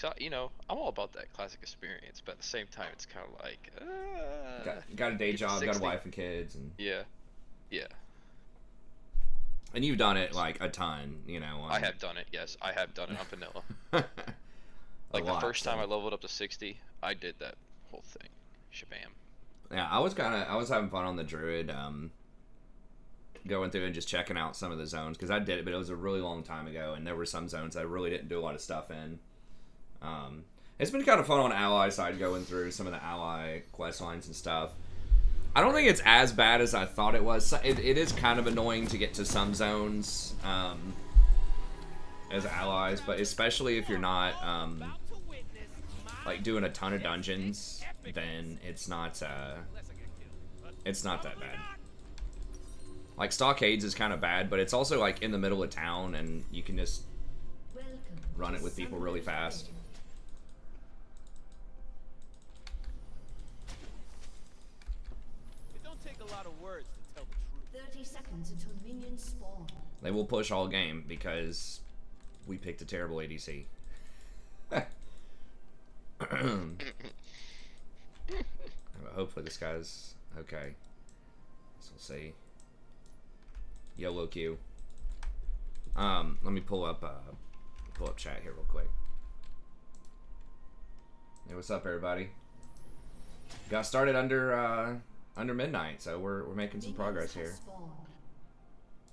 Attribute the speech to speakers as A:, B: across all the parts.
A: Cause you know, I'm all about that classic experience, but at the same time, it's kind of like,
B: Got a day
A: get to
B: job, got a
A: 60.
B: wife and kids, and
A: Yeah, yeah.
B: you've done it like a ton, you know.
A: I have done it. Yes, I have done it on vanilla.
B: A
A: Like the
B: lot.
A: first time
B: So
A: I leveled up to 60, I did that whole thing. Shabam.
B: yeah, I was having fun on the druid, going through and just checking out some of the zones because I did it, but it was a really long time ago, and there were some zones I really didn't do a lot of stuff in. It's been kind of fun on ally side going through some of the ally quest lines and stuff. I don't think it's as bad as I thought it was. It is kind of annoying to get to some zones as allies, but especially if you're not like doing a ton of dungeons, then it's not that bad. Like Stockades is kind of bad, but it's also like in the middle of town, and you can just run it with people really fast.
C: It don't take a lot of words to tell the truth.
D: 30 seconds until minions spawn.
B: They will push all game because we picked a terrible ADC. Hopefully this guy's okay. So we'll see. YOLO Q. Let me pull up chat here real quick. Hey, what's up, everybody? Got started under midnight, so we're making some progress here.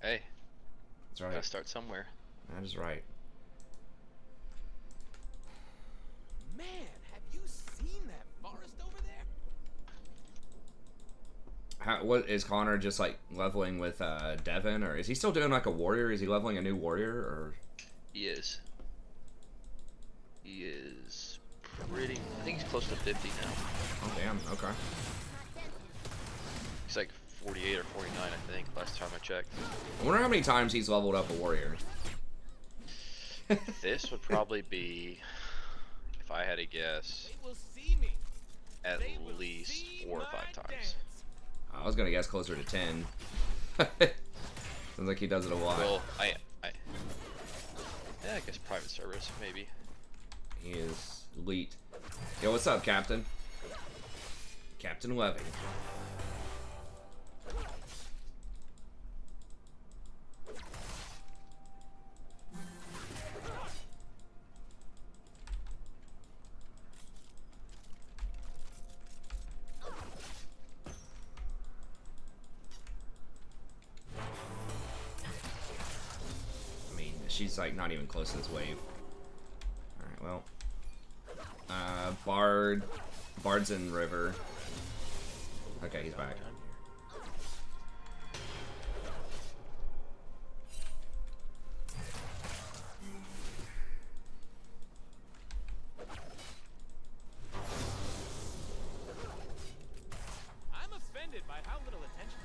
A: Hey,
B: That's right.
A: gotta start somewhere.
B: That is right.
C: Man, have you seen that forest over there?
B: What is Connor just like leveling with Devin, or is he still doing like a warrior? Is he leveling a new warrior, or?
A: He is. He is pretty. I think he's close to 50 now.
B: Oh damn. Okay.
A: He's like 48 or 49, I think. Last time I checked.
B: I wonder how many times he's leveled up a warrior.
A: This would probably be, if I had to guess,
C: They will see me.
A: at
C: They will
A: least
C: see
A: 4 or 5
C: my
A: times.
C: dance.
B: I was gonna guess closer to 10. Sounds like he does it a lot.
A: Well, yeah, I guess private service, maybe.
B: He is elite. Yo, what's up, Captain? Captain Levy. I mean, she's like not even close to this wave. Alright, well. Bard's in river. Okay, he's back.
C: I'm offended by how little attention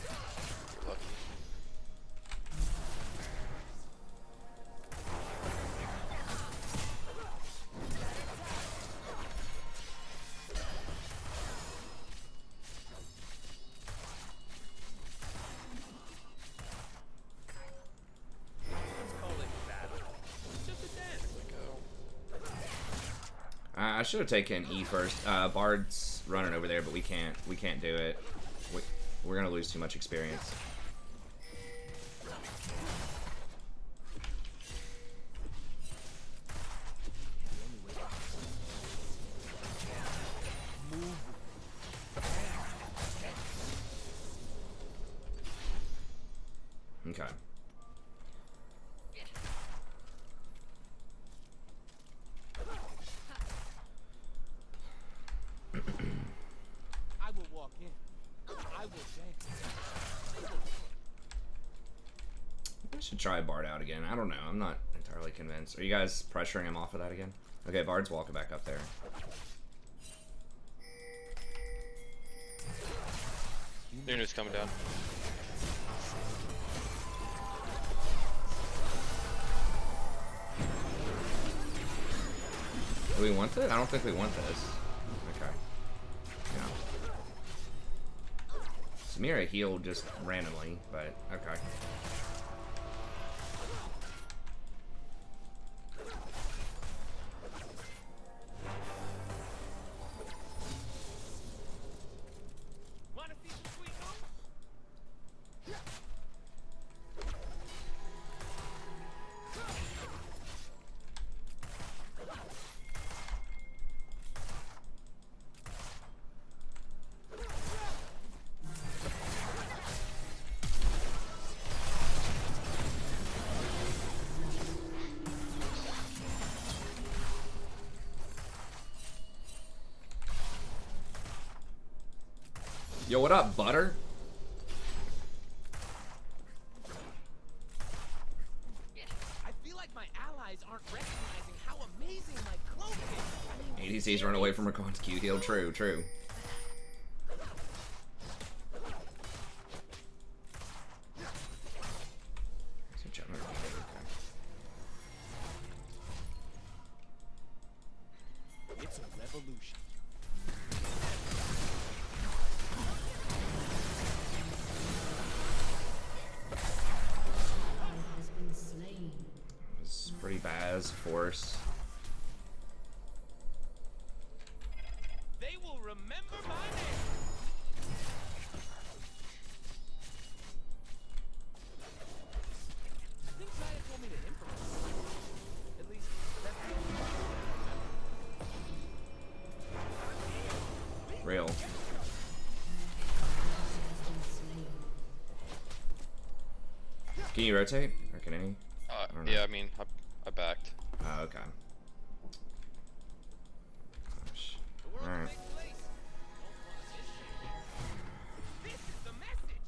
A: You're lucky.
C: Let's call it battle. It's just a dance.
A: Go.
B: I should have taken E first. Bard's running over there, but we can't do it. We're gonna lose too much experience. Okay.
C: I will walk in. I will dance.
B: I should try Bard out again. I don't know. I'm not entirely convinced. Are you guys pressuring him off of that again? Okay, Bard's walking back up there.
A: Luna's coming down.
B: Do we want it? I don't think we want this. Okay. Yeah. Samira healed just randomly, but okay. Yo, what up, Butter?
C: I feel like my allies aren't recognizing how amazing my cloak is.
B: ADCs run away from Rakan's Q heal. True, true.
C: It's a revolution.
D: has been slain.
B: It's pretty bad as a force.
C: They will remember my name. I think Zaya told me to improvise. At least that's the only thing I remember.
B: Real. Can you rotate? Or can any? don't know.
A: Yeah, I mean, I backed.
B: Oh, okay. Gosh.
C: The world's a
B: Alright.
C: big place. Don't want to miss it. This is the message.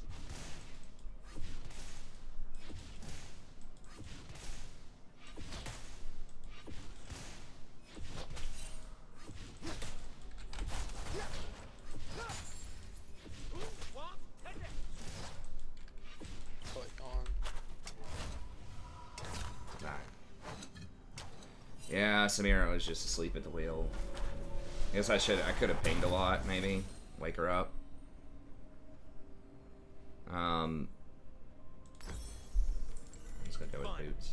C: Who wants to next?
A: Click on.
B: Nah. Yeah, Samira was just asleep at the wheel. I guess I could have pinged a lot, maybe. Wake her up. I'm just gonna go with boots.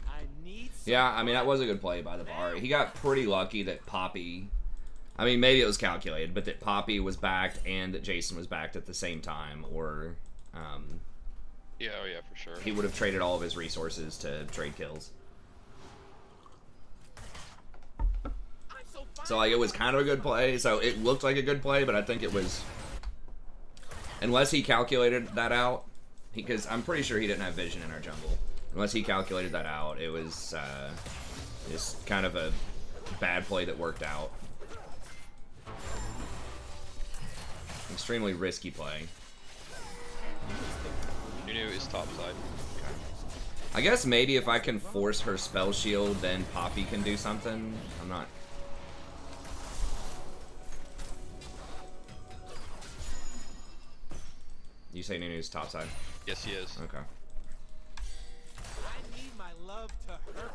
C: I need some
B: Yeah, I mean, that was a good play by the bar. He got pretty lucky that Poppy... I mean, maybe it was calculated, but that Poppy was backed and that Jason was backed at the same time, or
A: Yeah, oh yeah, for sure.
B: he would have traded all of his resources to trade kills. So, like, it was kind of a good play. So, it looked like a good play, but I think it was... Unless he calculated that out, because I'm pretty sure he didn't have vision in our jungle. Unless he calculated that out, it was just kind of a bad play that worked out. Extremely risky play.
A: You knew his top side.
B: I guess maybe if I can force her spell shield, then Poppy can do something. I'm not... You say Nunu's top side?
A: Yes, he is.
B: Okay.
C: I need my love to hurt.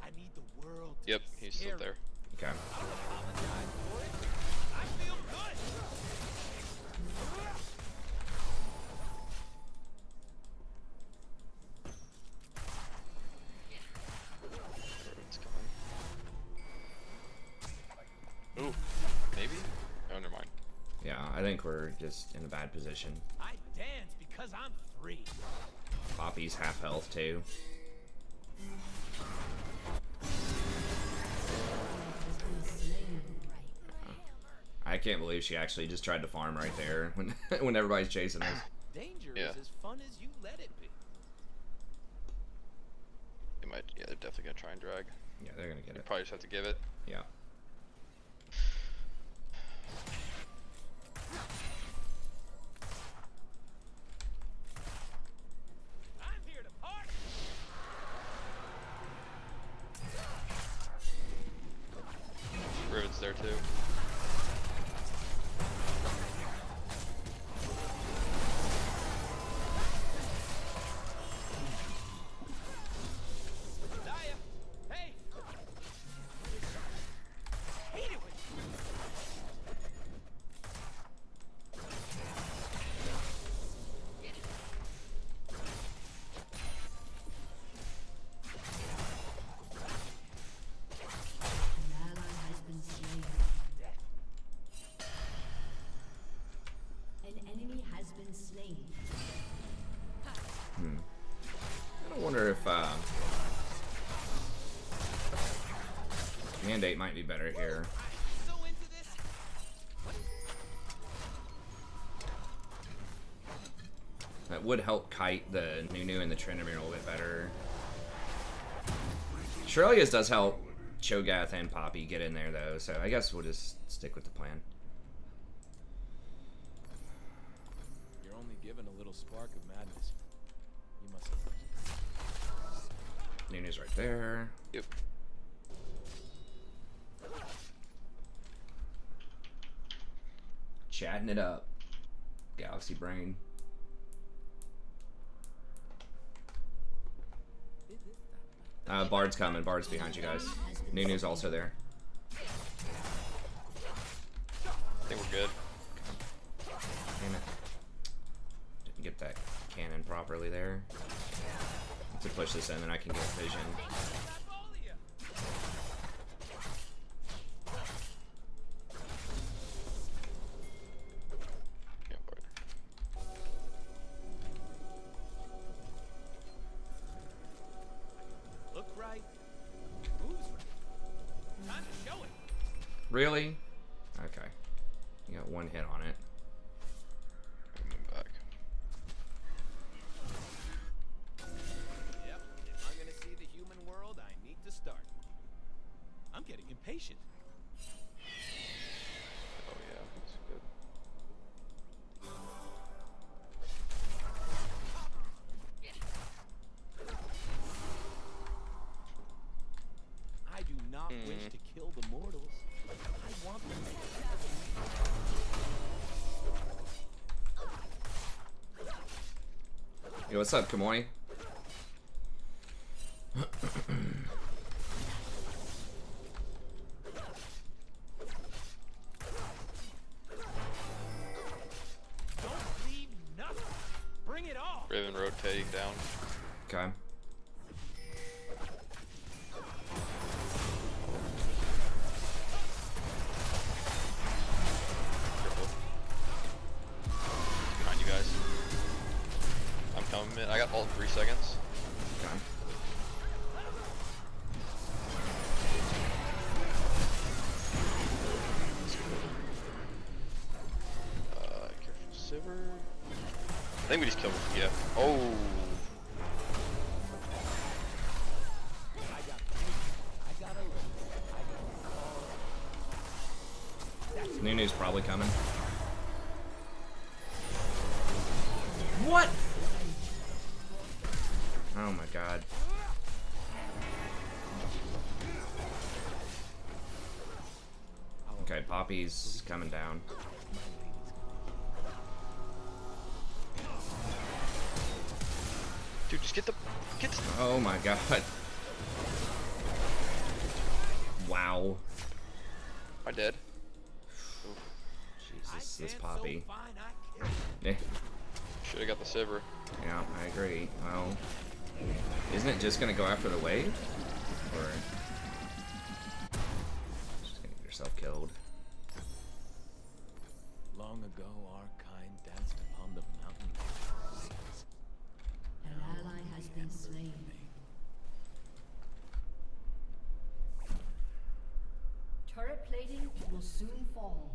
C: I need the world to
A: Yep,
C: be
A: he's still
C: scary.
A: there.
B: Okay.
C: I don't apologize for it. I feel good.
A: It's coming. Ooh, maybe? Oh, never mind.
B: Yeah, I think we're just in a bad position.
C: I dance because I'm free.
B: Poppy's half health too.
D: Has been slain.
B: I can't believe she actually just tried to farm right there when when everybody's chasing us.
C: Danger
A: Yeah.
C: is as fun as you let it be.
A: They might, yeah, they're definitely gonna try and drag.
B: Yeah, they're gonna get
A: You
B: it.
A: probably just have to give it.
B: Yeah.
C: I'm here to party.
A: Rivet's there too.
C: Zaya, hey. Hate it when
D: An ally has been slain. An enemy has been slain.
B: I wonder if Mandate might be better here.
C: I'm so into this.
B: That would help kite the Nunu and the Tryndamere a little bit better. Shirley's does help Cho'Gath and Poppy get in there though, so I guess we'll just stick with the plan.
C: little spark of madness. You must have.
B: Nunu's right there.
A: Yep.
B: Chatting it up. Galaxy Brain. Bard's coming. Bard's behind you guys. Nunu's also there.
A: I think we're good.
B: Damn it. Didn't get that cannon properly there. To push this in, then I can get vision.
A: Yeah, Bard.
C: Look right. Who's right? Time to show it.
B: Really? Okay. You got one hit on it.
A: Move back.
C: Yep. If I'm gonna see the human world, I need to start. I'm getting impatient.
A: Oh yeah, that's good.
C: I do not wish to kill the mortals. I want them to
B: Yo, what's up, Kamoi?
C: don't leave nothing. Bring it all.
A: Raven rotating down.
B: Okay.
A: Careful. Behind you guys. I'm coming in. I got ult in 3 seconds.
B: Okay.
A: Careful, Sivir. I think we just killed him. Yeah. Oh.
B: Nunu's probably coming. What? Oh my god. Okay, Poppy's coming down.
A: Dude, just get the.
B: Oh my god. Wow.
A: Am I dead?
B: Jesus, this Poppy.
C: So fine, I can't.
B: Eh,
A: Should have got the Sivir.
B: yeah, I agree. Well, isn't it just gonna go after the wave? Or just gonna get yourself killed?
C: Long ago, our kind danced upon the mountain.
D: An ally has been slain. Turret plating will soon fall.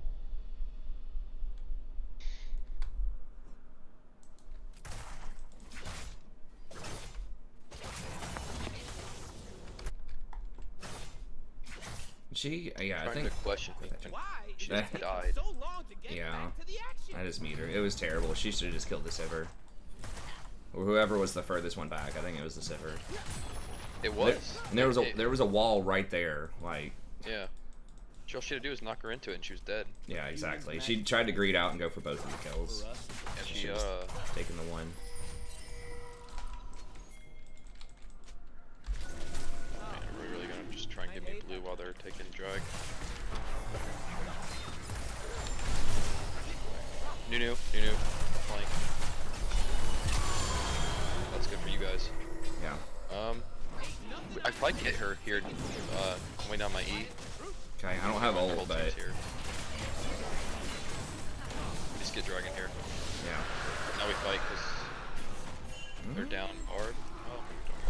B: She, yeah, I
A: Trying
B: think
A: to question me. And
C: Why?
A: she
B: That-
A: just died.
C: So long to get
B: Yeah.
C: back to the action.
B: I just meet her. It was terrible. She should have just killed the Sivir. Or whoever was the furthest one back. I think it was the Sivir.
A: It was.
B: And there was a wall right there. Like,
A: Yeah. All she had to do was knock her into it and she was dead.
B: yeah, exactly. She tried to greed out and go for both of the kills.
C: For us,
A: And
B: She
A: she,
B: should've taken the one.
A: man, are we really gonna just try and get me blue while they're taking drag? Nunu, flank. That's good for you guys.
B: Yeah.
A: I probably get her here, way down my E.
B: Okay, I don't have ult,
A: Ult
B: but
A: is here. Just get dragon here.
B: yeah.
A: Now we fight because they're down hard. Oh, we don't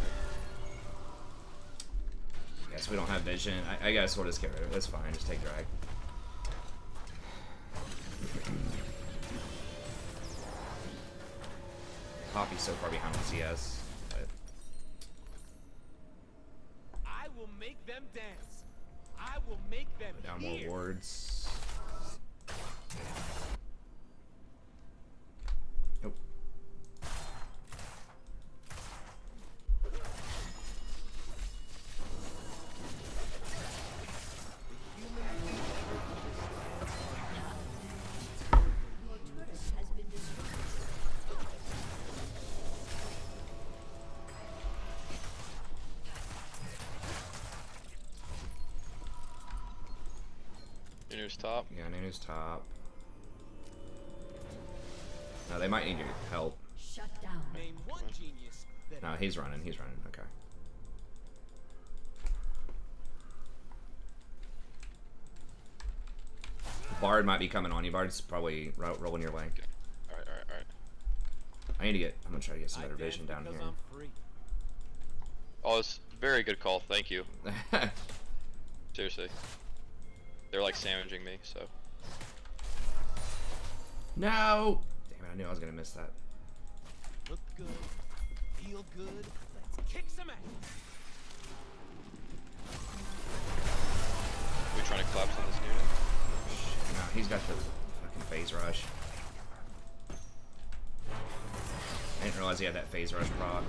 A: fight.
B: Guess we don't have vision. I guess we'll just get rid of it. That's fine. Just take drag. Poppy's so far behind on CS. But
C: I will make them dance. I will make them
B: down more
C: hear.
A: Nunu's top.
B: Yeah, Nunu's top. No, they might need your help.
D: Shut down.
C: Name one genius that
B: No, he's running. He's running. Okay. Bard might be coming on you. Bard's probably rolling your way.
A: Alright.
B: I need to get. I'm gonna try to get some better
C: I dance
B: vision down
C: because
B: here.
C: I'm free.
A: Oh, it's a very good call. Thank you. Seriously. They're like sandwiching me, so.
B: No! Damn it! I knew I was gonna miss that.
C: Look good, feel good. Let's kick some ass.
A: We trying to collapse on this Nunu?
B: No, he's got the fucking phase rush. I didn't realize he had that phase rush proc.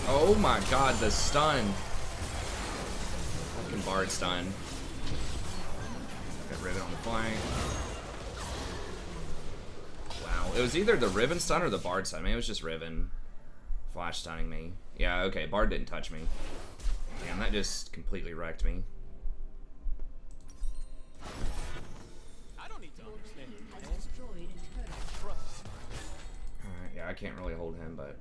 B: Oh my god, the stun. Fucking Bard stun. Got Riven on the flank. Wow. It was either the Riven stun or the Bard stun. Maybe it was just Riven flash stunning me. Yeah, okay, Bard didn't touch me. Damn, that just completely wrecked me.
C: I don't need to understand.
D: Has destroyed a turret.
C: Trust.
B: Alright, yeah, I can't really hold him, but...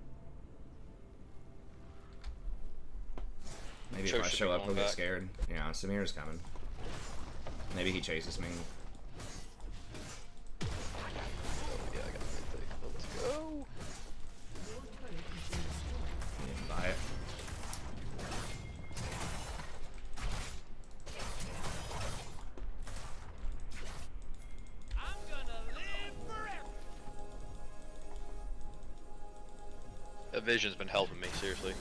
B: Maybe
A: Choke
B: if I
A: should
B: show
A: be
B: up, he'll
A: going
B: get
A: back.
B: scared. Yeah, Samir's coming. Maybe he chases me.
A: Oh, yeah, I got it. Let's go.
D: Your turret has been destroyed.
B: He didn't buy it.
C: I'm gonna live forever.
A: That vision's been helping me, seriously.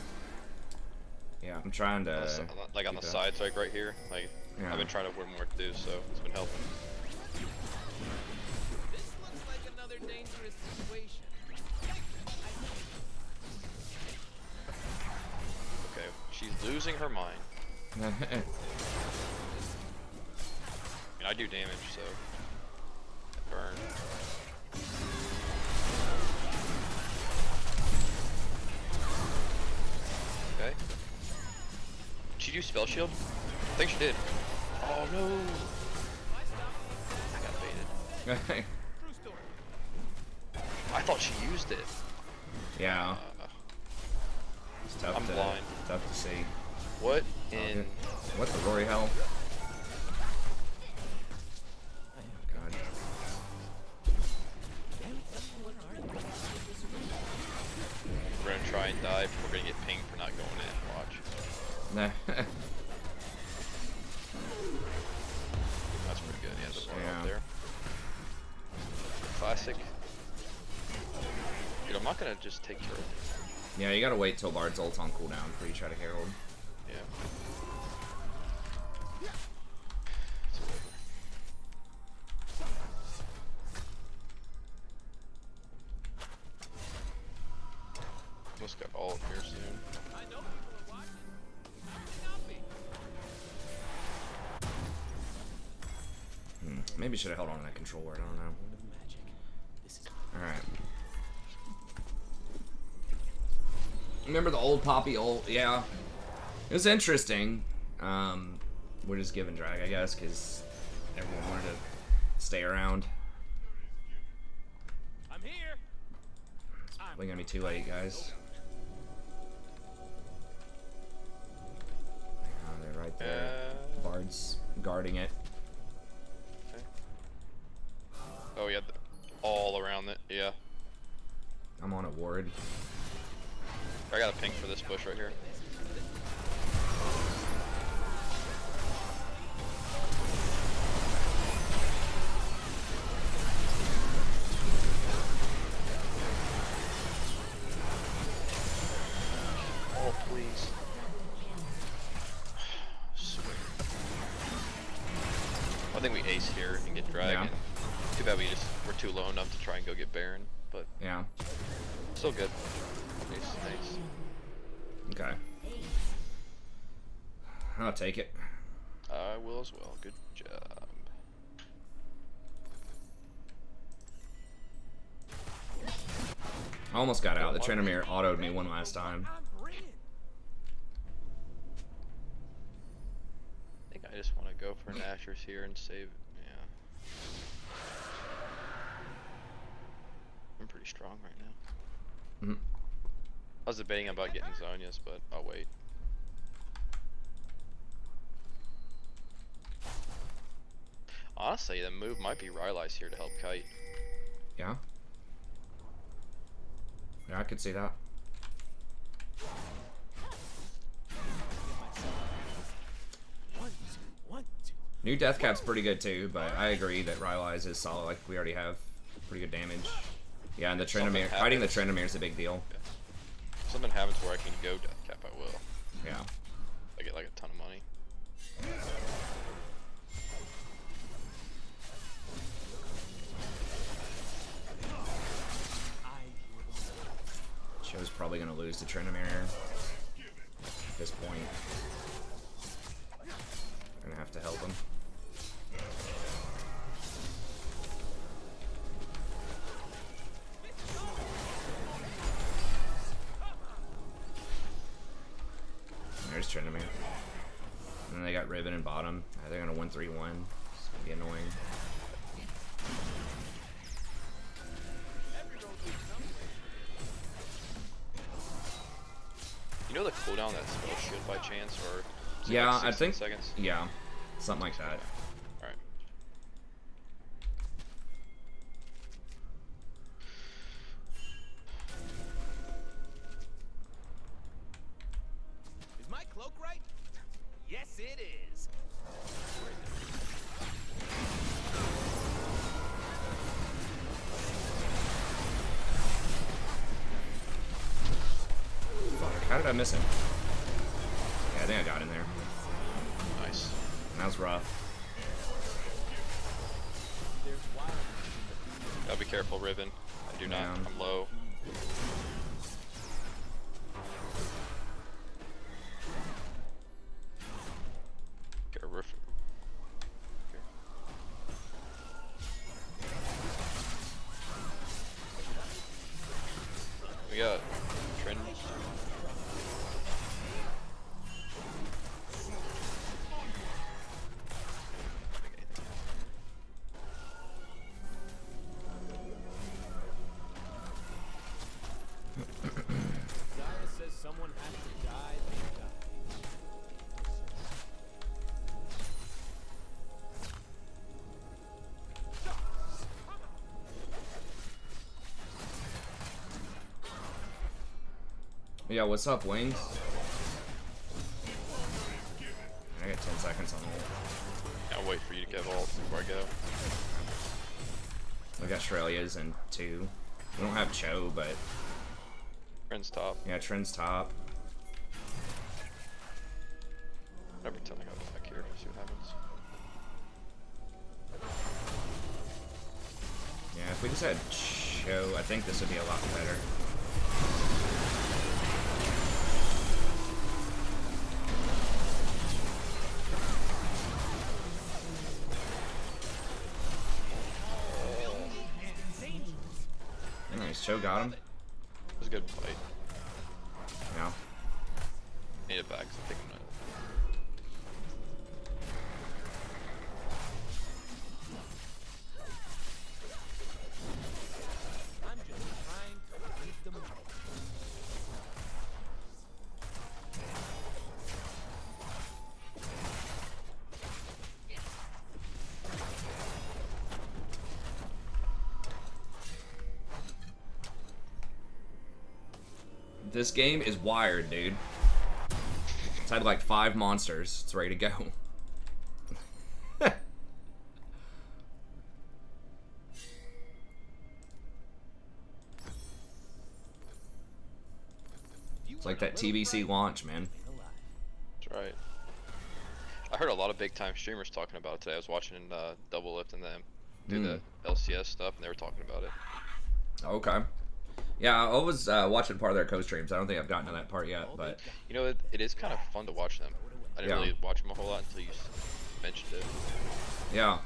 B: Yeah, I'm trying to...
A: Like on the
B: keep it up.
A: sides, like right here. Like,
B: Yeah.
A: I've been trying to work more to do, so it's been helping.
C: This looks like another dangerous situation.
A: Okay, she's losing her mind. I mean, I do damage, so. Burn. Okay. Did she do spell shield? I think she did. Oh no! I got baited.
C: True story.
A: I thought she used it.
B: Yeah, it's tough
A: I'm
B: to
A: blind.
B: tough to see.
A: What
B: Oh,
A: in?
B: good. What the Rory hell? God.
A: We're gonna try and dive. We're gonna get pinged for not going in. Watch.
B: Nah.
A: That's pretty good. Yeah, the bar
B: Yeah.
A: up there. Classic. Dude, I'm not gonna just take turret.
B: Yeah, you gotta wait till Bard's ult's on cooldown before you try to Herald.
A: Yeah. It's whatever. Almost got all in here soon.
C: I know people are watching. How can they not be?
B: Maybe should have held on to that control word. I don't know.
C: Word of magic. This is
B: All right. Remember the old Poppy ult? Yeah, it was interesting. We're just giving drag, I guess, because everyone wanted to stay around.
C: I'm here.
B: Probably gonna be too late, guys. Oh, they're right there. Bard's guarding it.
A: Okay. Oh yeah, all around it. Yeah.
B: I'm on a ward.
A: I got a ping for this bush right here. Oh please. Swear. I think we ace here and get dragon.
B: Yeah.
A: Too bad we're too low enough to try and go get Baron, but
B: Yeah.
A: still good. Nice.
B: Okay. I'll take it.
A: I will as well. Good job.
B: I almost got out. The Tryndamere autoed me one last time.
A: I think I just want to go for an Asher's here and save. Yeah. I'm pretty strong right now.
B: Mm-hmm.
A: I was debating about getting Zonia's, but I'll wait. Honestly, the move might be Rylai's here to help kite.
B: Yeah. Yeah, I could see that. New Death Cap's pretty good too, but I agree that Rylai's is solid. Like, we already have pretty good damage. Yeah, and the Tryndamere, fighting the Tryndamere is a big deal.
A: Yeah. If something happens where I can go Death Cap, I will.
B: Yeah.
A: I get like a ton of money.
B: Joe's probably gonna lose to Tryndamere at this point. We're gonna have to help him. There's Tryndamere. And then they got Riven in bottom. They're gonna 1-3-1. It's gonna be annoying.
A: You know the cooldown that spell should by chance, or is it
B: Yeah,
A: like
B: I think.
A: 16 seconds?
B: Yeah, something like that.
A: All right.
C: Is my cloak right? Yes, it is.
B: Fuck, how did I miss him? Yeah, I think I got in there.
A: Nice.
B: That was rough.
A: Gotta be careful, Riven. I do not.
B: Yeah.
A: I'm low. Get a roof. Here. We got Trend.
C: Zaya says someone has to die, they die.
B: Yeah, what's up, Wings? I got 10 seconds on ult.
A: I'll wait for you to get ult before I go.
B: We got Australia's and 2. We don't have Cho, but
A: Trend's top.
B: yeah, Trend's top.
A: I pretend I got back here. See what happens.
B: Yeah, if we just had Cho, I think this would be a lot better. Nice, Cho got him.
A: It was a good fight.
B: Yeah.
A: Need it back, so I think I'm gonna.
C: I'm just trying to leave them alone.
B: This game is wired, dude. It's had like 5 monsters. It's ready to go. It's like that TBC launch, man.
A: That's right. I heard a lot of big time streamers talking about it today. I was watching Double Lift and them do the LCS stuff, and they were talking about it.
B: Okay. Yeah, I was watching part of their co-streams. I don't think I've gotten to that part yet, but
A: You know, it is kind of fun to watch them. I didn't
B: Yeah.
A: really watch them a whole lot until you mentioned it.
B: yeah,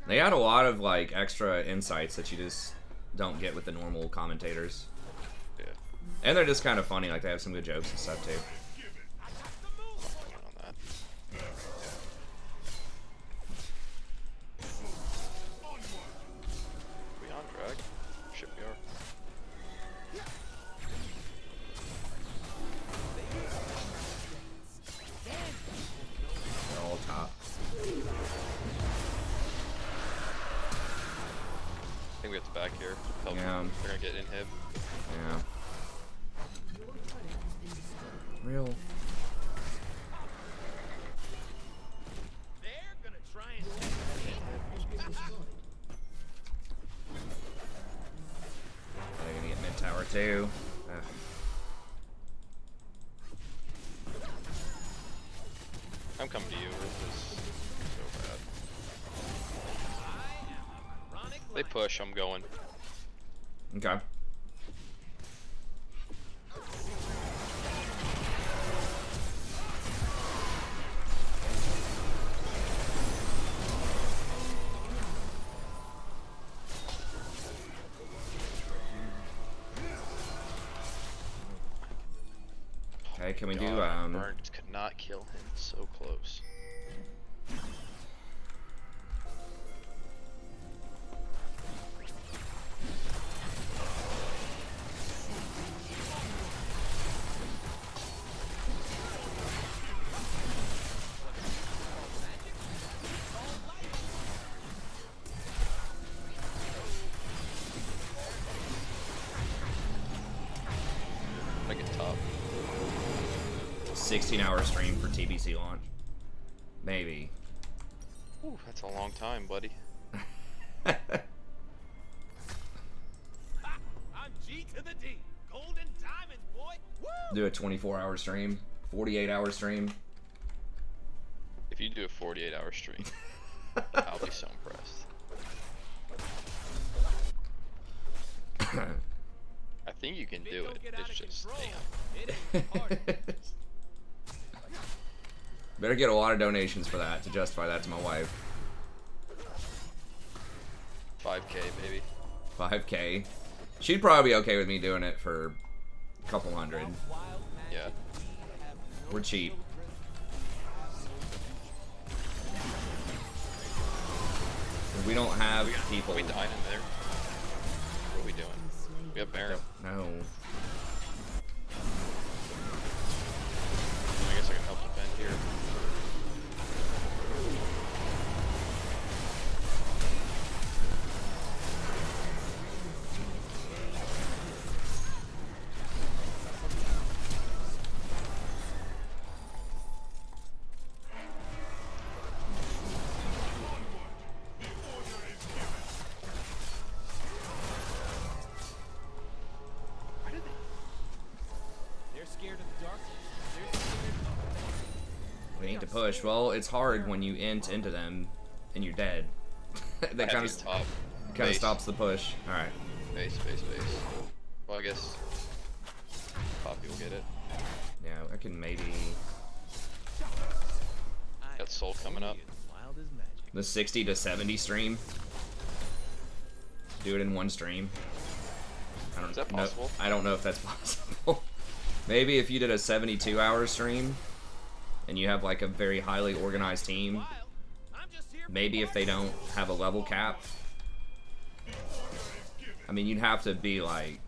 B: they had a lot of like extra insights that you just don't get with the normal commentators.
A: Yeah.
B: And they're just kind of funny. Like they have some good jokes and stuff too.
A: On that. We on drag? Ship we are.
B: They're all top.
A: I think we have to back here. Help.
B: Yeah.
A: They're gonna get inhib.
B: Yeah. Real.
C: They're gonna try and
B: They're gonna get mid tower too. Ugh.
A: I'm coming to you. This is so bad. They push. I'm going.
B: Okay. Okay, can we do
A: Burnt could not kill him. So close. I get top.
B: 16-hour stream for TBC launch? Maybe.
A: Ooh, that's a long time, buddy.
C: I'm G to the D. Golden diamonds, boy. Woo!
B: Do a 24-hour stream, 48-hour stream.
A: If you do a 48-hour stream, I'll be so impressed. I think you can do it. It's just damn.
C: It ain't hard.
B: Better get a lot of donations for that to justify that to my wife.
A: 5K, baby.
B: 5K. She'd probably be okay with me doing it for a couple hundred.
A: Yeah.
B: We're cheap. We don't have people.
A: Are we dying in there? What are we doing? We have Baron.
B: No.
A: I guess I can help defend here.
C: They're scared of the darkness. They're scared.
B: We need to push. Well, it's hard when you int into them and you're dead. That kind of
A: top. Base.
B: stops the push. All right.
A: Base, base, base. Well, I guess Poppy will get it.
B: Yeah, I can maybe
A: Got Soul coming up.
C: Wild as magic.
B: the 60 to 70 stream. Do it in one stream. I don't
A: Is that
B: know.
A: possible?
B: I don't know if that's possible. Maybe if you did a 72-hour stream and you have like a very highly organized team.
C: Wild. I'm just here.
B: Maybe if they don't have a level cap. I mean, you'd have to be like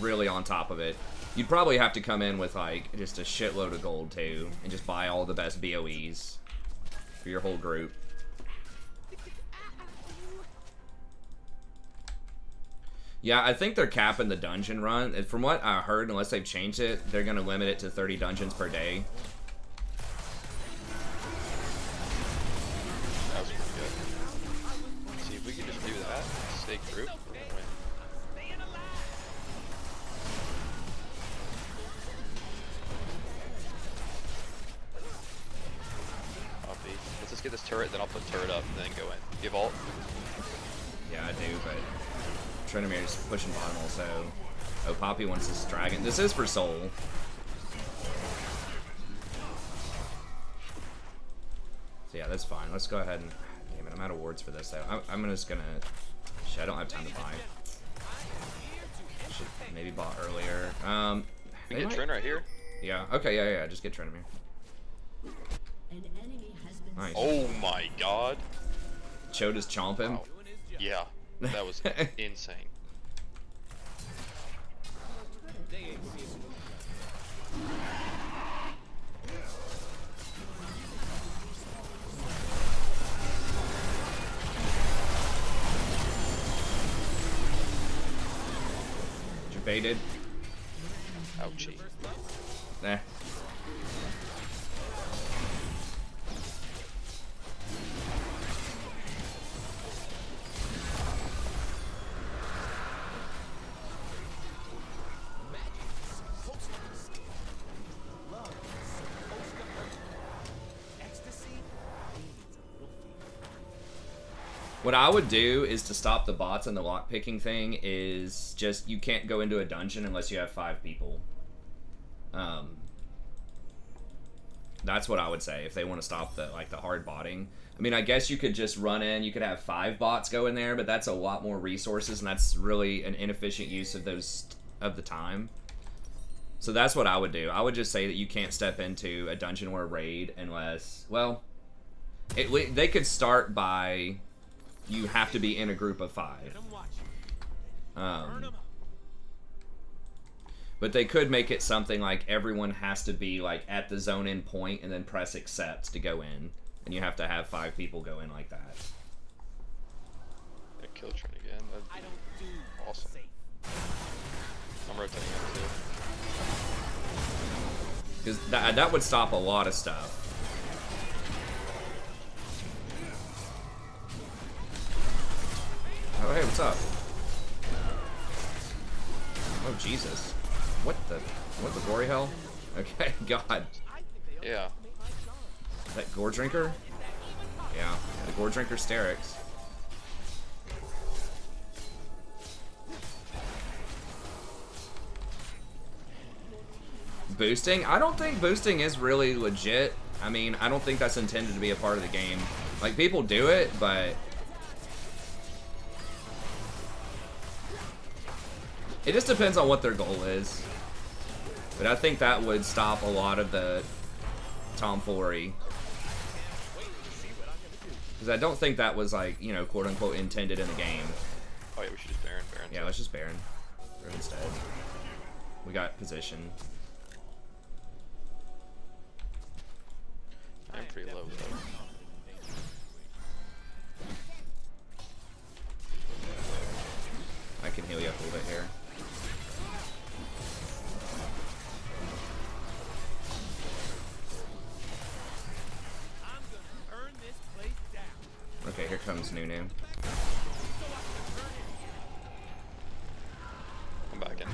B: really on top of it. You'd probably have to come in with like just a shitload of gold too, and just buy all the best BOEs for your whole group. Yeah, I think they're capping the dungeon run. And from what I heard, unless they've changed it, they're going to limit it to 30 dungeons per day.
A: That was pretty good. See, if we could just do that, stay group, we're gonna win.
C: Staying alive.
A: Poppy. Let's just get this turret, then I'll put turret up, and then go in. You have ult?
B: Yeah, I do, but Trinimir is pushing bottom also. Oh, Poppy wants this dragon. This is for soul. So yeah, that's fine. Let's go ahead and... Damn it, I'm out of wards for this though. I'm just gonna Shit, I don't have time to buy. Should maybe bought earlier.
A: We can get Trent right here.
B: Yeah. Okay. Yeah. Just get Trent here.
D: An enemy has been
B: Nice.
A: Oh my god.
B: Choda's chomping.
A: Wow. Yeah, that was insane.
B: You baited.
A: Ouchie.
B: Nah. What I would do is to stop the bots and the lockpicking thing is just you can't go into a dungeon unless you have 5 people. That's what I would say if they want to stop the hard botting. I mean, I guess you could just run in. You could have 5 bots go in there, but that's a lot more resources, and that's really an inefficient use of the time. So that's what I would do. I would just say that you can't step into a dungeon or a raid unless, well, they could start by you have to be in a group of 5. But they could make it something like everyone has to be like at the zone in point and then press accept to go in. And you have to have 5 people go in like that.
A: Yeah, kill Trent again. That'd be awesome. I'm rotating him too.
B: Because that would stop a lot of stuff. Oh, hey, what's up? Oh, Jesus. What the glory hell? Okay, God.
A: Yeah.
B: That gore drinker? Yeah, the gore drinker Sterix. Boosting? I don't think boosting is really legit. I mean, I don't think that's intended to be a part of the game. Like, people do it, but it just depends on what their goal is. But I think that would stop a lot of the tomfoolery. Because I don't think that was, like, you know, quote-unquote intended in the game.
A: Oh yeah, we should just Baron.
B: Yeah, let's just Baron. Baron instead. We got position.
A: I'm pretty low though.
B: I can heal you up a little bit here. Okay, here comes Nunu.
A: I'm back in.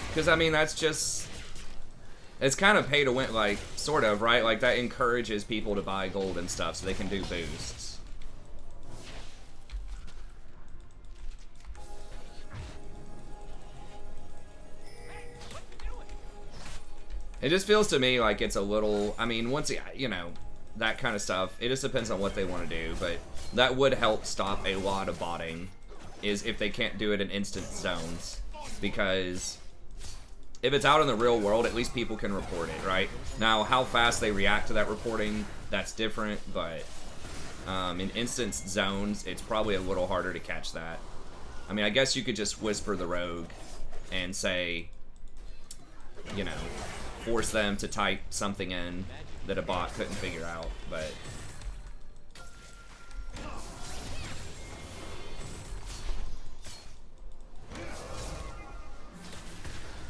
B: Because, I mean, that's just... It's kind of pay to win, like, sort of, right? Like, that encourages people to buy gold and stuff so they can do boosts. It just feels to me like it's a little... I mean, once, you know, that kind of stuff, it just depends on what they want to do, but that would help stop a lot of botting, is if they can't do it in instant zones. Because if it's out in the real world, at least people can report it, right? Now, how fast they react to that reporting, that's different, but in instance zones, it's probably a little harder to catch that. I mean, I guess you could just whisper the rogue and say, you know, force them to type something in that a bot couldn't figure out, but...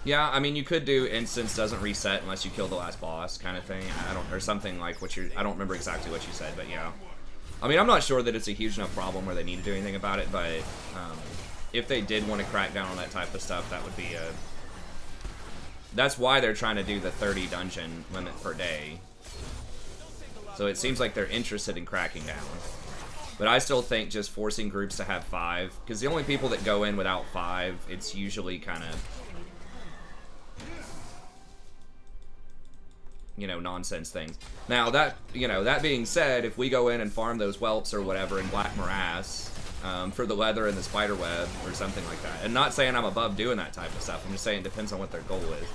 B: Yeah, I mean, you could do instance doesn't reset unless you kill the last boss kind of thing. Or something like what you're... I don't remember exactly what you said, but yeah. I mean, I'm not sure that it's a huge enough problem where they need to do anything about it, but if they did want to crack down on that type of stuff, that would be a... That's why they're trying to do the 30 dungeon limit per day. So it seems like they're interested in cracking down. But I still think just forcing groups to have 5, because the only people that go in without 5, it's usually kind of... nonsense things. Now that that being said, if we go in and farm those whelps or whatever in Black Morass for the leather and the spider web or something like that, and not saying I'm above doing that type of stuff, I'm just saying it depends on what their goal is.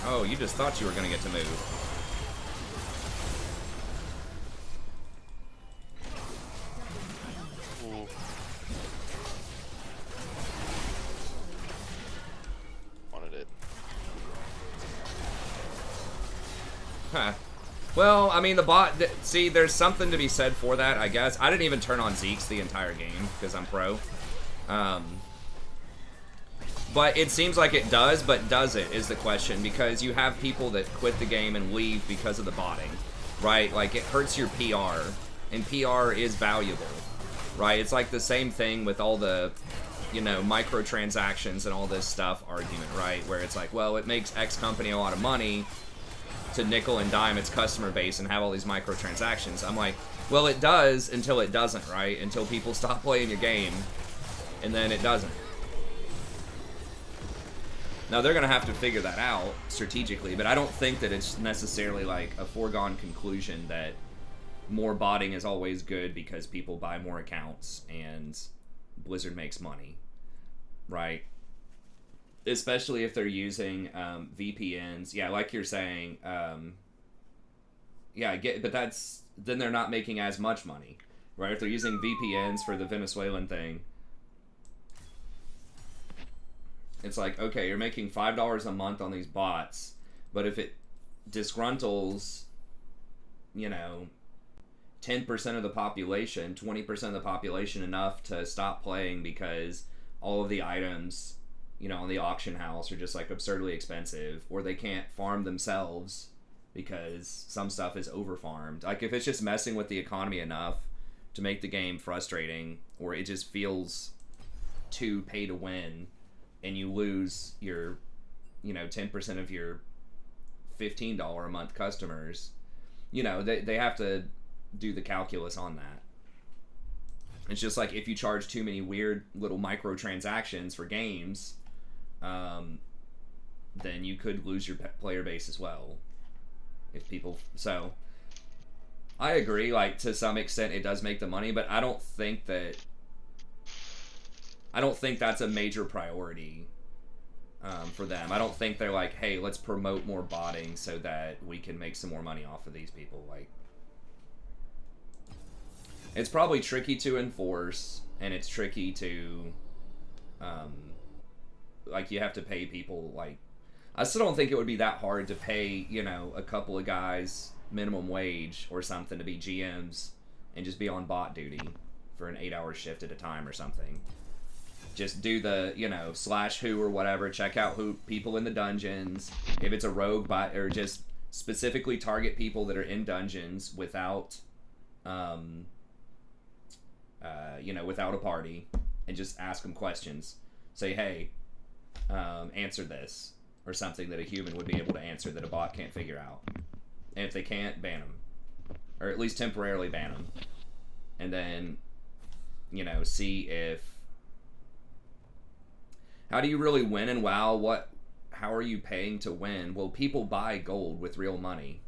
B: Oh, you just thought you were gonna get to move.
A: Ooh. Wanted it.
B: Huh. Well, I mean, the bot... See, there's something to be said for that, I guess. I didn't even turn on Zeke's the entire game, because I'm pro. But it seems like it does, but does it, is the question. Because you have people that quit the game and leave because of the botting, right? Like, it hurts your PR, and PR is valuable, right? It's like the same thing with all the, microtransactions and all this stuff argument, right? Where it's like, well, it makes X company a lot of money to nickel and dime its customer base and have all these microtransactions. I'm like, well, it does until it doesn't, right? Until people stop playing your game, and then it doesn't. Now, they're going to have to figure that out strategically, but I don't think that it's necessarily like a foregone conclusion that more botting is always good because people buy more accounts and Blizzard makes money, right? Especially if they're using VPNs. Yeah, like you're saying, yeah, I get, but then they're not making as much money, right? If they're using VPNs for the Venezuelan thing, it's like, okay, you're making $5 a month on these bots, but if it disgruntles, 10% of the population, 20% of the population enough to stop playing because all of the items, on the auction house are just like absurdly expensive, or they can't farm themselves because some stuff is over-farmed. Like, if it's just messing with the economy enough to make the game frustrating, or it just feels too pay to win, and you lose your, 10% of your $15 a month customers, they have to do the calculus on that. It's just like if you charge too many weird little microtransactions for games, then you could lose your player base as well. If people... So, I agree, like, to some extent it does make the money, but I don't think that's a major priority for them. I don't think they're like, hey, let's promote more botting so that we can make some more money off of these people. Like, it's probably tricky to enforce, and it's tricky to, like, you have to pay people, like, I still don't think it would be that hard to pay, a couple of guys minimum wage or something to be GMs and just be on bot duty for an 8-hour shift at a time or something. Just do the, /who or whatever, check out who people in the dungeons. If it's a rogue bot, or just specifically target people that are in dungeons without, without a party, and just ask them questions. Say, hey, answer this, or something that a human would be able to answer that a bot can't figure out. And if they can't, ban them, or at least temporarily ban them, and then, see if. How do you really win in WoW? How are you paying to win? Well, people buy gold with real money.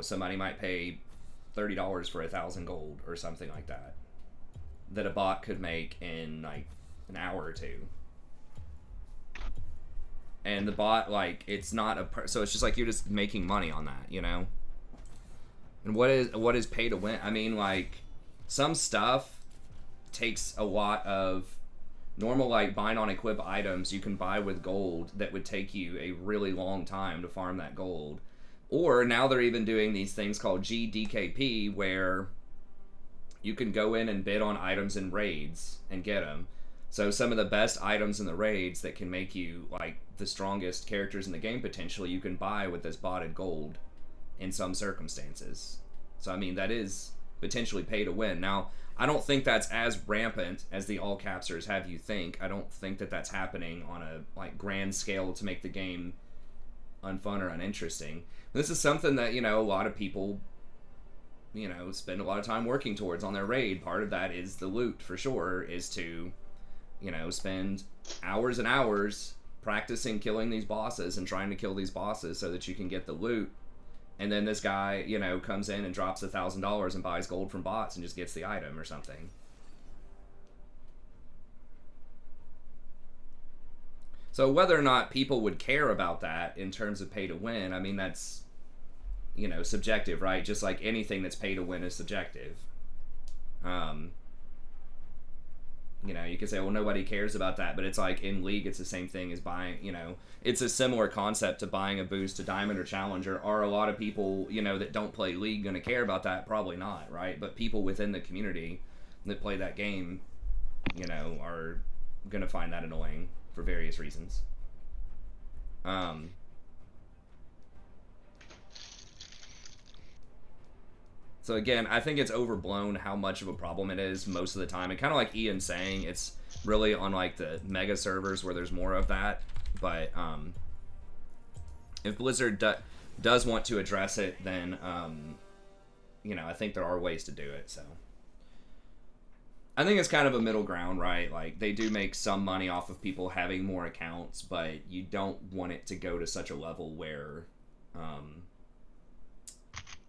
B: Somebody might pay $30 for 1,000 gold or something like that. That a bot could make in like an hour or two. And the bot, like, it's not so it's just like you're just making money on that, And what is pay to win? I mean, like, some stuff takes a lot of normal, like, bind on equip items you can buy with gold that would take you a really long time to farm that gold. Or now they're even doing these things called GDKP, where you can go in and bid on items in raids and get them. So some of the best items in the raids that can make you, like, the strongest characters in the game potentially, you can buy with this botted gold in some circumstances. So I mean, that is potentially pay to win. Now, I don't think that's as rampant as the all capsers have you think. I don't think that that's happening on a like grand scale to make the game unfun or uninteresting. This is something that, you know, a lot of people, you know, spend a lot of time working towards on their raid. Part of that is the loot, for sure, is to, you know, spend hours and hours practicing killing these bosses and trying to kill these bosses so that you can get the loot. And then this guy, you know, comes in and drops $1,000 and buys gold from bots and just gets the item or something. So whether or not people would care about that in terms of pay to win, I mean, that's, you know, subjective, right? Just like anything that's pay to win is subjective. You know, you could say, well, nobody cares about that, but it's like in League, it's the same thing as buying, you know, it's a similar concept to buying a boost to Diamond or Challenger. Are a lot of people, you know, that don't play League going to care about that? Probably not, right? But people within the community that play that game, you know, are going to find that annoying for various reasons. So again, I think it's overblown how much of a problem it is most of the time. And kind of like Ian's saying, it's really on like the mega servers where there's more of that. But if Blizzard does want to address it, then you know, I think there are ways to do it. So I think it's kind of a middle ground, right? Like they do make some money off of people having more accounts, but you don't want it to go to such a level where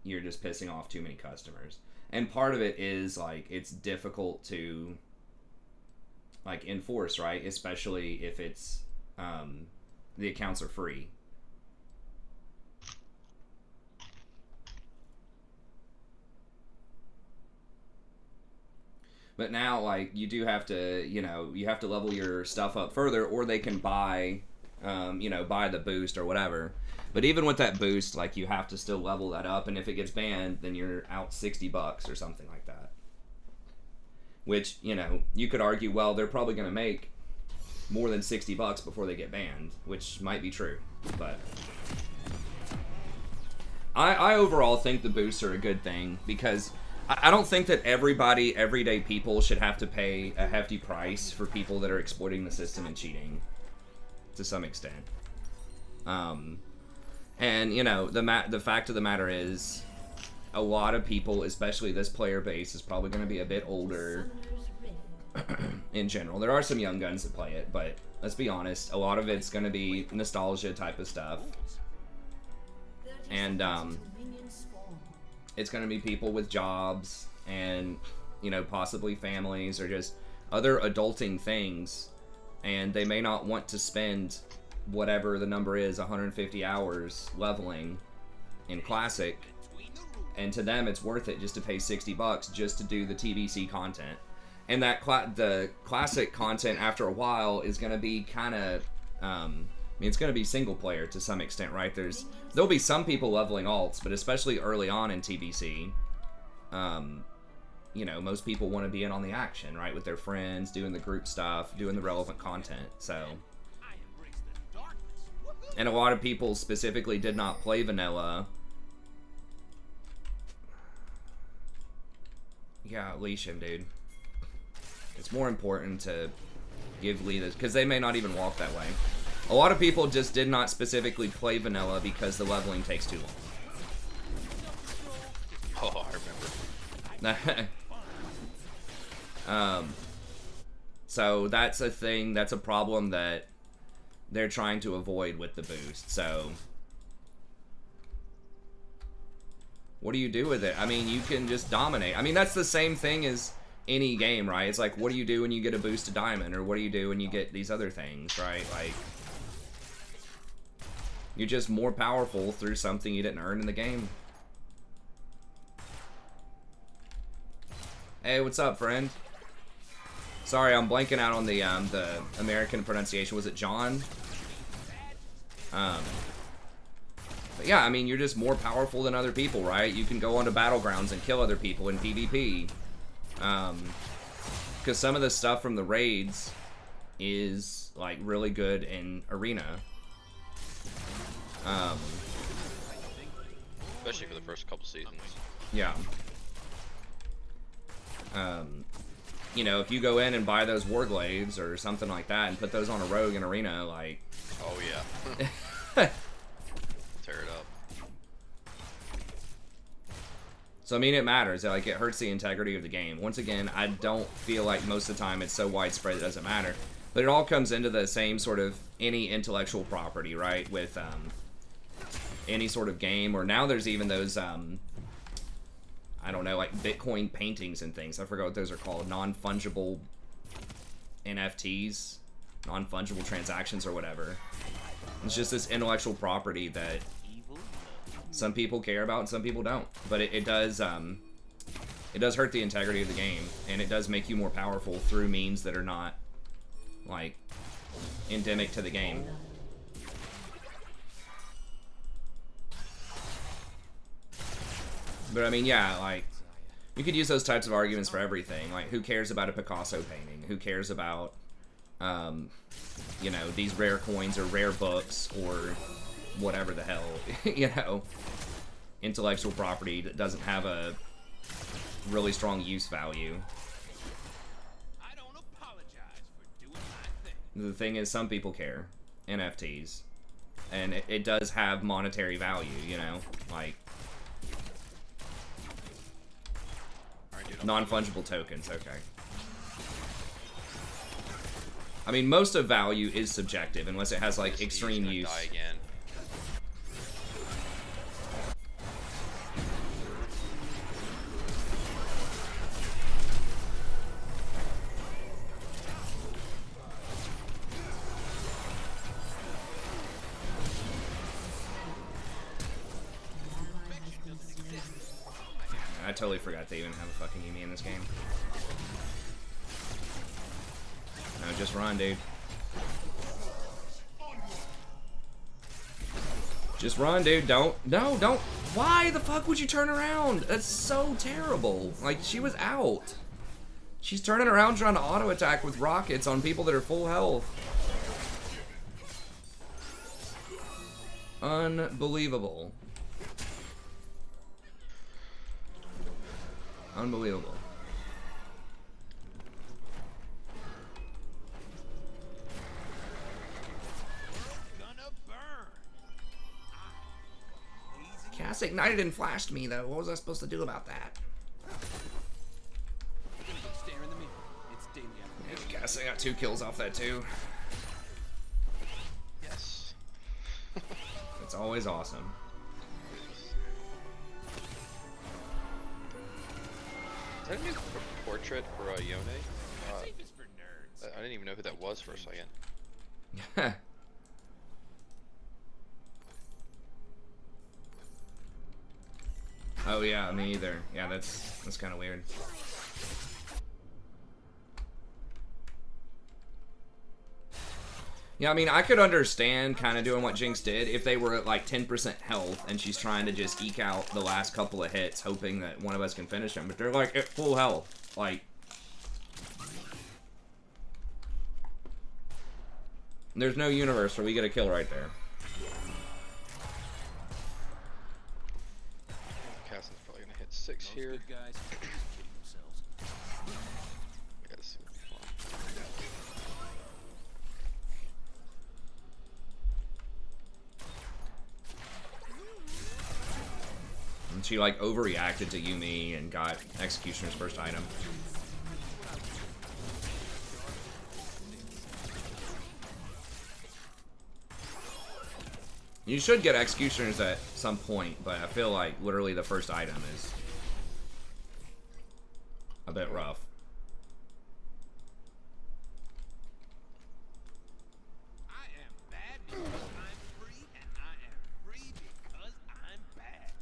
B: you're just pissing off too many customers. And part of it is like it's difficult to like enforce, right? Especially if it's the accounts are free. But now, like, you do have to, you know, you have to level your stuff up further, or they can buy, you know, buy the boost or whatever. But even with that boost, like, you have to still level that up, and if it gets banned, then you're out $60 or something like that. Which, you know, you could argue, well, they're probably going to make more than $60 before they get banned, which might be true. But I overall think the boosts are a good thing, because I don't think that everybody, everyday people, should have to pay a hefty price for people that are exploiting the system and cheating, to some extent. And, you know, the fact of the matter is, a lot of people, especially this player base, is probably going to be a bit older in general. There are some young guns that play it, but let's be honest, a lot of it's going to be nostalgia type of stuff. And, it's going to be people with jobs and, you know, possibly families or just other adulting things. And they may not want to spend whatever the number is, 150 hours leveling in Classic. And to them, it's worth it just to pay $60 just to do the TBC content. And that the Classic content, after a while, is going to be kind of... I mean, it's going to be single player to some extent, right? There'll be some people leveling alts, but especially early on in TBC, you know, most people want to be in on the action, right? With their friends, doing the group stuff, doing the relevant content, so. And a lot of people specifically did not play vanilla. Yeah, leash him, dude. It's more important to give Lee this, because they may not even walk that way. A lot of people just did not specifically play vanilla because the leveling takes too long.
A: Oh, I remember.
B: So that's a thing, that's a problem that they're trying to avoid with the boost, so. What do you do with it? I mean, you can just dominate. I mean, that's the same thing as any game, right? It's like, what do you do when you get a boost to diamond? Or what do you do when you get these other things, right? Like, you're just more powerful through something you didn't earn in the game. Hey, what's up, friend? Sorry, I'm blanking out on the American pronunciation. Was it John? But yeah, I mean, you're just more powerful than other people, right? You can go onto battlegrounds and kill other people in PvP. Because some of the stuff from the raids is, like, really good in Arena.
A: Especially for the first couple seasons.
B: Yeah. You know, if you go in and buy those Warglaives or something like that and put those on a rogue in arena, like...
A: Oh, yeah. Tear it up.
B: So, I mean, it matters. Like, it hurts the integrity of the game. Once again, I don't feel like most of the time it's so widespread it doesn't matter. But it all comes into the same sort of any intellectual property, right? With any sort of game. Or now there's even those... I don't know, like Bitcoin paintings and things. I forgot what those are called. Non-fungible NFTs. Non-fungible transactions or whatever. It's just this intellectual property that some people care about and some people don't. But it does hurt the integrity of the game. And it does make you more powerful through means that are not, like, endemic to the game. But I mean, yeah, like, you could use those types of arguments for everything. Like, who cares about a Picasso painting? Who cares about, you know, these rare coins or rare books or whatever the hell, you know, intellectual property that doesn't have a really strong use value.
C: I don't apologize for doing my thing.
B: The thing is, some people care. NFTs. And it does have monetary value, you know, like... Non-fungible tokens, okay. I mean, most of value is subjective, unless it has, like, extreme use.
A: Die again.
B: I totally forgot they even have a fucking Yumi in this game. No, just run, dude. Just run, dude. Don't. Why the fuck would you turn around? That's so terrible. Like, she was out. She's turning around trying to auto attack with rockets on people that are full health. Unbelievable. Unbelievable. Cass ignited and flashed me, though. What was I supposed to do about that? Yeah, Cass, I got 2 kills off that, too.
A: Yes.
B: It's always awesome.
A: Is that a new portrait for Yone?
C: It's for nerds.
A: I didn't even know who that was for a second.
B: Oh yeah, me either. Yeah, that's kind of weird. Yeah, I mean, I could understand kind of doing what Jinx did if they were at like 10% health and she's trying to just eke out the last couple of hits, hoping that one of us can finish them. But they're like at full health. Like, there's no universe where we get a kill right there.
A: Casson's probably gonna hit 6 here.
C: Good guys kidding themselves.
A: I gotta see what's going on.
B: And she like overreacted to Yumi and got Executioner's first item. You should get Executioners at some point, but I feel like literally the first item is a bit rough.
C: I am bad because I'm free, and I am free because I'm bad.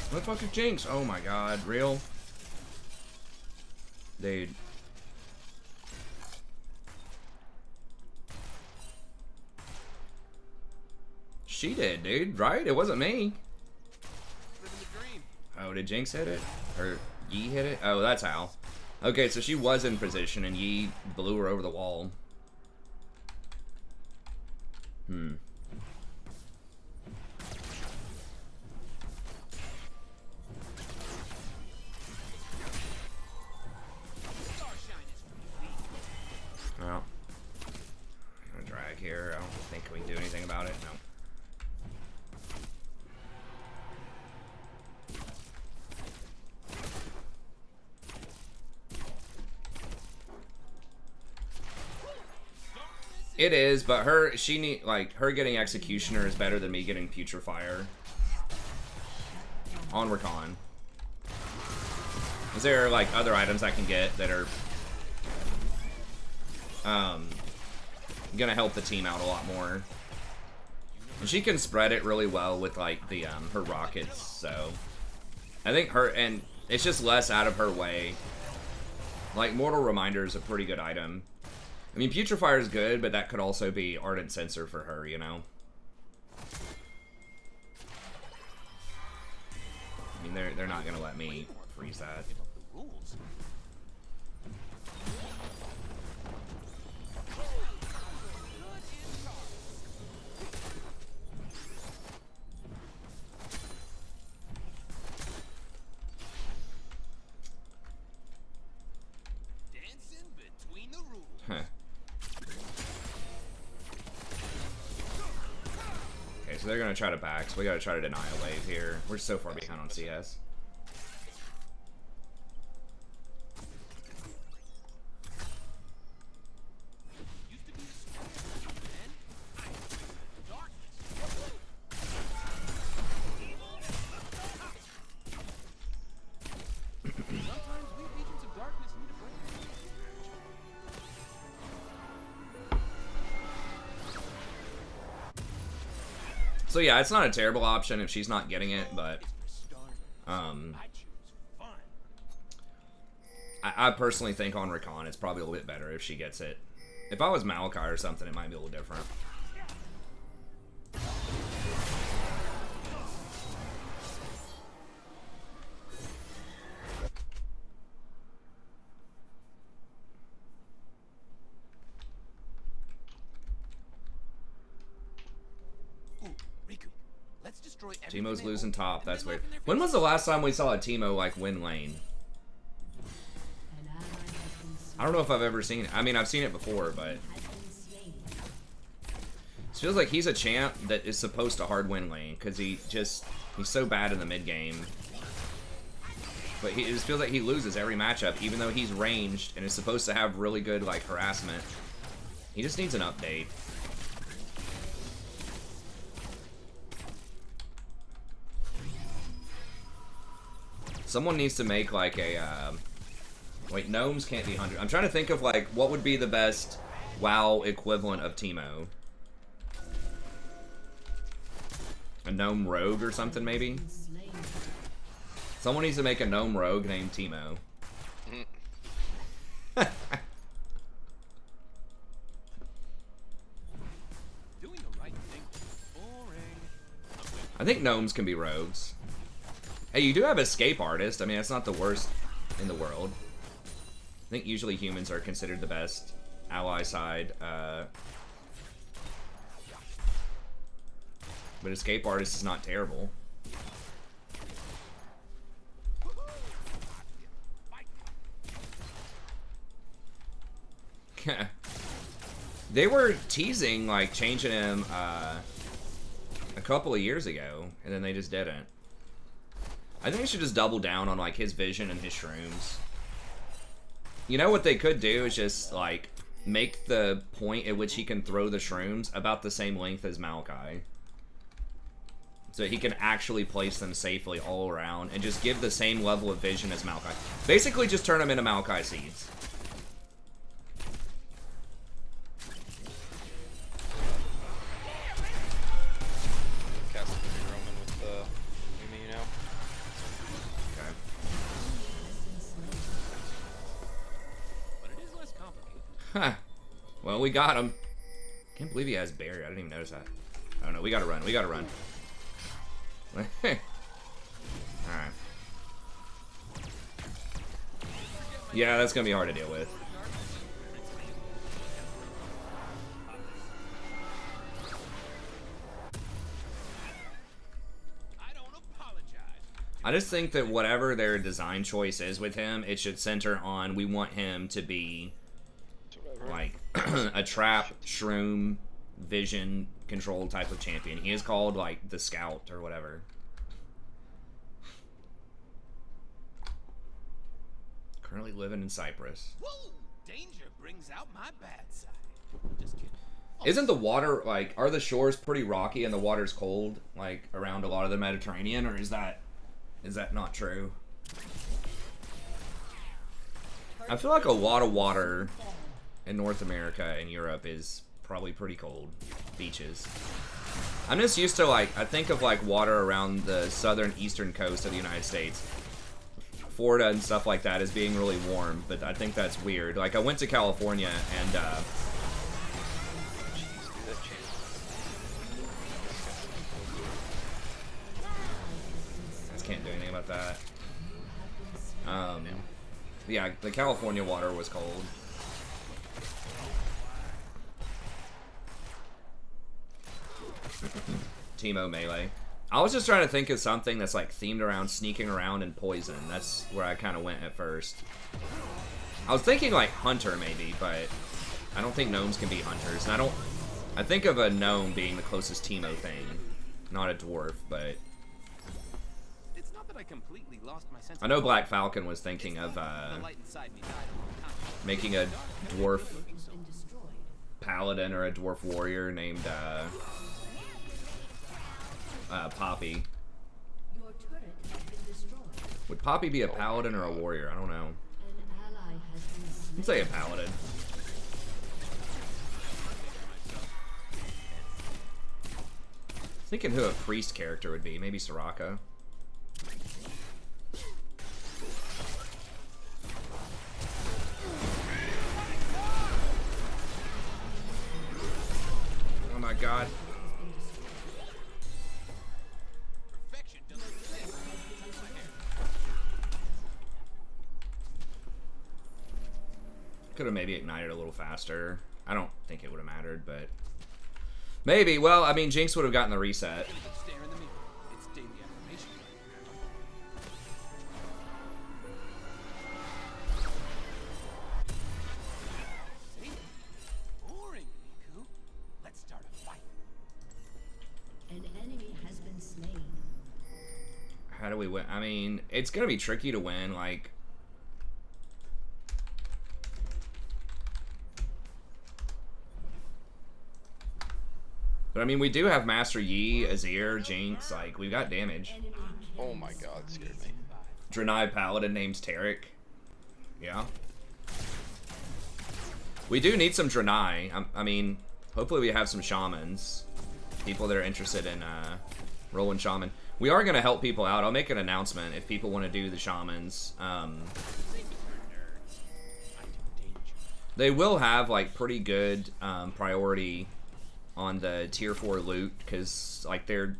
B: What the fuck is Jinx? Oh my god, real? Dude. She did, dude, right? It wasn't me.
C: Living the
B: Oh, did Jinx hit it? Or Yi hit it? Oh, that's how. Okay, so she was in position and Yi blew her over the wall. Hmm. Well, I'm gonna drag here. I don't think we can do anything about it. No. It is, but her getting Executioner is better than me getting Putrefier on Rakan. Is there like other items I can get that are gonna help the team out a lot more? And she can spread it really well with like the her rockets, so I think her, and it's just less out of her way. Like Mortal Reminder is a pretty good item. I mean, Putrefier is good, but that could also be Ardent Sensor for her, you know? I mean, they're not gonna let me freeze that. Huh. Okay, so they're gonna try to back, so we gotta try to deny a wave here. We're so far behind on CS. So yeah, it's not a terrible option if she's not getting it, but I personally think on Rakan it's probably a little bit better if she gets it. If I was Maokai or something, it might be a little different. Teemo's losing top. That's weird. When was the last time we saw a Teemo like win lane? I don't know if I've ever seen it. I mean, I've seen it before, but it feels like he's a champ that is supposed to hard win lane because he's so bad in the mid game. But it just feels like he loses every matchup, even though he's ranged and is supposed to have really good like harassment. He just needs an update. Someone needs to make like a, wait, gnomes can't be 100. I'm trying to think of like, what would be the best WoW equivalent of Teemo? A gnome rogue or something maybe? Someone needs to make a gnome rogue named Teemo. I think gnomes can be rogues. Hey, you do have Escape Artist. I mean, it's not the worst in the world. I think usually humans are considered the best ally side. But Escape Artist is not terrible. They were teasing, like, changing him a couple of years ago, and then they just didn't. I think they should just double down on like his vision and his shrooms. You know what they could do is just like make the point at which he can throw the shrooms about the same length as Maokai. So he can actually place them safely all around and just give the same level of vision as Maokai. Basically just turn them into Maokai seeds. Huh. Well, we got him. Can't believe he has barrier. I didn't even notice that. Oh no, we gotta run. We gotta run. Alright. Yeah, that's gonna be hard to deal with. I just think that whatever their design choice is with him, it should center on we want him to be like a trap, shroom, vision control type of champion. He is called like the Scout or whatever. Currently living in Cyprus.
C: Whoa! Danger brings out my bad side. Just kidding.
B: Isn't the water like, are the shores pretty rocky and the water's cold like around a lot of the Mediterranean, or is that not true? I feel like a lot of water in North America and Europe is probably pretty cold. Beaches. I'm just used to like, I think of like water around the southern eastern coast of the United States, Florida and stuff like that, as being really warm, but I think that's weird. Like I went to California and can't do anything about that. Yeah, the California water was cold. Teemo Melee. I was just trying to think of something that's like themed around sneaking around and poison. That's where I kind of went at first. I was thinking like Hunter maybe, but I don't think gnomes can be hunters. And I think of a gnome being the closest Teemo thing. Not a dwarf, but
C: I completely lost my sense.
B: I know Black Falcon was thinking of making a dwarf paladin or a dwarf warrior named Poppy.
D: Your turret has been destroyed.
B: Would Poppy be a paladin or a warrior? I don't know.
D: An ally has been slain.
B: I'd say a paladin. Thinking who a priest character would be. Maybe Soraka. Oh my god. Could have maybe ignited a little faster. I don't think it would have mattered, but maybe. Well, I mean, Jinx would have gotten the reset. How do we win? I mean, it's gonna be tricky to win, like but I mean, we do have Master Yi, Azir, Jinx, like we've got damage.
A: Oh my god, it scared me.
B: Draenei Paladin named Tarek. Yeah. We do need some Draenei. I mean, hopefully we have some shamans. People that are interested in rolling shaman. We are going to help people out. I'll make an announcement if people want to do the shamans. They will have like pretty good priority on the tier 4 loot, because like their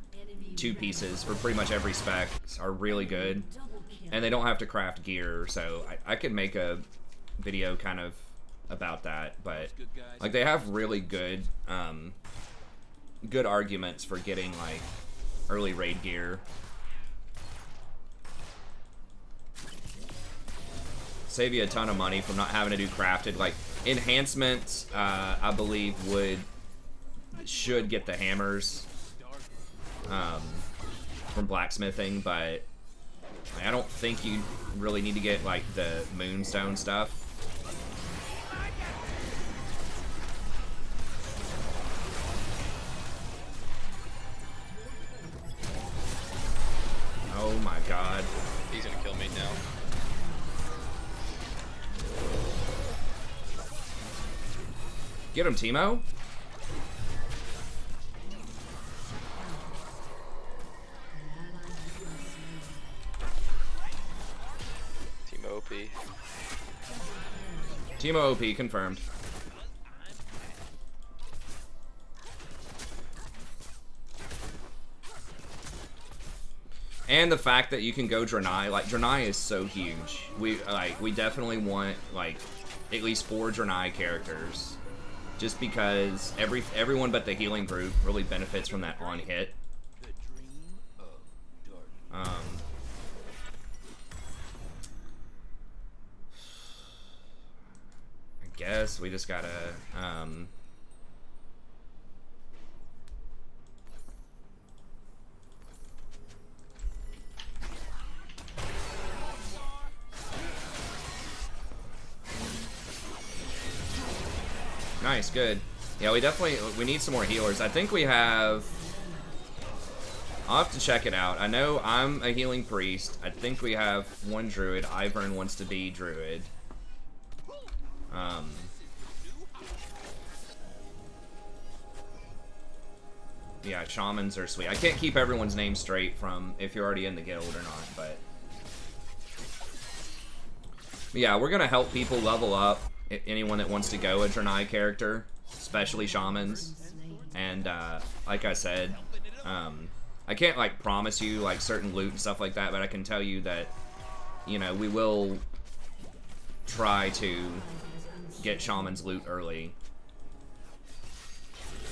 B: 2 pieces for pretty much every spec are really good, and they don't have to craft gear, so I could make a video kind of about that, but like they have really good good arguments for getting like early raid gear. Save you a ton of money from not having to do crafted. Like enhancements, I believe should get the hammers from blacksmithing, but I don't think you really need to get like the moonstone stuff. Oh my god.
A: He's gonna kill me now.
B: Get him, Teemo.
A: Teemo OP.
B: Teemo OP confirmed. And the fact that you can go Draenei, like Draenei is so huge. We definitely want like at least 4 Draenei characters, just because everyone but the healing group really benefits from that on hit. I guess we just gotta nice, good. Yeah, we need some more healers. I think we have... I'll have to check it out. I know I'm a healing priest. I think we have 1 druid. Ivern wants to be druid. Yeah, shamans are sweet. I can't keep everyone's name straight from if you're already in the guild or not, but yeah, we're gonna help people level up. Anyone that wants to go a Draenei character, especially shamans. And like I said, I can't like promise you like certain loot and stuff like that, but I can tell you that, you know, we will try to get shaman's loot early.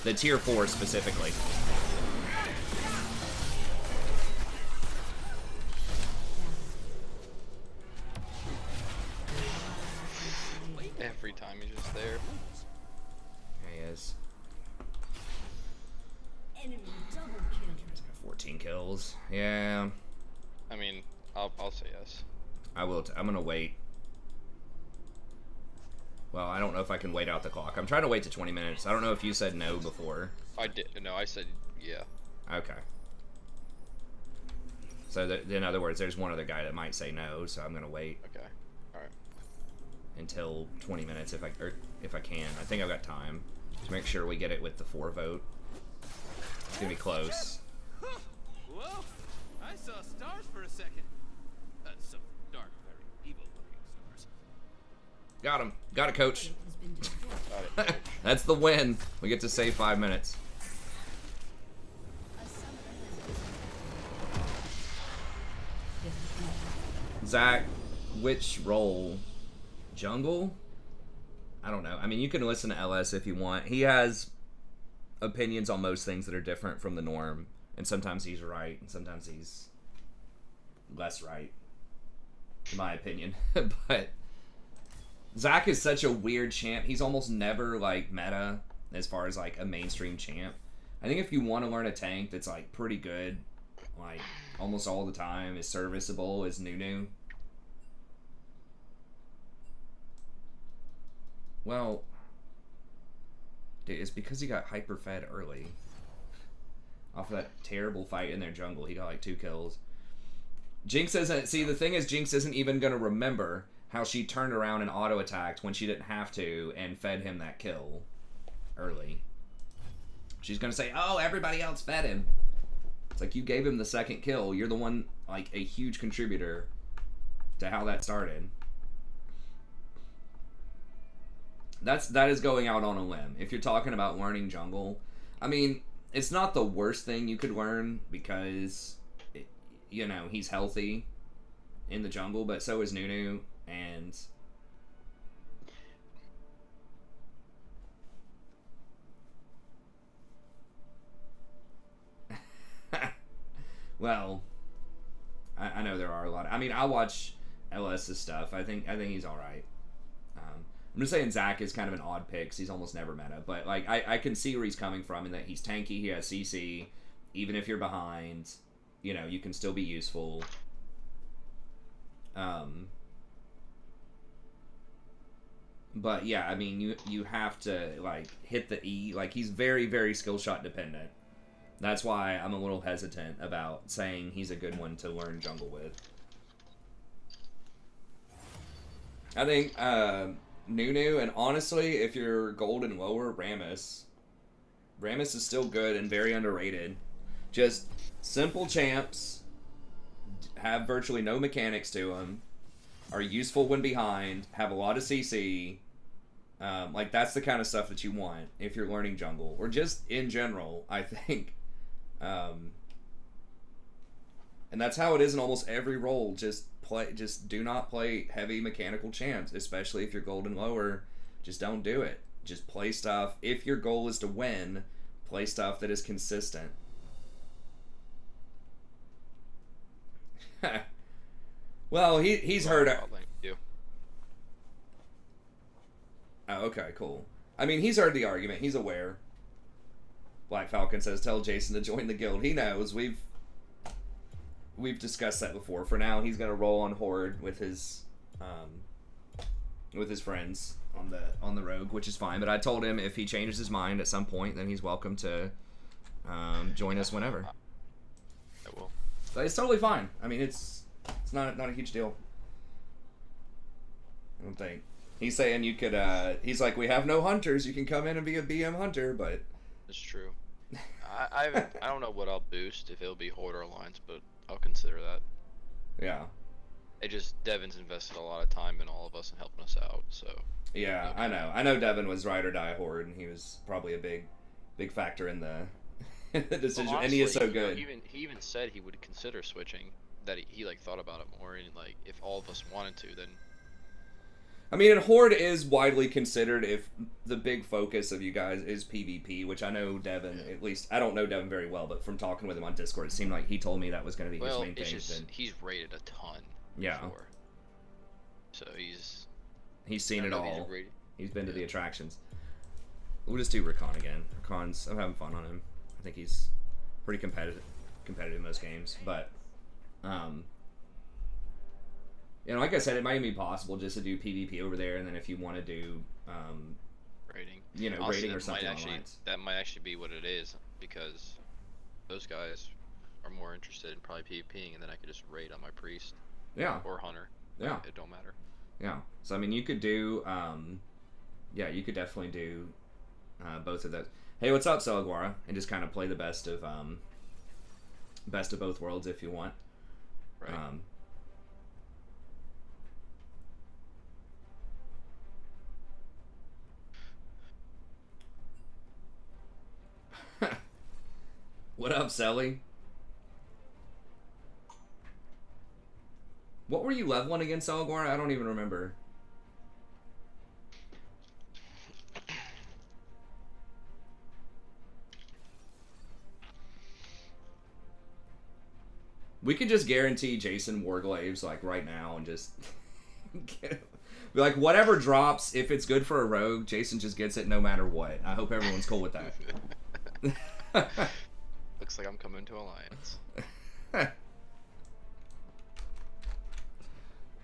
B: The tier 4 specifically.
A: Every time he's just there.
B: There he is.
D: Enemy double kill.
B: 14 kills. Yeah.
A: I mean, I'll say yes.
B: I will. I'm gonna wait. Well, I don't know if I can wait out the clock. I'm trying to wait to 20 minutes. I don't know if you said no before.
A: I did. No, I said yeah.
B: Okay. So in other words, there's one other guy that might say no, so I'm gonna wait.
A: Okay. All right.
B: Until 20 minutes if I can. I think I've got time to make sure we get it with the 4 vote. It's gonna be close.
C: Whoa! I saw stars for a second. Some dark, very evil-looking stars.
B: Got him. Got it, coach.
A: Got it.
B: That's the win. We get to save 5 minutes. Zach, which role? Jungle? I don't know. I mean, you can listen to LS if you want. He has opinions on most things that are different from the norm. And sometimes he's right, and sometimes he's less right, in my opinion. But Zach is such a weird champ. He's almost never, like, meta as far as, like, a mainstream champ. I think if you want to learn a tank that's, like, pretty good, like, almost all the time, is serviceable, is Nunu. Well, dude, it's because he got hyper-fed early. Off of that terrible fight in their jungle. He got like 2 kills. Jinx isn't... See, the thing is, Jinx isn't even going to remember how she turned around and auto-attacked when she didn't have to and fed him that kill early. She's going to say, oh, everybody else fed him. It's like, you gave him the 2nd kill. You're the one, like, a huge contributor to how that started. That is going out on a limb. If you're talking about learning jungle, I mean, it's not the worst thing you could learn because, you know, he's healthy in the jungle, but so is Nunu, and well, I know there are a lot. I mean, I watch LS's stuff. I think he's all right. I'm just saying Zach is kind of an odd pick 'cause he's almost never meta. But, like, I can see where he's coming from in that he's tanky, he has CC. Even if you're behind, you know, you can still be useful. But, yeah, I mean, you have to, like, hit the E. Like, he's very, very skill shot dependent. That's why I'm a little hesitant about saying he's a good one to learn jungle with. I think, Nunu, and honestly, if you're gold and lower, Rammus. Rammus is still good and very underrated. Just simple champs, have virtually no mechanics to them, are useful when behind, have a lot of CC. Like, that's the kind of stuff that you want if you're learning jungle. Or just in general, I think. And that's how it is in almost every role. Just do not play heavy mechanical champs, especially if you're gold and lower. Just don't do it. Just play stuff. If your goal is to win, play stuff that is consistent. Well, he's heard.
A: Thank you.
B: Oh, okay, cool. I mean, he's heard the argument. He's aware. Black Falcon says, "Tell Jason to join the guild." He knows. We've discussed that before. For now, he's gonna roll on Horde with his friends on the rogue, which is fine. But I told him if he changes his mind at some point, then he's welcome to join us whenever.
A: I will.
B: But it's totally fine. I mean, it's not a huge deal. I don't think. He's saying you could. He's like, we have no hunters. You can come in and be a BM hunter, but
A: It's true. I don't know what I'll boost, if it'll be Horde or Alliance, but I'll consider that.
B: yeah.
A: Devin's invested a lot of time in all of us and helping us out, so.
B: Yeah, I know. I know Devin was ride or die Horde, and he was probably a big factor in the decision.
A: Well,
B: and he is so
A: honestly,
B: good.
A: He even said he would consider switching. That he like thought about it more, and like if all of us wanted to, then.
B: I mean, and Horde is widely considered if the big focus of you guys is PvP, which I know Devin, at least, I don't know Devin very well, but from talking with him on Discord, it seemed like he told me that was going to be his main thing.
A: Well, it's just, he's rated a ton.
B: Yeah.
A: Before. So he's
B: seen it all.
A: Rated.
B: He's been to the attractions. We'll just do Rakan again. Rakan's, I'm having fun on him. I think he's pretty competitive in most games, but, you know, like I said, it might be possible just to do PvP over there, and then if you want to do,
A: rating.
B: you know,
A: Honestly,
B: rating or something online.
A: That might actually be what it is, because those guys are more interested in probably PvPing, and then I could just raid on my priest.
B: Yeah.
A: Or hunter.
B: Yeah.
A: It don't matter.
B: Yeah. So I mean, you could do, yeah, you could definitely do both of those. Hey, what's up, Celaguara? And just kind of play the best of both worlds if you want.
A: Right.
B: What up, Selly? What were you leveling against, Celaguara? I don't even remember. We could just guarantee Jason Warglaves like right now and just be like, whatever drops, if it's good for a rogue, Jason just gets it no matter what. I hope everyone's cool with that.
A: Looks like I'm coming to Alliance.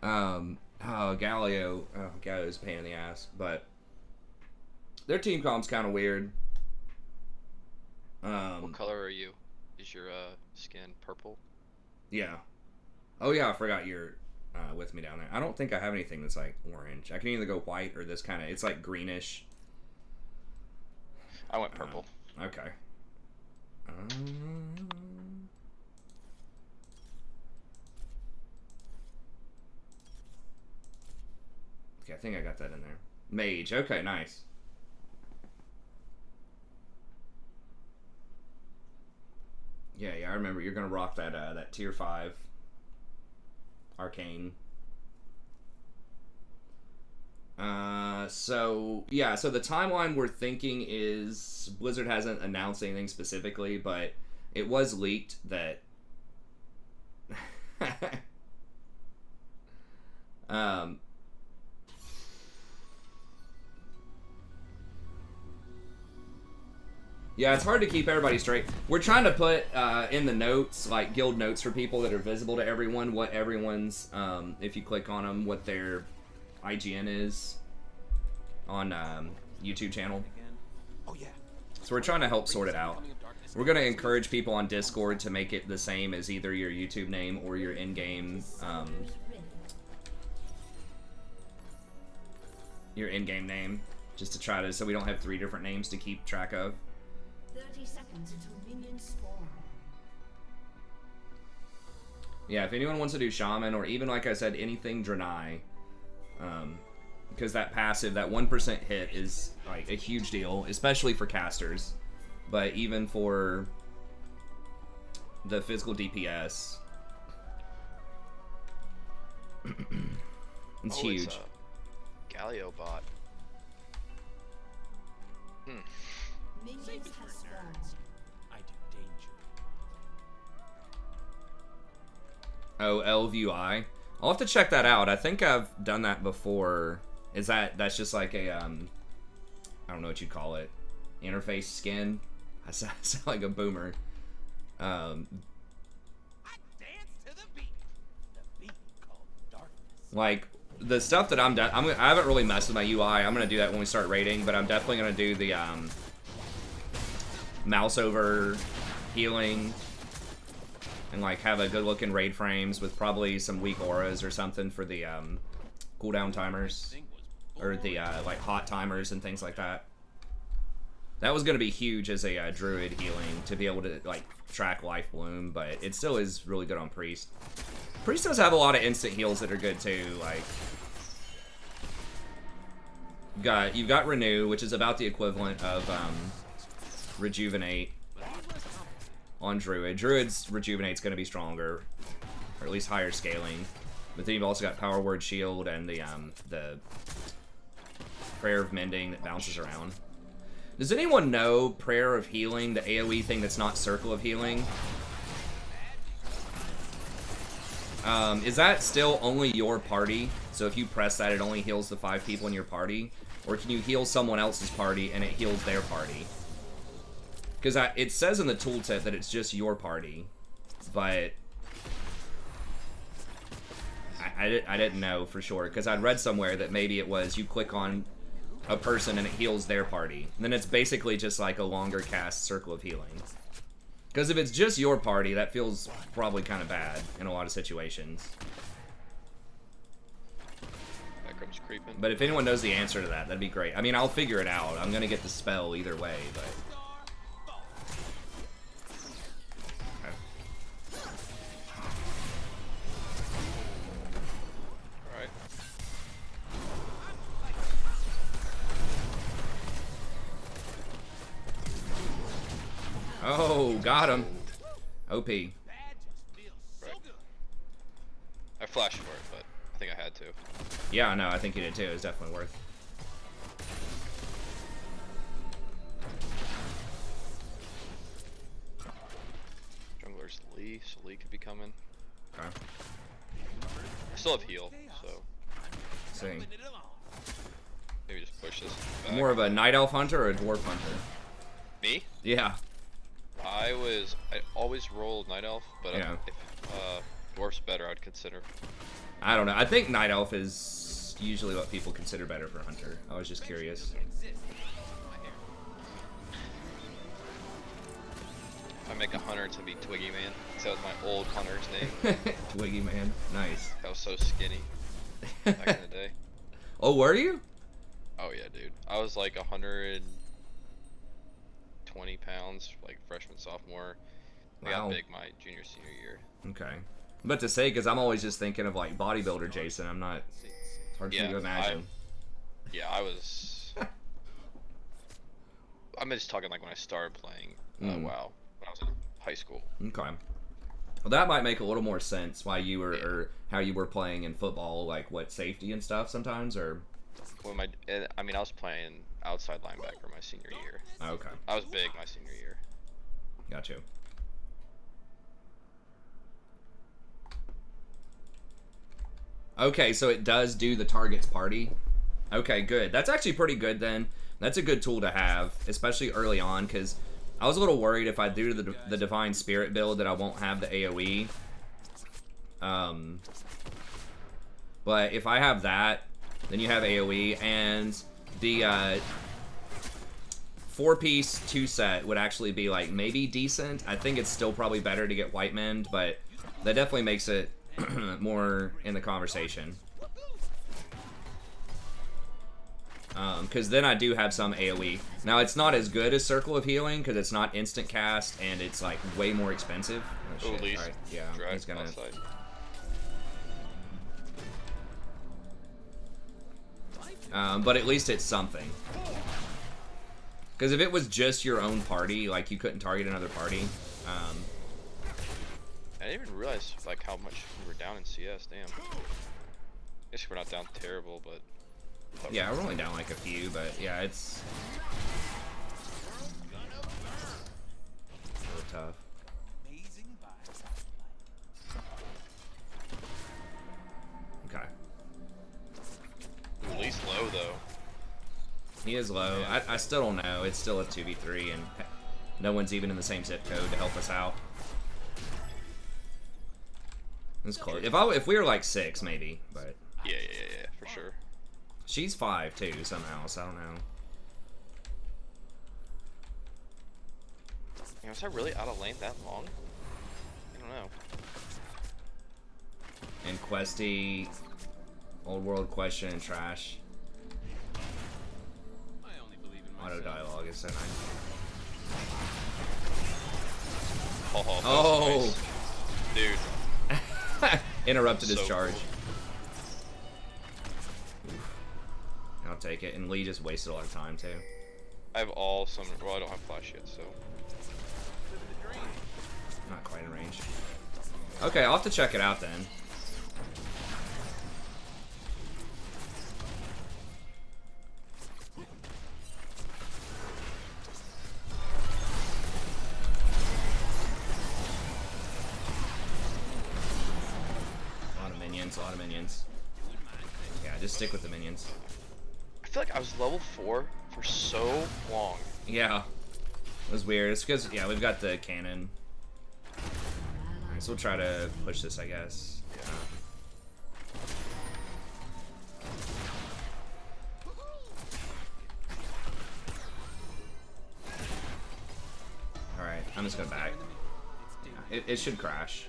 B: Galio. Oh, Galio's a pain in the ass, but their team comp's kind of weird.
A: What color are you? Is your skin purple?
B: Yeah. Oh yeah, I forgot you're with me down there. I don't think I have anything that's like orange. I can either go white or this kind of. It's like greenish.
A: I went purple.
B: Okay. Okay, I think I got that in there. Mage. Okay, nice. Yeah, I remember you're gonna rock that that tier 5 arcane. So the timeline we're thinking is Blizzard hasn't announced anything specifically, but it was leaked that yeah, it's hard to keep everybody straight. We're trying to put in the notes, like guild notes for people that are visible to everyone, what everyone's, if you click on them, what their IGN is on YouTube channel.
C: Oh yeah.
B: So we're trying to help sort it out. We're going to encourage people on Discord to make it the same as either your YouTube name or your in-game name, just to try to, so we don't have 3 different names to keep track of.
D: 30 seconds until minions spawn.
B: Yeah, if anyone wants to do Shaman, or even, like I said, anything Draenei, because that passive, that 1% hit is like a huge deal, especially for casters, but even for the physical DPS, It's
A: Oh,
B: huge.
A: It's a Galio bot.
D: Minions have spawned.
C: I do danger.
B: Oh, LVUI. I'll have to check that out. I think I've done that before. That's just like a I don't know what you'd call it. Interface skin. I sound like a boomer.
C: I dance to the beat. The beat called darkness.
B: Like the stuff that I haven't really messed with my UI. I'm gonna do that when we start raiding, but I'm definitely gonna do the mouse over healing and like have a good looking raid frames with probably some weak auras or something for the cooldown timers or the like hot timers and things like that. That was gonna be huge as a druid healing to be able to like track life bloom, but it still is really good on priest. Priest does have a lot of instant heals that are good too. Like you've got renew, which is about the equivalent of rejuvenate on druid. Druid's rejuvenate's going to be stronger, or at least higher scaling. But then you've also got power word shield and the prayer of mending that bounces around. Does anyone know prayer of healing, the AoE thing that's not circle of healing? Is that still only your party? So if you press that, it only heals the 5 people in your party? Or can you heal someone else's party and it heals their party? Because it says in the tooltip that it's just your party, but I didn't know for sure, because I'd read somewhere that maybe it was you click on a person and it heals their party. And then it's basically just like a longer cast circle of healing. Because if it's just your party, that feels probably kind of bad in a lot of situations.
A: Backroom's creeping.
B: But if anyone knows the answer to that, that'd be great. I mean, I'll figure it out. I'm going to get the spell either way, but...
A: Alright.
B: Oh, got him. OP.
A: Right. I flashed for it, but I think I had to.
B: Yeah, no, I think you did too. It's definitely worth.
A: Jungler's Lee, so Lee could be coming.
B: Okay.
A: I still have heal, so
B: See.
A: maybe just push this back.
B: More of a night elf hunter or a dwarf hunter?
A: Me?
B: Yeah.
A: I always rolled Night Elf, but
B: Yeah.
A: if Dwarf's better, I'd consider.
B: I don't know. I think night elf is usually what people consider better for hunter. I was just curious.
A: If I make a hunter, it's gonna be Twiggy Man. 'Cause that was my old hunter's name.
B: Twiggy man. Nice.
A: That was so skinny back in the day.
B: Oh, were you?
A: Oh yeah, dude. I was like 120 pounds, like freshman, sophomore. I
B: Wow.
A: got big my junior, senior year.
B: Okay. I'm about to say, because I'm always just thinking of like bodybuilder Jason. I'm not. It's hard for me to imagine.
A: I was. I'm just talking like when I started playing WoW, when I was in high school.
B: Okay. Well, that might make a little more sense why you were, or how you were playing in football, like what, safety and stuff sometimes, or?
A: When I was playing outside linebacker my senior year.
B: Okay.
A: I was big my senior year.
B: Got you. Okay, so it does do the target's party. Okay, good. That's actually pretty good then. That's a good tool to have, especially early on, because I was a little worried if I do the Divine Spirit build that I won't have the AoE. But if I have that, then you have AoE, and the 4-piece 2-set would actually be like maybe decent. I think it's still probably better to get White Mend, but that definitely makes it more in the conversation. Because then I do have some AoE. Now it's not as good as Circle of Healing because it's not instant cast and it's like way more expensive. Oh, shit.
A: Least
B: Alright, yeah,
A: drive
B: he's gonna.
A: outside.
B: But at least it's something. Because if it was just your own party, like you couldn't target another party.
A: I didn't even realize like how much we were down in CS. Damn. guess we're not down terrible, but
B: Yeah, we're only down like a few, but yeah, it's really tough.
C: Amazing vibes.
B: Okay.
A: at least low though.
B: He is low. I still don't know. It's still a 2v3, and no one's even in the same zip code to help us out. It's close. If we were like 6, maybe, but
A: Yeah, for sure.
B: she's 5 too somehow. So I don't know.
A: You know, was I really out of lane that long? I don't know.
B: And Questy, old world question and trash.
C: I only believe in
B: Auto
C: myself.
B: dialogue is so nice.
A: Oh,
B: Oh.
A: nice. Dude.
B: Interrupted his
A: So
B: charge.
A: cool.
B: I'll take it. And Lee just wasted a lot of time too.
A: I have all some. Well, I don't have flash yet, so.
B: Not quite in range. Okay, I'll have to check it out then. A lot of minions, a lot of minions. Yeah, just stick with the minions.
A: I feel like I was level 4 for so long.
B: Yeah. It was weird. It's because, yeah, we've got the cannon. Alright, so we'll try to push this, I guess. Alright, I'm just going back. It should crash.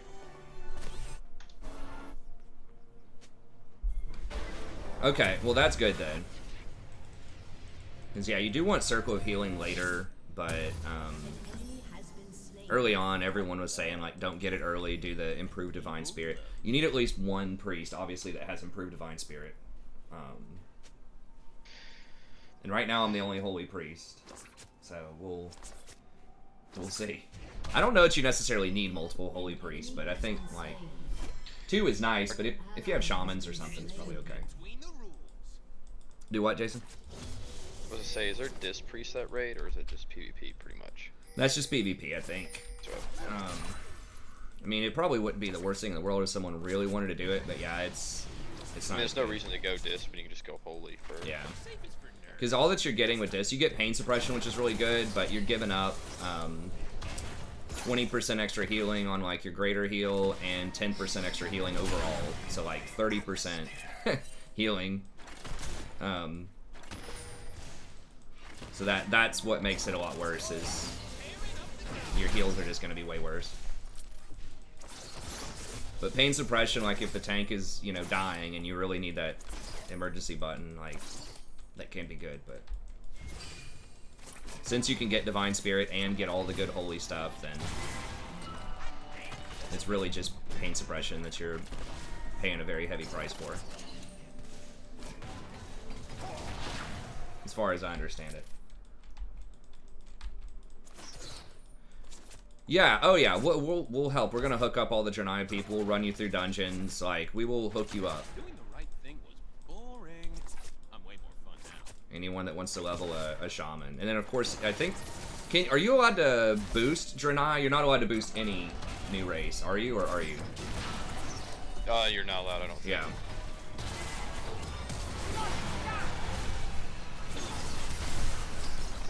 B: Okay, well that's good then. Because yeah, you do want Circle of Healing later, but early on everyone was saying like don't get it early, do the Improved Divine Spirit. You need at least one priest, obviously, that has Improved Divine Spirit. And right now I'm the only Holy Priest, so we'll see. I don't know that you necessarily need multiple Holy Priests, but I think like 2 is nice, but if you have Shamans or something, it's probably okay.
C: Between the rules.
B: Do what, Jason?
A: I was to say, is there disc preset raid or is it just PvP pretty much?
B: That's just PvP, I think.
A: That's what
B: I mean, it probably wouldn't be the worst thing in the world if someone really wanted to do it, but yeah, it's
A: I
B: not.
A: mean, there's no reason to go disc when you can just go holy for.
B: Yeah,
C: Safest for nerds.
B: because all that you're getting with this, you get pain suppression, which is really good, but you're giving up 20% extra healing on like your greater heal and 10% extra healing overall, so like 30% healing. So that's what makes it a lot worse, is your heals are just going to be way worse. But pain suppression, like if the tank is, you know, dying and you really need that emergency button, like that can be good, but since you can get Divine Spirit and get all the good holy stuff, then it's really just pain suppression that you're paying a very heavy price for. As far as I understand it. Yeah, oh yeah, we'll help. We're gonna hook up all the Draenei people, we'll run you through dungeons, like, we will hook you up.
C: Doing the right thing was boring. I'm way more fun now.
B: Anyone that wants to level a shaman. And then of course, I think, are you allowed to boost Draenei? You're not allowed to boost any new race, are you, or are you?
A: You're not allowed, I don't think.
B: Yeah.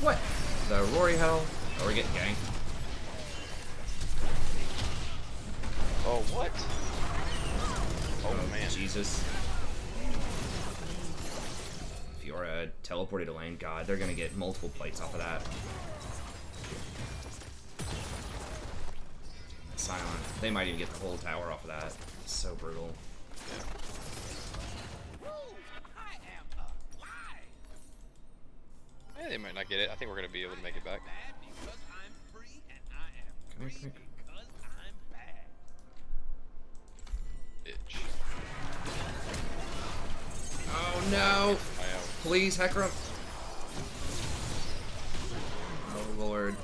B: What? The Rory Hell? Oh, we're getting ganked.
A: Oh, what? Oh, man.
B: Jesus. Fiora teleported to lane. God, they're gonna get multiple plates off of that. Silent. They might even get the whole tower off of that. It's so brutal.
C: Woo! I am alive.
A: Yeah, they might not get it. I think we're gonna be able to make it back.
C: Bad because I'm free, and I am
B: Come
C: free
B: here,
C: because I'm bad.
A: Bitch.
B: Oh no!
A: I am.
B: Please, Hecarim. Oh lord.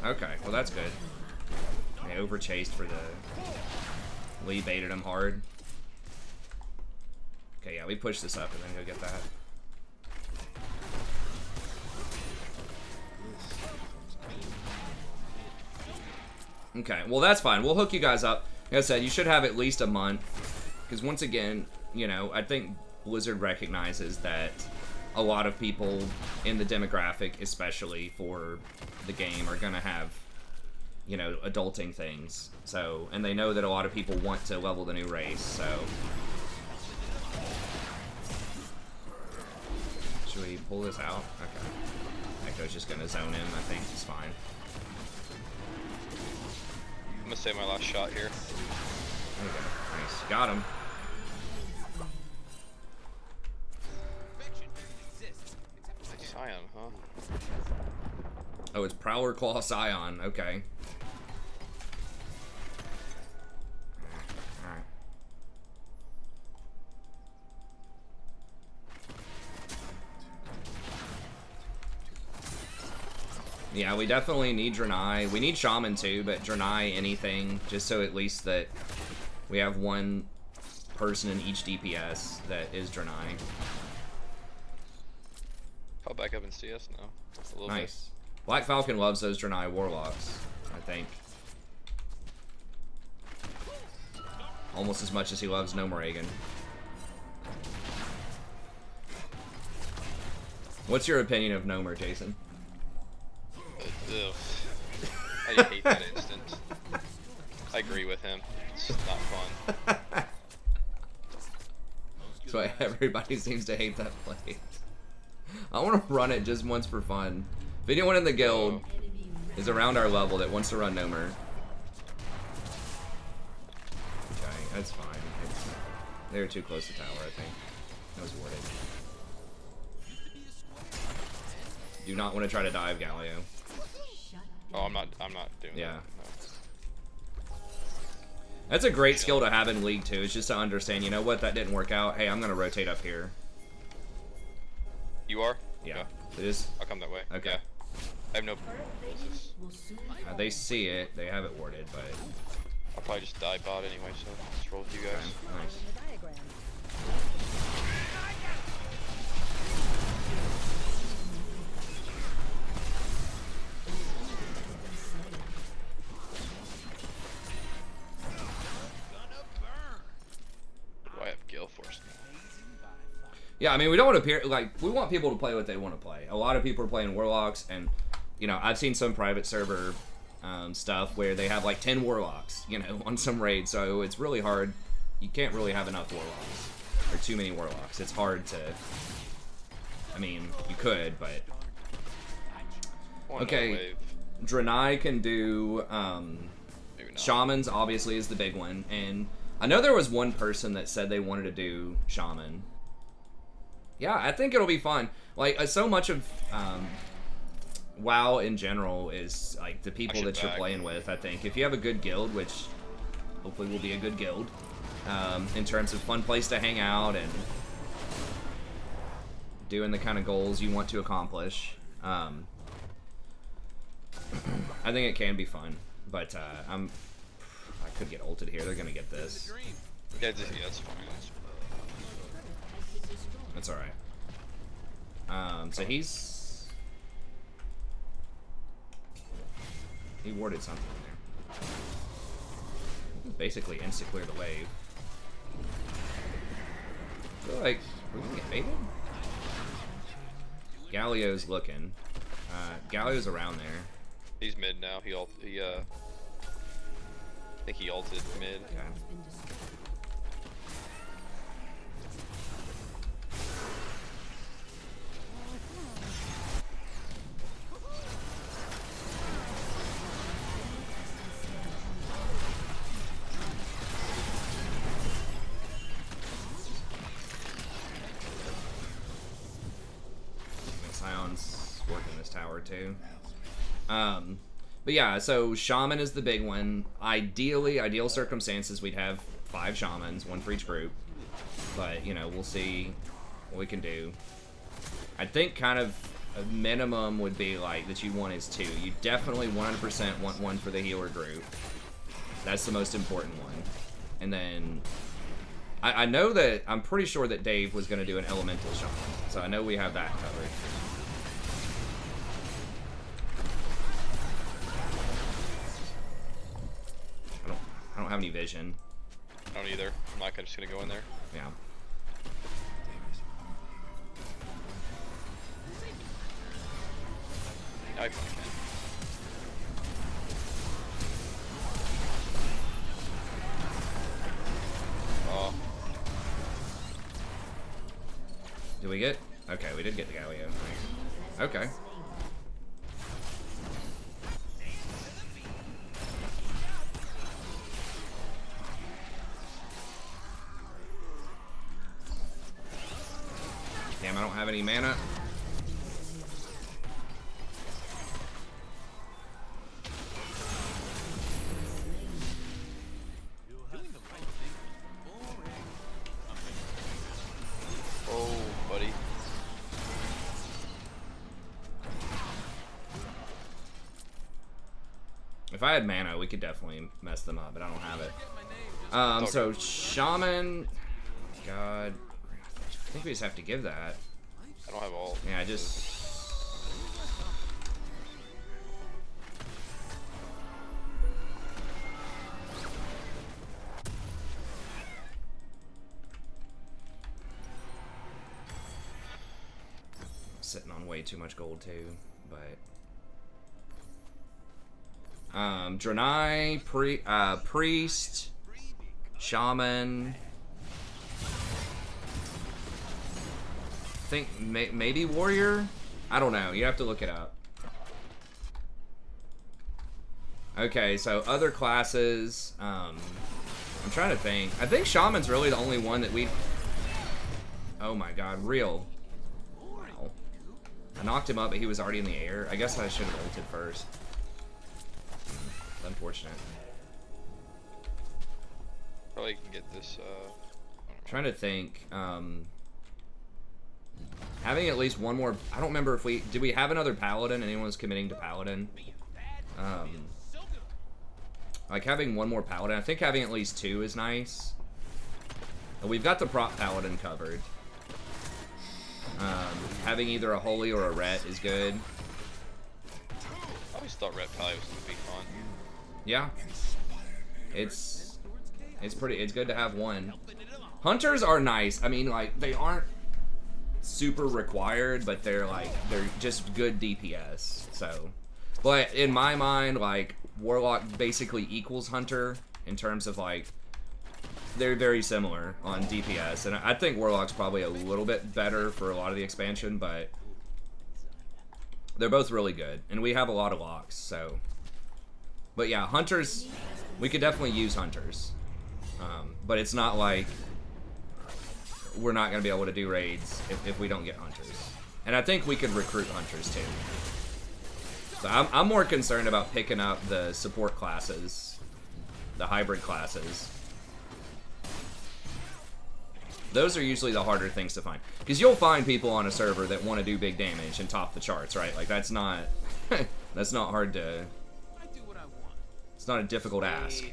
B: Okay, well that's good. They overchased for the... Lee baited him hard. Okay, yeah, we push this up and then go get that. Okay, well that's fine. We'll hook you guys up. Like I said, you should have at least a month. Because once again, you know, I think Blizzard recognizes that a lot of people in the demographic, especially for the game, are gonna have, you know, adulting things. So, and they know that a lot of people want to level the new race, so. Should we pull this out? Okay. Echo's just gonna zone him, I think he's fine.
A: I'm gonna save my last shot here.
B: There we go. Nice. Got him.
A: Scion, huh?
B: Oh, it's Prowler Claw Scion. Okay. Alright. Yeah, we definitely need Draenei. We need Shaman too, but Draenei anything, just so at least that we have one person in each DPS that is Draenei.
A: I'll back up in CS now. A little
B: Nice. Black Falcon loves those Draenei Warlocks, I think. Almost as much as he loves No Moragan. What's your opinion of Nomer, Jason?
A: Ugh. I hate that instant. I agree with him. It's just not fun.
B: That's why everybody seems to hate that play. I want to run it just once for fun. If anyone in the guild is around our level that wants to run Nomer. Okay, that's fine. They were too close to tower, I think. That was warded. Do not want to try to dive Galio.
A: Oh, I'm not doing
B: Yeah.
A: that. No.
B: That's a great skill to have in League too. It's just to understand, you know what, that didn't work out. Hey, I'm gonna rotate up here.
A: You are?
B: Yeah.
A: Okay.
B: It is.
A: I'll come that way.
B: Okay.
A: Yeah. I have no.
B: They see it. They have it warded, but.
A: I'll probably just die bot anyway, so I'll just roll with you guys.
B: Nice.
A: Do I have Gale Force now?
B: Yeah, I mean, we don't want to appear like we want people to play what they want to play. A lot of people are playing Warlocks, and you know, I've seen some private server stuff where they have like 10 Warlocks, you know, on some raids. So it's really hard. You can't really have enough Warlocks or too many Warlocks. It's hard to. I mean, you could, but okay. Draenei can do Shamans. Obviously, is the big one, and I know there was one person that said they wanted to do Shaman. Yeah, I think it'll be fun. Like, so much of WoW in general is, like, the people that you're playing with, I think. If you have a good guild, which hopefully will be a good guild, in terms of fun place to hang out and doing the kind of goals you want to accomplish, I think it can be fun. But, I could get ulted here. They're going to get this.
A: Yeah, that's fine.
B: That's alright. So he warded something in there. Basically insta-clear the wave. I feel like we're gonna get baited? Galio's looking. Galio's around there.
A: He's mid now. I think he ulted mid.
B: Okay. Sion's working this tower too. But yeah, so Shaman is the big one. Ideal circumstances, we'd have 5 Shamans, 1 for each group. But, you know, we'll see what we can do. I think kind of a minimum would be like that you want is 2. You definitely 100% want 1 for the healer group. That's the most important one. And then I know that I'm pretty sure that Dave was going to do an elemental shaman, so I know we have that covered. I don't have any vision.
A: I don't either. I'm not just gonna go in there.
B: Yeah.
A: I can. Oh.
B: Do we get? Okay, we did get the Galio. Okay. Damn, I don't have any mana.
A: Oh, buddy.
B: If I had mana, we could definitely mess them up, but I don't have it. So Shaman, God, I think we just have to give that.
A: I don't have all.
B: Yeah, I just. Sitting on way too much gold too, but. Draenei, Priest, Shaman. I think maybe Warrior? I don't know. You have to look it up. Okay, so other classes. I'm trying to think. I think Shaman's really the only one that we. Oh my god, real. Wow. I knocked him up, but he was already in the air. I guess I should have ulted first. Unfortunate.
A: Probably can get this.
B: Trying to think. Having at least one more. I don't remember if we did. We have another paladin. Anyone's committing to paladin? Like having one more paladin. I think having at least 2 is nice. We've got the prop paladin covered. Having either a holy or a ret is good.
A: I always thought ret pally was gonna be fun.
B: Yeah, it's good to have one. Hunters are nice. I mean, like they aren't super required, but they're just good DPS. So, but in my mind, like Warlock basically equals Hunter in terms of like they're very similar on DPS, and I think Warlock's probably a little bit better for a lot of the expansion, but they're both really good, and we have a lot of locks. So, but yeah, Hunters, we could definitely use Hunters, but it's not like we're not going to be able to do raids if we don't get Hunters. And I think we could recruit Hunters too. So I'm more concerned about picking up the support classes, the hybrid classes. Those are usually the harder things to find. Because you'll find people on a server that want to do big damage and top the charts, right? Like that's not that's not hard to. It's not a difficult ask.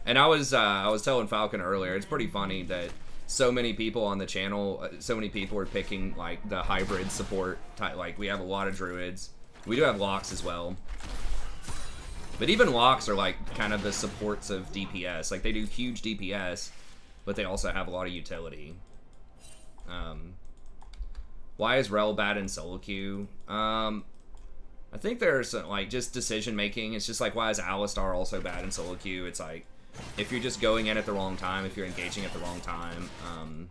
B: And I was telling Falcon earlier, it's pretty funny that so many people on the channel, so many people are picking like the hybrid support type. Like we have a lot of druids. We do have locks as well. But even locks are like kind of the supports of DPS. Like they do huge DPS, but they also have a lot of utility. Why is Rel bad in solo queue? I think there's some, like just decision making. It's just like why is Alistar also bad in solo queue? It's like if you're just going in at the wrong time, if you're engaging at the wrong time,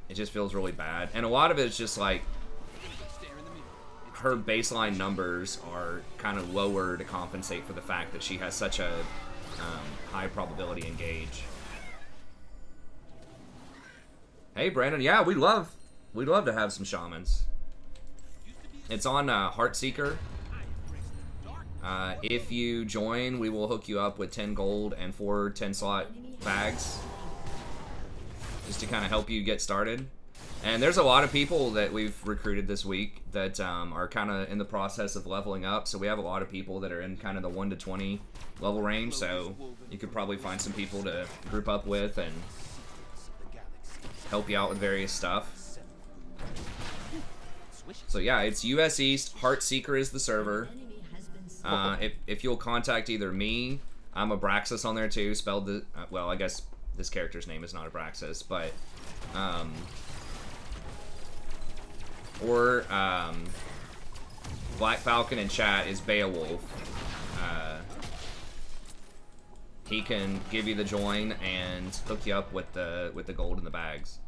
B: it just feels really bad. And a lot of it is just like her baseline numbers are kind of lower to compensate for the fact that she has such a high probability engage. Hey Brandon, yeah, we'd love to have some shamans. It's on Heartseeker. If you join, we will hook you up with 10 gold and 4 10-slot bags. just to kind of help you get started. And there's a lot of people that we've recruited this week that are kind of in the process of leveling up. So we have a lot of people that are in kind of the 1 to 20 level range. So you could probably find some people to group up with and help you out with various stuff. So yeah, it's US East. Heartseeker is the server. If you'll contact either me, I'm Abraxas on there too. Spelled the well, I guess this character's name is not Abraxas, but or Black Falcon in chat is Beowulf. He can give you the join and hook you up with the gold in the bags.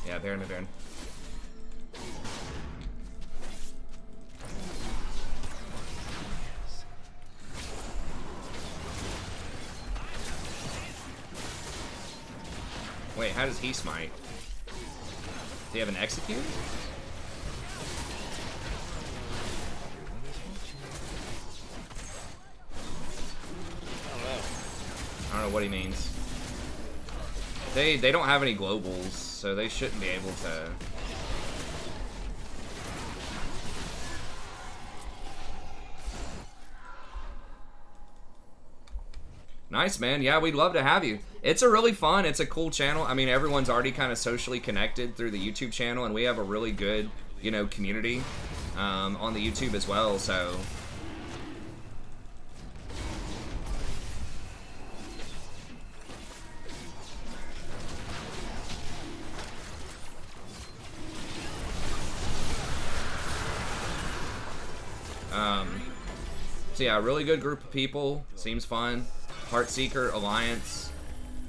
B: Yeah, Baron and Baron. Wait, how does he smite? Does he have an execute? I don't know what he means. They don't have any globals, so they shouldn't be able to. Nice, man. Yeah, we'd love to have you. It's a really fun, it's a cool channel. I mean, everyone's already kind of socially connected through the YouTube channel, and we have a really good, you know, community on the YouTube as well, so. So yeah, really good group of people. Seems fun. Heartseeker, Alliance.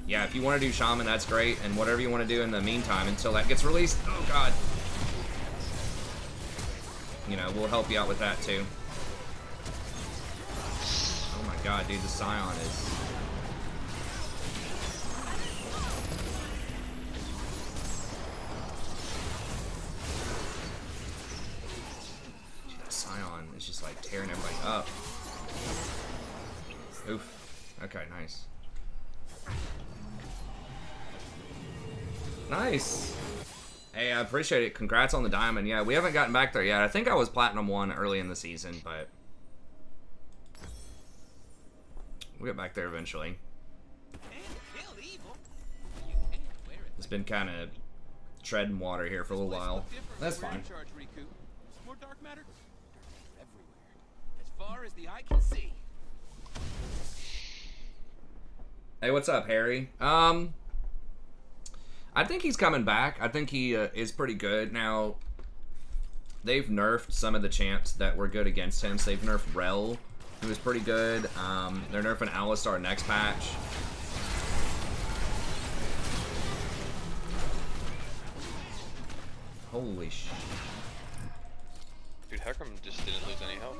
B: Yeah, if you want to do Shaman, that's great. And whatever you want to do in the meantime until that gets released. Oh, God. You know, we'll help you out with that, too. Oh, my God, dude. The Scion is... Dude, the Scion is just, like, tearing everybody up. Oof. Okay, nice. Nice. Hey, I appreciate it. Congrats on the diamond. Yeah, we haven't gotten back there yet. I think I was Platinum 1 early in the season, but we'll get back there eventually. It's been kind of treading water here for a little while. That's fine.
C: More dark matter everywhere, as far as the eye can see.
B: Hey, what's up, Harry? I think he's coming back. I think he is pretty good. Now, they've nerfed some of the champs that were good against him. So they've nerfed Rel, who was pretty good. They're nerfing Alistar next patch. Holy sh...
A: Dude, how come just didn't lose any health?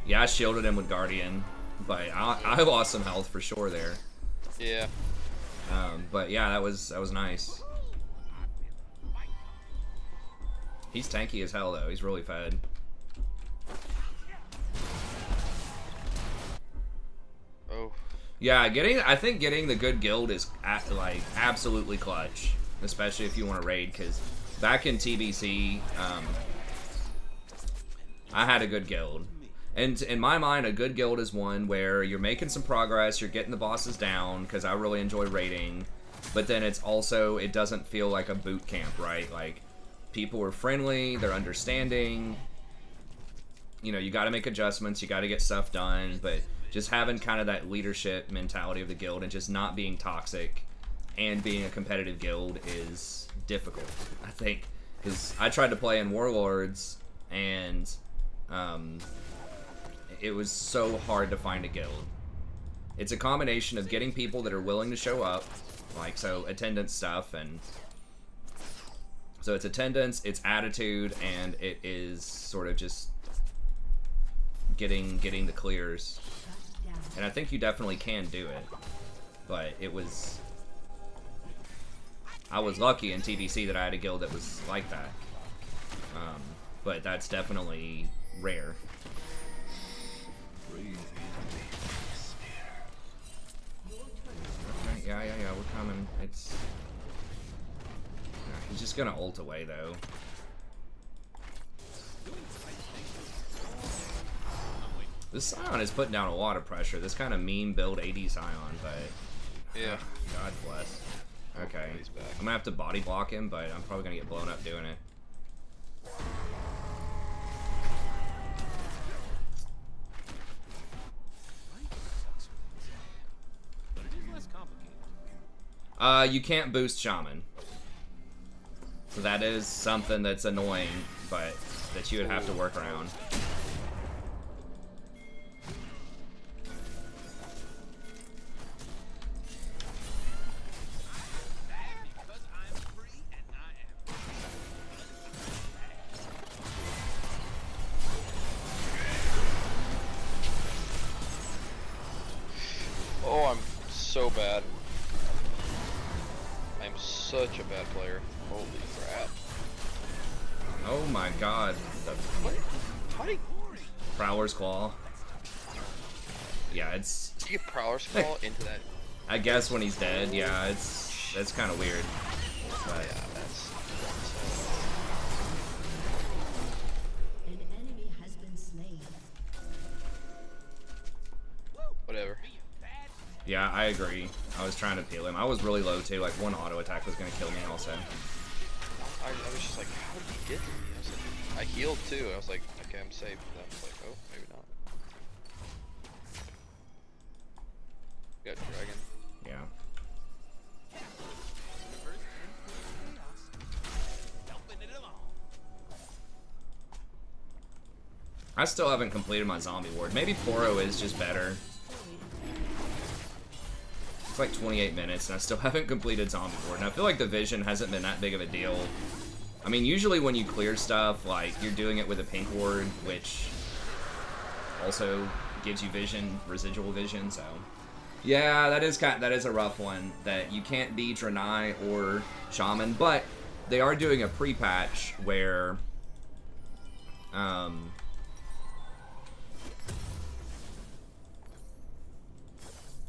B: Yeah, I shielded him with Guardian, but I lost some health for sure there.
A: Yeah.
B: But yeah, that was nice. He's tanky as hell though. He's really fed.
A: Oh.
B: Yeah, I think getting the good guild is like absolutely clutch, especially if you want to raid. Because back in TBC, I had a good guild. And in my mind, a good guild is one where you're making some progress, you're getting the bosses down, because I really enjoy raiding, but then it's also, it doesn't feel like a boot camp, right? Like, people are friendly, they're understanding, you know, you gotta make adjustments, you gotta get stuff done, but just having kind of that leadership mentality of the guild and just not being toxic and being a competitive guild is difficult, I think, because I tried to play in Warlords, and, it was so hard to find a guild. It's a combination of getting people that are willing to show up, like, so attendance stuff, and so it's attendance, it's attitude, and it is sort of just getting the clears. And I think you definitely can do it. But it was... I was lucky in TBC that I had a guild that was like that. But that's definitely rare. Okay, yeah, we're coming. It's... he's just gonna ult away, though. This Scion is putting down a lot of pressure. This kind of mean build AD Scion, but...
A: Yeah.
B: God bless. Okay.
A: He's back.
B: I'm gonna have to body block him, but I'm probably gonna get blown up doing it.
C: But it is less complicated.
B: You can't boost Shaman. So that is something that's annoying, but that you would have to work around.
C: Because I'm free and I am.
A: Oh, I'm so bad. I'm such a bad player. Holy crap.
B: Oh my god.
A: What? How do you
B: Prowler's Claw. Yeah, it's...
A: get Prowler's Claw into that?
B: I guess when he's dead, yeah, that's kind of weird. But
A: Yeah, that's
D: An enemy has been slain.
A: whatever.
B: yeah, I agree. I was trying to peel him. I was really low too. Like one auto attack was gonna kill me also.
A: I was just like, how did he get to me? I was like, I healed too. I was like, okay, I'm safe. And then I was like, oh, maybe not. Got dragon.
B: Yeah. I still haven't completed my zombie ward. Maybe Poro is just better. It's like 28 minutes and I still haven't completed zombie ward. And I feel like the vision hasn't been that big of a deal. I mean, usually when you clear stuff, like, you're doing it with a pink ward, which also gives you vision, residual vision, so... Yeah, that is a rough one, that you can't be Draenei or Shaman, but they are doing a pre-patch where...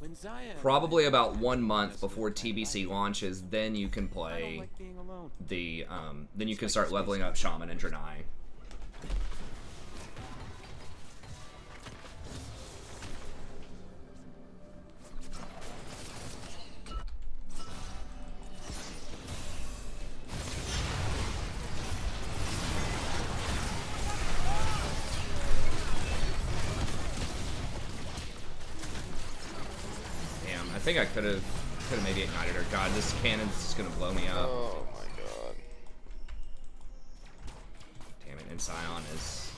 C: When Zaya
B: probably about 1 month before TBC launches, then you can
C: I don't
B: play
C: like being alone.
B: the, then you can start leveling up Shaman and Draenei. Damn, I think I could have maybe ignited her. God, this cannon's just gonna blow me up.
A: Oh my god.
B: Damn it, and Scion is...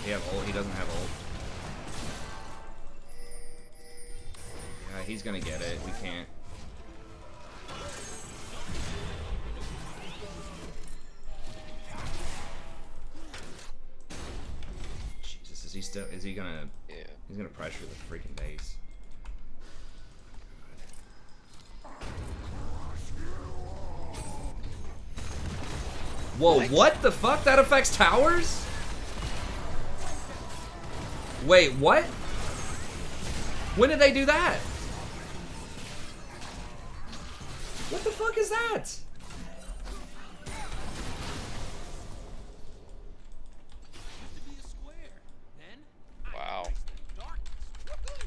B: He have ult? He doesn't have ult. Yeah, he's gonna get it. We can't. Jesus, is he gonna...
A: Yeah.
B: He's gonna pressure the freaking base. Whoa, what the fuck? That affects towers? Wait, what? When did they do that? What the fuck is that?
C: To be a square. Then I
A: Wow.
C: embrace the darkness. Woohoo!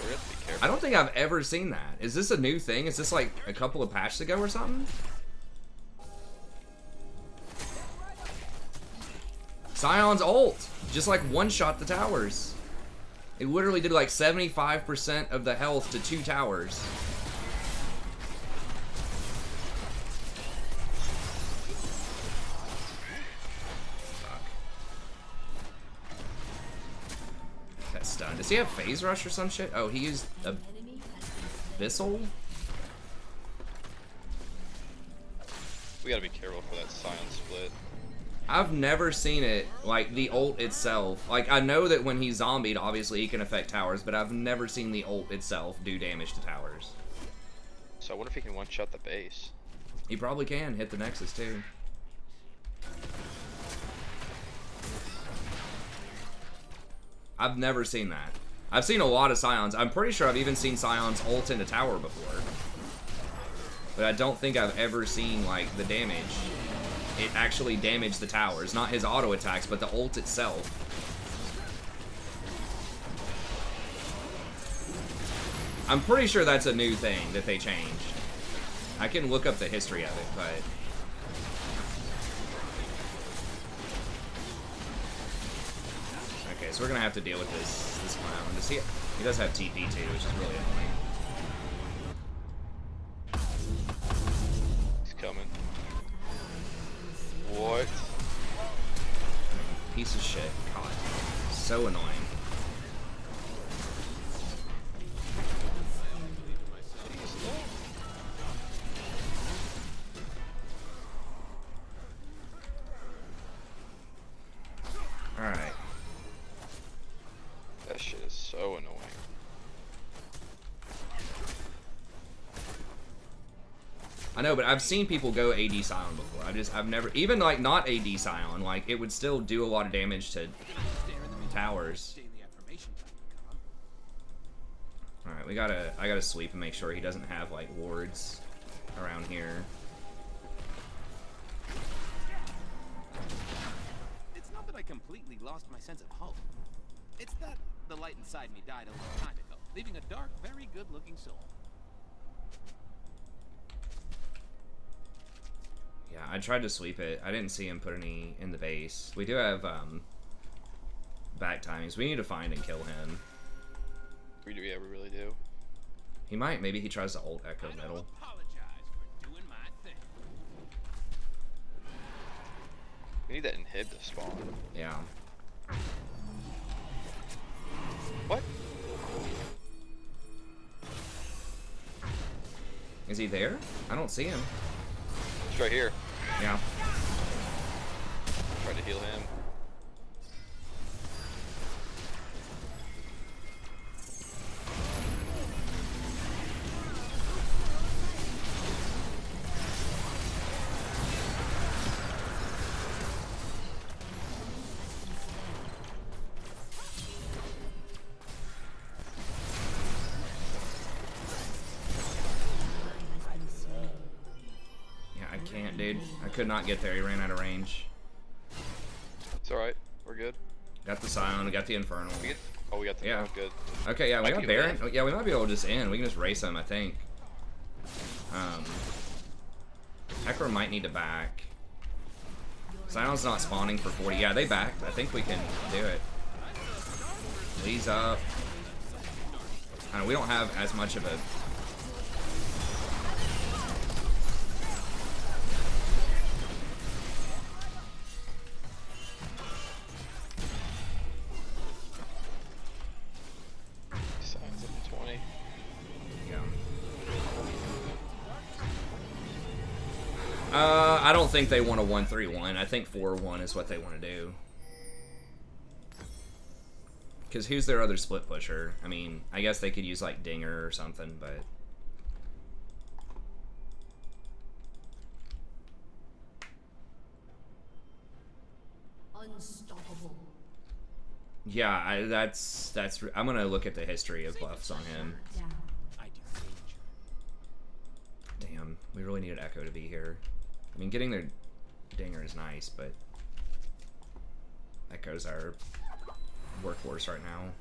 A: We have to be careful.
B: I don't think I've ever seen that. Is this a new thing? Is this like a couple of patches ago or something? Scion's ult just like one-shot the towers. It literally did like 75% of the health to 2 towers. Fuck. got stunned. Does he have phase rush or some shit? Oh, he used a Bissell?
A: We gotta be careful for that silent split.
B: I've never seen it, like, the ult itself. Like, I know that when he's zombied, obviously he can affect towers, but I've never seen the ult itself do damage to towers.
A: So I wonder if he can one-shot the base.
B: He probably can hit the Nexus, too. I've never seen that. I've seen a lot of Scions. I'm pretty sure I've even seen Scions ult into tower before. But I don't think I've ever seen, like, the damage. It actually damaged the towers. Not his auto attacks, but the ult itself. I'm pretty sure that's a new thing that they changed. I can look up the history of it, but... Okay, so we're gonna have to deal with this clown. Does he does have TP too, which is really annoying.
A: He's coming. What?
B: Piece of shit. God. So annoying. Alright.
A: That shit is so annoying.
B: I know, but I've seen people go AD Scion before. I've never, even like not AD Scion, like it would still do a lot of damage to towers. Alright, I gotta sweep and make sure he doesn't have like wards around here.
C: It's not that I completely lost my sense of hope. It's that the light inside me died a long time ago, leaving a dark, very good-looking soul.
B: Yeah, I tried to sweep it. I didn't see him put any in the base. We do have back timings. We need to find and kill him.
A: We do, yeah, we really do.
B: He might, maybe he tries to ult Echo middle.
C: Apologize for doing my thing.
A: We need that inhib to spawn.
B: Yeah.
A: What?
B: Is he there? I don't see him.
A: He's right here.
B: Yeah.
A: Tried to heal him.
B: Yeah, I can't, dude. I could not get there. He ran out of range.
A: It's alright. We're good.
B: Got the Scion, we got the Infernal.
A: We got the
B: Yeah.
A: oh, good.
B: Okay, yeah, we
A: Might
B: got
A: be
B: Baron.
A: lit.
B: Yeah, we might be able to just end. We can just race him, I think. Hecarim might need to back. Sion's not spawning for 40. Yeah, they backed. I think we can do it. Lee's up. I know, we don't have as much of a...
A: Signs up to 20.
B: Yeah. I don't think they want a 1-3-1. I think 4-1 is what they want to do. Because who's their other split pusher? I mean, I guess they could use like Dinger or something, but...
D: Unstoppable.
B: Yeah, that's I'm gonna look at the history of buffs on him.
D: Down.
C: I do danger.
B: Damn, we really needed Echo to be here. I mean, getting their Dinger is nice, but Echo's our workhorse right now.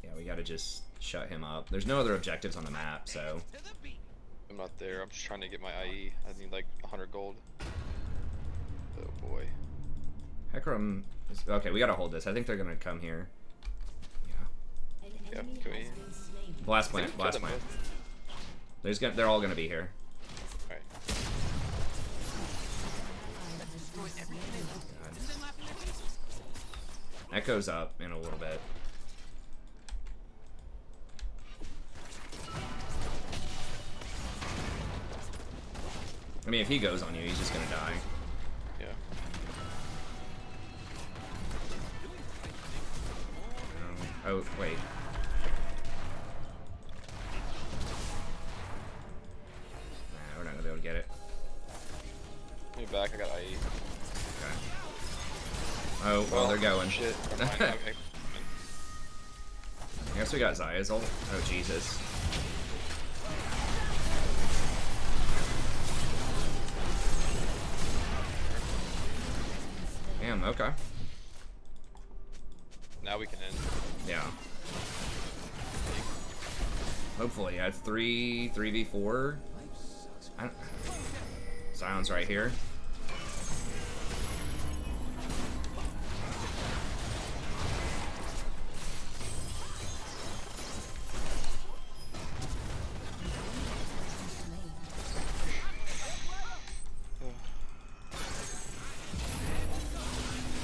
B: Yeah, we gotta just shut him up. There's no other objectives on the map, so...
C: To the beat.
A: I'm not there. I'm just trying to get my IE. I need like 100 gold. Oh boy.
B: Hecarim is... Okay, we gotta hold this. I think they're gonna come here. Yeah.
D: An
A: Yeah,
D: enemy
A: can we-
D: has been slain.
B: Blast plant, blast
A: Kill them
B: plant. They're all gonna be here.
A: Alright.
B: God.
C: And then laugh in their faces.
B: Echo's up in a little bit. I mean, if he goes on you, he's just gonna die.
A: Yeah.
B: Oh, wait. Nah, we're not gonna be able to get it.
A: Give me back, I got IE.
B: Okay. Oh, well, they're going.
A: Shit. Never mind, okay.
B: I guess we got Zaya's ult. Oh, Jesus. Damn, okay.
A: Now we can end.
B: Yeah. Hopefully, yeah, it's 3v4. Sion's right here.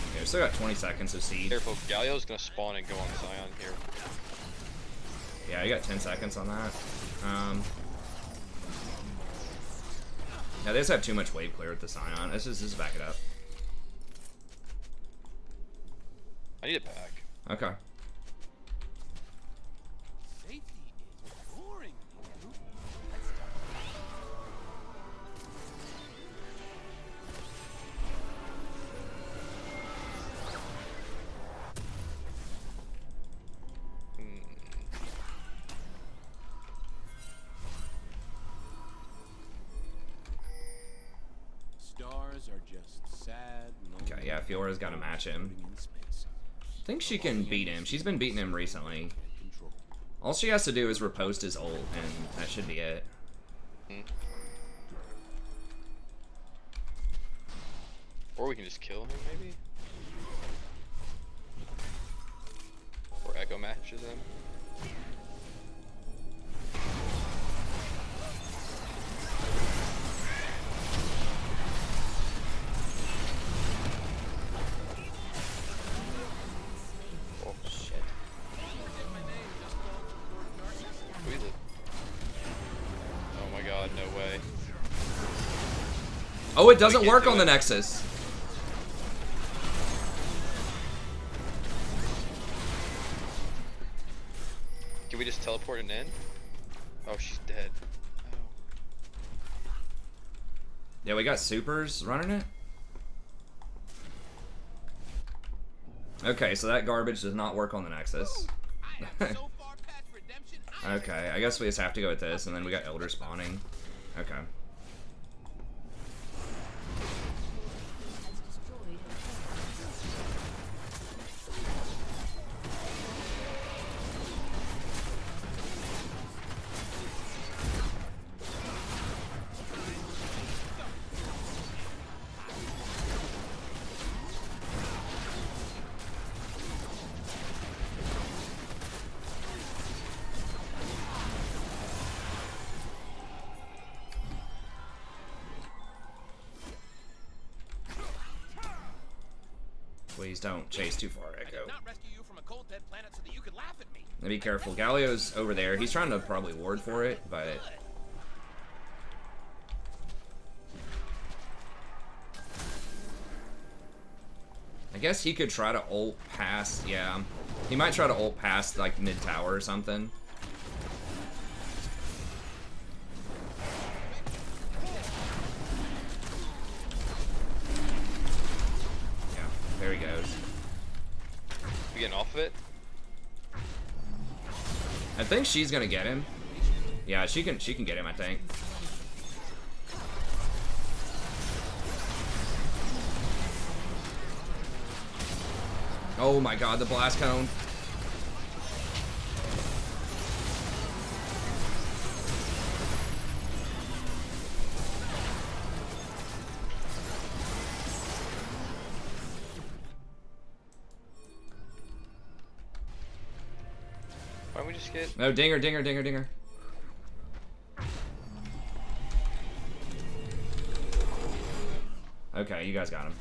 B: Okay, we still got 20 seconds of siege.
A: Careful, Galio's gonna spawn and go on Sion here.
B: Yeah, you got 10 seconds on that. Yeah, they just have too much wave clear with the Sion. Let's just back it up.
A: I need it back.
B: Okay.
C: Safety is boring. Stars are just sad.
B: Okay, yeah, Fiora's got to match him. I think she can beat him. She's been beating him recently. All she has to do is repost his ult, and that should be it.
A: Or we can just kill him, maybe? Or Echo matches him. Oh shit. Squeeze it. Oh my god, no way.
B: Oh, it doesn't
A: can't
B: work
A: do
B: on the
A: it.
B: Nexus.
A: Can we just teleport and end? Oh, she's dead.
B: Yeah, we got supers running it. Okay, so that garbage does not work on the Nexus.
C: I am so far past redemption.
B: Okay, I guess we just have to go with this, and then we got Elder spawning. Okay. Please don't chase too far,
C: I did
B: Echo.
C: not rescue you from a cold dead planet so that you could laugh at me.
B: Now be careful. Galio's over there. He's trying to probably ward for it, but... I guess he could try to ult past... Yeah. He might try to ult past, like, mid-tower or something. Yeah, there he goes.
A: We getting off of it?
B: I think she's gonna get him. Yeah, she can get him, I think. Oh my god, the blast cone.
A: Why don't we just get...
B: No, dinger, dinger, dinger, dinger. Okay, you guys got him.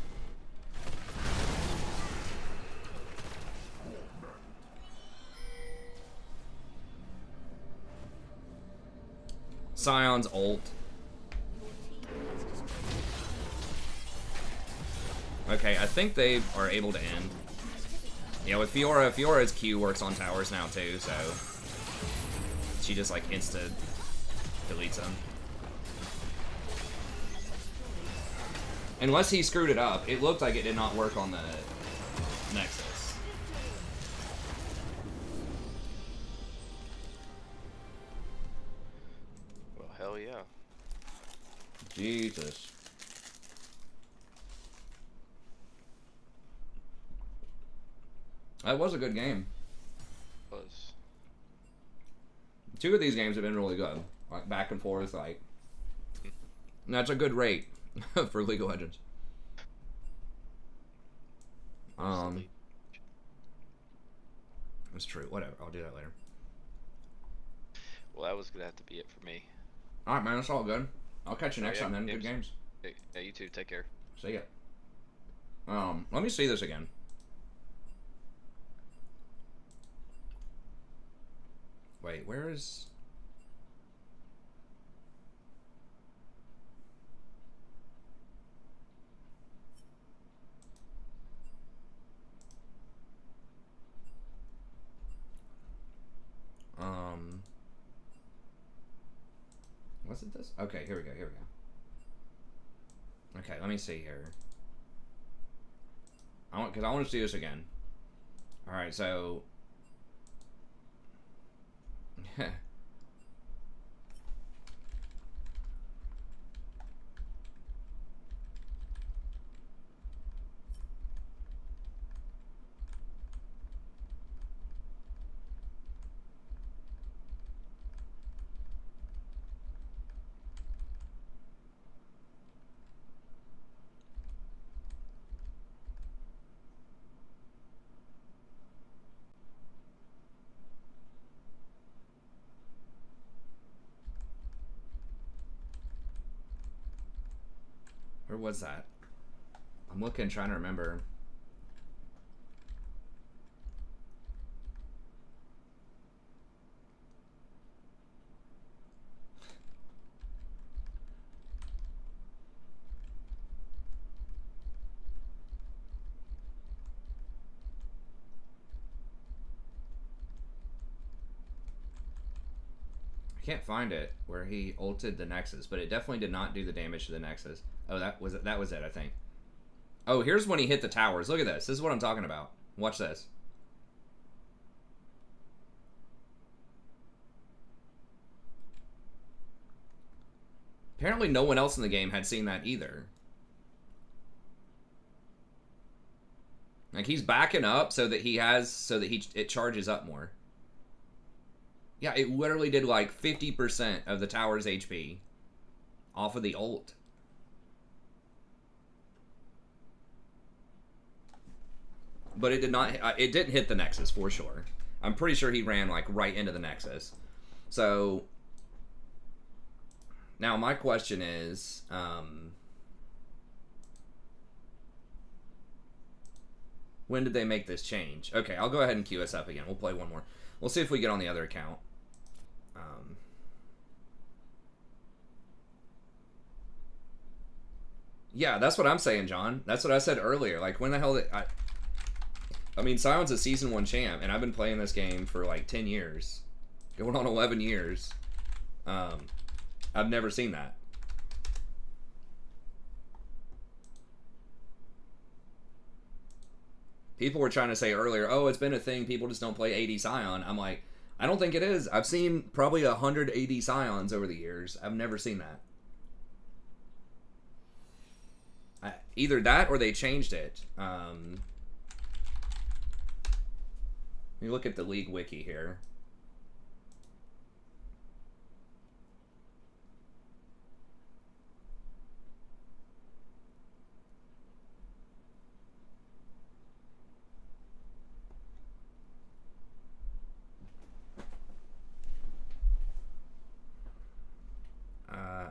B: Scion's ult. Okay, I think they are able to end. Yeah, with Fiora, Fiora's Q works on towers now too, so she just like insta deletes them. Unless he screwed it up, it looked like it did not work on the Nexus.
A: Well, hell yeah.
B: Jesus. That was a good game.
A: Was.
B: 2 of these games have been really good. Like back and forth, like. And that's a good rate for League of Legends. That's true. Whatever. I'll do that later.
A: Well, that was gonna have to be it for me.
B: Alright, man. That's all good. I'll catch you next
A: yeah,
B: time, then.
A: games.
B: Good games.
A: Yeah, you too. Take care.
B: See ya. Let me see this again. Wait, where is... Was it this? Okay, here we go, here we go. Okay, let me see here. Because I want to do this again. Alright, so... Where was that? I'm looking, trying to remember. I can't find it where he ulted the Nexus, but it definitely did not do the damage to the Nexus. Oh, that was it, I think. Oh, here's when he hit the towers. Look at this. This is what I'm talking about. Watch this. Apparently no one else in the game had seen that either. Like, he's backing up so that it charges up more. Yeah, it literally did like 50% of the tower's HP off of the ult. But it did not. It didn't hit the Nexus for sure. I'm pretty sure he ran like right into the Nexus. So now my question is, when did they make this change? Okay, I'll go ahead and queue us up again. We'll play one more. We'll see if we get on the other account. Yeah, that's what I'm saying, John. That's what I said earlier. Like, when the hell did I mean, Sion's a Season 1 champ, and I've been playing this game for like 10 years. Going on 11 years. I've never seen that. People were trying to say earlier, oh, it's been a thing, people just don't play AD Sion. I'm like, I don't think it is. I've seen probably 100 AD Sions over the years. I've never seen that. Either that or they changed it. Let me look at the League wiki here.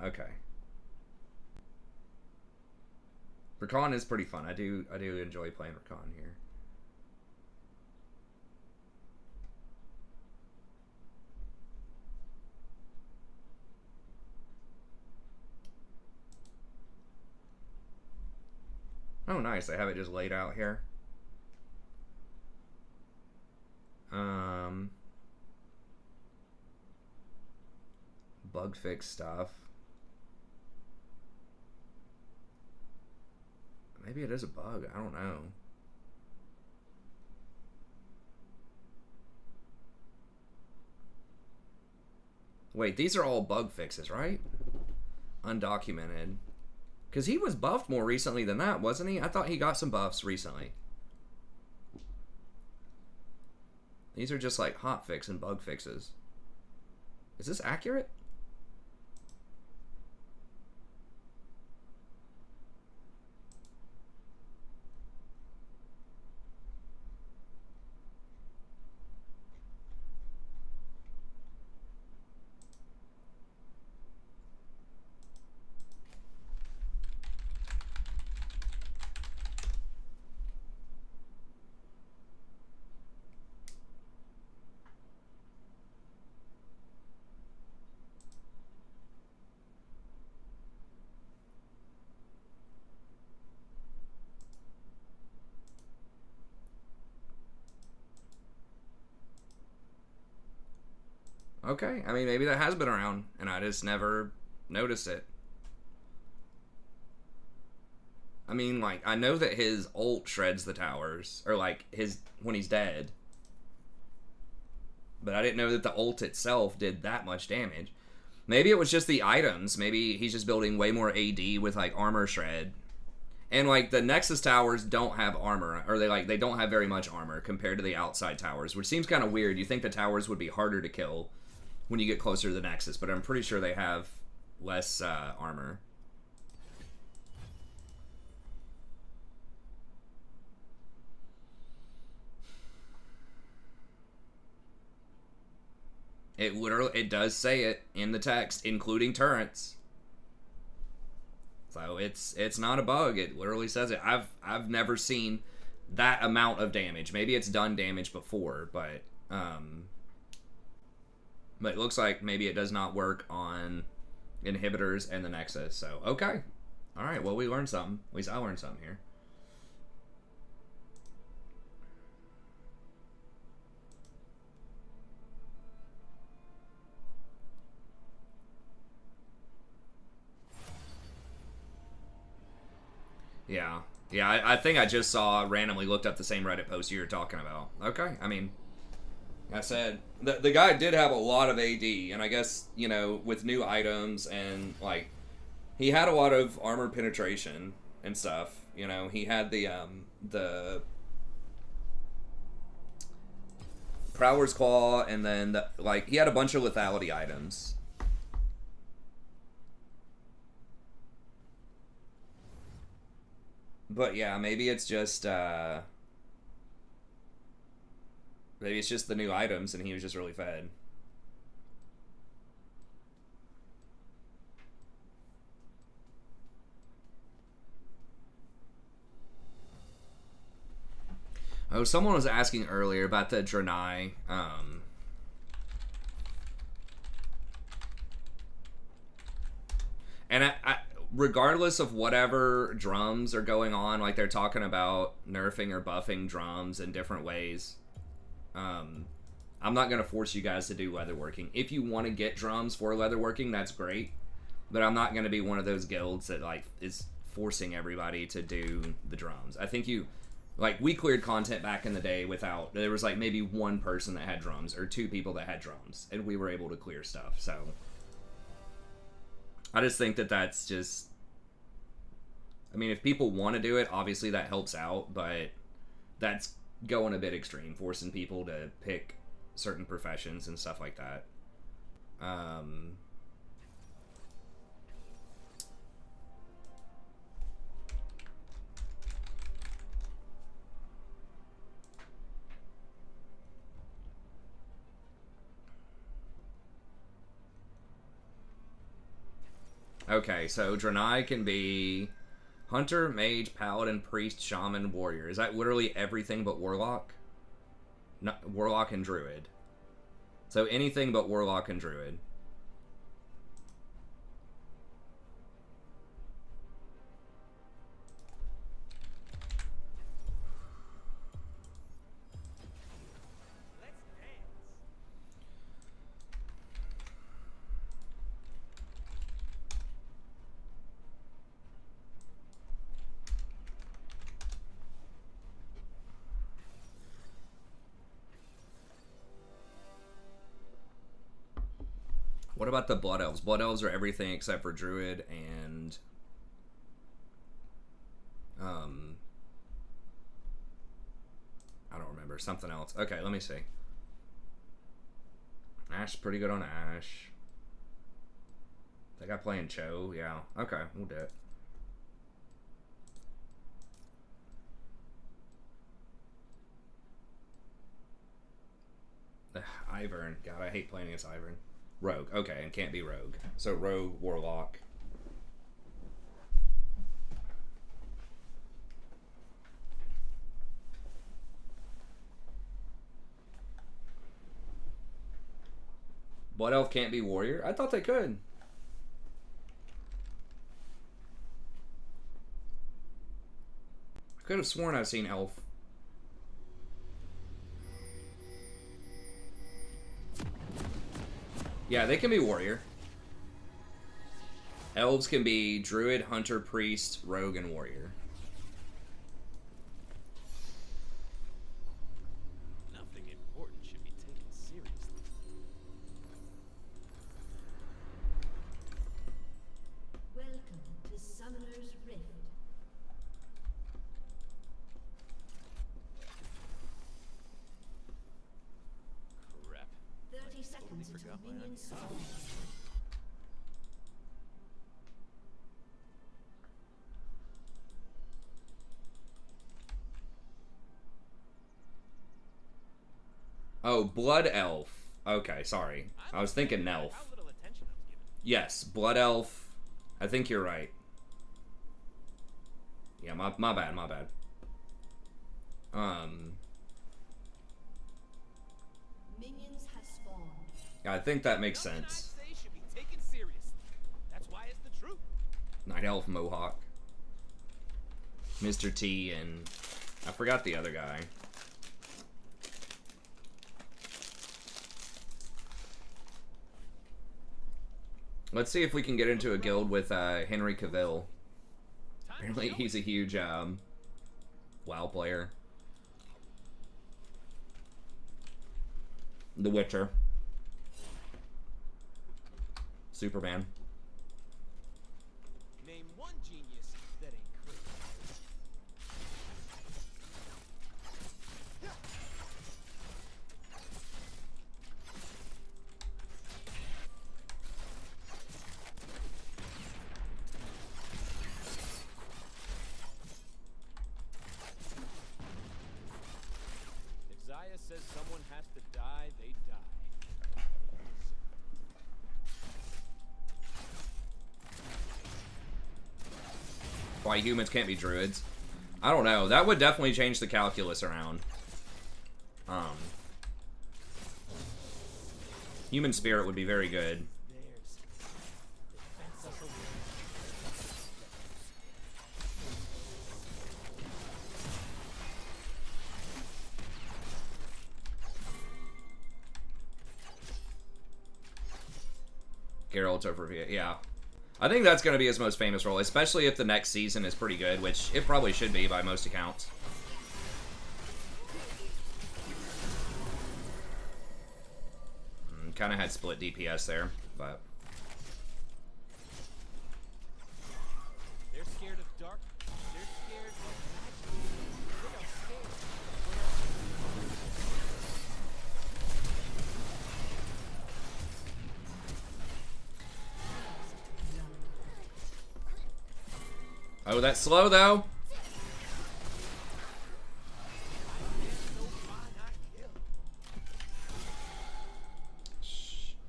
B: Okay. Rakan is pretty fun. I do enjoy playing Rakan here. Oh, nice. They have it just laid out here. Bug fix stuff. Maybe it is a bug. I don't know. Wait, these are all bug fixes, right? Undocumented. Because he was buffed more recently than that, wasn't he? I thought he got some buffs recently. These are just like hotfix and bug fixes. Is this accurate? Okay, I mean, maybe that has been around, and I just never noticed it. I mean, like, I know that his ult shreds the towers, or, like, his when he's dead. But I didn't know that the ult itself did that much damage. Maybe it was just the items. Maybe he's just building way more AD with, like, armor shred. And, like, the Nexus towers don't have armor, or they don't have very much armor compared to the outside towers, which seems kind of weird. You think the towers would be harder to kill when you get closer to the Nexus, but I'm pretty sure they have less armor. It does say it in the text, including turrets. So it's not a bug. It literally says it. I've never seen that amount of damage. Maybe it's done damage before, but it looks like maybe it does not work on inhibitors and the Nexus. So, okay. All right, well, we learned something. At least I learned something here. Yeah. Yeah, I think I just randomly looked up the same Reddit post you were talking about. Okay, I mean, I said, the guy did have a lot of AD, and I guess, you know, with new items and, like, he had a lot of armor penetration and stuff. You know, he had the Prowler's Claw, and then, he had a bunch of lethality items. But yeah, maybe it's just the new items, and he was just really fed. Oh, someone was asking earlier about the Draenei. And I regardless of whatever drums are going on, like they're talking about nerfing or buffing drums in different ways, I'm not going to force you guys to do leatherworking. If you want to get drums for leatherworking, that's great, but I'm not going to be one of those guilds that is forcing everybody to do the drums. I think we cleared content back in the day without, there was maybe one person that had drums or two people that had drums, and we were able to clear stuff. So I just think that that's just, I mean, if people want to do it, obviously that helps out, but that's going a bit extreme, forcing people to pick certain professions and stuff like that. Okay, so Draenei can be Hunter, Mage, Paladin, Priest, Shaman, Warrior. Is that literally everything but Warlock? No, Warlock and Druid. So anything but Warlock and Druid. What about the Blood Elves? Blood Elves are everything except for Druid and... I don't remember. Something else. Okay, let me see. Ash, pretty good on Ash. They got playing Cho. Yeah. Okay, we'll do it. Ugh, Ivern. God, I hate playing against Ivern. Rogue. Okay, and can't be Rogue. So Rogue, Warlock. Blood Elf can't be Warrior? I thought they could. I could have sworn I've seen Elf. Yeah, they can be Warrior. Elves can be Druid, Hunter, Priest, Rogue, and Warrior.
C: Nothing important should be taken seriously.
D: Welcome to Summoner's Rift.
C: Crap.
D: 30 seconds until
C: forgot my
D: minions spawn.
B: Oh, Blood Elf. Okay, sorry. I was thinking Nelf.
C: How little attention I was given.
B: Yes, Blood Elf. I think you're right. Yeah, my bad, my bad.
D: Minions have spawned.
B: I think that makes
C: Nothing
B: sense.
C: I say should be taken seriously. That's why it's the truth.
B: Night Elf, Mohawk. Mr. T, and I forgot the other guy. Let's see if we can get into a guild with Henry Cavill. Apparently he's a huge WoW player. The Witcher. Superman.
C: Name one genius that ain't crazy. If Zaya says someone has to die, they die.
B: Why humans can't be druids? I don't know. That would definitely change the calculus around. Human spirit would be very good.
C: Theirs. They fence us away.
B: Geralt's overview. Yeah. I think that's going to be his most famous role, especially if the next season is pretty good, which it probably should be by most accounts. Kind of had split DPS there, but...
C: They're scared of dark. They're scared of magic. They are scared.
B: Oh, that's slow, though.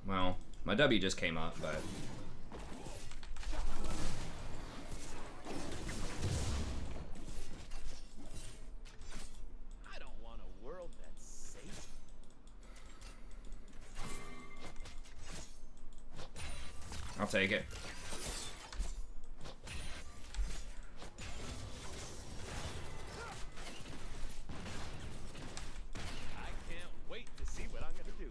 B: Well, my W just came up, but...
C: I don't want a world that's safe.
B: I'll take it.
C: I can't wait to see what I'm gonna do.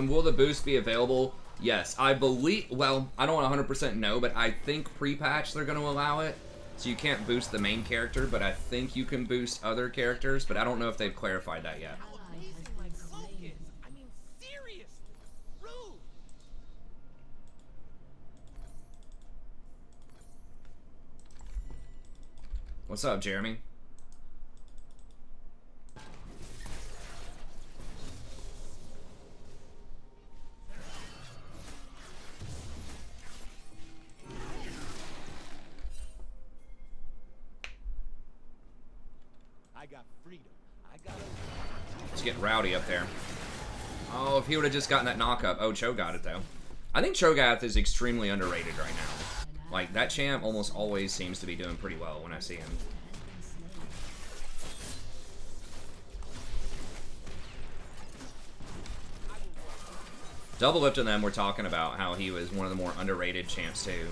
B: Will the boost be available? Yes, I believe, well, I don't 100% know, but I think pre-patch they're going to allow it. So you can't boost the main character, but I think you can boost other characters, but I don't know if they've clarified that yet.
C: How amazing my cloak is. I mean,
B: What's up, Jeremy?
C: I got freedom. I got
B: It's getting rowdy up there. Oh, if he would have just gotten that knock-up. Oh, Cho got it, though. I think Cho'Gath is extremely underrated right now. Like, that champ almost always seems to be doing pretty well when I see him. Double Lift and them were talking about how he was one of the more underrated champs, too.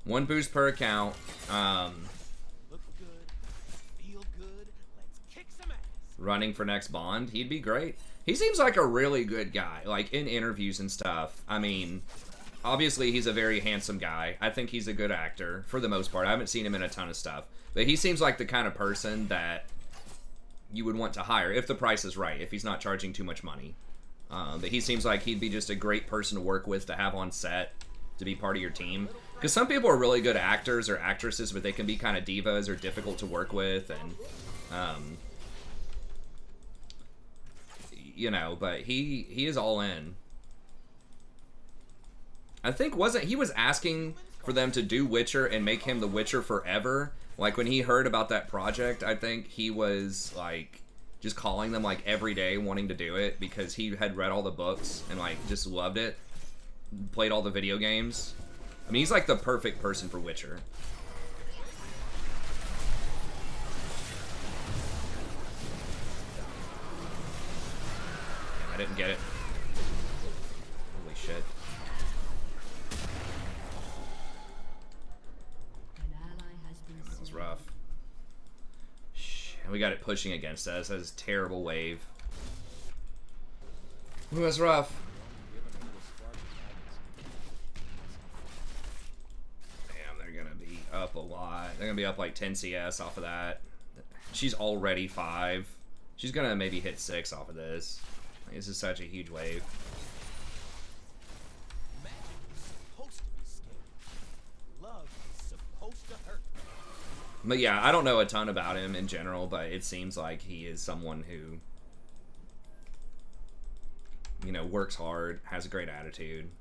B: One boost per account.
C: look good, feel good. Let's kick some ass.
B: Running for next Bond, he'd be great. He seems like a really good guy, like in interviews and stuff. I mean, obviously he's a very handsome guy. I think he's a good actor for the most part. I haven't seen him in a ton of stuff, but he seems like the kind of person that you would want to hire if the price is right, if he's not charging too much money. But he seems like he'd be just a great person to work with, to have on set, to be part of your team. Because some people are really good actors or actresses, but they can be kind of divas or difficult to work with, and you know. But he is all in. I think he was asking for them to do Witcher and make him the Witcher forever. Like when he heard about that project, I think he was like just calling them like every day, wanting to do it because he had read all the books and like just loved it. Played all the video games. I mean, he's like the perfect person for Witcher. Damn, I didn't get it. Holy shit. That was rough. Shit, we got it pushing against us. That was a terrible wave. Ooh, that's rough. Up a lot. They're gonna be up like 10 CS off of that. She's already 5. She's gonna maybe hit 6 off of this. Like, this is such a huge wave.
C: Magic is supposed to be scary. Love is supposed to hurt.
B: But yeah, I don't know a ton about him in general, but it seems like he is someone who, you know, works hard, has a great attitude.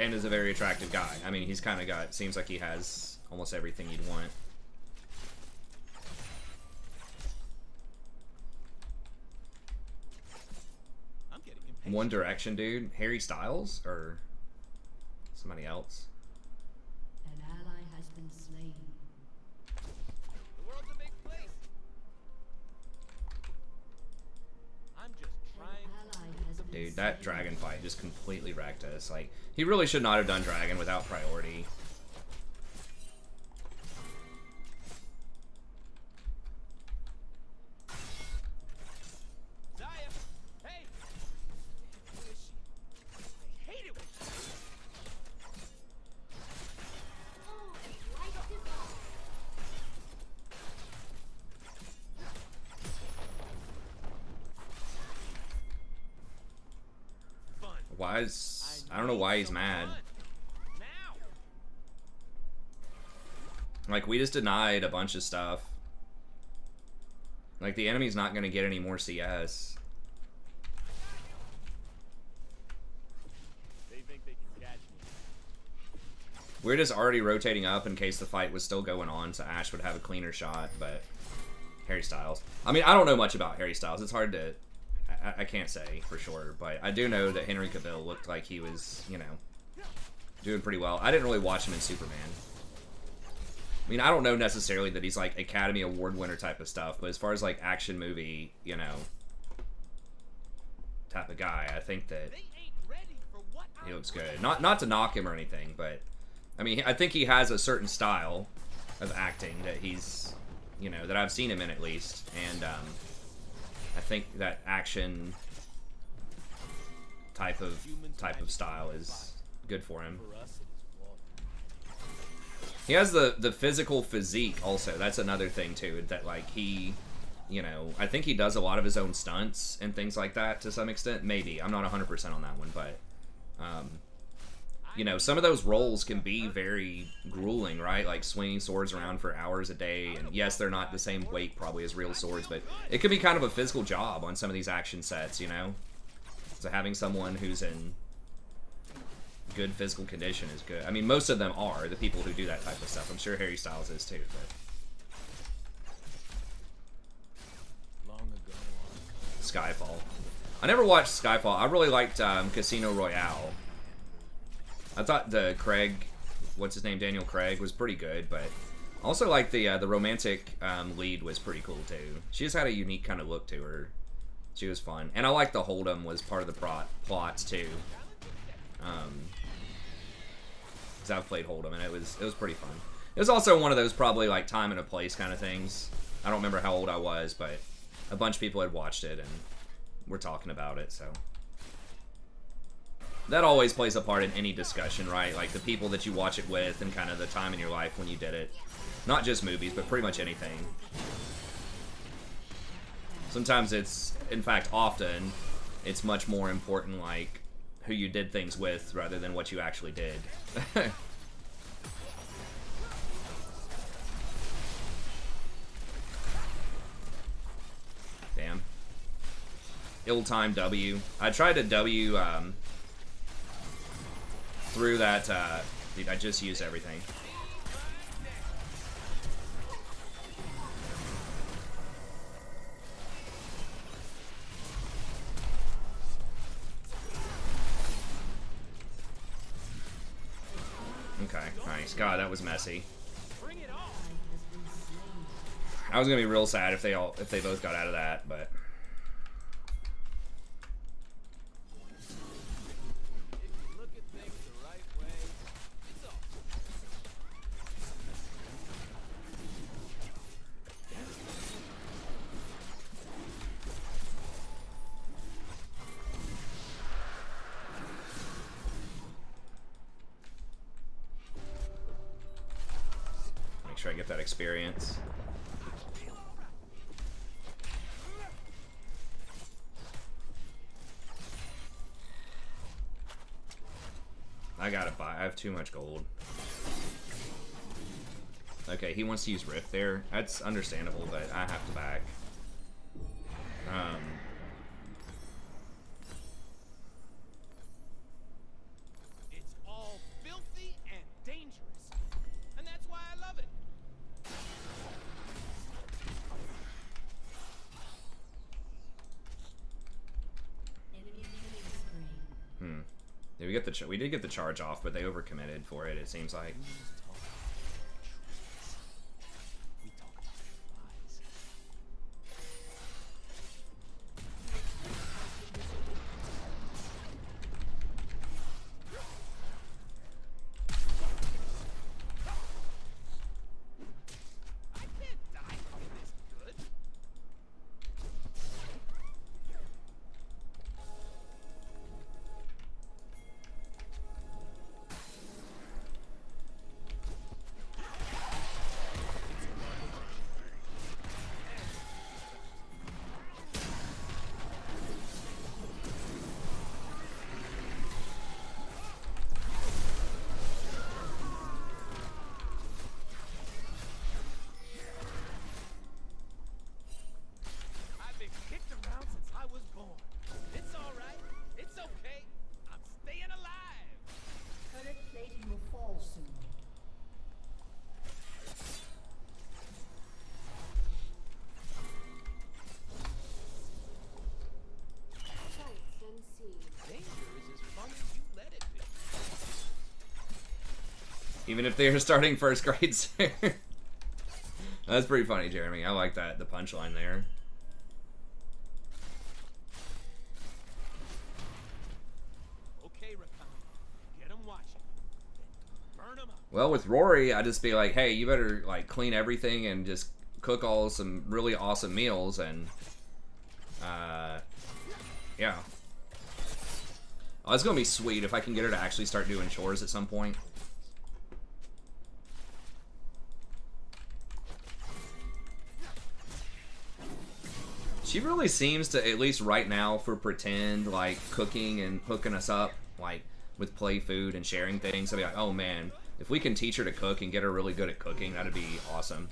B: And is a very attractive guy. I mean, he's kind of got, seems like he has almost everything you'd want.
C: I'm getting impatient.
B: One Direction, dude. Harry Styles or somebody else?
D: An ally has been slain.
C: The world's a big place. I'm just trying.
D: Ally has been
B: Dude, that dragon fight just completely wrecked us. Like, he really should not have done dragon without priority.
C: Zaya, hey! Where is she? I hate it when she... Fun.
B: Why is... I don't know why he's mad.
C: Now.
B: Like, we just denied a bunch of stuff. Like, the enemy's not going to get any more CS.
C: They think they can catch me.
B: We're just already rotating up in case the fight was still going on, so Ashe would have a cleaner shot, but... Harry Styles. I mean, I don't know much about Harry Styles. It's hard to... I can't say for sure, but I do know that Henry Cavill looked like he was, you know, doing pretty well. I didn't really watch him in Superman. I mean, I don't know necessarily that he's like Academy Award winner type of stuff, but as far as like action movie, you know, type of guy, I think that
C: They ain't ready for what
B: he
C: I'm
B: looks good. Not to knock him or anything, but I mean, I think he has a certain style of acting that he's, you know, that I've seen him in at least, and I think that action type of style is good for him.
C: For us, it is water.
B: He has the physical physique also. That's another thing too. That like he, you know, I think he does a lot of his own stunts and things like that to some extent. Maybe I'm not 100% on that one, but you know, some of those roles can be very grueling, right? Like swinging swords around for hours a day, and yes, they're not the same weight probably as real swords, but it could be kind of a physical job on some of these action sets, you know. So having someone who's in good physical condition is good. I mean, most of them are, the people who do that type of stuff. I'm sure Harry Styles is too, but...
C: Long ago.
B: Skyfall. I never watched Skyfall. I really liked Casino Royale. I thought the Craig, what's his name, Daniel Craig, was pretty good, but also like the romantic lead was pretty cool too. She just had a unique kind of look to her. She was fun. And I like the Hold'em was part of the plots too. Because I've played Hold'em and it was pretty fun. It was also one of those probably like time and a place kind of things. I don't remember how old I was, but a bunch of people had watched it and were talking about it, so. That always plays a part in any discussion, right? Like the people that you watch it with and kind of the time in your life when you did it. Not just movies, but pretty much anything. Sometimes it's, in fact, often, it's much more important, like, who you did things with rather than what you actually did. Damn. Ill-timed W. I tried to W, through that, dude, I just used everything. Okay, nice. God, that was messy. I was gonna be real sad if they both got out of that, but make sure I get that experience. I gotta buy. I have too much gold. Okay, he wants to use Rift there. That's understandable, but I have to back.
C: It's all filthy and dangerous, and that's why I love it.
B: Yeah, we did get the charge off, but they overcommitted for it. It seems like.
C: We talk about flies. I can't die looking this good. I've been kicked around since I was born. It's all right. It's okay. I'm staying alive.
D: Turret plating will fall soon.
E: Sights unseen.
C: Danger is as fun as you let it be.
B: Even if they are starting first grade soon. That's pretty funny, Jeremy. I like that, the punchline there.
C: Okay, Rakan. Get 'em watching. Then burn 'em up.
B: Well, with Rory, I'd just be like, hey, you better like clean everything and just cook all some really awesome meals and yeah. Oh, it's gonna be sweet if I can get her to actually start doing chores at some point. She really seems to, at least right now, for pretend, like, cooking and hooking us up, like, with play food and sharing things. I'd be like, oh man, if we can teach her to cook and get her really good at cooking, that'd be awesome.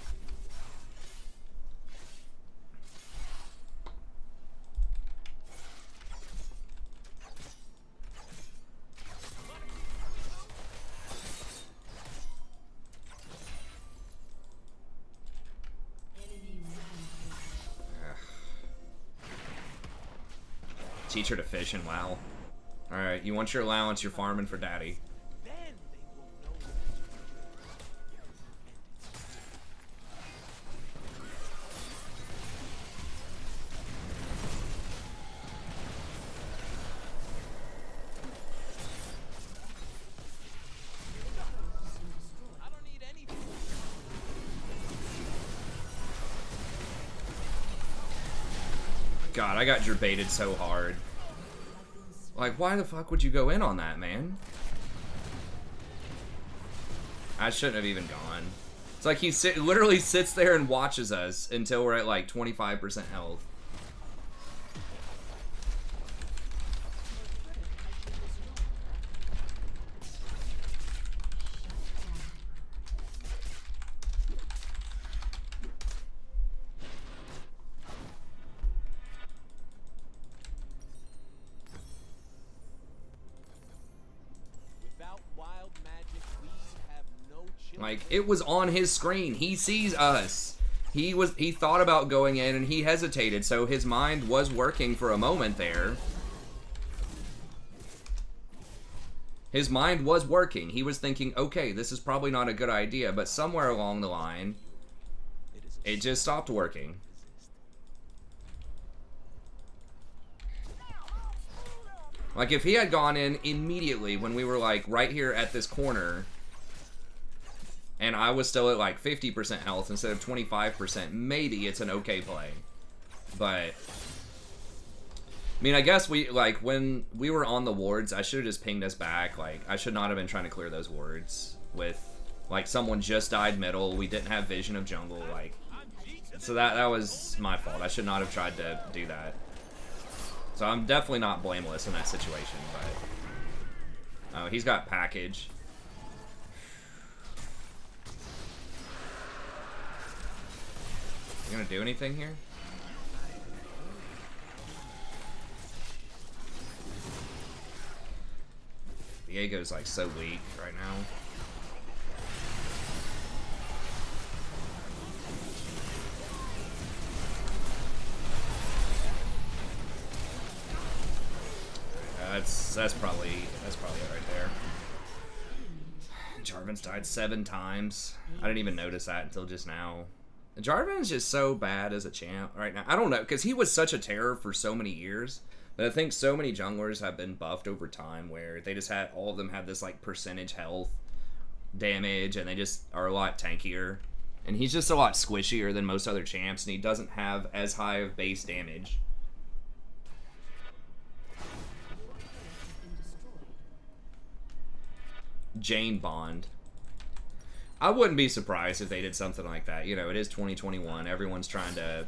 B: Teach her to fish and WoW. Alright, you want your allowance, you're farming for daddy. God, I got baited so hard. Like, why the fuck would you go in on that, man? I shouldn't have even gone. It's like he literally sits there and watches us until we're at like 25% health. Like, it was on his screen. He sees us. He thought about going in and he hesitated, so his mind was working for a moment there. His mind was working. He was thinking, okay, this is probably not a good idea, but somewhere along the line, it just stopped working. Like, if he had gone in immediately when we were, like, right here at this corner, and I was still at like 50% health instead of 25%, maybe it's an okay play. But, I mean, I guess when we were on the wards, I should have just pinged us back. Like, I should not have been trying to clear those wards with, like, someone just died middle, we didn't have vision of jungle, like, so that was my fault. I should not have tried to do that. So I'm definitely not blameless in that situation, but, oh, he's got package. You gonna do anything here? Diego's like so weak right now. That's probably it right there. Jarvan's died 7 times. I didn't even notice that until just now. Jarvan's just so bad as a champ right now. I don't know, because he was such a terror for so many years. But I think so many junglers have been buffed over time where they just had, all of them have this like percentage health damage and they just are a lot tankier. And he's just a lot squishier than most other champs and he doesn't have as high of base damage. Jane Bond. I wouldn't be surprised if they did something like that. You know, it is 2021. Everyone's trying to,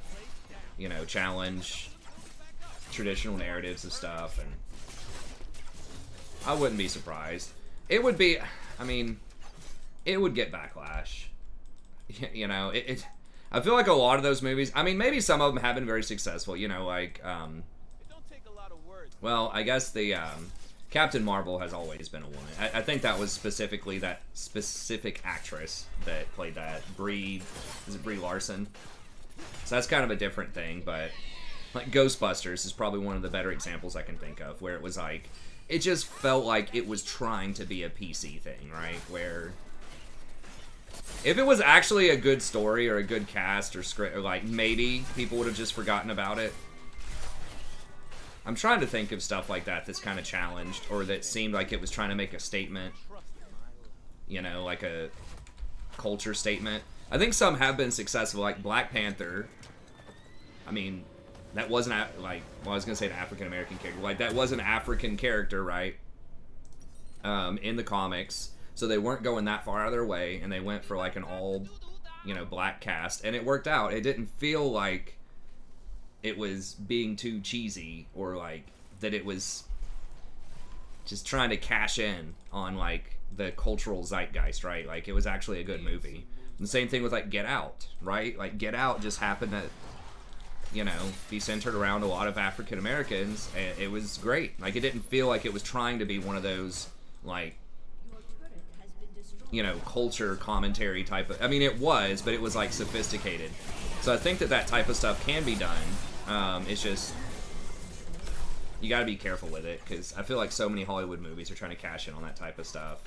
B: you know, challenge traditional narratives of stuff, and I wouldn't be surprised. It would be, I mean, it would get backlash. You know, I feel like a lot of those movies, I mean, maybe some of them have been very successful, you know, like, well, I guess the, Captain Marvel has always been a woman. I think that was specifically that specific actress that played that. Is it Brie Larson? So that's kind of a different thing, but like Ghostbusters is probably one of the better examples I can think of, where it was like, it just felt like it was trying to be a PC thing, right? Where if it was actually a good story or a good cast or script, or like maybe people would have just forgotten about it. I'm trying to think of stuff like that that's kind of challenged or that seemed like it was trying to make a statement, you know, like a culture statement. I think some have been successful, like Black Panther. I mean, that wasn't like, well, I was gonna say an African-American character. Like, that was an African character, right? In the comics. So they weren't going that far out of their way, and they went for like an all, you know, black cast, and it worked out. It didn't feel like it was being too cheesy, or like that it was just trying to cash in on like the cultural zeitgeist, right? Like it was actually a good movie. And the same thing with like Get Out, right? Like Get Out just happened to, you know, be centered around a lot of African Americans. It was great. Like it didn't feel like it was trying to be one of those like, you know, culture commentary type of. I mean, it was, but it was like sophisticated. So I think that type of stuff can be done. It's just you got to be careful with it, because I feel like so many Hollywood movies are trying to cash in on that type of stuff.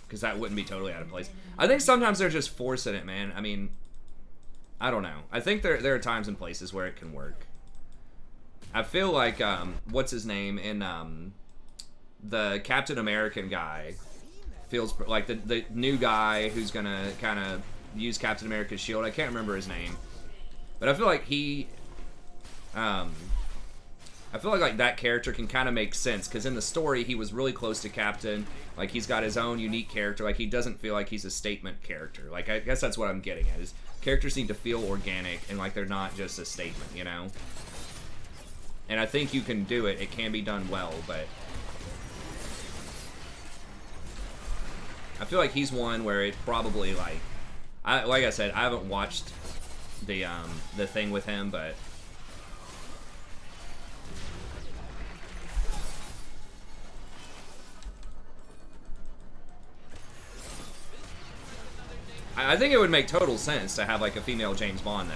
B: Because that wouldn't be totally out of place. I think sometimes they're just forcing it, man. I mean, I don't know. I think there are times and places where it can work. I feel like, what's his name in the Captain American guy feels like the new guy who's gonna kind of use Captain America's shield. I can't remember his name, but I feel like I feel like that character can kind of make sense, because in the story he was really close to Captain. Like he's got his own unique character. Like he doesn't feel like he's a statement character. Like I guess that's what I'm getting at, is characters need to feel organic and like they're not just a statement, you know? And I think you can do it. It can be done well, but I feel like he's one where it probably like I said, I haven't watched the thing with him, but I think it would make total sense to have like a female James Bond, though.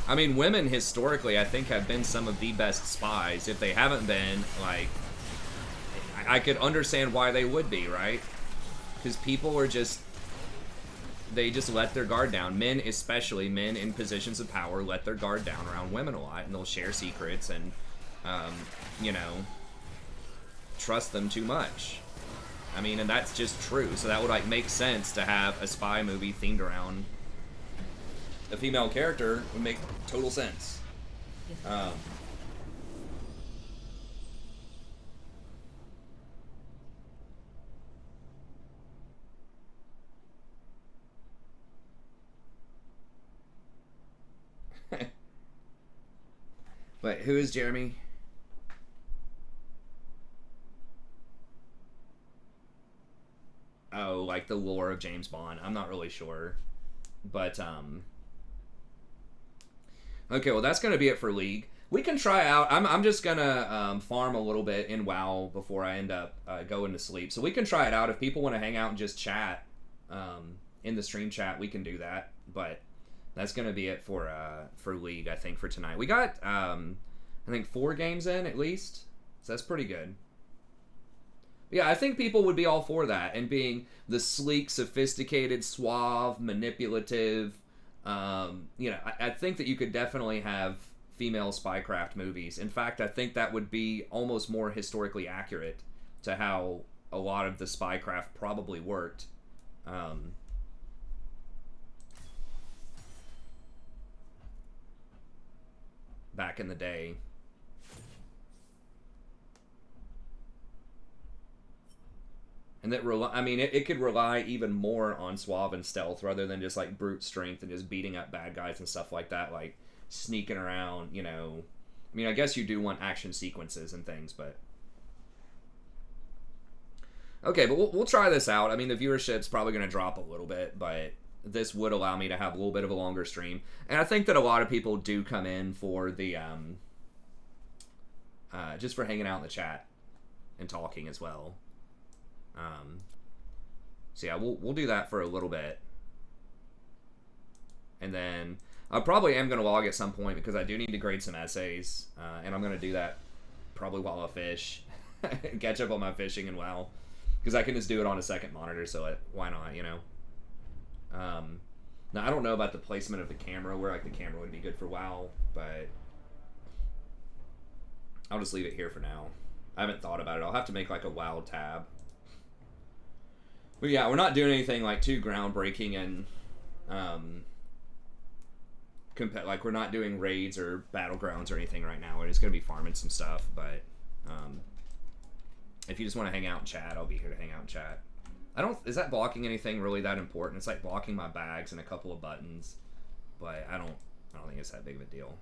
B: I mean, women historically, I think, have been some of the best spies. If they haven't been, like, I could understand why they would be, right? Because people are just, they just let their guard down. Men, especially men in positions of power, let their guard down around women a lot, and they'll share secrets and, you know, trust them too much. I mean, and that's just true. So that would like make sense to have a spy movie themed around a female character. Would make total sense. Wait, who is Jeremy? Oh, like the lore of James Bond. I'm not really sure. But, okay, well, that's going to be it for League. We can try out... I'm just going to farm a little bit in WoW before I end up going to sleep. So we can try it out. If people want to hang out and just chat in the stream chat, we can do that. But that's going to be it for League, I think, for tonight. We got, I think, 4 games in, at least. So that's pretty good. Yeah, I think people would be all for that, and being the sleek, sophisticated, suave, manipulative. You know, I think that you could definitely have female spycraft movies. In fact, I think that would be almost more historically accurate to how a lot of the spycraft probably worked. Back in the day. And that I mean, it could rely even more on suave and stealth rather than just like brute strength and just beating up bad guys and stuff like that, like sneaking around, you know. I mean, I guess you do want action sequences and things, but okay, but we'll try this out. I mean, the viewership's probably going to drop a little bit, but this would allow me to have a little bit of a longer stream. And I think that a lot of people do come in for the just for hanging out in the chat and talking as well. So yeah, we'll do that for a little bit, and then I probably am going to log at some point because I do need to grade some essays, and I'm going to do that probably while I fish, catch up on my fishing and WoW, because I can just do it on a second monitor, so why not, you know? Now I don't know about the placement of the camera, where like the camera would be good for WoW, but I'll just leave it here for now. I haven't thought about it. I'll have to make like a WoW tab. But yeah, we're not doing anything like too groundbreaking, and like we're not doing raids or battlegrounds or anything right now. We're just gonna be farming some stuff, but If you just want to hang out and chat, I'll be here to hang out and chat. I don't. Is that blocking anything really that important? It's like blocking my bags and a couple of buttons, but I don't think it's that big of a deal.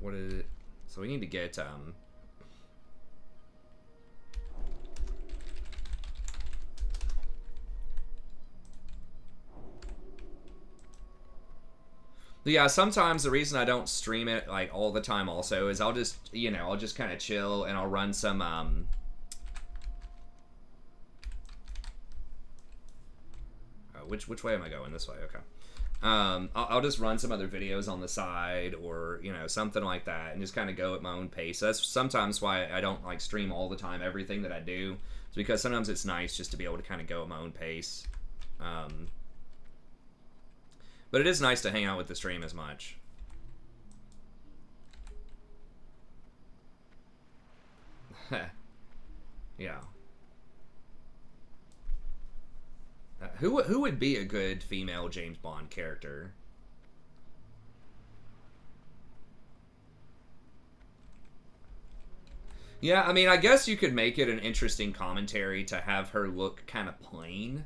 B: What is it? So we need to get yeah, sometimes the reason I don't stream it like all the time also is I'll just, you know, I'll just kind of chill and I'll run some which way am I going? This way, okay. I'll just run some other videos on the side or, you know, something like that and just kind of go at my own pace. So that's sometimes why I don't like stream all the time everything that I do. It's because sometimes it's nice just to be able to kind of go at my own pace. But it is nice to hang out with the stream as much. Yeah. Who would be a good female James Bond character? Yeah, I mean, I guess you could make it an interesting commentary to have her look kind of plain,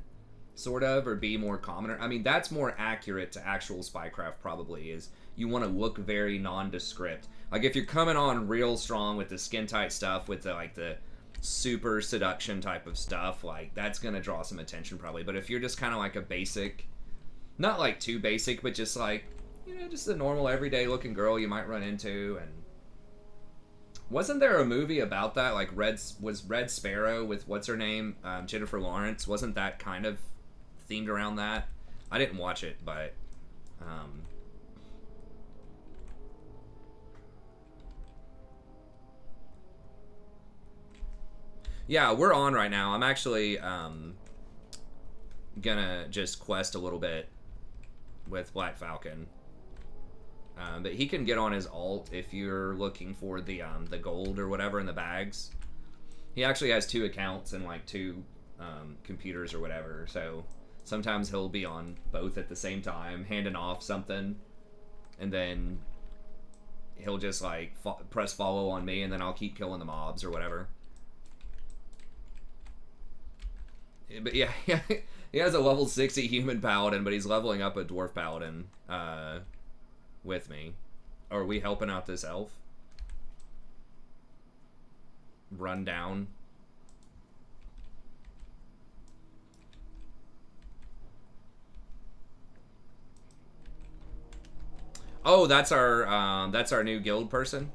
B: sort of, or be more commoner. I mean, that's more accurate to actual spycraft, probably, is you want to look very nondescript. Like, if you're coming on real strong with the skin-tight stuff, with the, like, the super seduction type of stuff, like, that's gonna draw some attention, probably. But if you're just kind of like a basic, not like too basic, but just like, you know, just a normal, everyday-looking girl you might run into, and... Wasn't there a movie about that? Like, was Red Sparrow with, what's her name? Jennifer Lawrence? Wasn't that kind of themed around that? I didn't watch it, but yeah, we're on right now. I'm actually gonna just quest a little bit with Black Falcon, but he can get on his alt if you're looking for the gold or whatever in the bags. He actually has 2 accounts and like 2 computers or whatever, so sometimes he'll be on both at the same time, handing off something, and then he'll just like press follow on me, and then I'll keep killing the mobs or whatever. But yeah, he has a level 60 human paladin, but he's leveling up a dwarf paladin with me. Are we helping out this elf? Run down. Oh, that's our new guild person.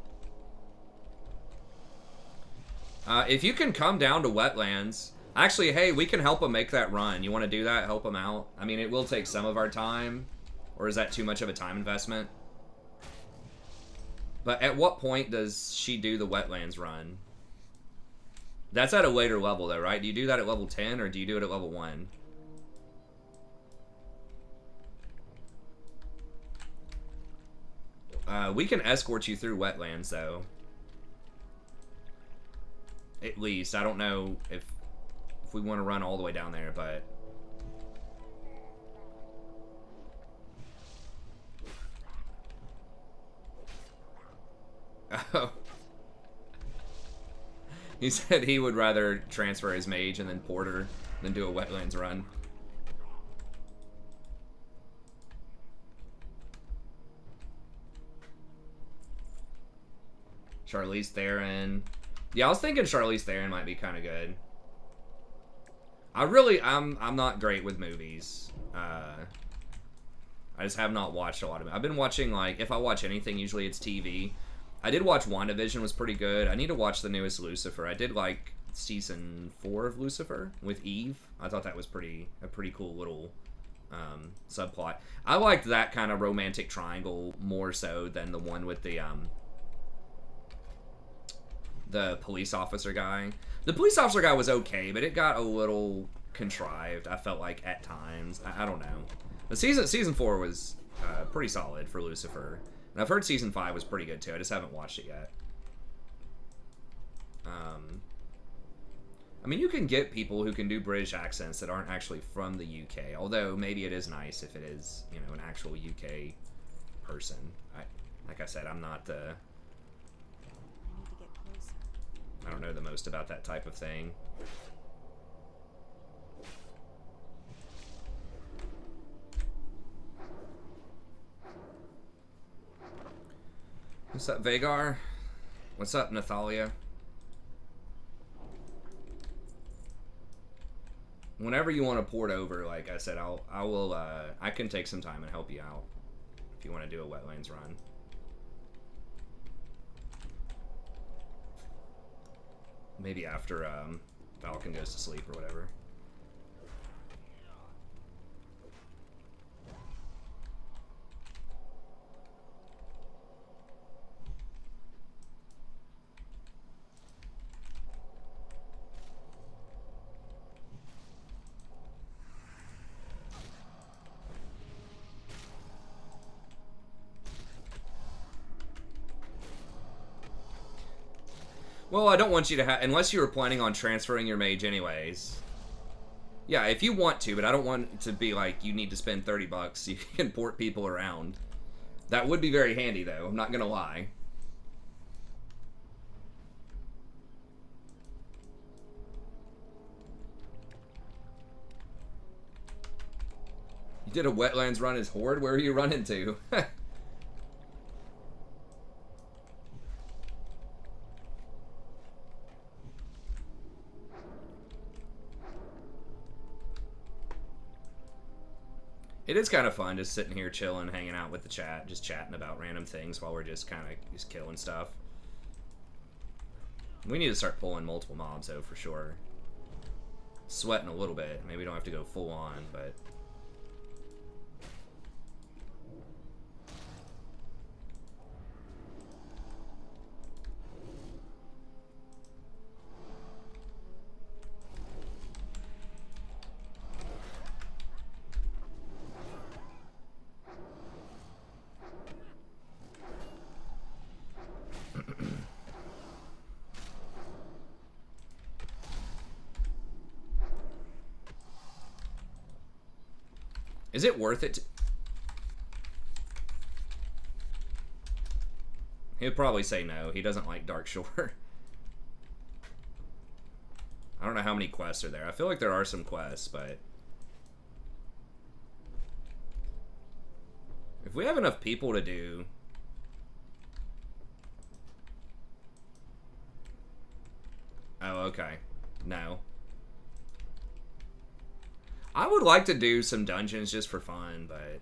B: If you can come down to Wetlands, actually, hey, we can help him make that run. You want to do that? Help him out? I mean, it will take some of our time, or is that too much of a time investment? But at what point does she do the Wetlands run? That's at a later level, though, right? Do you do that at level 10, or do you do it at level 1? We can escort you through Wetlands, though. At least. I don't know if we want to run all the way down there, but... Oh. He said he would rather transfer his mage and then porter than do a Wetlands run. Charlize Theron. Yeah, I was thinking Charlize Theron might be kind of good. I'm not great with movies. I just have not watched a lot of it. I've been watching, like, if I watch anything, usually it's TV. I did watch WandaVision, was pretty good. I need to watch the newest Lucifer. I did like season 4 of Lucifer with Eve. I thought that was a pretty cool little subplot. I liked that kind of romantic triangle more so than the one with the police officer guy. The police officer guy was okay, but it got a little contrived, I felt like, at times. I don't know. But season 4 was pretty solid for Lucifer. And I've heard season 5 was pretty good, too. I just haven't watched it yet. I mean, you can get people who can do British accents that aren't actually from the UK. Although maybe it is nice if it is, you know, an actual UK person. Like I said, I'm not.
E: I need to get closer.
B: I don't know the most about that type of thing. What's up, Vagar? What's up, Nathalia? Whenever you want to port over, like I said, I can take some time and help you out if you want to do a wetlands run. Maybe after Falcon goes to sleep or whatever. Well, I don't want you to have, unless you were planning on transferring your mage anyways. Yeah, if you want to, but I don't want it to be like you need to spend 30 bucks so you can port people around. That would be very handy, though. I'm not gonna lie. You did a wetlands run as Horde? Where are you running to? It is kind of fun just sitting here chilling, hanging out with the chat, just chatting about random things while we're just kind of just killing stuff. We need to start pulling multiple mobs, though, for sure. Sweating a little bit. Maybe we don't have to go full on, but... Is it worth it? He'll probably say no. He doesn't like Dark Shore. I don't know how many quests are there. I feel like there are some quests, but... if we have enough people to do... oh, okay. No. I would like to do some dungeons just for fun, but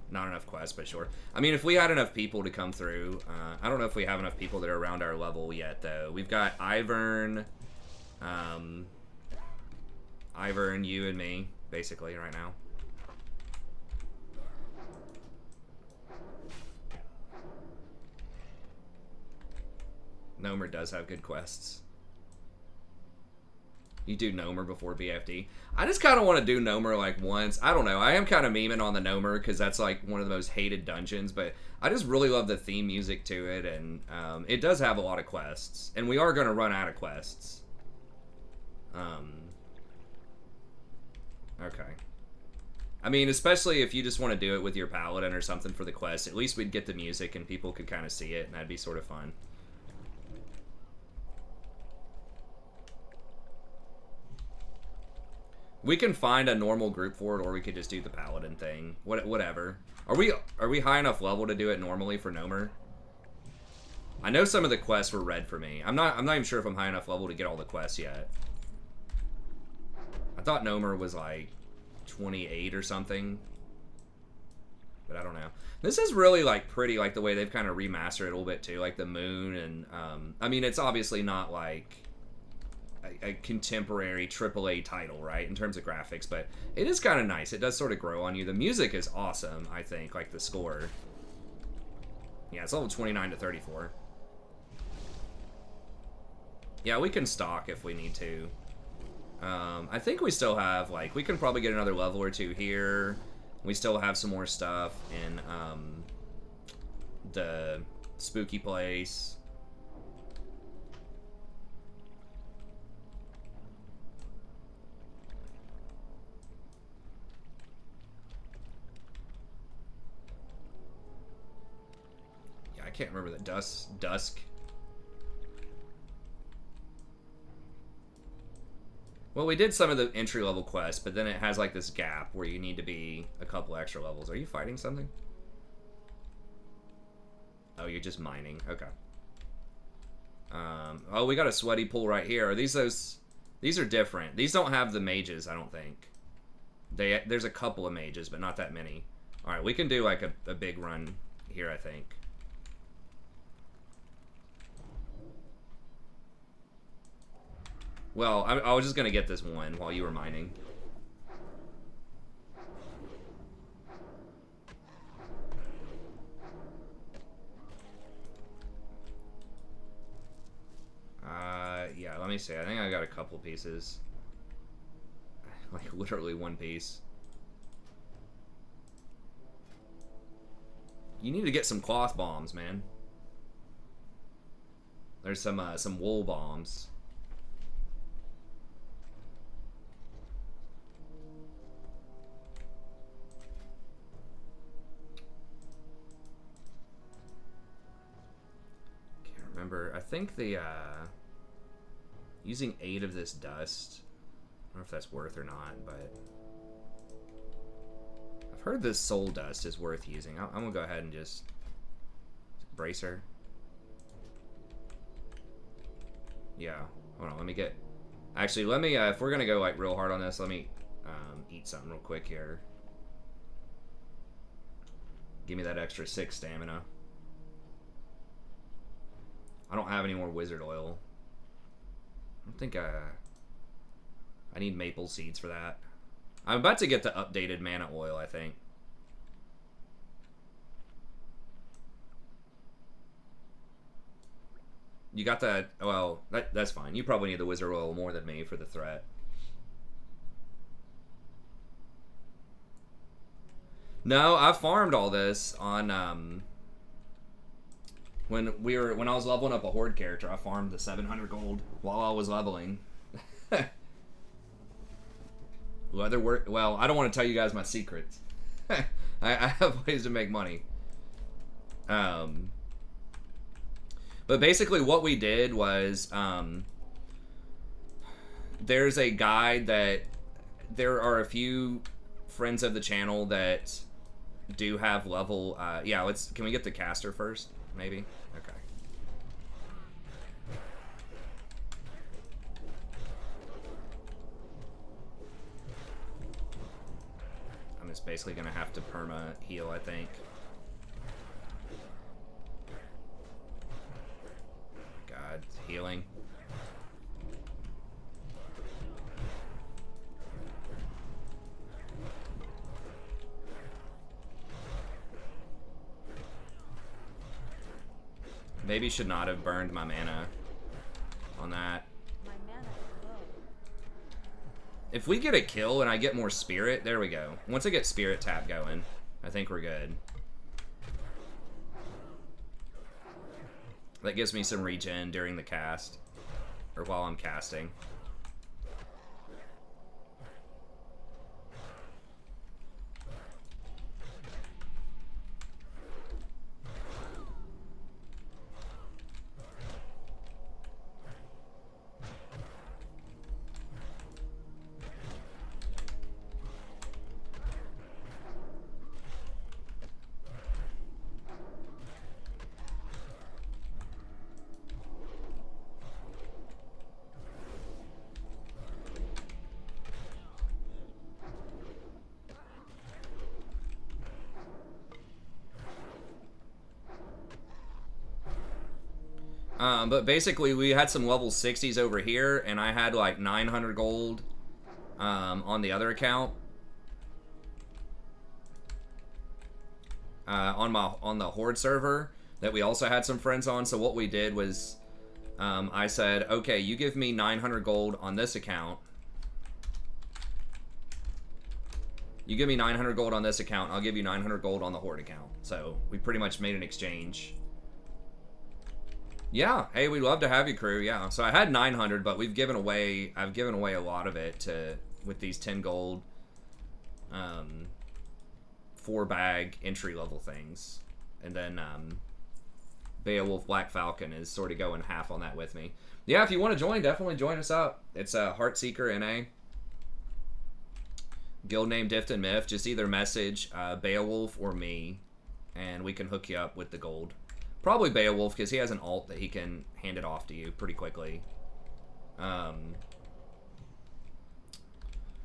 B: not enough quests, but sure. I mean, if we had enough people to come through, I don't know if we have enough people that are around our level yet, though. We've got Ivern, Ivern, you, and me, basically, right now. Nomer does have good quests. You do Nomer before BFD. I just kind of want to do Nomer like once. I don't know. I am kind of memeing on the Nomer because that's like one of the most hated dungeons. But I just really love the theme music to it. And it does have a lot of quests. And we are going to run out of quests. Okay. I mean, especially if you just want to do it with your paladin or something for the quest. At least we'd get the music and people could kind of see it. And that'd be sort of fun. We can find a normal group for it, or we could just do the paladin thing. Whatever. Are we high enough level to do it normally for Nomer? I know some of the quests were red for me. I'm not even sure if I'm high enough level to get all the quests yet. I thought Nomer was like 28 or something. But I don't know. This is really like pretty, like the way they've kind of remastered it a little bit too, like the moon and I mean, it's obviously not like a contemporary AAA title, right, in terms of graphics, but it is kind of nice. It does sort of grow on you. The music is awesome, I think, like the score. Yeah, it's level 29 to 34. Yeah, we can stock if we need to. I think we still have, like, we can probably get another level or two here. We still have some more stuff in the spooky place. can't remember the dusk. Well, we did some of the entry level quests, but then it has like this gap where you need to be a couple extra levels. Are you fighting something? Oh, you're just mining. Okay. Oh, we got a sweaty pool right here. Are these those? These are different. These don't have the mages, I don't think. There's a couple of mages, but not that many. All right, we can do like a big run here, I think. Well, I was just gonna get this one while you were mining. Yeah, let me see. I think I got a couple pieces. Like, literally one piece. You need to get some cloth bombs, man. There's some wool bombs. Can't remember. I think the, using 8 of this dust, I don't know if that's worth or not, but I've heard this soul dust is worth using. I'm gonna go ahead and just brace her. Yeah, hold on, let me get, actually, let me, if we're gonna go like real hard on this, let me eat something real quick here. Give me that extra 6 stamina. I don't have any more wizard oil. I don't think I need maple seeds for that. I'm about to get the updated mana oil, I think. You got that? Well, that's fine. You probably need the wizard oil more than me for the threat. No, I farmed all this on when I was leveling up a horde character. I farmed the 700 gold while I was leveling. Well, I don't want to tell you guys my secrets. I have ways to make money. But basically what we did was, there's a guide that there are a few friends of the channel that do have level, yeah, can we get the caster first, maybe? Okay. I'm just basically gonna have to perma heal, I think. God, healing. Maybe should not have burned my mana on that.
E: My mana is low.
B: If we get a kill and I get more spirit, there we go. Once I get spirit tap going, I think we're good. That gives me some regen during the cast, or while I'm casting. But basically, we had some level 60s over here, and I had like 900 gold on the other account. On the Horde server that we also had some friends on. So what we did was, I said, okay, you give me 900 gold on this account. You give me 900 gold on this account, I'll give you 900 gold on the Horde account. So we pretty much made an exchange. Yeah, hey, we'd love to have you, crew. Yeah, so I had 900, but I've given away a lot of it with these 10 gold 4-bag entry level things. And then Beowulf Black Falcon is sort of going half on that with me. Yeah, if you want to join, definitely join us up. It's Heartseeker NA. Guild name Dift and Myth. Just either message Beowulf or me, and we can hook you up with the gold. Probably Beowulf, because he has an alt that he can hand it off to you pretty quickly.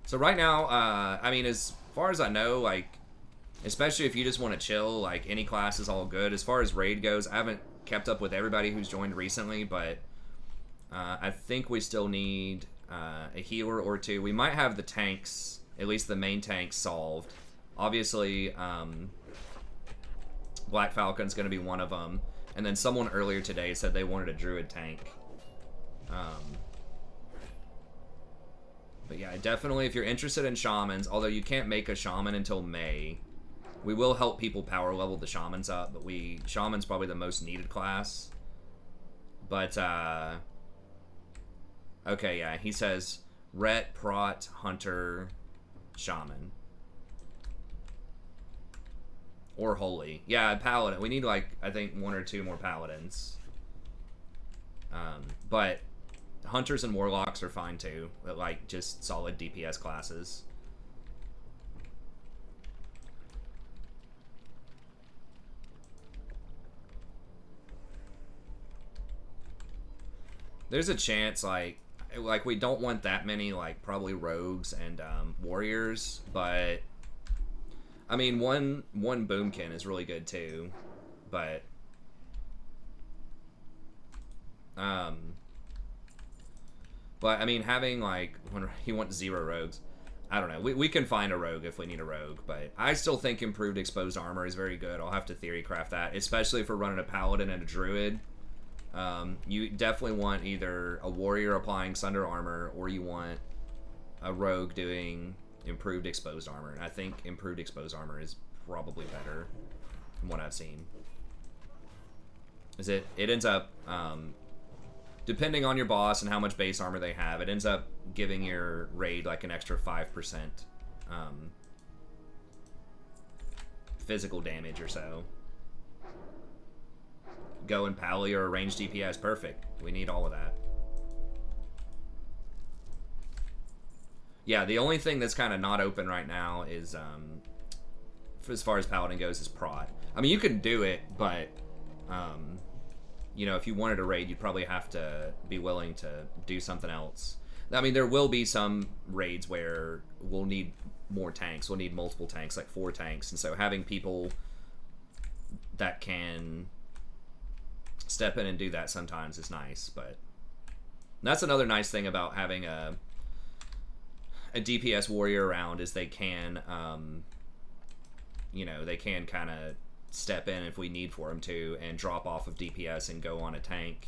B: So right now, I mean, as far as I know, like, especially if you just want to chill, like, any class is all good. As far as raid goes, I haven't kept up with everybody who's joined recently, but I think we still need a healer or two. We might have the tanks, at least the main tanks, solved. Obviously, Black Falcon's going to be one of them. And then someone earlier today said they wanted a druid tank. But yeah, definitely if you're interested in shamans, although you can't make a shaman until May, we will help people power level the shamans up, but shaman's probably the most needed class. But, okay, yeah, he says Ret, Prot, Hunter, Shaman. Or Holy. Yeah, Paladin. We need, like, I think 1 or 2 more Paladins. But Hunters and Warlocks are fine, too. But, like, just solid DPS classes. There's a chance, like we don't want that many, like, probably rogues and warriors, but I mean, one boomkin is really good too, but I mean, having, like, when you want 0 rogues, I don't know. We can find a rogue if we need a rogue, but I still think improved exposed armor is very good. I'll have to theory craft that, especially if we're running a paladin and a druid. You definitely want either a warrior applying Sunder armor, or you want a rogue doing improved exposed armor. And I think improved exposed armor is probably better from what I've seen. It ends up, depending on your boss and how much base armor they have, it ends up giving your raid like an extra 5% physical damage or so. Go and Pally or ranged DPS, perfect. We need all of that. Yeah, the only thing that's kind of not open right now is, as far as Paladin goes, is Prot. I mean, you can do it, but, you know, if you wanted to raid, you'd probably have to be willing to do something else. I mean, there will be some raids where we'll need more tanks. We'll need multiple tanks, like 4 tanks. And so having people that can step in and do that sometimes is nice. But that's another nice thing about having a DPS warrior around, is they can, you know, they can kind of step in if we need for them to, and drop off of DPS and go on a tank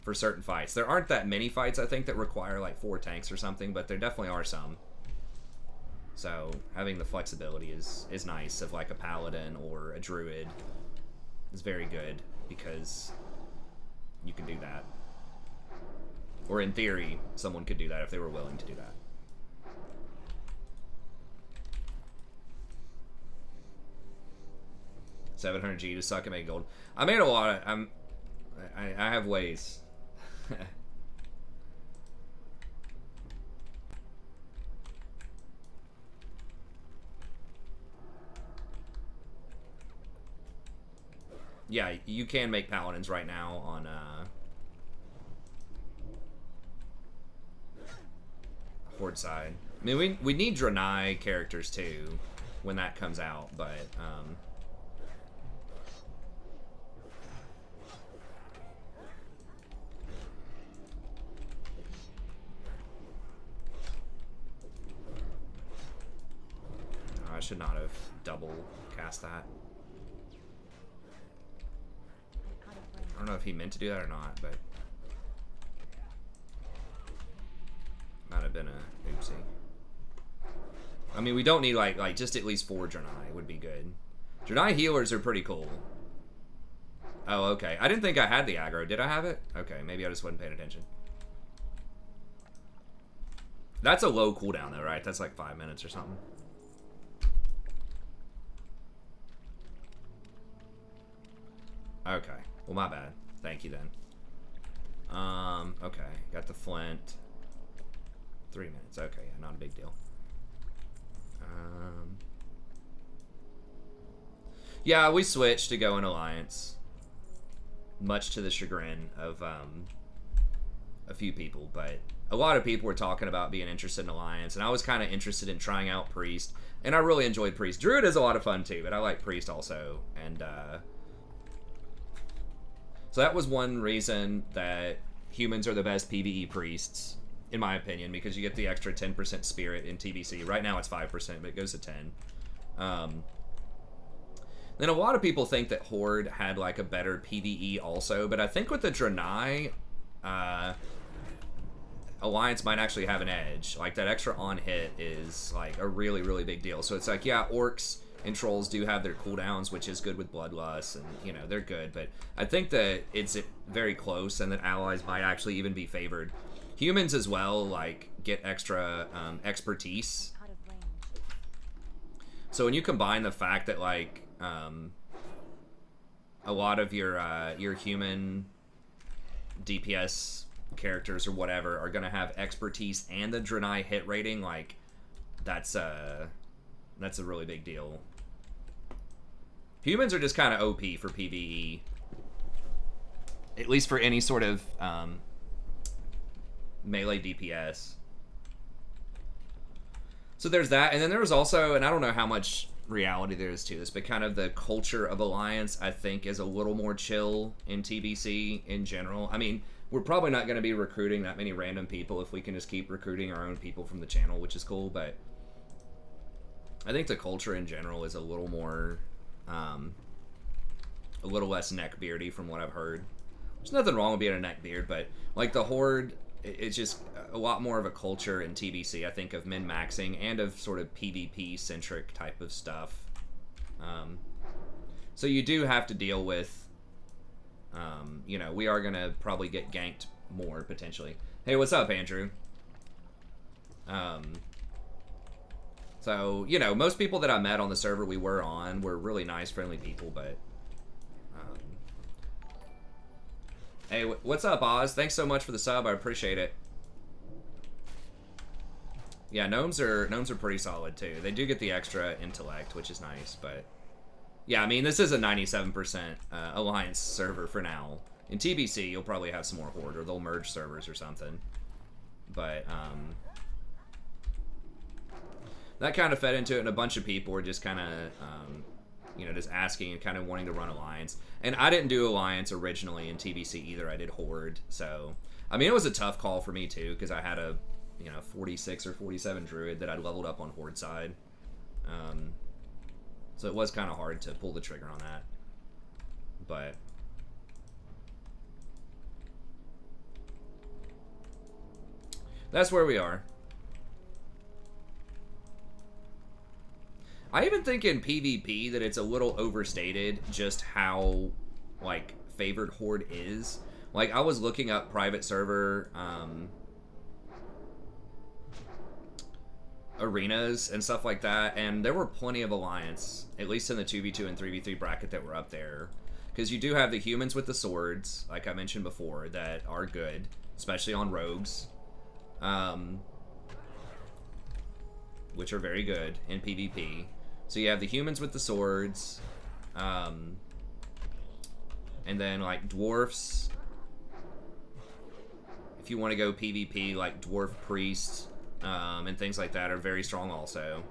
B: for certain fights. There aren't that many fights, I think, that require like 4 tanks or something, but there definitely are some. So having the flexibility is nice, of like a paladin or a druid is very good, because you can do that. Or in theory, someone could do that if they were willing to do that. $700G to suck and make gold. I made a lot of... I have ways. Yeah, you can make paladins right now on Horde side. I mean, we need Draenei characters too when that comes out, but I should not have double cast that. I don't know if he meant to do that or not, but might have been a oopsie. I mean, we don't need like just at least 4 Draenei would be good. Draenei healers are pretty cool. Oh, okay. I didn't think I had the aggro. Did I have it? Okay, maybe I just wasn't paying attention. That's a low cooldown though, right? That's like 5 minutes or something. Okay. Well, my bad. Thank you then. Okay. Got the flint. 3 minutes. Okay, yeah, not a big deal. Yeah, we switched to go in Alliance. Much to the chagrin of a few people, but a lot of people were talking about being interested in Alliance, and I was kind of interested in trying out Priest, and I really enjoyed Priest. Druid is a lot of fun too, but I like Priest also, and so that was one reason that humans are the best PvE priests, in my opinion, because you get the extra 10% spirit in TBC. Right now it's 5%, but it goes to 10. Then a lot of people think that Horde had like a better PvE also, but I think with the Draenei, Alliance might actually have an edge. Like that extra on hit is like a really, really big deal. So it's like, yeah, orcs and trolls do have their cooldowns, which is good with Bloodlust, and you know, they're good, but I think that it's very close and that allies might actually even be favored. Humans as well, like, get extra expertise.
E: Out of range.
B: So when you combine the fact that like a lot of your human DPS characters or whatever are gonna have expertise and the Draenei hit rating, like that's a really big deal. Humans are just kind of OP for PvE, at least for any sort of melee DPS. So there's that, and then there was also, and I don't know how much reality there is to this, but kind of the culture of Alliance, I think, is a little more chill in TBC in general. I mean, we're probably not going to be recruiting that many random people if we can just keep recruiting our own people from the channel, which is cool, but I think the culture in general is a little more, a little less neckbeardy from what I've heard. There's nothing wrong with being a neckbeard, but like the Horde, it's just a lot more of a culture in TBC, I think, of min-maxing and of sort of PvP-centric type of stuff. So you do have to deal with, you know, we are going to probably get ganked more, potentially. Hey, what's up, Andrew? So, you know, most people that I met on the server we were on were really nice, friendly people, but... Hey, what's up, Oz? Thanks so much for the sub. I appreciate it. Yeah, gnomes are pretty solid too. They do get the extra intellect, which is nice, but yeah, I mean, this is a 97% Alliance server for now. In TBC, you'll probably have some more Horde, or they'll merge servers or something. But that kind of fed into it, and a bunch of people were just kind of you know, just asking and kind of wanting to run Alliance. And I didn't do Alliance originally in TBC either. I did Horde. So, I mean, it was a tough call for me too, because I had a, you know, 46 or 47 Druid that I'd leveled up on Horde side. So it was kind of hard to pull the trigger on that. But that's where we are. I even think in PvP that it's a little overstated just how, like, favored Horde is. Like, I was looking up private server arenas and stuff like that, and there were plenty of Alliance, at least in the 2v2 and 3v3 bracket, that were up there. Because you do have the humans with the swords, like I mentioned before, that are good, especially on rogues. Which are very good in PvP. So you have the humans with the swords, and then like dwarfs. If you want to go PvP, like dwarf priests and things like that are very strong also.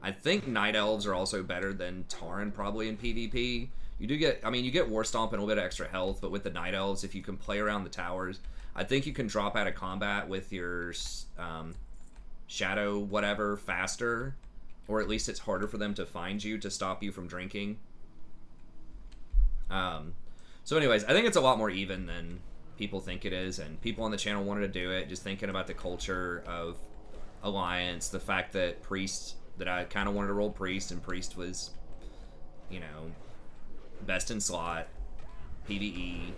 B: I think night elves are also better than Tauren probably in PvP. You do get, I mean, you get War Stomp and a little bit of extra health, but with the night elves, if you can play around the towers, I think you can drop out of combat with your shadow whatever faster. Or at least it's harder for them to find you to stop you from drinking. So anyways, I think it's a lot more even than people think it is. And people on the channel wanted to do it. Just thinking about the culture of Alliance. The fact that Priest, that I kind of wanted to roll Priest. And Priest was, you know, best in slot. PvE.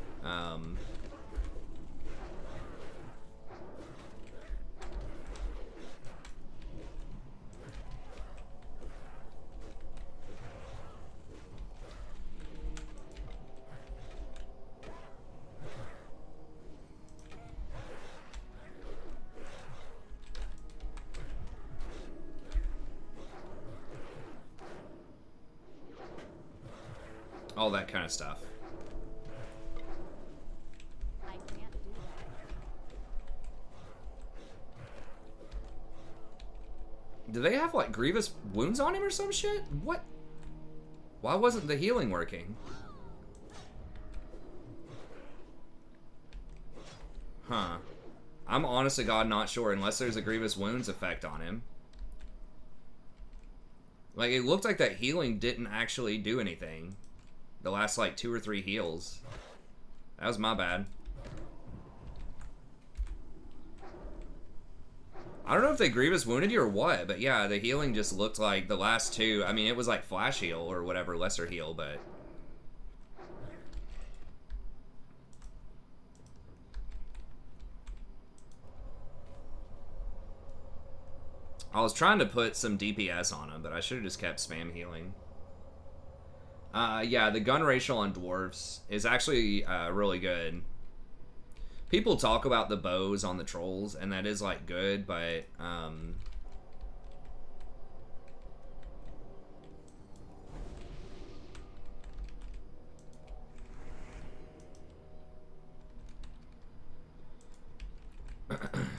B: all that kind of stuff.
E: I can't do that.
B: Do they have like grievous wounds on him or some shit? What? Why wasn't the healing working? Huh. I'm honest to God not sure unless there's a grievous wounds effect on him. Like, it looked like that healing didn't actually do anything. The last, like, 2 or 3 heals. That was my bad. I don't know if they grievous wounded you or what, but yeah, the healing just looked like the last 2. I mean, it was like flash heal or whatever, lesser heal, but... I was trying to put some DPS on him, but I should have just kept spam healing. Yeah, the gun ratio on dwarves is actually really good. People talk about the bows on the trolls, and that is, like, good, but...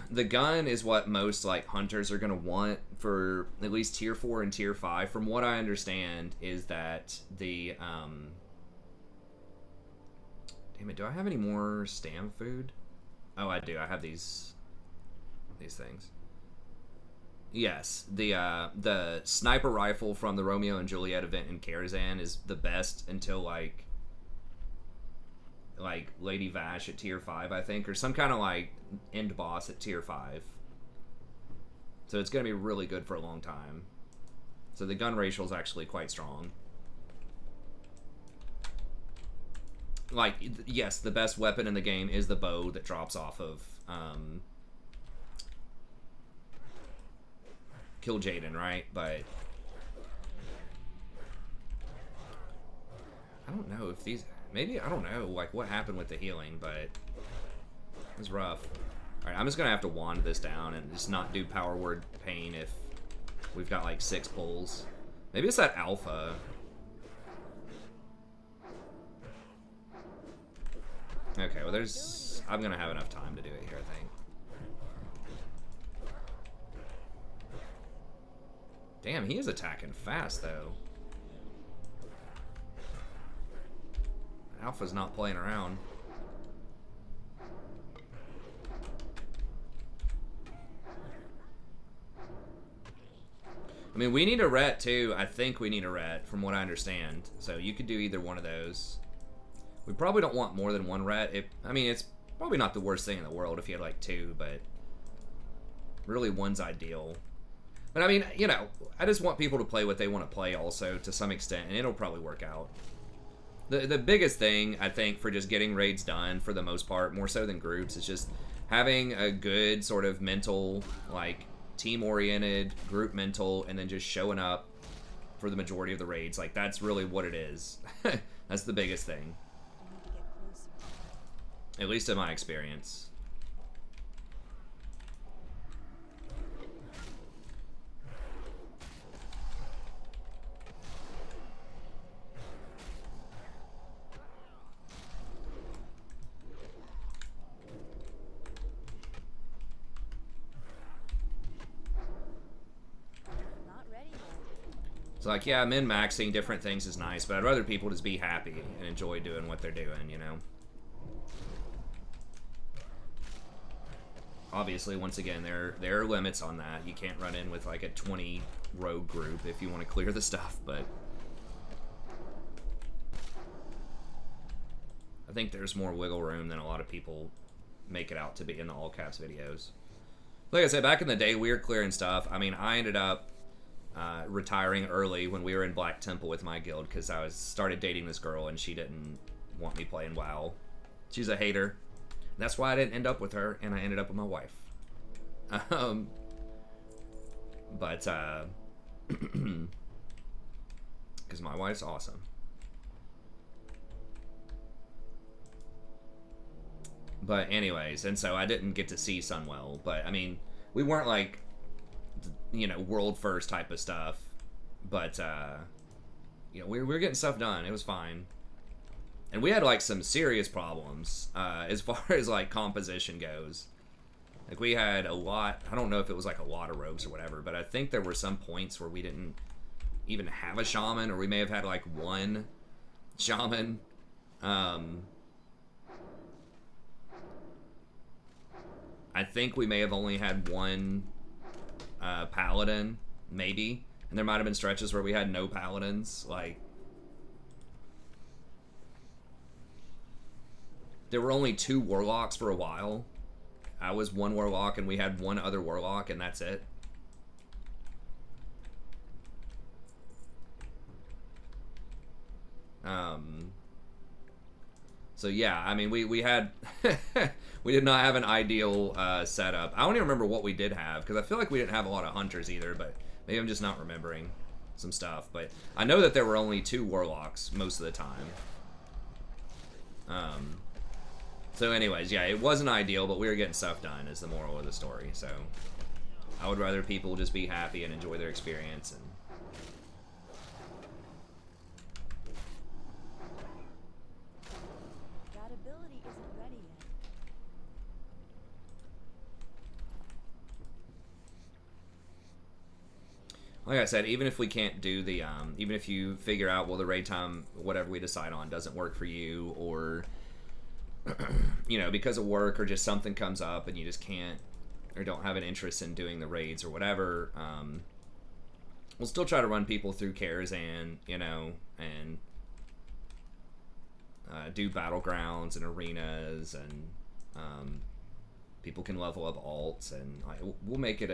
B: the gun is what most like hunters are gonna want for at least tier 4 and tier 5. From what I understand, is that the damn it, do I have any more stam food? Oh, I do. I have these things. Yes, the sniper rifle from the Romeo and Juliet event in Karazhan is the best until like Lady Vash at tier 5, I think, or some kind of like end boss at tier 5. So it's gonna be really good for a long time. So the gun ratio is actually quite strong. Like, yes, the best weapon in the game is the bow that drops off of Kill Jaden, right? But I don't know if these... Maybe, I don't know, like, what happened with the healing, but it was rough. Alright, I'm just gonna have to wand this down and just not do power word pain if we've got, like, 6 pulls. Maybe it's that alpha. Okay, well, there's... I'm gonna have enough time to do it here, I think. Damn, he is attacking fast, though. Alpha's not playing around. I mean, we need a ret, too. I think we need a ret, from what I understand. So you could do either one of those. We probably don't want more than 1 ret. I mean, it's probably not the worst thing in the world if you had, like, 2, but... really, 1's ideal. But, I mean, you know, I just want people to play what they want to play also, to some extent, and it'll probably work out. The biggest thing, I think, for just getting raids done, for the most part, more so than groups, is just having a good sort of mental, like, team-oriented, group mental, and then just showing up for the majority of the raids. Like, that's really what it is. That's the biggest thing.
E: I need to get closer.
B: At least in my experience.
E: Not ready yet.
B: It's like, yeah, min-maxing different things is nice, but I'd rather people just be happy and enjoy doing what they're doing, you know? Obviously, once again, there are limits on that. You can't run in with, like, a 20 rogue group if you want to clear the stuff, but... I think there's more wiggle room than a lot of people make it out to be in the all-caps videos. Like I said, back in the day, we were clearing stuff. I mean, I ended up retiring early when we were in Black Temple with my guild because I started dating this girl and she didn't want me playing WoW. She's a hater. That's why I didn't end up with her, and I ended up with my wife. But because my wife's awesome. But anyways, and so I didn't get to see Sunwell, but I mean, we weren't like, you know, world first type of stuff, but you know, we were getting stuff done. It was fine. And we had like some serious problems as far as like composition goes. Like we had a lot, I don't know if it was like a lot of rogues or whatever, but I think there were some points where we didn't even have a shaman, or we may have had like one shaman. I think we may have only had one paladin, maybe. And there might have been stretches where we had no paladins. Like, there were only 2 warlocks for a while. I was one warlock, and we had one other warlock, and that's it. So yeah, I mean, we had we did not have an ideal setup. I don't even remember what we did have, because I feel like we didn't have a lot of hunters either, but maybe I'm just not remembering some stuff. But I know that there were only 2 warlocks most of the time. So anyways, yeah, it wasn't ideal, but we were getting stuff done is the moral of the story. So I would rather people just be happy and enjoy their experience. And
E: That ability isn't ready yet.
B: like I said, even if we can't do the, even if you figure out, well, the raid time, whatever we decide on doesn't work for you, or, you know, because of work or just something comes up and you just can't, or don't have an interest in doing the raids or whatever, we'll still try to run people through Karazhan, you know, and do battlegrounds and arenas, and people can level up alts, and like, we'll make it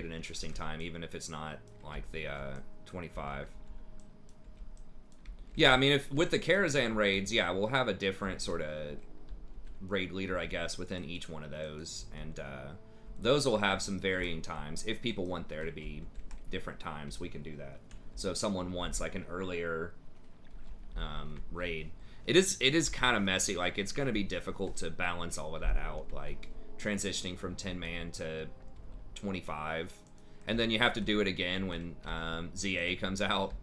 B: an interesting time, even if it's not like the 25. Yeah, I mean, if with the Karazhan raids, yeah, we'll have a different sort of raid leader, I guess, within each one of those, and those will have some varying times. If people want there to be different times, we can do that. So if someone wants like an earlier raid, it is kind of messy. Like, it's going to be difficult to balance all of that out, like transitioning from 10 man to 25, and then you have to do it again when ZA comes out,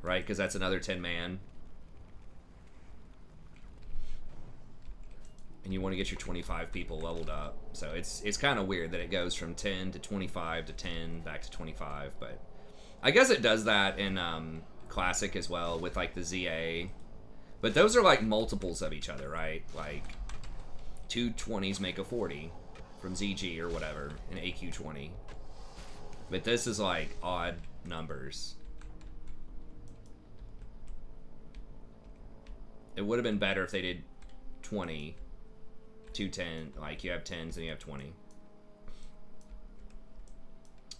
B: right? Because that's another 10 man. And you want to get your 25 people leveled up. So it's kind of weird that it goes from 10 to 25 to 10 back to 25. But I guess it does that in Classic as well with like the ZA. But those are like multiples of each other, right? Like 2 20s make a 40 from ZG or whatever in AQ20. But this is like odd numbers. It would have been better if they did 20 to 10, like you have 10s and you have 20.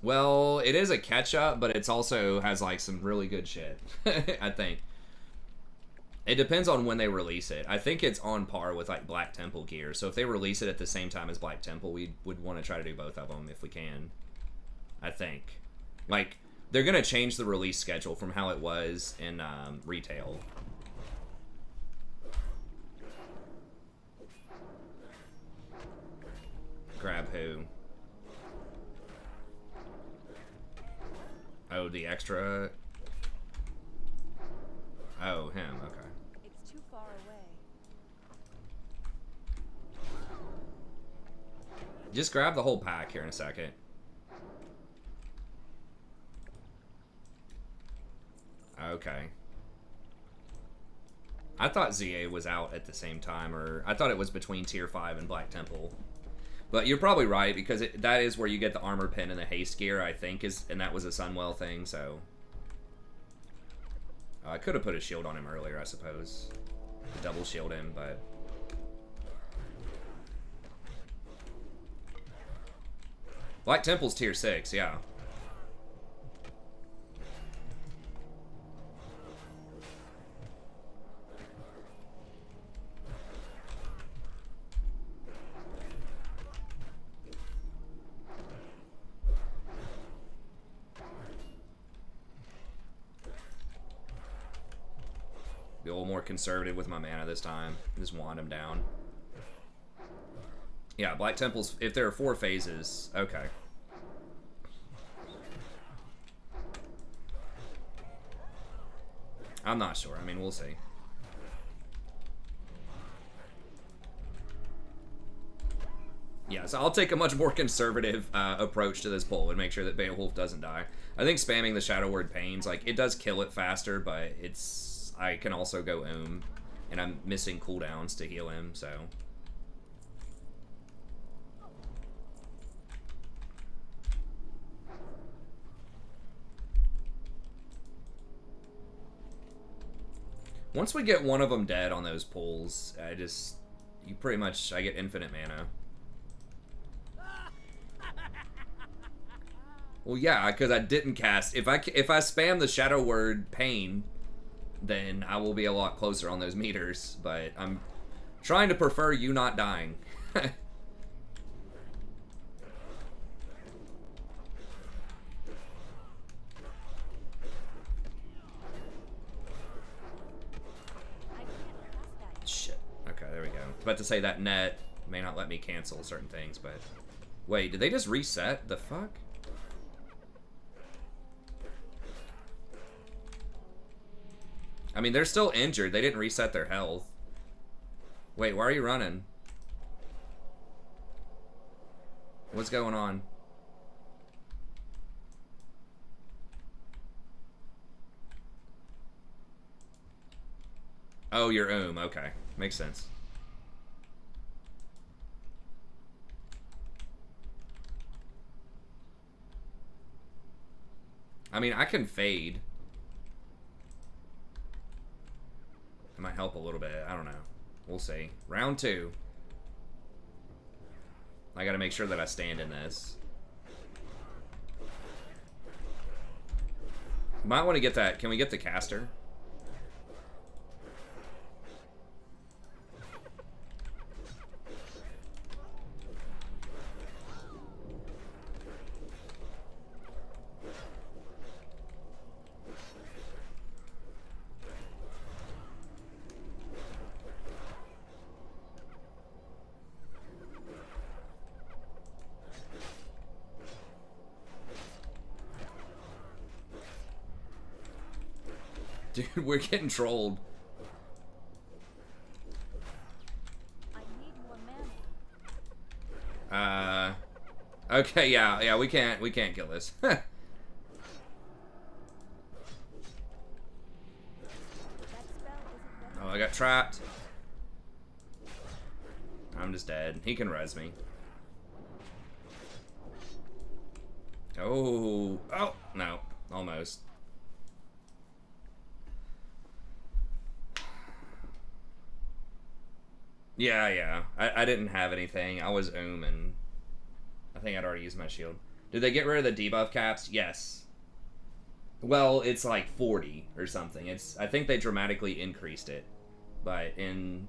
B: Well, it is a catch up, but it's also has like some really good shit. I think it depends on when they release it. I think it's on par with like Black Temple gear, so if they release it at the same time as Black Temple, we would want to try to do both of them if we can. I think, like, they're gonna change the release schedule from how it was in retail. Grab who? Oh, the extra. Oh, him. Okay.
E: It's too far away.
B: Just grab the whole pack here in a second. Okay. I thought ZA was out at the same time, or I thought it was between Tier 5 and Black Temple. But you're probably right, because that is where you get the armor pin and the haste gear, I think, and that was a Sunwell thing, so. I could have put a shield on him earlier, I suppose. Double shield him, but. Black Temple's Tier 6, yeah. Be a little more conservative with my mana this time. Just wand him down. Yeah, Black Temple's, if there are 4 phases, okay. I'm not sure. I mean, we'll see. Yeah, so I'll take a much more conservative approach to this pull and make sure that Beowulf doesn't die. I think spamming the Shadow Word Pains, like, it does kill it faster, but it's... I can also go and I'm missing cooldowns to heal him, so... Once we get one of them dead on those pulls, I get infinite mana. Well, yeah, because I didn't cast. If I spam the Shadow Word Pain, then I will be a lot closer on those meters. But I'm trying to prefer you not dying. Shit. Okay, there we go. I was about to say that net may not let me cancel certain things, but... Wait, did they just reset? The fuck? I mean, they're still injured. They didn't reset their health. Wait, why are you running? What's going on? Oh, you're okay. Makes sense. I mean, I can fade. It might help a little bit. I don't know. We'll see. Round 2. I gotta make sure that I stand in this. Might want to get that. Can we get the caster? Dude, we're getting trolled.
E: I need more mana.
B: Okay, yeah, we can't kill this.
E: That spell isn't ready.
B: Oh, I got trapped. I'm just dead. He can res me. Oh, no, almost. Yeah. I didn't have anything. I was and I think I'd already used my shield. Did they get rid of the debuff caps? Yes. Well, it's like 40 or something. I think they dramatically increased it. But in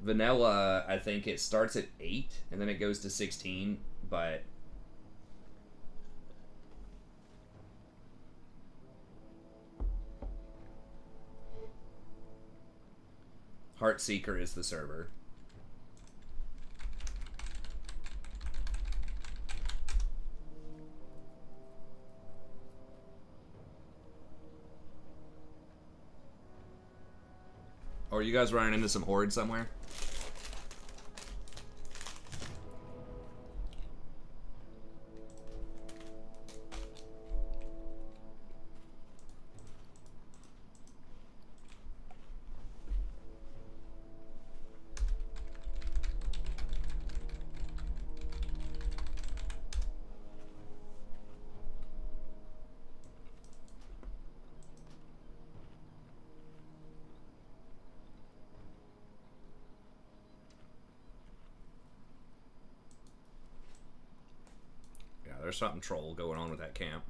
B: vanilla, I think it starts at 8 and then it goes to 16, but Heartseeker is the server. Or are you guys running into some horde somewhere? There's something troll going on with that camp.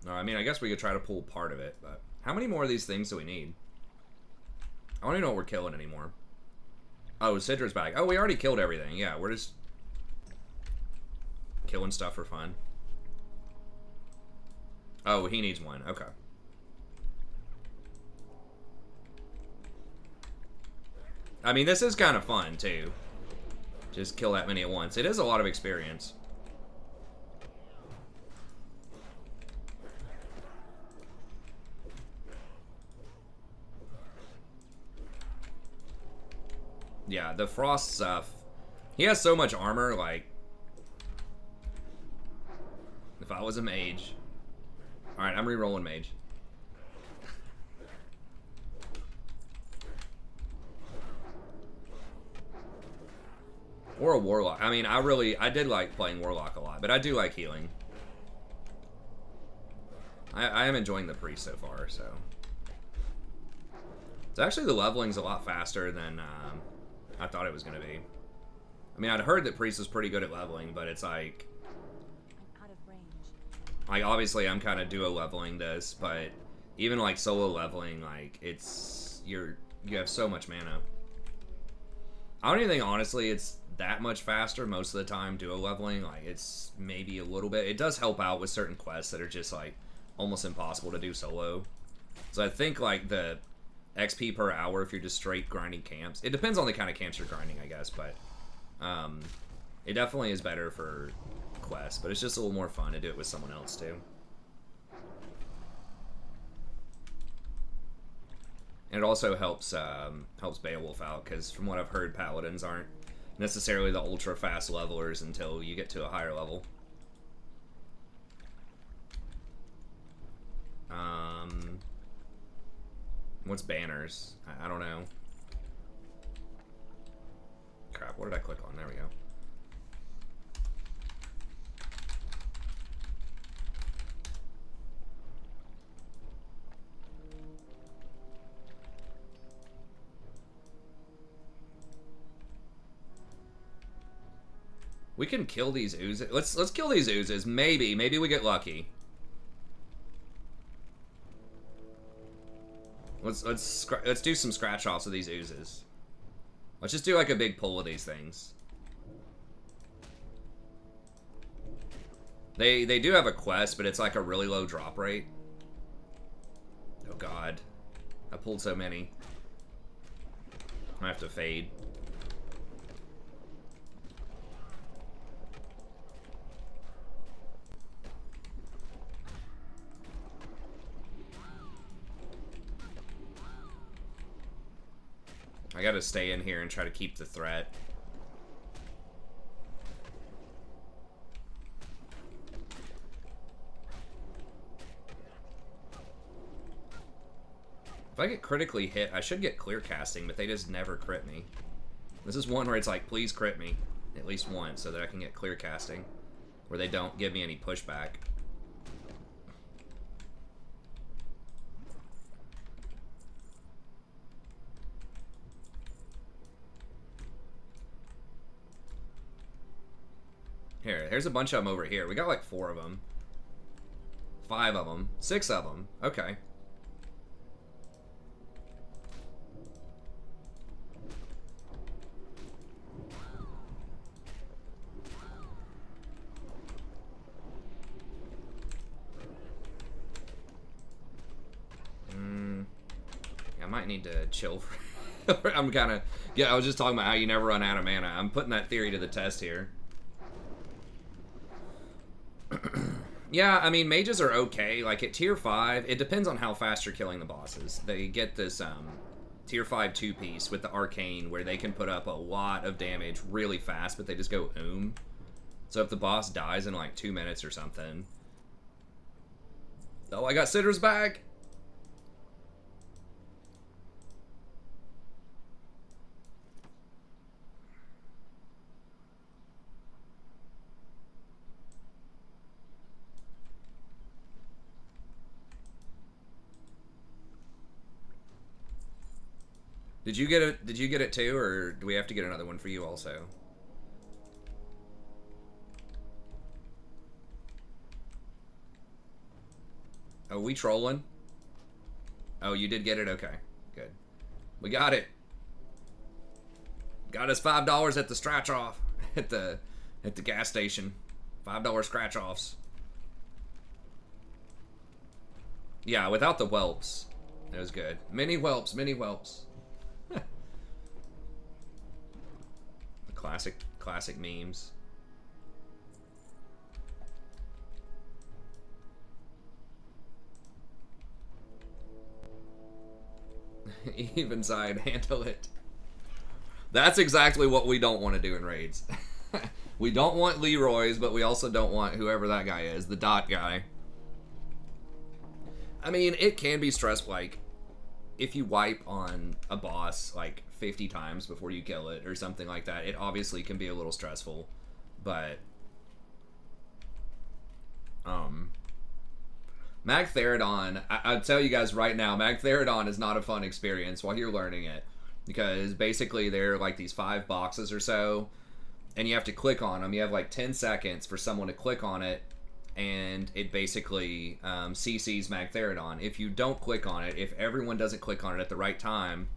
B: No, I mean, I guess we could try to pull part of it, but how many more of these things do we need? I don't even know what we're killing anymore. Oh, Sidra's back. Oh, we already killed everything. Yeah, we're just killing stuff for fun. Oh, he needs one. Okay. I mean, this is kind of fun, too. Just kill that many at once. It is a lot of experience. Yeah, the frost stuff. He has so much armor, like... If I was a mage... Alright, I'm re-rolling mage. Or a warlock. I mean, I did like playing warlock a lot, but I do like healing. I am enjoying the priest so far, so... It's actually, the leveling's a lot faster than I thought it was going to be. I mean, I'd heard that priest was pretty good at leveling, but it's like...
E: I'm out of range.
B: Like, obviously, I'm kind of duo leveling this, but even, like, solo leveling, like, it's... You have so much mana. I don't even think, honestly, it's that much faster most of the time, duo leveling. Like, it's maybe a little bit. It does help out with certain quests that are just, like, almost impossible to do solo. So I think, like, the XP per hour, if you're just straight grinding camps, it depends on the kind of camps you're grinding, I guess, but it definitely is better for quests, but it's just a little more fun to do it with someone else, too. And it also helps Beowulf out, because from what I've heard, paladins aren't necessarily the ultra fast levelers until you get to a higher level. What's banners? I don't know. Crap, what did I click on? There we go. We can kill these oozes. Let's kill these oozes. Maybe we get lucky. Let's do some scratch offs of these oozes. Let's just do like a big pull of these things. They do have a quest, but it's like a really low drop rate. Oh god, I pulled so many. I have to fade. I gotta stay in here and try to keep the threat. If I get critically hit, I should get clear casting, but they just never crit me. This is one where it's like, please crit me at least once so that I can get clear casting, where they don't give me any pushback. Here's a bunch of them over here. We got like 4 of them. 5 of them. 6 of them. Okay. I might need to chill for... I'm kind of... Yeah, I was just talking about how you never run out of mana. I'm putting that theory to the test here. Yeah, I mean, mages are okay. Like, at tier 5, it depends on how fast you're killing the bosses. They get this tier 5 2-piece with the arcane where they can put up a lot of damage really fast, but they just go So if the boss dies in like 2 minutes or something... Oh, I got Sitter's back! Did you get it? Did you get it too, or do we have to get another one for you also? Oh, we trolling? Oh, you did get it? Okay, good. We got it. Got us $5 at the scratch off at the gas station. $5 scratch offs. Yeah, without the whelps, it was good. Mini whelps, mini whelps. Classic memes. Even side, handle it. That's exactly what we don't want to do in raids. We don't want Leroy's, but we also don't want whoever that guy is, the dot guy. I mean, it can be stressful, like, if you wipe on a boss, like, 50 times before you kill it, or something like that, it obviously can be a little stressful, but, Magtheridon, I'll tell you guys right now, Magtheridon is not a fun experience while you're learning it, because basically they're, like, these 5 boxes or so, and you have to click on them. You have, like, 10 seconds for someone to click on it, and it basically CCs Magtheridon. If you don't click on it, if everyone doesn't click on it at the right time,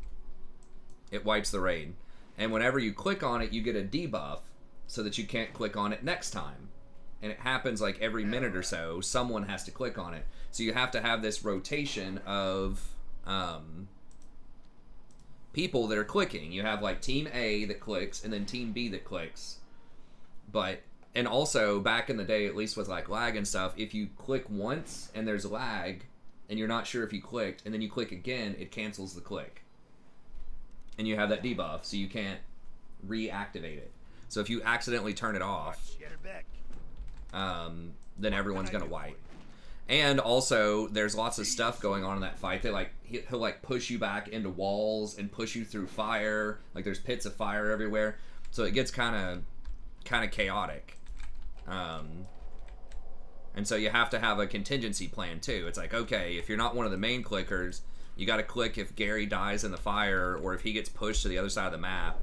B: it wipes the raid. And whenever you click on it, you get a debuff so that you can't click on it next time. And it happens like every minute or so, someone has to click on it. So you have to have this rotation of people that are clicking. You have like Team A that clicks and then Team B that clicks. And also, back in the day, at least with like lag and stuff, if you click once and there's lag, and you're not sure if you clicked, and then you click again, it cancels the click. And you have that debuff, so you can't reactivate it. So if you accidentally turn it off, then everyone's gonna wipe. And also, there's lots of stuff going on in that fight. He'll like push you back into walls and push you through fire. Like there's pits of fire everywhere, so it gets kind of chaotic. And so you have to have a contingency plan too. It's like, okay, if you're not one of the main clickers, you got to click if Gary dies in the fire or if he gets pushed to the other side of the map.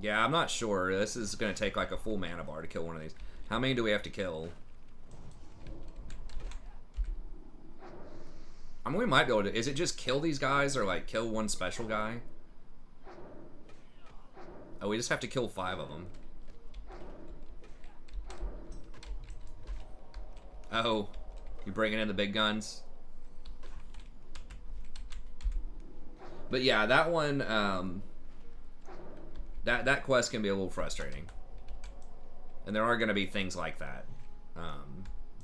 B: Yeah, I'm not sure. This is going to take like a full mana bar to kill one of these. How many do we have to kill? I mean, we might be able to... Is it just kill these guys or, like, kill one special guy? Oh, we just have to kill 5 of them. Oh, you bringing in the big guns? But yeah, that one, that quest can be a little frustrating. And there are going to be things like that.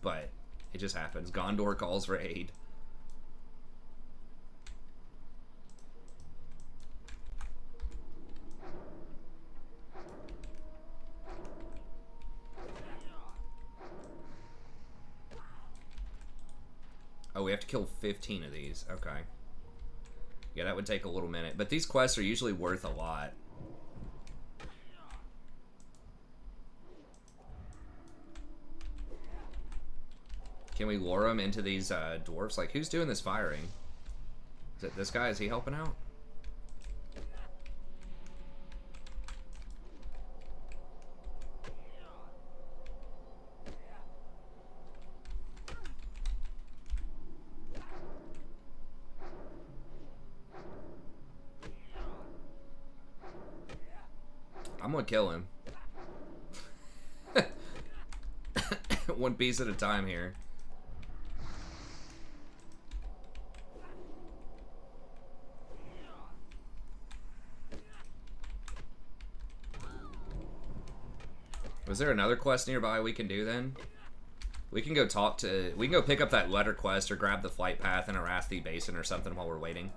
B: But it just happens. Gondor calls for aid. Oh, we have to kill 15 of these. Okay. Yeah, that would take a little minute. But these quests are usually worth a lot. Can we lure them into these dwarfs? Like, who's doing this firing? Is it this guy? Is he helping out? I'm gonna kill him. One piece at a time here. Was there another quest nearby we can do then? We can go we can go pick up that letter quest or grab the flight path in Arathi Basin or something while we're waiting.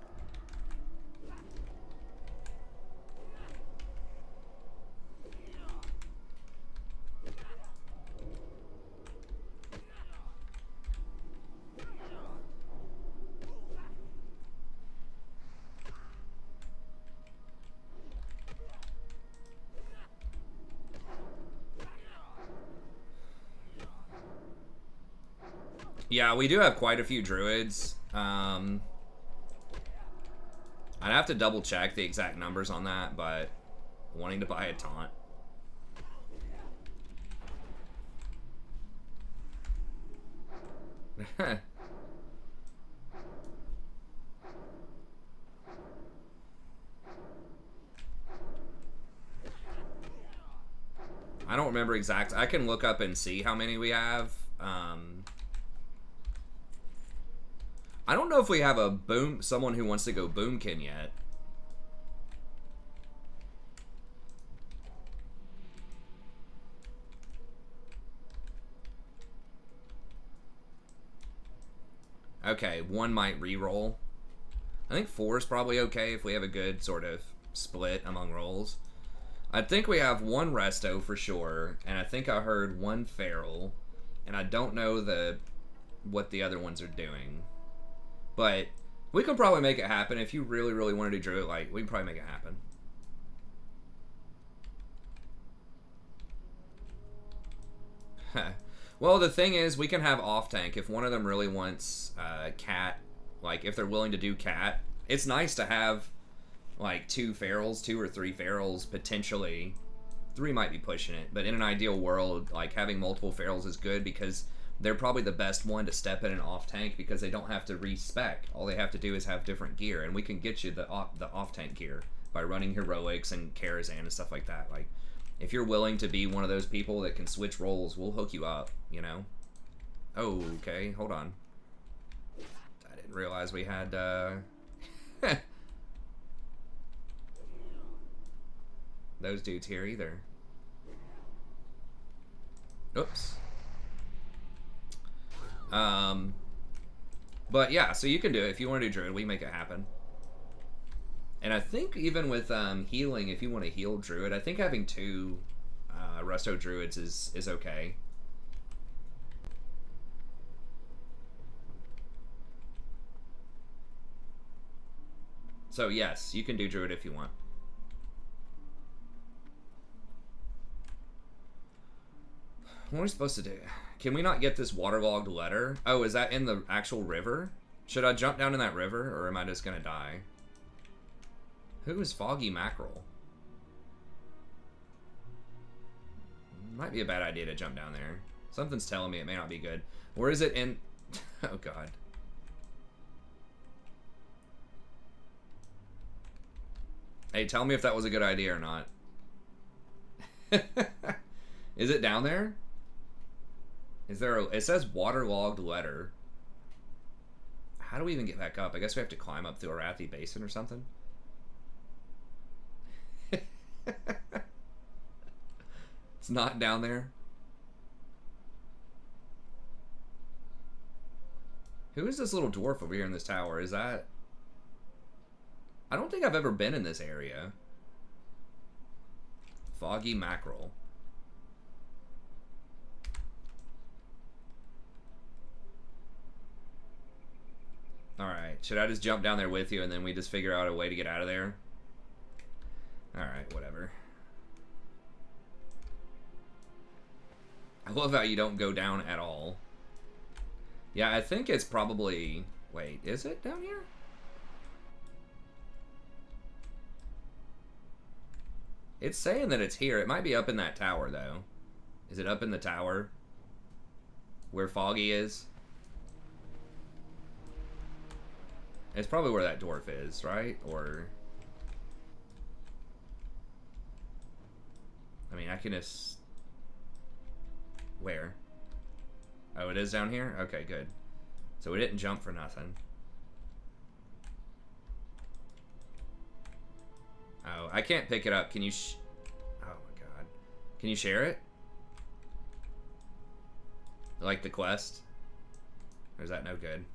B: Yeah, we do have quite a few druids. I'd have to double check the exact numbers on that, but wanting to buy a taunt. I don't remember exact. I can look up and see how many we have. I don't know if we have someone who wants to go boomkin yet. Okay, 1 might re-roll. I think 4 is probably okay if we have a good sort of split among rolls. I think we have 1 resto for sure, and I think I heard 1 feral, and I don't know what the other ones are doing. But we can probably make it happen. If you really, really want to do druid, like, we can probably make it happen. Well, the thing is, we can have off tank if one of them really wants cat. Like, if they're willing to do cat, it's nice to have like 2 ferals, 2 or 3 ferals potentially. 3 might be pushing it, but in an ideal world, like having multiple ferals is good because they're probably the best one to step in an off tank because they don't have to respec. All they have to do is have different gear, and we can get you the off tank gear by running heroics and Karazhan and stuff like that. Like, if you're willing to be one of those people that can switch roles, we'll hook you up, you know? Oh, okay, hold on. I didn't realize we had, those dudes here either. Oops. But yeah, so you can do it. If you want to do druid, we make it happen. And I think even with healing, if you want to heal druid, I think having 2 resto druids is okay. So yes, you can do druid if you want. What are we supposed to do? Can we not get this waterlogged letter? Oh, is that in the actual river? Should I jump down in that river, or am I just gonna die? Who is Foggy Mackerel? Might be a bad idea to jump down there. Something's telling me it may not be good. Where is it in... Oh, God. Hey, tell me if that was a good idea or not. Is it down there? Is there a... It says waterlogged letter. How do we even get back up? I guess we have to climb up through Arathi Basin or something. It's not down there. Who is this little dwarf over here in this tower? Is that... I don't think I've ever been in this area. Foggy Mackerel. Alright, should I just jump down there with you and then we just figure out a way to get out of there? Alright, whatever. I love how you don't go down at all. Yeah, I think it's probably... Wait, is it down here? It's saying that it's here. It might be up in that tower, though. Is it up in the tower? Where Foggy is? It's probably where that dwarf is, right? Or... I mean, I can just... Where? Oh, it is down here? Okay, good. So we didn't jump for nothing. Oh, I can't pick it up. Can you oh my god. Can you share it? Like the quest? Or is that no good?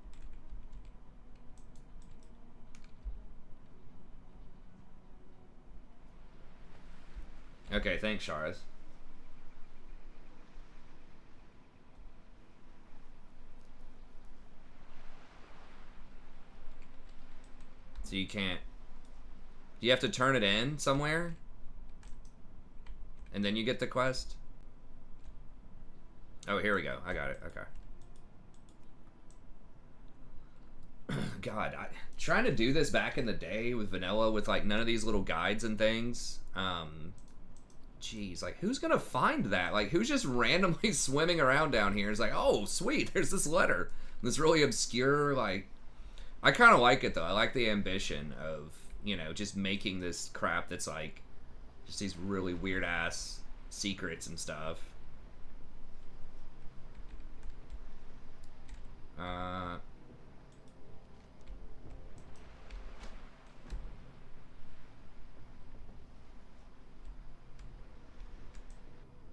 B: Okay, thanks, Sharaz. So you can't... Do you have to turn it in somewhere? And then you get the quest? Oh, here we go. I got it. Okay. God, trying to do this back in the day with vanilla with like none of these little guides and things. Jeez, like who's gonna find that? Like who's just randomly swimming around down here? It's like, oh sweet, there's this letter. This really obscure, like, I kind of like it though. I like the ambition of, you know, just making this crap that's like just these really weird ass secrets and stuff.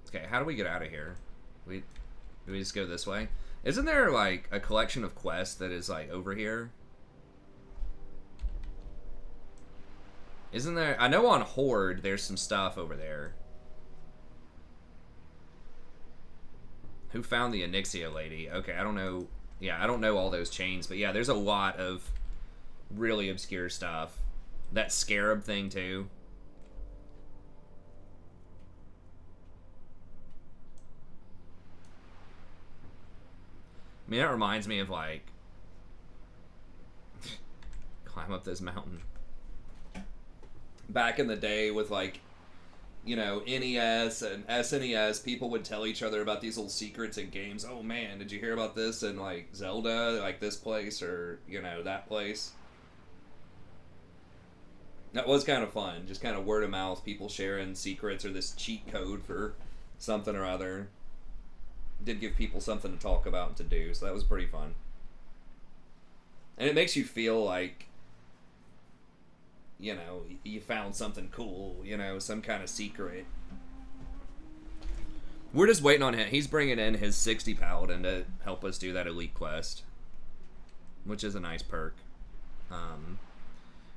B: Okay, how do we get out of here? Do we just go this way? Isn't there like a collection of quests that is like over here? Isn't there? I know on Horde there's some stuff over there. Who found the Onyxia lady? Okay, I don't know. Yeah, I don't know all those chains, but yeah, there's a lot of really obscure stuff. That scarab thing too. I mean, that reminds me of like climb up this mountain. Back in the day with like, you know, NES and SNES, people would tell each other about these little secrets in games. Oh man, did you hear about this in like Zelda, like this place or, you know, that place? That was kind of fun. Just kind of word of mouth, people sharing secrets or this cheat code for something or other. Did give people something to talk about and to do, so that was pretty fun. And it makes you feel like, you know, you found something cool, you know, some kind of secret. We're just waiting on him. He's bringing in his 60 paladin to help us do that elite quest, which is a nice perk.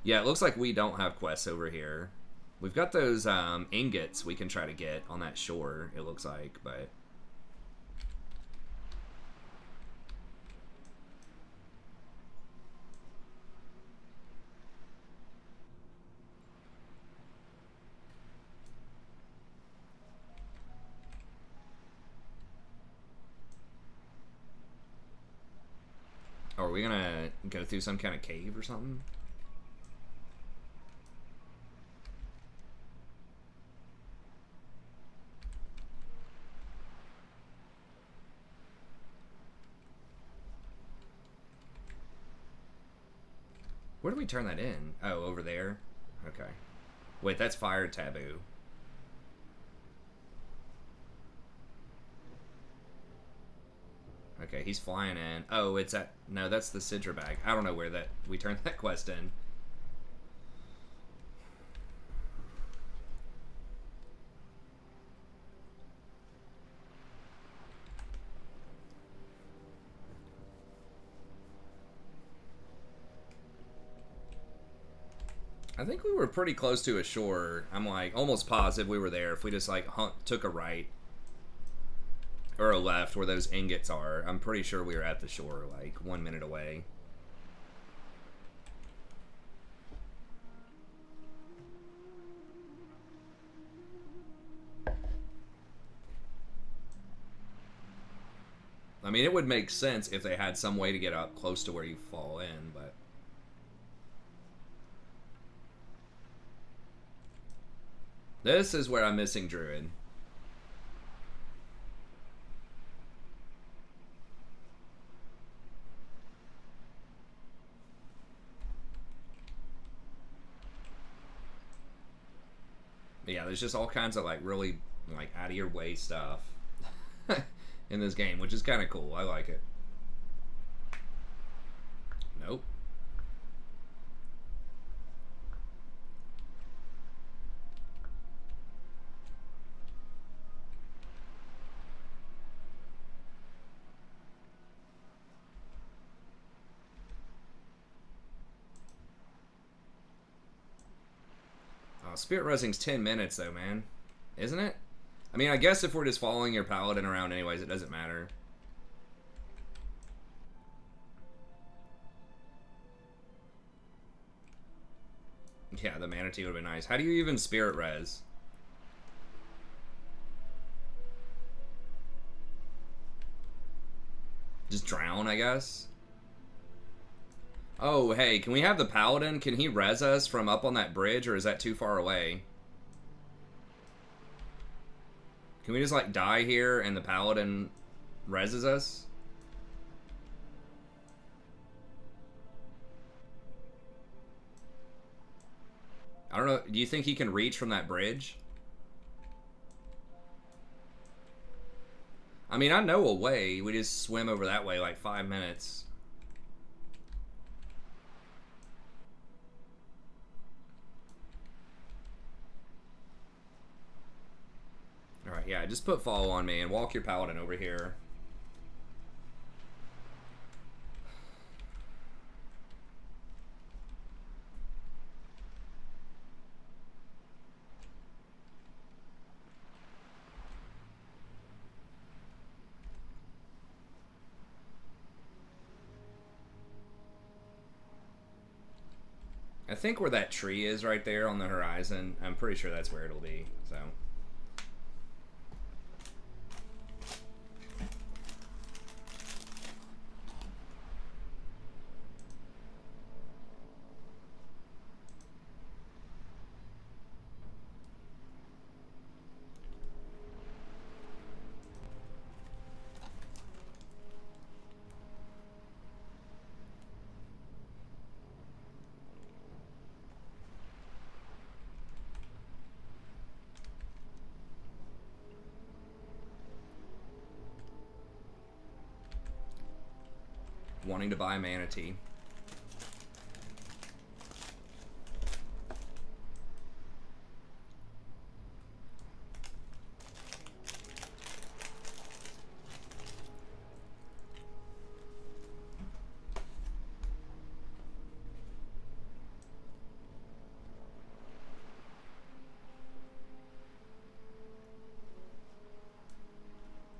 B: Yeah, it looks like we don't have quests over here. We've got those ingots we can try to get on that shore, it looks like, but... Are we gonna go through some kind of cave or something? Where do we turn that in? Oh, over there? Okay. Wait, that's fire taboo. Okay, he's flying in. Oh, it's at... No, that's the Sidra bag. I don't know where that... We turned that quest in. I think we were pretty close to a shore. I'm like almost positive we were there. If we just like took a right or a left where those ingots are, I'm pretty sure we were at the shore like 1 minute away. I mean, it would make sense if they had some way to get up close to where you fall in, but... This is where I'm missing Druid. But yeah, there's just all kinds of like really like out of your way stuff in this game, which is kind of cool. I like it. Nope. Spirit Resing's 10 minutes though, man. Isn't it? I mean, I guess if we're just following your paladin around anyways, it doesn't matter. Yeah, the manatee would have been nice. How do you even spirit res? Just drown, I guess? Oh, hey, can we have the paladin? Can he res us from up on that bridge, or is that too far away? Can we just, like, die here and the paladin reses us? I don't know. Do you think he can reach from that bridge? I mean, I know a way. We just swim over that way like 5 minutes. Alright, yeah, just put follow on me and walk your paladin over here. I think where that tree is right there on the horizon, I'm pretty sure that's where it'll be, so. Wanting to buy manatee.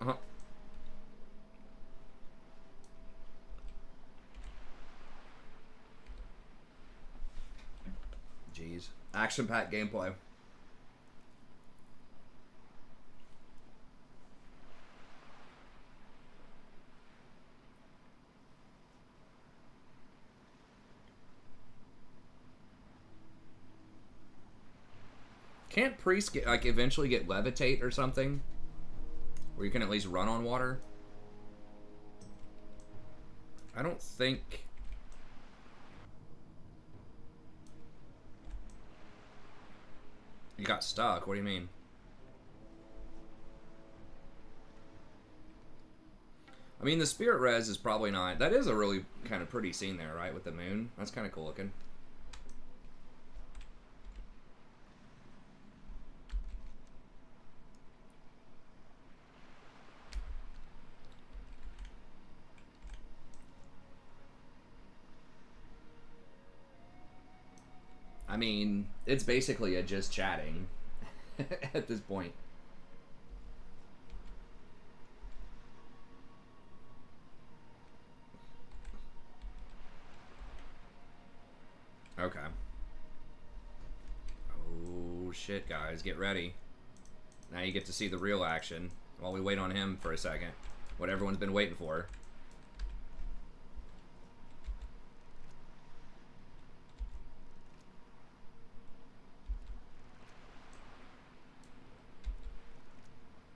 B: Uh-huh. Jeez. Action-packed gameplay. Can't Priest get, like, eventually get levitate or something? Where you can at least run on water? I don't think... You got stuck. What do you mean? I mean, the spirit res is probably not... That is a really kind of pretty scene there, right? With the moon. That's kind of cool looking. I mean, it's basically a just chatting at this point. Okay. Oh, shit, guys. Get ready. Now you get to see the real action while we wait on him for a second. What everyone's been waiting for.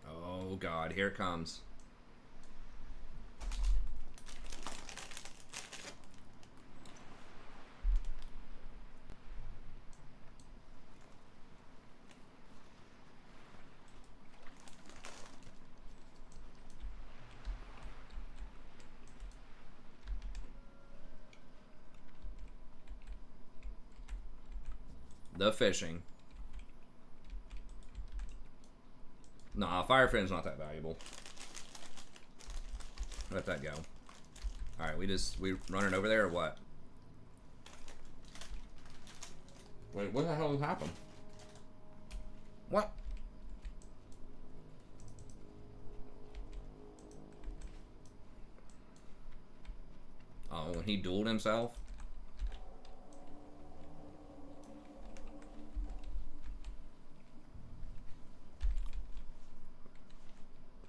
B: Oh God, here it comes. The fishing. Nah, fire fin's not that valuable. Let that go. Alright, we running over there or what? Wait, what the hell happened? What? Oh, when he dueled himself?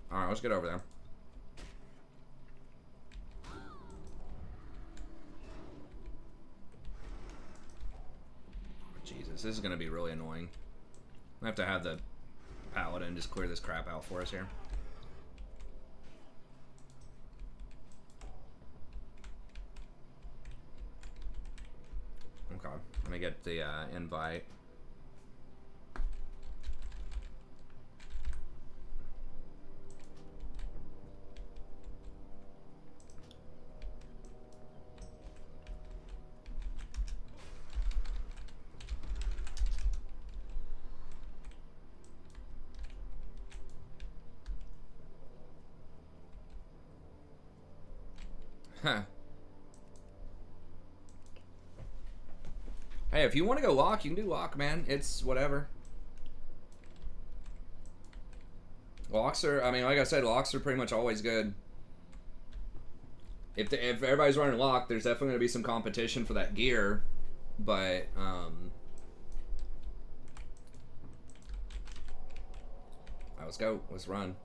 B: Alright, let's get over there. Jesus, this is going to be really annoying. I have to have the paladin just clear this crap out for us here. Okay, let me get the invite. Huh. Hey, if you want to go lock, you can do lock, man. It's whatever. Locks are, I mean, like I said, locks are pretty much always good. If everybody's running lock, there's definitely going to be some competition for that gear. But let's go. Let's run.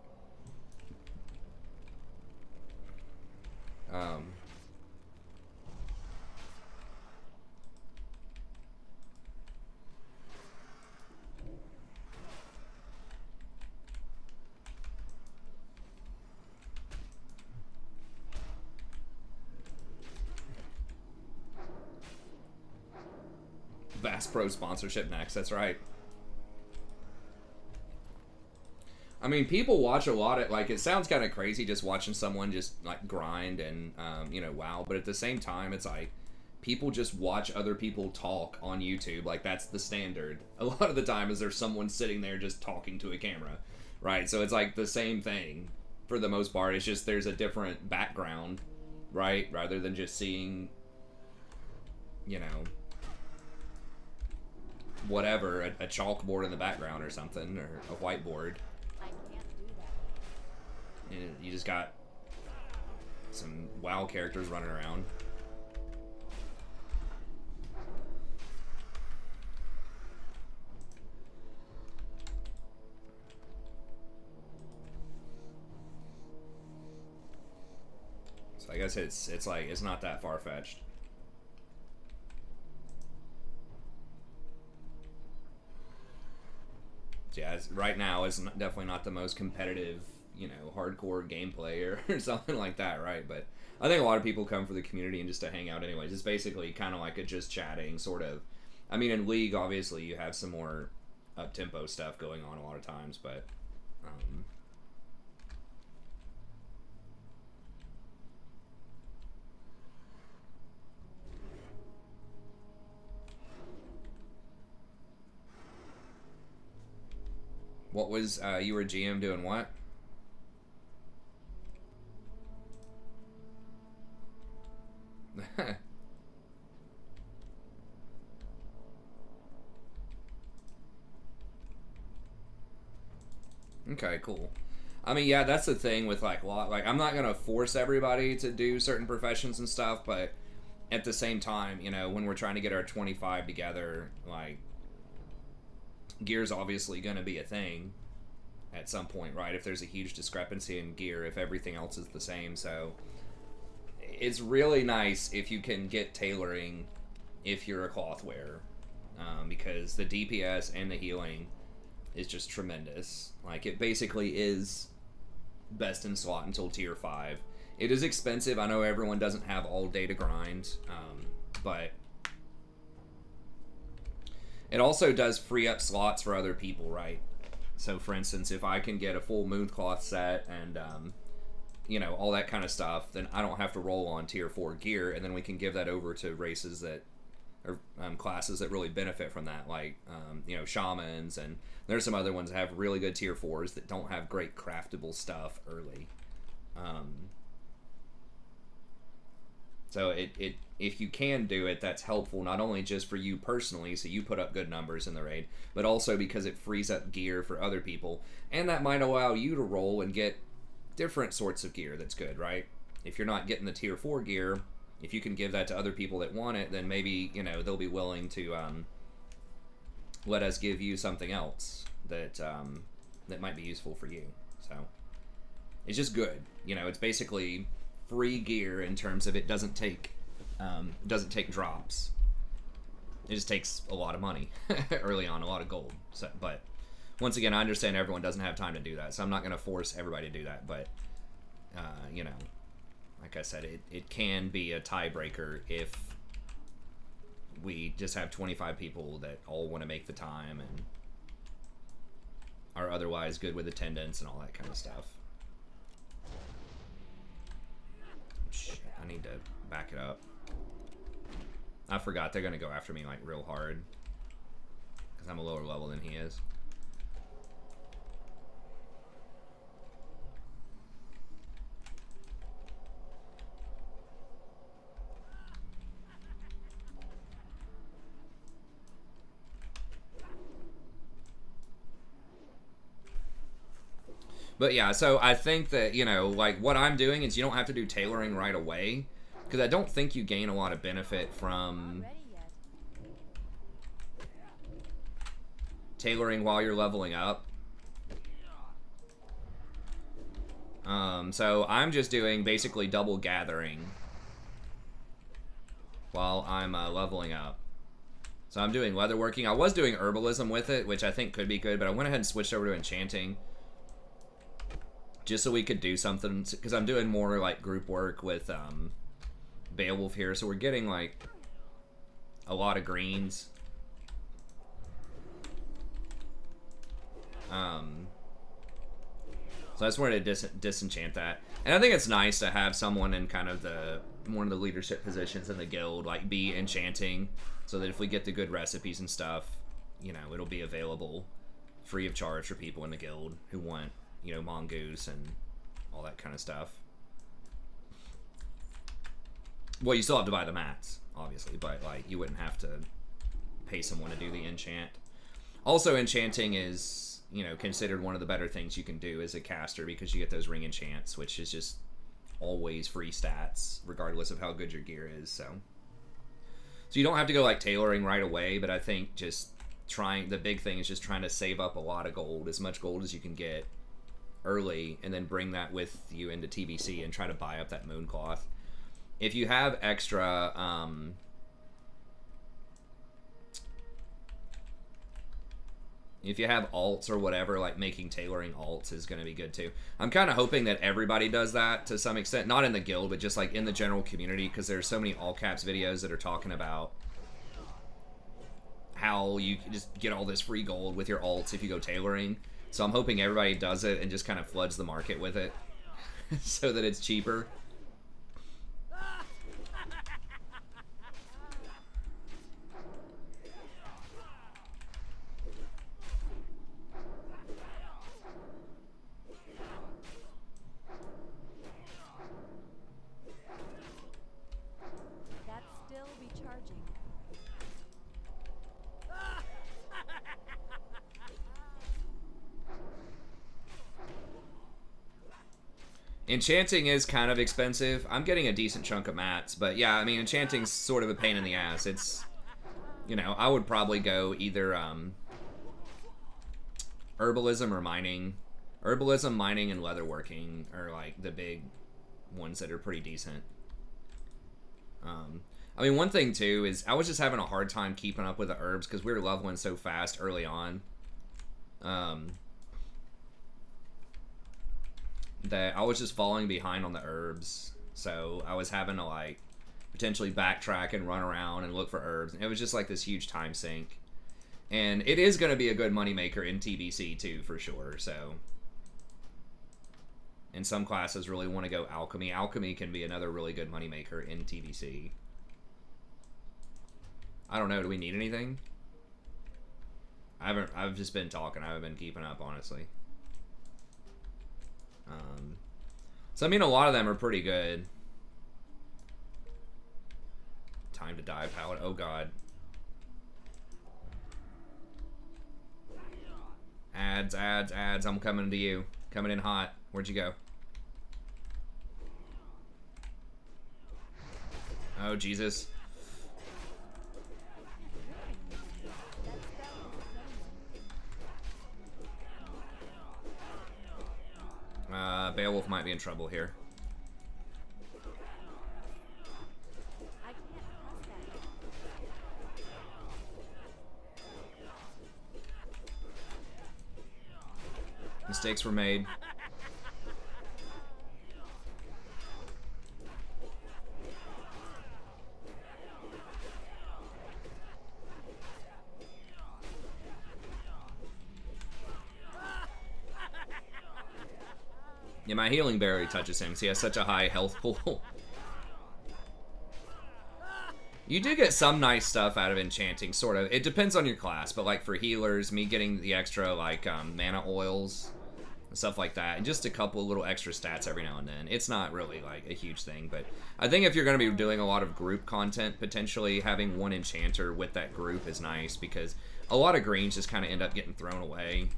B: Bass Pro sponsorship next. That's right. I mean, people watch a lot of, like, it sounds kind of crazy just watching someone just, like, grind and, you know, wow. But at the same time, it's like, people just watch other people talk on YouTube. Like, that's the standard. A lot of the time is there's someone sitting there just talking to a camera, right? So it's like the same thing for the most part. It's just there's a different background, right? Rather than just seeing, you know, whatever, a chalkboard in the background or something, or a whiteboard.
E: I can't do that.
B: And you just got some WoW characters running around. So I guess it's like, it's not that far-fetched. Yeah, right now it's definitely not the most competitive, you know, hardcore gameplay or something like that, right? But I think a lot of people come for the community and just to hang out anyways. It's basically kind of like a just chatting sort of. I mean, in League, obviously, you have some more up-tempo stuff going on a lot of times, but... What was, you were GM doing what? Okay, cool. I mean, yeah, that's the thing with, like, I'm not gonna force everybody to do certain professions and stuff, but at the same time, you know, when we're trying to get our 25 together, like, gear's obviously going to be a thing at some point, right? If there's a huge discrepancy in gear, if everything else is the same. So it's really nice if you can get tailoring if you're a cloth wearer, because the DPS and the healing is just tremendous. Like, it basically is best in slot until tier 5. It is expensive. I know everyone doesn't have all day to grind, but it also does free up slots for other people, right? So, for instance, if I can get a full Mooncloth set and, you know, all that kind of stuff, then I don't have to roll on tier 4 gear, and then we can give that over to races that, or classes that really benefit from that, like, you know, shamans, and there's some other ones that have really good tier 4s that don't have great craftable stuff early. So if you can do it, that's helpful, not only just for you personally, so you put up good numbers in the raid, but also because it frees up gear for other people, and that might allow you to roll and get different sorts of gear that's good, right? If you're not getting the tier 4 gear, if you can give that to other people that want it, then maybe, you know, they'll be willing to let us give you something else that that might be useful for you. So it's just good, you know. It's basically free gear in terms of it doesn't take drops. It just takes a lot of money early on, a lot of gold. So, but once again, I understand everyone doesn't have time to do that, so I'm not going to force everybody to do that. But you know, like I said, it can be a tiebreaker if we just have 25 people that all want to make the time and are otherwise good with attendance and all that kind of stuff. Shit, I need to back it up. I forgot they're gonna go after me like real hard because I'm a lower level than he is. But yeah, so I think that, you know, like, what I'm doing is you don't have to do tailoring right away, because I don't think you gain a lot of benefit from...
E: Not ready yet.
B: tailoring while you're leveling up. So I'm just doing basically double gathering while I'm leveling up. So I'm doing leatherworking. I was doing herbalism with it, which I think could be good, but I went ahead and switched over to enchanting just so we could do something, because I'm doing more like group work with Beowulf here, so we're getting like a lot of greens. So I just wanted to disenchant that. And I think it's nice to have someone in kind of one of the leadership positions in the guild, like, be enchanting, so that if we get the good recipes and stuff, you know, it'll be available free of charge for people in the guild who want, you know, mongoose and all that kind of stuff. Well, you still have to buy the mats, obviously, but, like, you wouldn't have to pay someone to do the enchant. Also, enchanting is, you know, considered one of the better things you can do as a caster, because you get those ring enchants, which is just always free stats, regardless of how good your gear is, so you don't have to go, like, tailoring right away, but I think just the big thing is just trying to save up a lot of gold, as much gold as you can get early, and then bring that with you into TBC and try to buy up that mooncloth. If you have extra, if you have alts or whatever, like making tailoring alts is going to be good too. I'm kind of hoping that everybody does that to some extent, not in the guild, but just like in the general community, because there's so many all caps videos that are talking about how you just get all this free gold with your alts if you go tailoring. So I'm hoping everybody does it and just kind of floods the market with it so that it's cheaper.
E: That still be charging.
B: Enchanting is kind of expensive. I'm getting a decent chunk of mats, but yeah, I mean, enchanting's sort of a pain in the ass. It's, you know, I would probably go either herbalism or mining. Herbalism, mining, and leatherworking are like the big ones that are pretty decent. I mean, one thing too is I was just having a hard time keeping up with the herbs because we were leveling so fast early on. That I was just falling behind on the herbs, so I was having to like potentially backtrack and run around and look for herbs. It was just like this huge time sink, and it is going to be a good moneymaker in TBC too, for sure. So, and some classes really want to go alchemy. Alchemy can be another really good moneymaker in TBC. I don't know. Do we need anything? I've just been talking. I haven't been keeping up, honestly. So I mean, a lot of them are pretty good. Time to die, Paladin. Oh god. Ads, ads, ads. I'm coming to you. Coming in hot. Where'd you go? Oh, Jesus. Beowulf might be in trouble here.
E: I can't trust that.
B: Mistakes were made. Yeah, my healing barely touches him because he has such a high health pool. You do get some nice stuff out of enchanting, sort of. It depends on your class, but like for healers, me getting the extra like mana oils and stuff like that, and just a couple little extra stats every now and then. It's not really like a huge thing, but I think if you're going to be doing a lot of group content, potentially having one enchanter with that group is nice, because a lot of greens just kind of end up getting thrown away.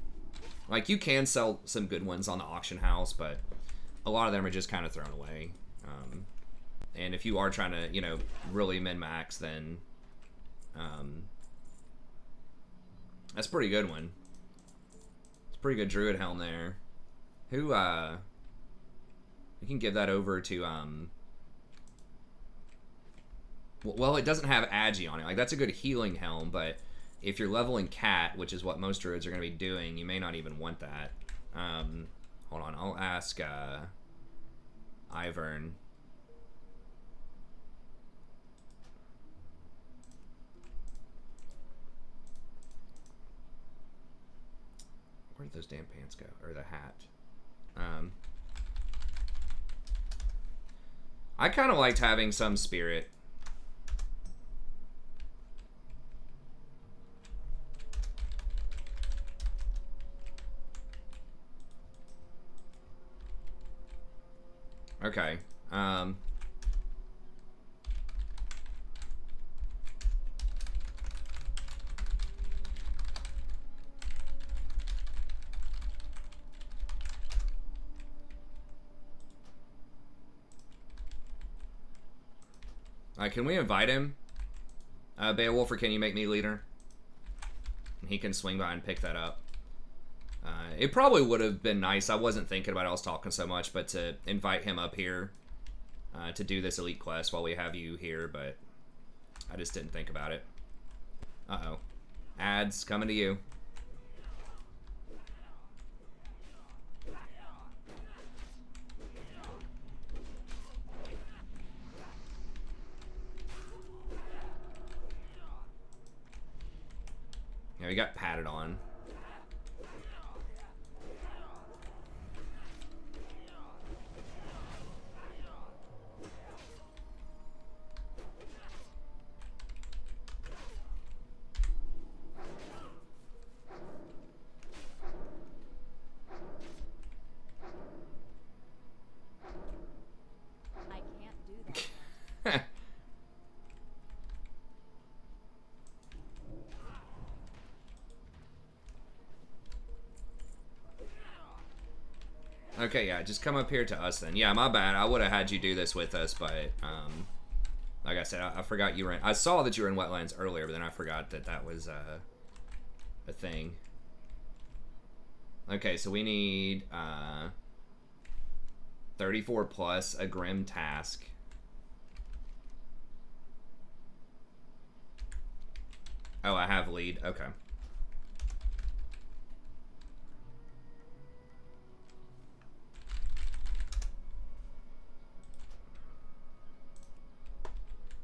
B: Like, you can sell some good ones on the auction house, but a lot of them are just kind of thrown away. And if you are trying to, you know, really min-max, then That's a pretty good one. It's a pretty good druid helm there. Who, we can give that over to, well, it doesn't have Agi on it. Like, that's a good healing helm, but if you're leveling Cat, which is what most druids are going to be doing, you may not even want that. Hold on, I'll ask, Ivern. Where did those damn pants go? Or the hat? I kind of liked having some spirit. Okay. Can we invite him? Beowulf, or can you make me leader? And he can swing by and pick that up. It probably would have been nice. I wasn't thinking about it. I was talking so much, but to invite him up here to do this elite quest while we have you here, but I just didn't think about it. Uh-oh. Ads coming to you. Yeah, we got patted on.
E: I can't do that.
B: Okay, yeah, just come up here to us then. Yeah, my bad. I would have had you do this with us, but like I said, I forgot you were in. I saw that you were in wetlands earlier, but then I forgot that that was a thing. Okay, so we need 34 plus a grim task. Oh, I have lead. Okay.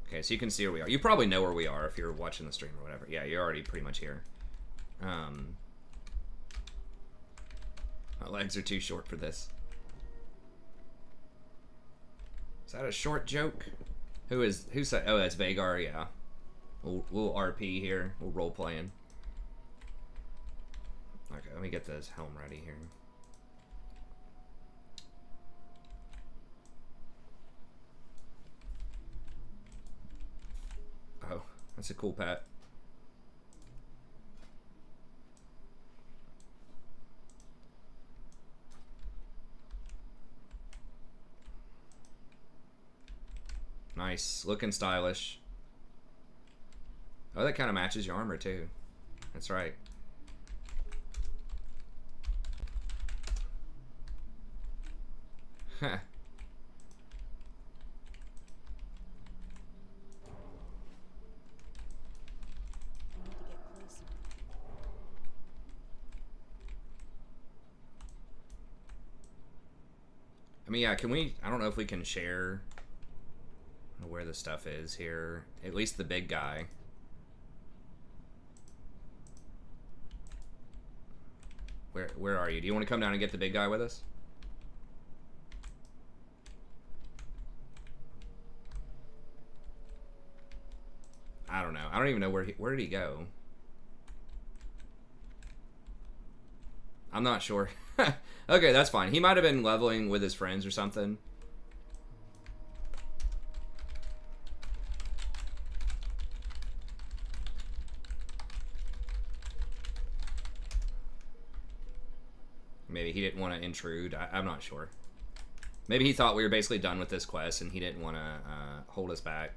B: Okay, so you can see where we are. You probably know where we are if you're watching the stream or whatever. Yeah, you're already pretty much here. My legs are too short for this. Is that a short joke? Who said? Oh, that's Vagar. Yeah, we'll RP here. We'll role playing. Okay, let me get this helm ready here. Oh, that's a cool pet. Nice, looking stylish. Oh, that kind of matches your armor too. That's right. Huh.
E: I need to get closer.
B: I mean, yeah, can we, I don't know if we can share where the stuff is here. At least the big guy. Where are you? Do you want to come down and get the big guy with us? I don't know. I don't even know where did he go? I'm not sure. Okay, that's fine. He might have been leveling with his friends or something. Maybe he didn't want to intrude. I'm not sure. Maybe he thought we were basically done with this quest and he didn't want to hold us back.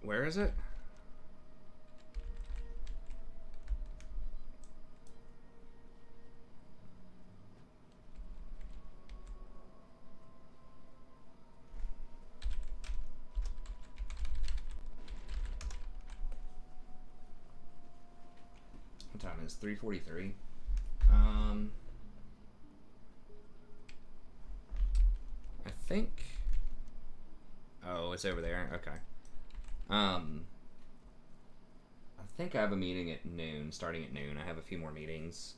B: Where is it? What time is 3:43? I think. Oh, it's over there. Okay. I think I have a meeting at noon, starting at noon. I have a few more meetings.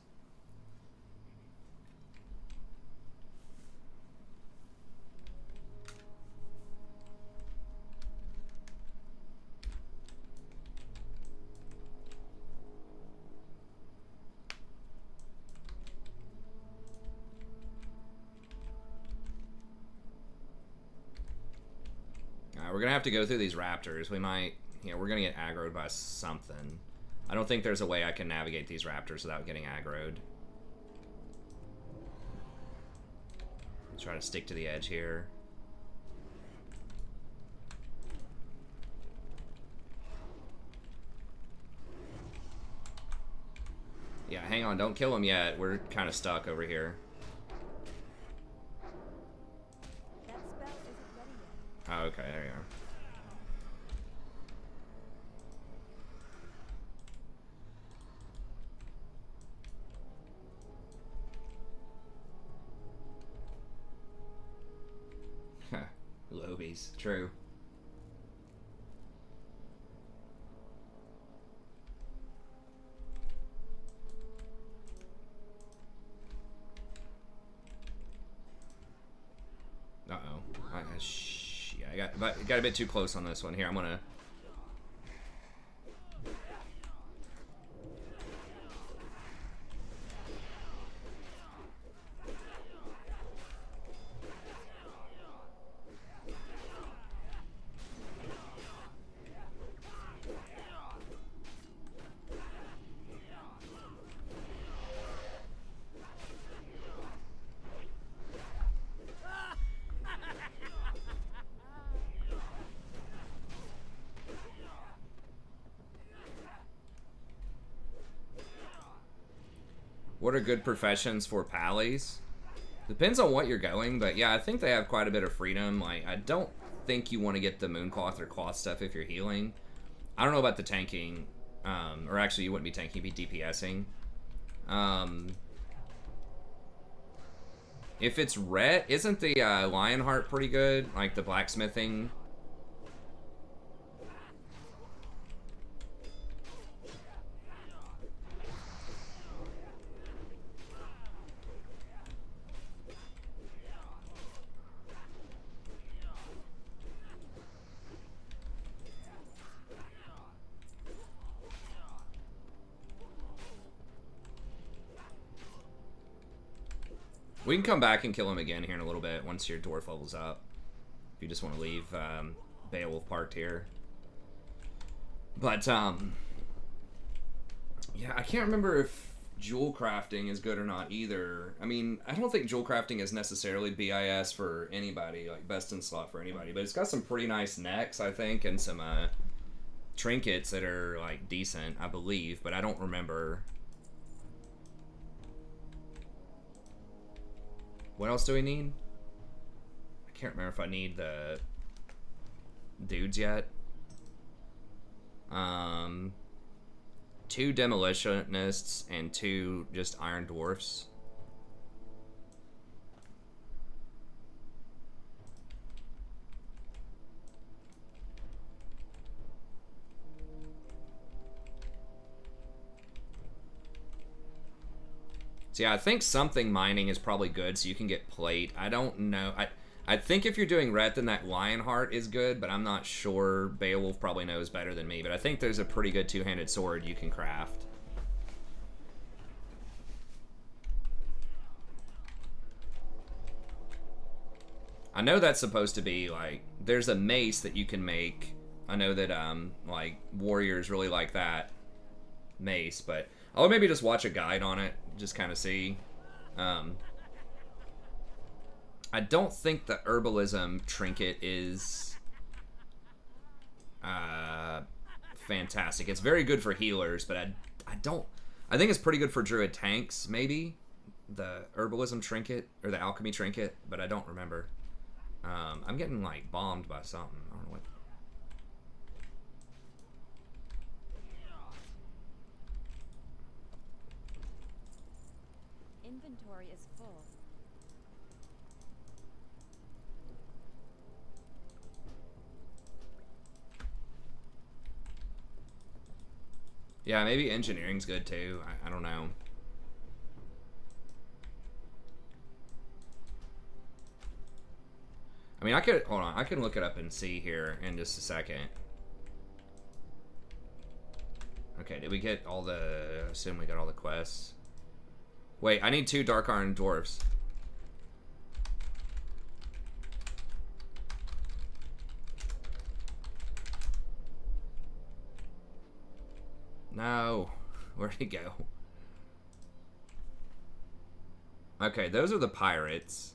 B: We're gonna have to go through these raptors. We might, we're gonna get aggroed by something. I don't think there's a way I can navigate these raptors without getting aggroed. Try to stick to the edge here. Yeah, hang on, don't kill him yet. We're kind of stuck over here.
E: That spell isn't ready yet.
B: Oh, okay, there you are. Lobies, true. Uh-oh. I got a bit too close on this one here. I'm gonna... What are good professions for pallies? Depends on what you're going, but yeah, I think they have quite a bit of freedom. Like, I don't think you want to get the mooncloth or cloth stuff if you're healing. I don't know about the tanking, or actually you wouldn't be tanking, you'd be DPSing. If it's ret, isn't the Lionheart pretty good? Like the blacksmithing? We can come back and kill him again here in a little bit once your dwarf levels up. If you just want to leave Beowulf parked here. But, yeah, I can't remember if jewel crafting is good or not either. I mean, I don't think jewel crafting is necessarily BIS for anybody, like best in slot for anybody. But it's got some pretty nice necks, I think, and some trinkets that are, like, decent, I believe. But I don't remember... What else do we need? I can't remember if I need the dudes yet. 2 demolitionists and 2 just iron dwarfs. So yeah, I think something mining is probably good, so you can get plate. I don't know. I think if you're doing ret, then that Lionheart is good, but I'm not sure. Beowulf probably knows better than me, but I think there's a pretty good two-handed sword you can craft. I know that's supposed to be, like, there's a mace that you can make. I know that, like, warriors really like that mace, but I'll maybe just watch a guide on it. Just kind of see. I don't think the herbalism trinket is... fantastic. It's very good for healers, but I think it's pretty good for druid tanks, maybe. The herbalism trinket, or the alchemy trinket, but I don't remember. I'm getting, like, bombed by something. I don't know what.
E: Inventory is full.
B: Yeah, maybe engineering's good, too. I don't know. I mean, hold on, I can look it up and see here in just a second. Okay, did we get all the, I assume we got all the quests. Wait, I need 2 Dark Iron Dwarfs. No, where'd he go? Okay, those are the pirates.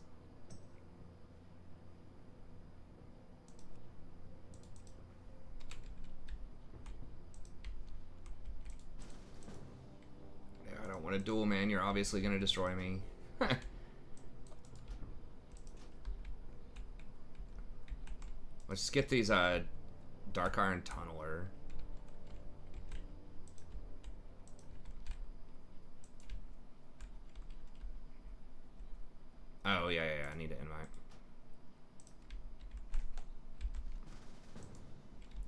B: Want a duel, man? You're obviously gonna destroy me. Let's get these Dark Iron Tunneler. Oh yeah, I need to invite.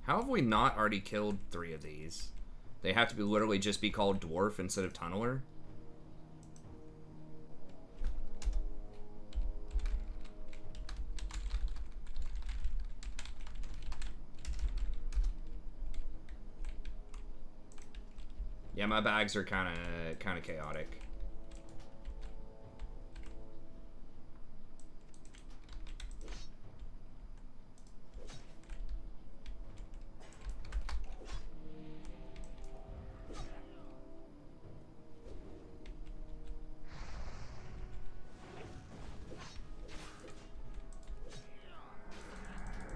B: How have we not already killed 3 of these? They have to be literally just be called Dwarf instead of Tunneler. Yeah, my bags are kind of chaotic.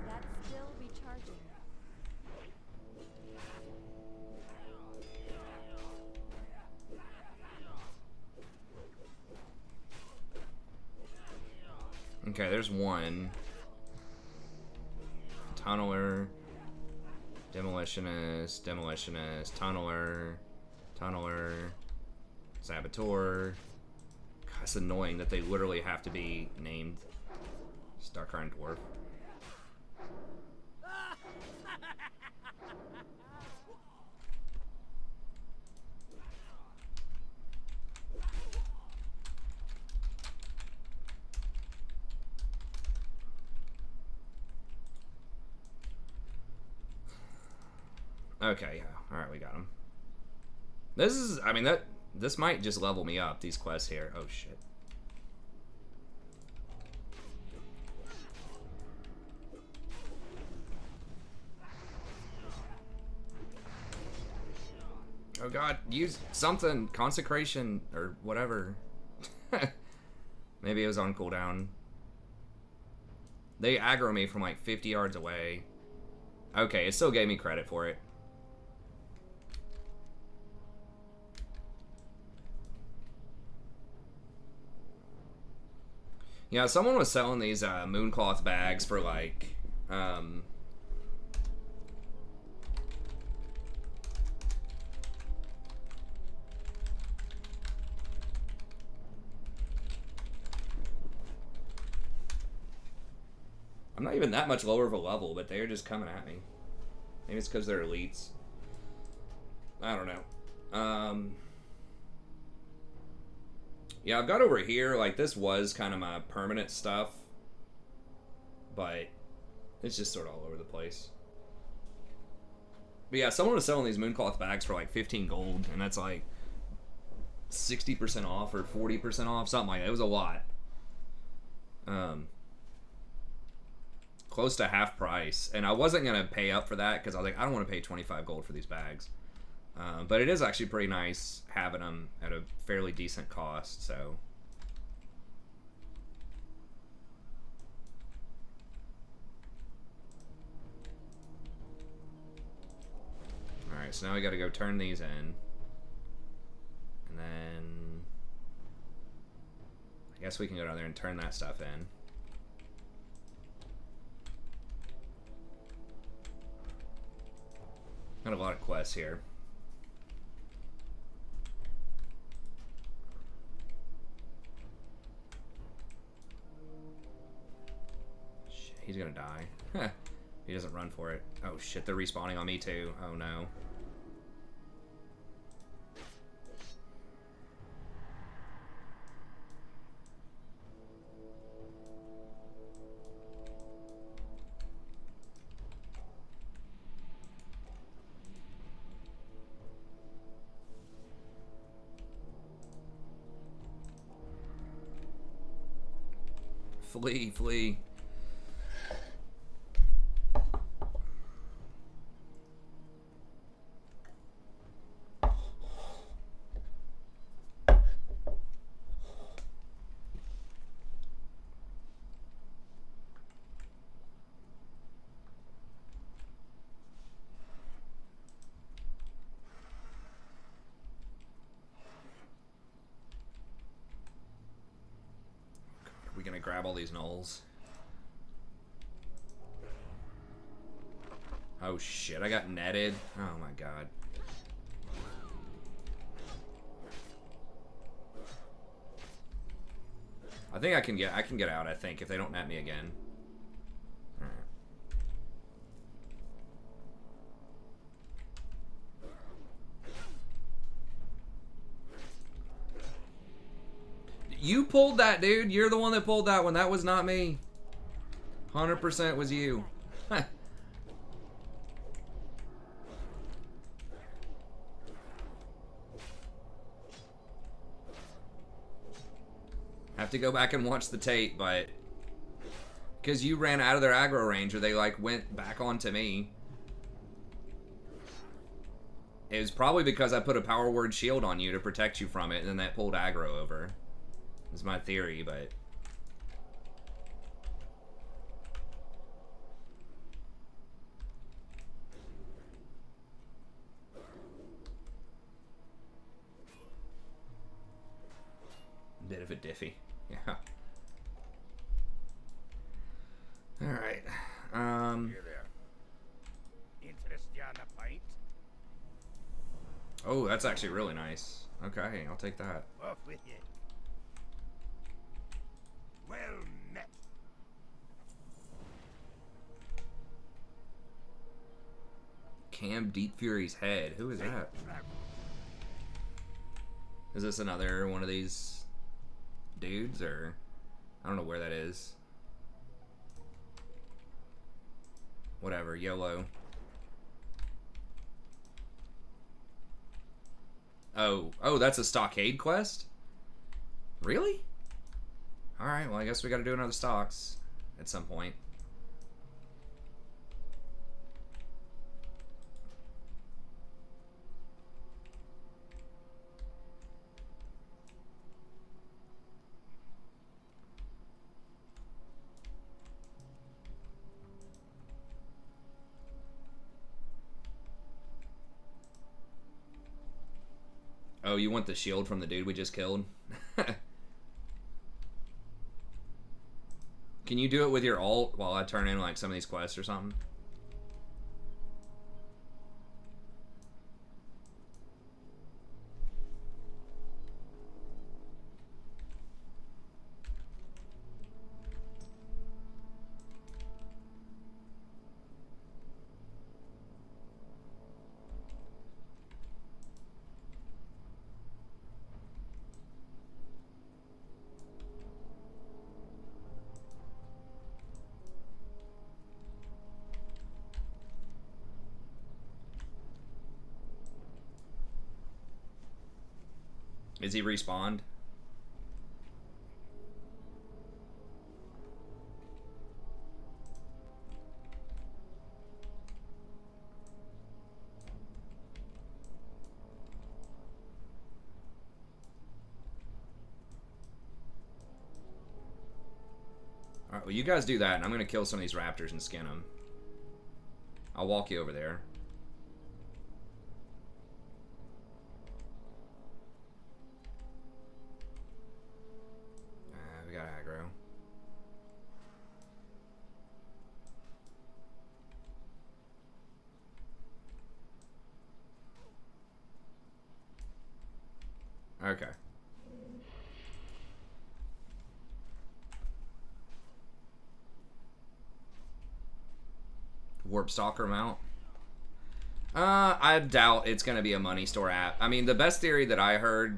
E: That's still recharging.
B: Okay, there's one. Tunneler. Demolitionist. Demolitionist. Tunneler. Saboteur. God, it's annoying that they literally have to be named Dark Iron Dwarf. Okay, yeah. Alright, we got him. This is, I mean, this might just level me up, these quests here. Oh, shit. Oh god, use something, consecration, or whatever. Maybe it was on cooldown. They aggro me from like 50 yards away. Okay, it still gave me credit for it. Yeah, someone was selling these mooncloth bags for like, I'm not even that much lower of a level, but they're just coming at me. Maybe it's because they're elites. I don't know. Yeah, I've got over here, like, this was kind of my permanent stuff, but it's just sort of all over the place. But yeah, someone was selling these mooncloth bags for like 15 gold, and that's like 60% off or 40% off, something like that. It was a lot. Close to half price, and I wasn't going to pay up for that because I was like, I don't want to pay 25 gold for these bags. But it is actually pretty nice having them at a fairly decent cost, so. Alright, so now we gotta go turn these in. And then... I guess we can go down there and turn that stuff in. Got a lot of quests here. Shit, he's gonna die. He doesn't run for it. Oh shit, they're respawning on me too. Oh no. Flee, flee. Are we gonna grab all these gnolls? Oh shit, I got netted. Oh my god. I think I can get out, I think, if they don't net me again. Alright. You pulled that, dude. You're the one that pulled that one. That was not me. 100% was you. Have to go back and watch the tape, but because you ran out of their aggro range, or they like went back onto me. It was probably because I put a power word shield on you to protect you from it, and then that pulled aggro over. Is my theory, but bit of a diffy. Yeah. All right.
F: Here there. Interested on a pint?
B: Oh, that's actually really nice. Okay, I'll take that.
F: Off with you. Well met.
B: Cam Deep Fury's head. Who is that? Is this another one of these dudes, or I don't know where that is. Whatever, YOLO. Oh, that's a stockade quest? Really? Alright, well I guess we gotta do another stocks at some point. Oh, you want the shield from the dude we just killed? Can you do it with your ult while I turn in like some of these quests or something? Is he respawned? Alright, well you guys do that, and I'm gonna kill some of these raptors and skin them. I'll walk you over there. Okay. Warp Stalker mount. I doubt it's going to be a money store app. I mean, the best theory that I heard,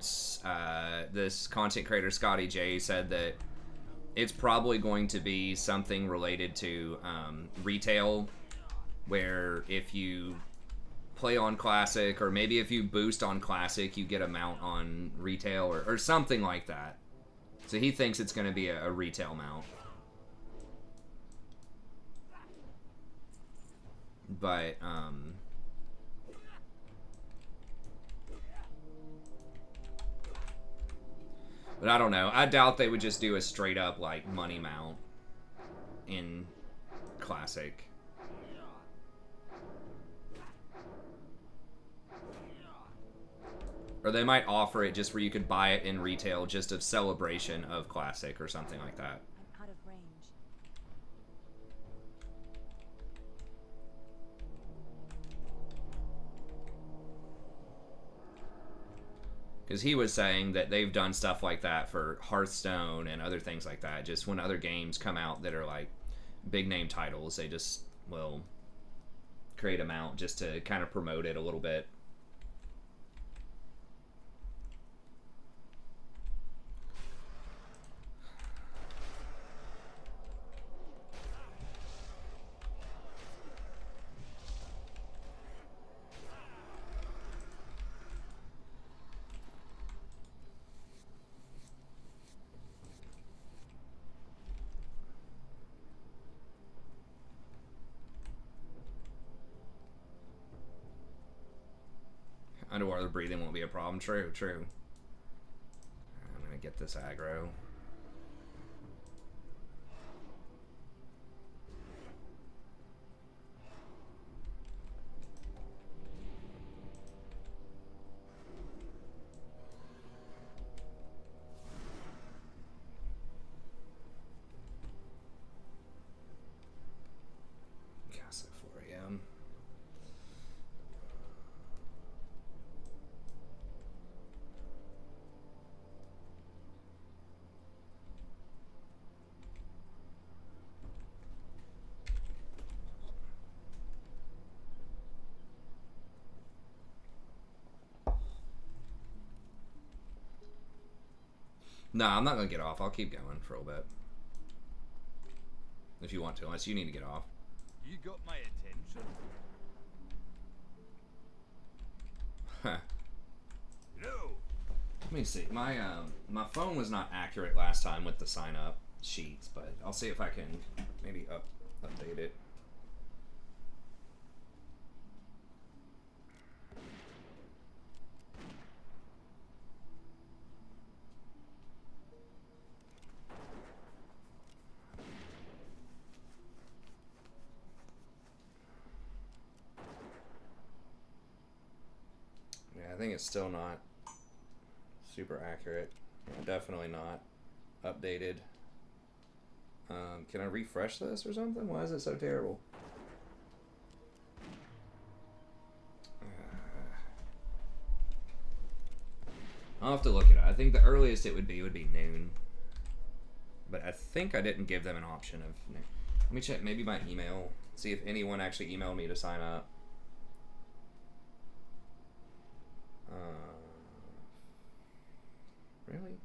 B: this content creator Scotty J said that it's probably going to be something related to retail, where if you play on Classic, or maybe if you boost on Classic, you get a mount on retail, or something like that. So he thinks it's going to be a retail mount. But, but I don't know. I doubt they would just do a straight up, like, money mount in Classic. Or they might offer it just where you could buy it in retail, just a celebration of Classic or something like that.
E: I'm out of range.
B: Because he was saying that they've done stuff like that for Hearthstone and other things like that. Just when other games come out that are like big name titles, they just will create a mount just to kind of promote it a little bit. Underwater breathing won't be a problem. True, true. I'm gonna get this aggro. Cast at 4 a.m. No, I'm not gonna get off. I'll keep going for a little bit. If you want to, unless you need to get off.
F: You got my attention.
B: Huh.
F: No.
B: Let me see. My phone was not accurate last time with the sign up sheets, but I'll see if I can maybe update it. I think it's still not super accurate. Yeah, definitely not updated. Can I refresh this or something? Why is it so terrible? I'll have to look at it. I think the earliest it would be noon. But I think I didn't give them an option of noon. Let me check maybe my email. See if anyone actually emailed me to sign up. Really?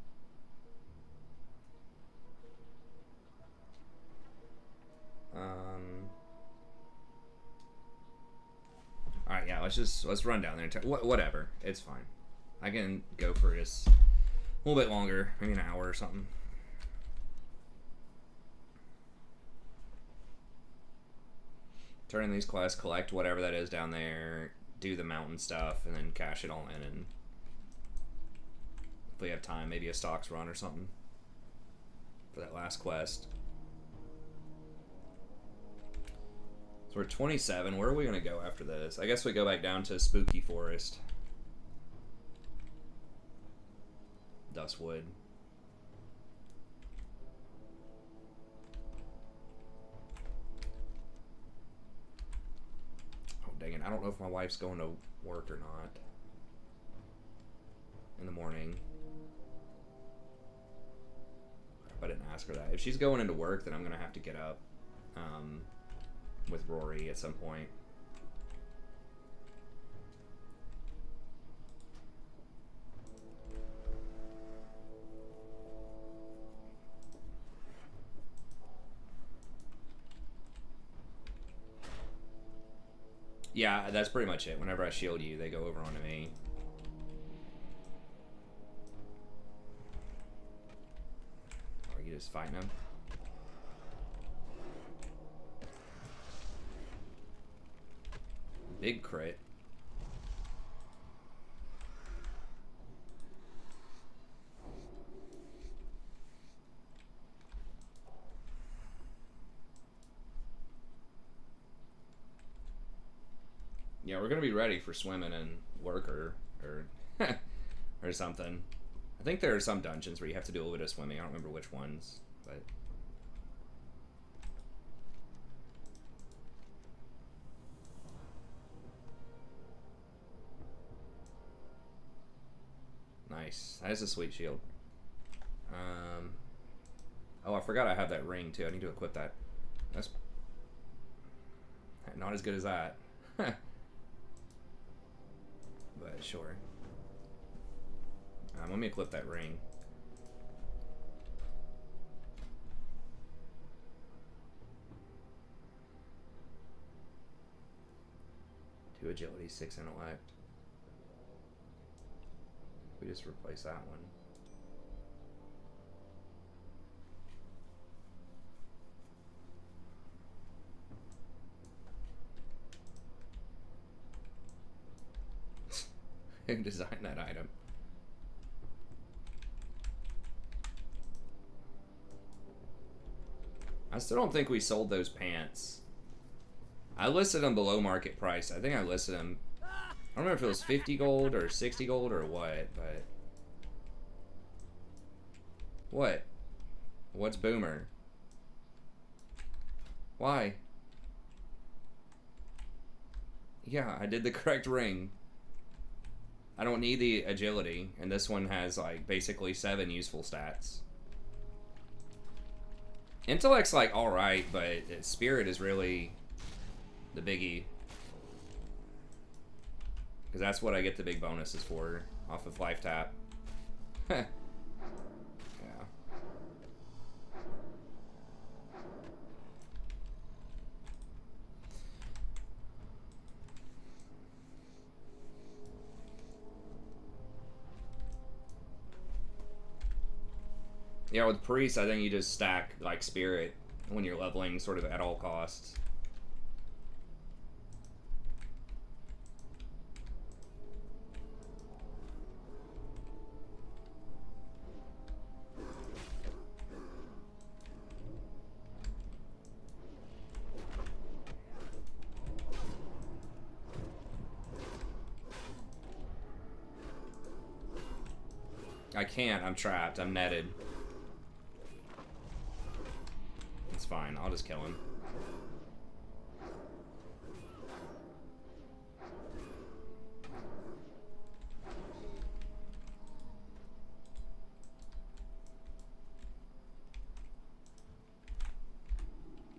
B: Alright, yeah, let's run down there and whatever. It's fine. I can go for just a little bit longer, maybe an hour or something. Turn in these quests, collect whatever that is down there, do the mountain stuff, and then cash it all in, and if we have time, maybe a stocks run or something for that last quest. So we're 27. Where are we going to go after this? I guess we go back down to Spooky Forest. Dustwood. Oh, dang it. I don't know if my wife's going to work or not in the morning. I didn't ask her that. If she's going into work, then I'm gonna have to get up with Rory at some point. Yeah, that's pretty much it. Whenever I shield you, they go over onto me. Are you just fighting him? Big crit. Yeah, we're gonna be ready for swimming and worker or or something. I think there are some dungeons where you have to do a little bit of swimming. I don't remember which ones, but nice. That is a sweet shield. Oh, I forgot I have that ring too. I need to equip that. That's not as good as that. But sure. Let me equip that ring. Two agility, 6 intellect. We just replace that one. Design that item. I still don't think we sold those pants. I listed them below market price. I think I listed them. I don't remember if it was 50 gold or 60 gold or what, but. What? What's Boomer? Why? Yeah, I did the correct ring. I don't need the agility, and this one has like basically 7 useful stats. Intellect's like alright, but spirit is really the biggie. Because that's what I get the big bonuses for off of life tap. Yeah. Yeah, with Priest, I think you just stack, like, Spirit when you're leveling sort of at all costs. I can't, I'm trapped, I'm netted. It's fine, I'll just kill him.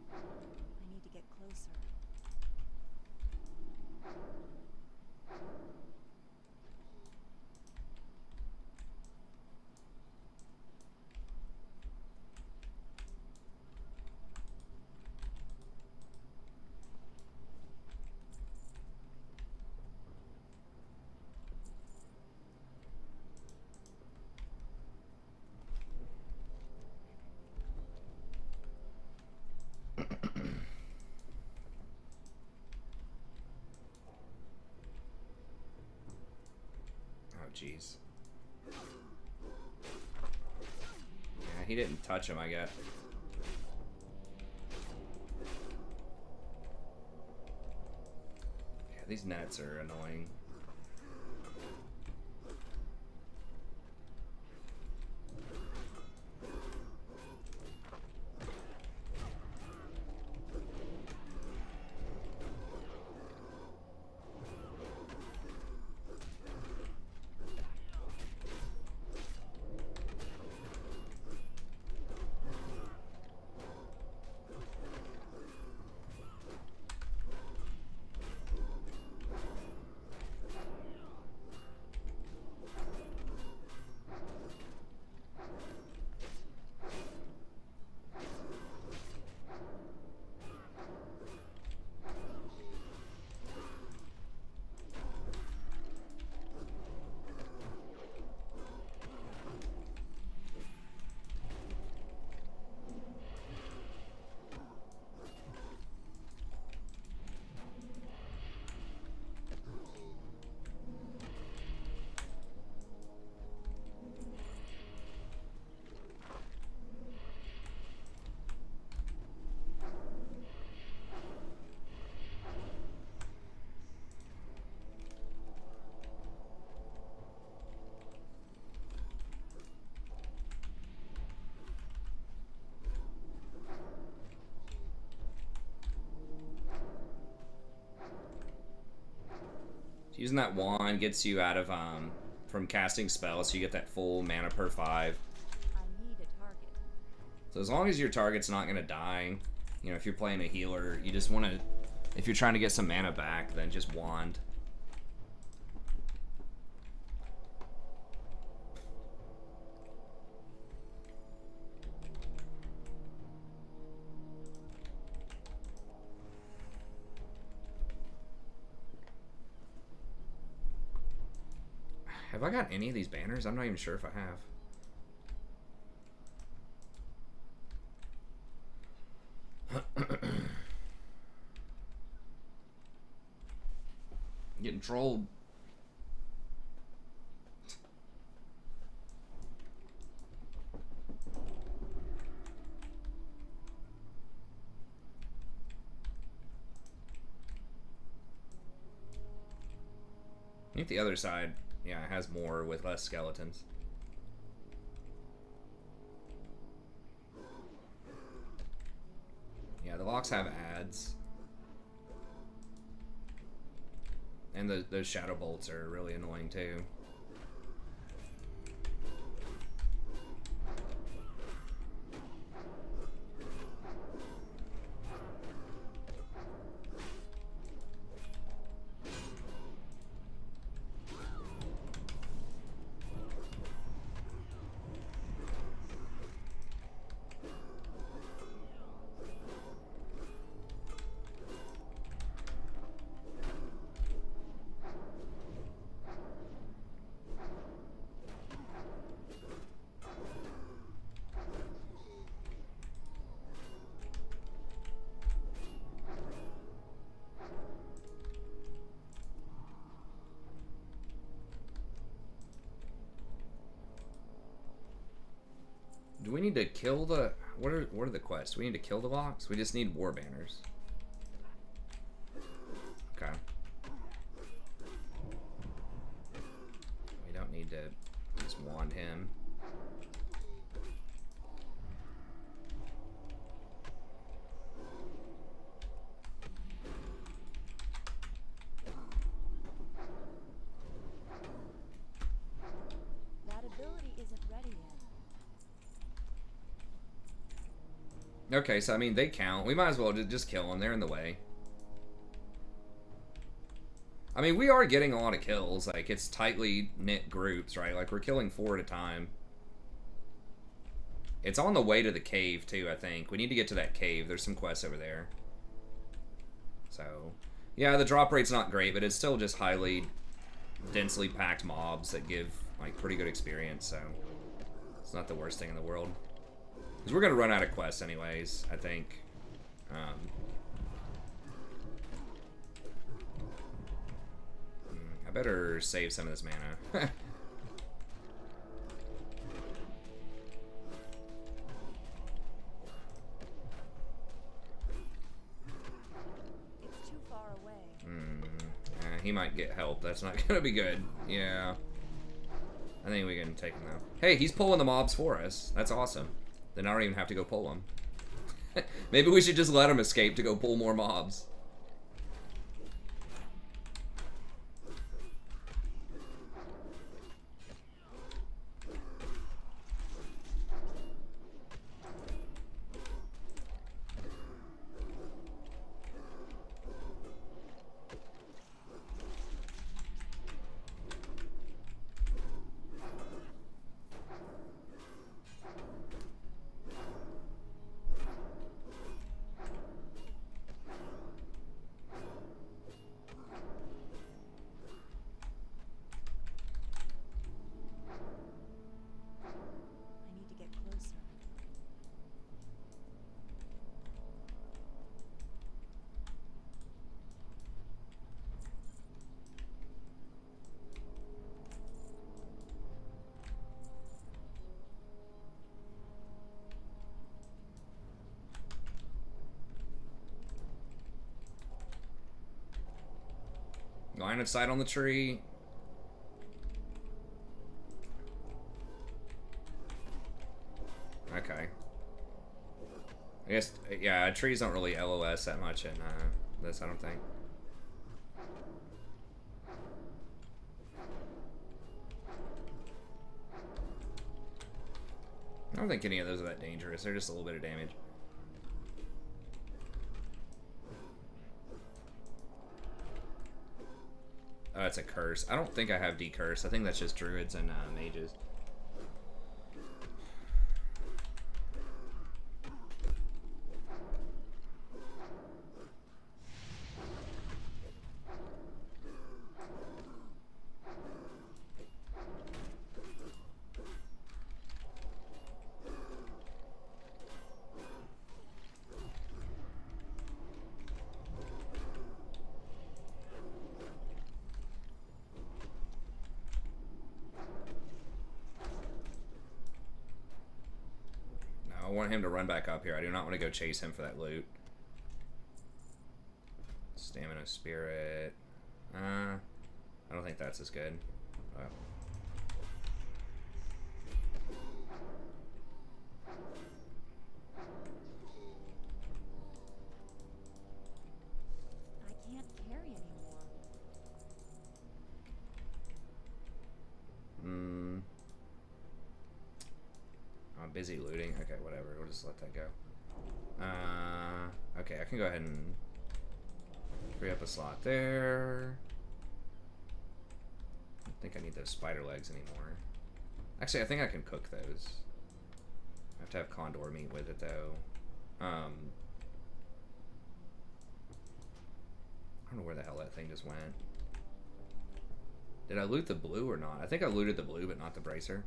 E: I need to get closer.
B: Oh, jeez. Yeah, he didn't touch him, I guess. Yeah, these nets are annoying. Using that wand gets you out of from casting spells, so you get that full mana per 5.
E: I need a target.
B: So as long as your target's not gonna die, you know, if you're playing a healer, you just want to, if you're trying to get some mana back, then just wand. Have I got any of these banners? I'm not even sure if I have. Getting trolled. I think the other side, yeah, has more with less skeletons. Yeah, the locks have ads. And those shadow bolts are really annoying too. Do we need to kill the... What are the quests? We need to kill the locks? We just need war banners. Okay. We don't need to just wand him.
E: That ability isn't ready yet.
B: Okay, so I mean, they count. We might as well just kill them. They're in the way. I mean, we are getting a lot of kills. Like, it's tightly knit groups, right? Like, we're killing 4 at a time. It's on the way to the cave, too, I think. We need to get to that cave. There's some quests over there. So, yeah, the drop rate's not great, but it's still just highly densely packed mobs that give, like, pretty good experience, so it's not the worst thing in the world. Because we're going to run out of quests anyways, I think. I better save some of this mana.
E: It's too far away.
B: He might get help. That's not going to be good. Yeah. I think we can take him, though. Hey, he's pulling the mobs for us. That's awesome. Then I don't even have to go pull them. Maybe we should just let him escape to go pull more mobs.
E: I need to get closer.
B: Line of sight on the tree. Okay. I guess, yeah, trees don't really LOS that much in this, I don't think. I don't think any of those are that dangerous. They're just a little bit of damage. Oh, it's a curse. I don't think I have decurse. I think that's just druids and mages. I want him to run back up here. I do not want to go chase him for that loot. Stamina spirit. I don't think that's as good. Oh.
E: I can't carry anymore.
B: I'm busy looting. Okay, whatever. We'll just let that go. Okay, I can go ahead and free up a slot there. I don't think I need those spider legs anymore. Actually, I think I can cook those. I have to have condor meat with it, though. I don't know where the hell that thing just went. Did I loot the blue or not? I think I looted the blue, but not the bracer.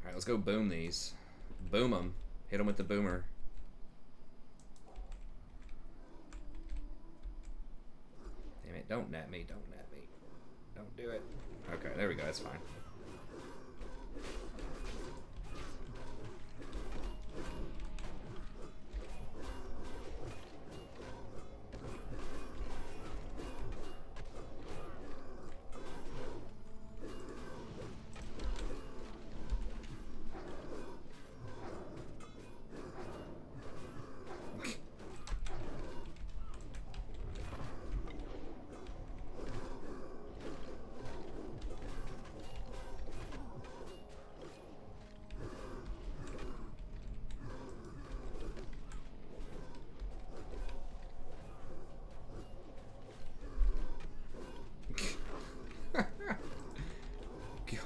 B: Alright, let's go boom these. Boom them. Hit them with the boomer. Damn it, don't net me, don't net me. Don't do it. Okay, there we go, that's fine.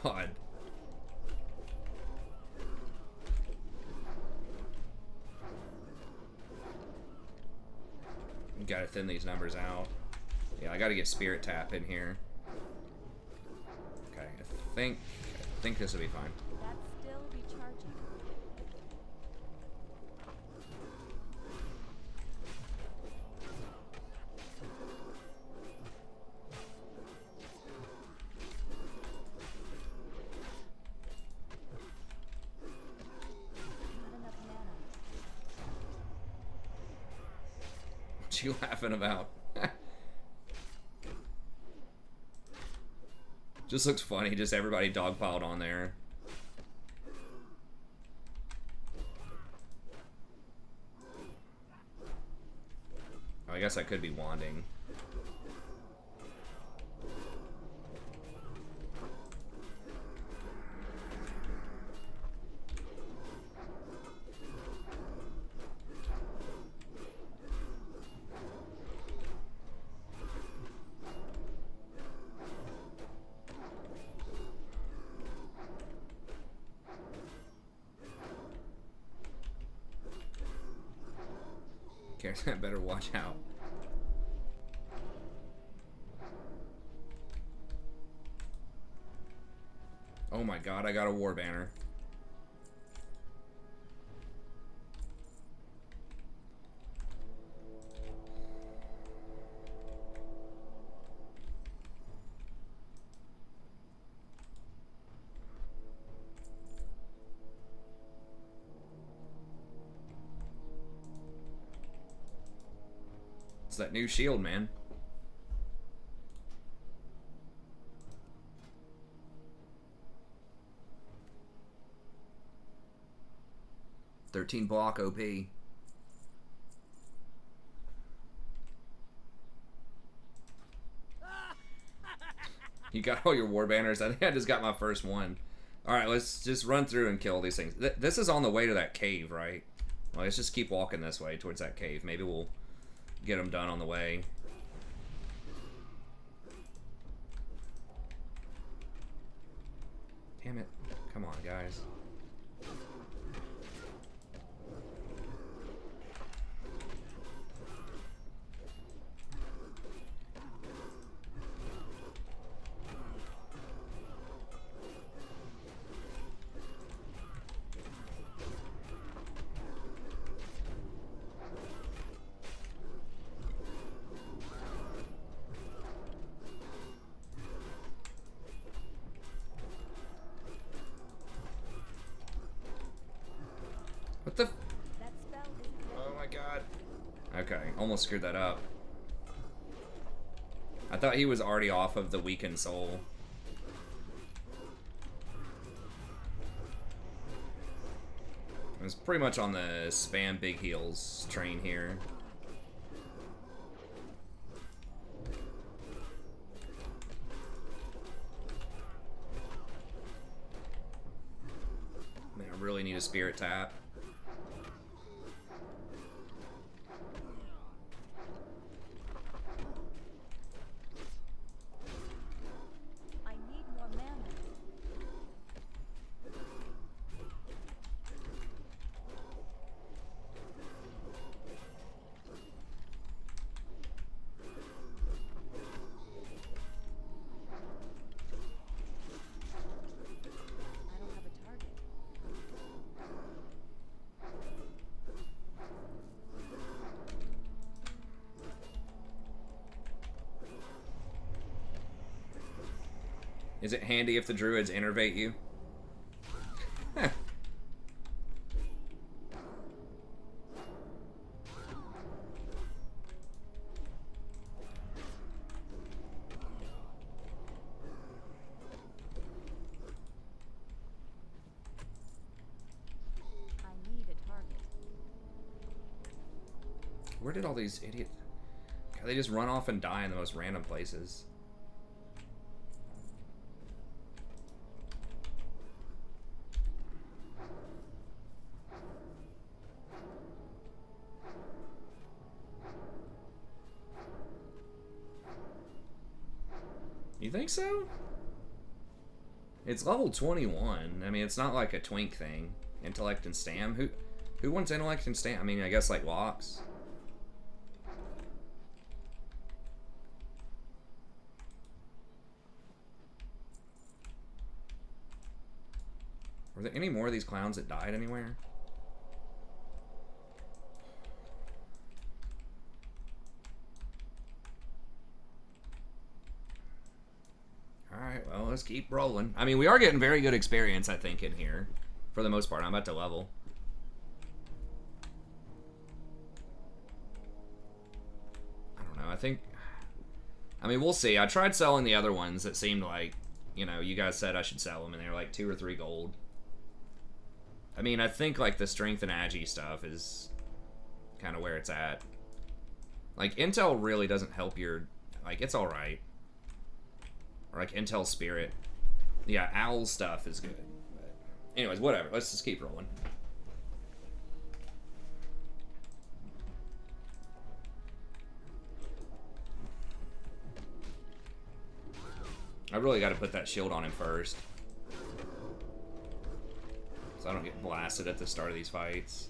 B: God. Gotta thin these numbers out. Yeah, I gotta get spirit tap in here. Okay, I think this will be fine.
E: That's still recharging. Not enough mana.
B: What you laughing about? Just looks funny, just everybody dogpiled on there. Oh, I guess I could be wanding. I better watch out. Oh my god, I got a war banner. It's that new shield, man. $13 block OP. You got all your war banners? I think I just got my first one. Alright, let's just run through and kill these things. This is on the way to that cave, right? Well, let's just keep walking this way towards that cave. Maybe we'll get them done on the way. Damn it. Come on, guys. What the?
E: That spell is
B: Oh my god. Okay, almost screwed that up. I thought he was already off of the weakened soul. I was pretty much on the spam big heals train here. Man, I really need a spirit tap.
E: I need more mana. I don't have a target.
B: Is it handy if the druids innervate you?
E: I need a target.
B: Where did all these idiots... God, they just run off and die in the most random places. You think so? It's level 21. I mean, it's not like a twink thing. Intellect and stam. Who wants intellect and stam? I mean, I guess like locks. Were there any more of these clowns that died anywhere? Alright, well, let's keep rolling. I mean, we are getting very good experience, I think, in here. For the most part. I'm about to level. I don't know, I think... I mean, we'll see. I tried selling the other ones that seemed like, you know, you guys said I should sell them, and they were like 2 or 3 gold. I mean, I think, like, the strength and agi stuff is kind of where it's at. Like, intel really doesn't help your... Like, it's alright. Or, like, intel spirit. Yeah, owl stuff is good. But anyways, whatever. Let's just keep rolling. I really got to put that shield on him first. So I don't get blasted at the start of these fights.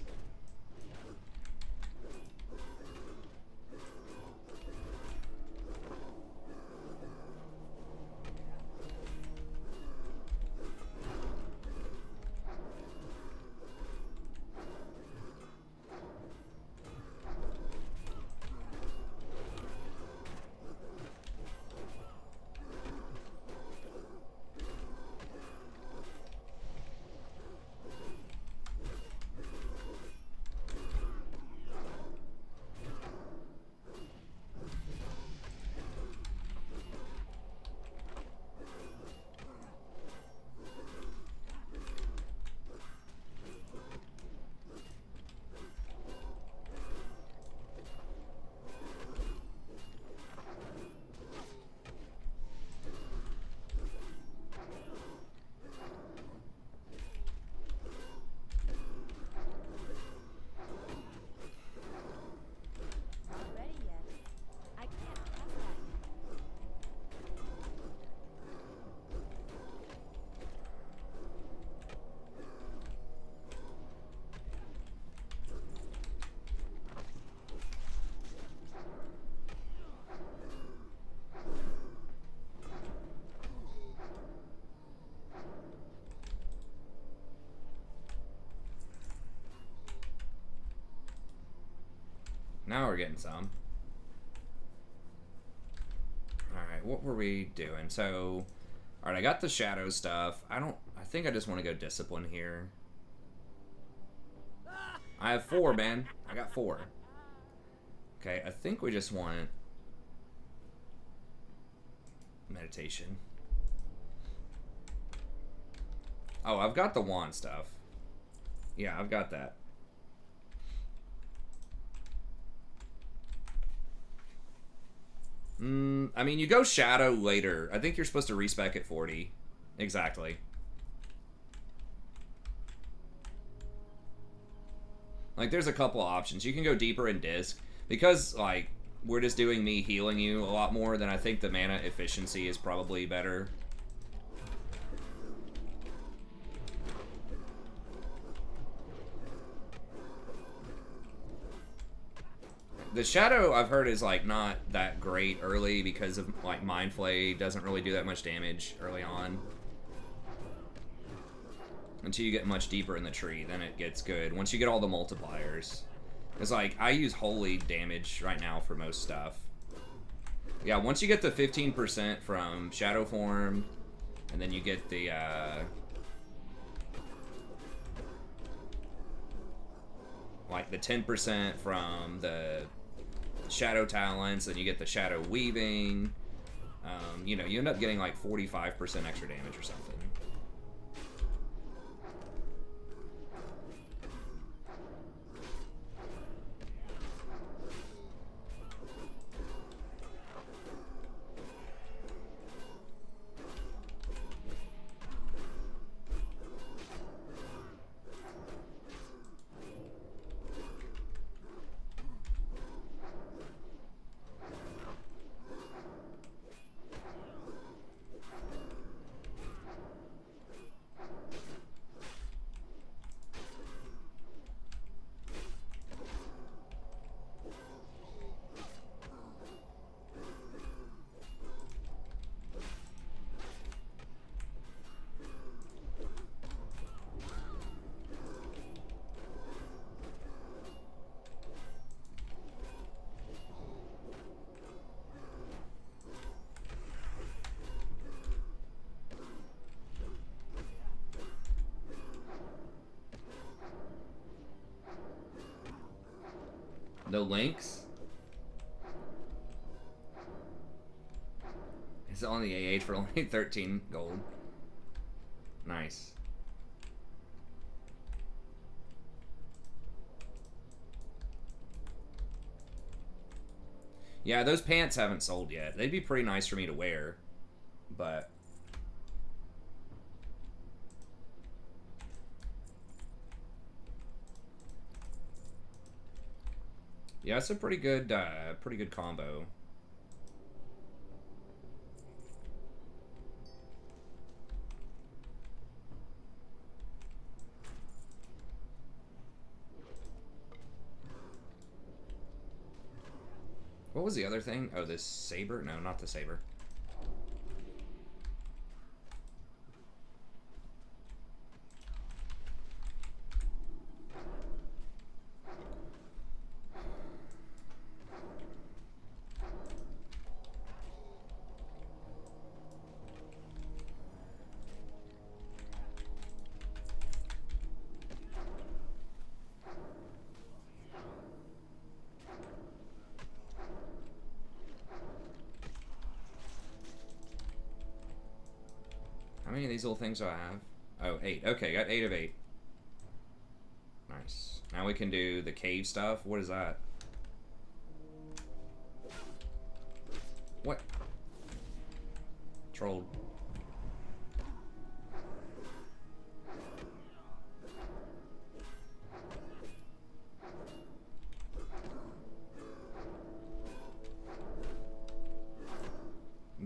B: Now we're getting some. Alright, what were we doing? So, alright, I got the shadow stuff. I think I just want to go discipline here. I have 4, man. I got 4. Okay, I think we just want meditation. Oh, I've got the wand stuff. Yeah, I've got that. I mean, you go shadow later. I think you're supposed to respec at 40. Exactly. Like, there's a couple options. You can go deeper in disc. Because, like, we're just doing me healing you a lot more, then I think the mana efficiency is probably better. The shadow, I've heard, is, like, not that great early because of, like, Mind Flay doesn't really do that much damage early on. Until you get much deeper in the tree, then it gets good. Once you get all the multipliers. It's like, I use holy damage right now for most stuff. Yeah, once you get the 15% from Shadow Form, and then you get the, like, the 10% from the Shadow Talents, and you get the Shadow Weaving, you know, you end up getting, like, 45% extra damage or something. No links? It's on the AH for only 13 gold. Nice. Yeah, those pants haven't sold yet. They'd be pretty nice for me to wear, but... yeah, it's a pretty good combo. What was the other thing? Oh, this saber? No, not the saber. How many of these little things do I have? Oh, 8. Okay, got 8 of 8. Nice. Now we can do the cave stuff. What is that? What? Trolled.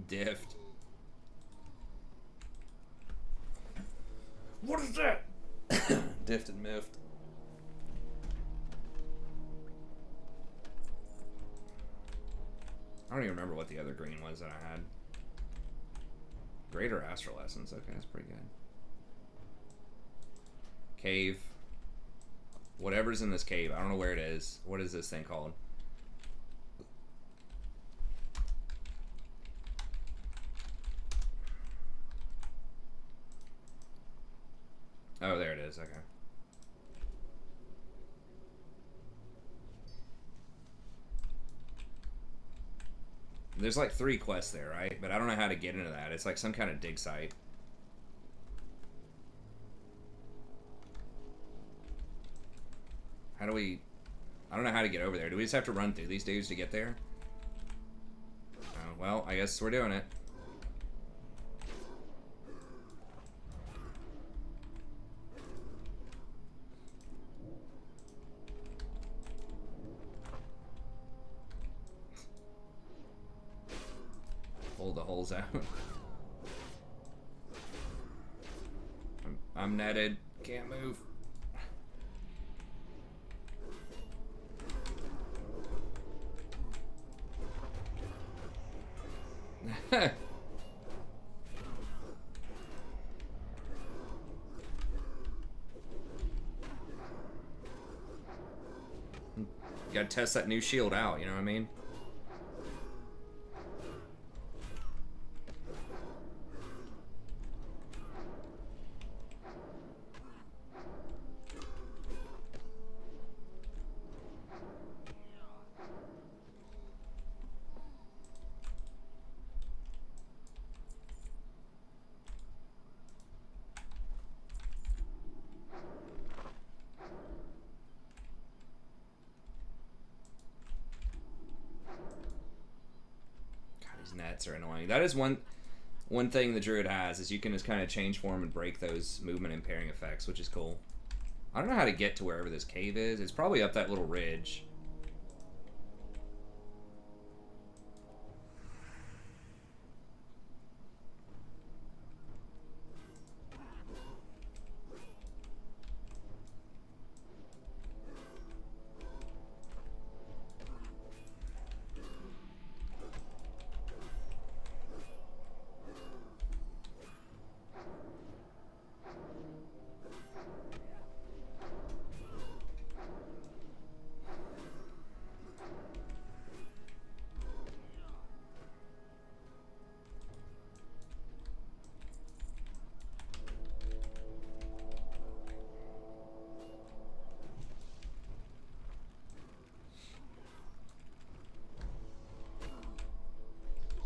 B: Diffed. What is that? Diffed and miffed. I don't even remember what the other green was that I had. Greater Astral Essence. Okay, that's pretty good. Cave. Whatever's in this cave. I don't know where it is. What is this thing called? Oh, there it is. Okay. There's like 3 quests there, right? But I don't know how to get into that. It's like some kind of dig site. How do we... I don't know how to get over there. Do we just have to run through these dudes to get there? Oh, well, I guess we're doing it. Pull the holes out. I'm netted. Can't move. Gotta test that new shield out, you know what I mean? Nets are annoying. That is one thing the druid has, is you can just kind of change form and break those movement impairing effects, which is cool. I don't know how to get to wherever this cave is. It's probably up that little ridge.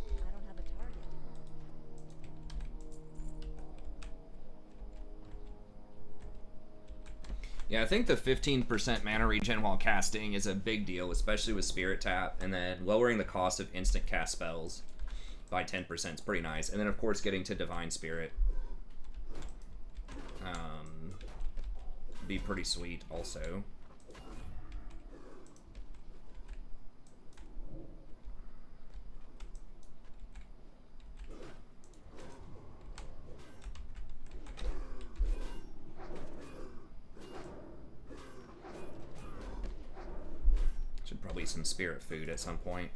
E: I don't have a target.
B: Yeah, I think the 15% mana regen while casting is a big deal, especially with Spirit Tap, and then lowering the cost of instant cast spells by 10% is pretty nice. And then, of course, getting to Divine Spirit be pretty sweet also. Should probably eat some spirit food at some point.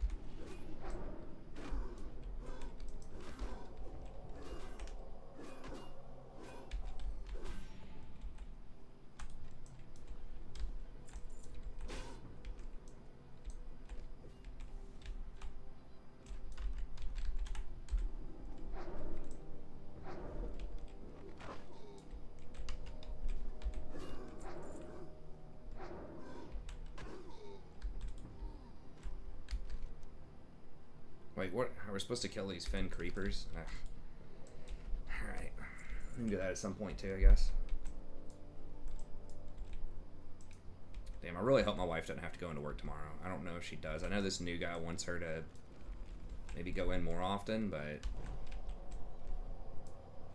B: Wait, what? Are we supposed to kill these Fen creepers? Alright. We can do that at some point too, I guess. Damn, I really hope my wife doesn't have to go into work tomorrow. I don't know if she does. I know this new guy wants her to maybe go in more often, but I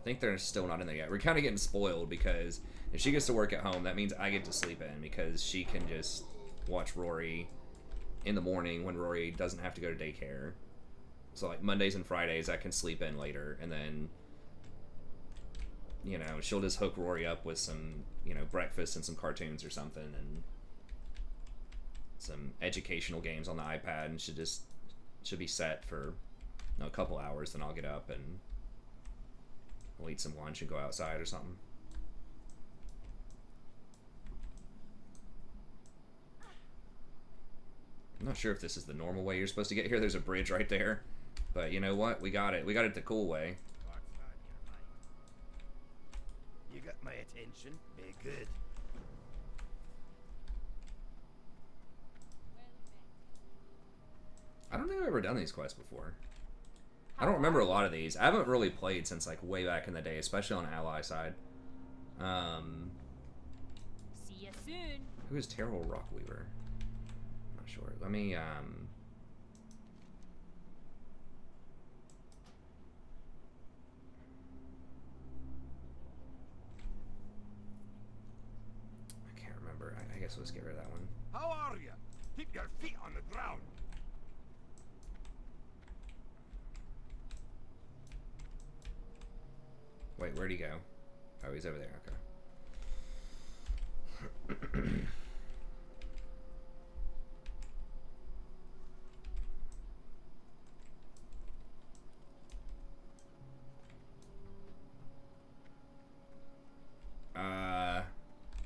B: think they're still not in there yet. We're kind of getting spoiled because if she gets to work at home, that means I get to sleep in because she can just watch Rory in the morning when Rory doesn't have to go to daycare. So like Mondays and Fridays I can sleep in later, and then, you know, she'll just hook Rory up with some, you know, breakfast and some cartoons or something and some educational games on the iPad, and should be set for, you know, a couple hours. Then I'll get up and we'll eat some lunch and go outside or something. I'm not sure if this is the normal way you're supposed to get here. There's a bridge right there. But you know what? We got it. We got it the cool way.
F: What's on your mind? You You got my attention. Be good.
B: I don't think I've ever done these quests before. I don't remember a lot of these. I haven't really played since like way back in the day, especially on the ally side.
E: See you soon.
B: Who is Terrell Rockweaver? I'm not sure. Let me I can't remember. I guess let's get rid of that one.
F: How are you? Keep your feet on the ground.
B: Wait, where'd he go? Oh, he's over there. Okay.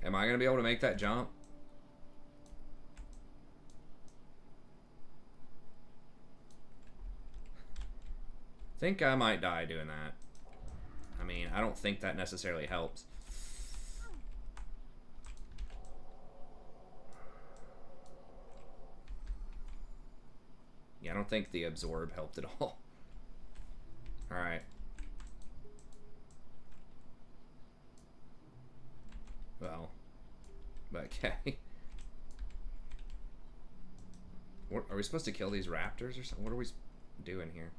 B: Am I gonna be able to make that jump? Think I might die doing that. I mean, I don't think that necessarily helps. Yeah, I don't think the absorb helped at all. Alright. Well. Okay. What, are we supposed to kill these raptors or something? What are we doing here?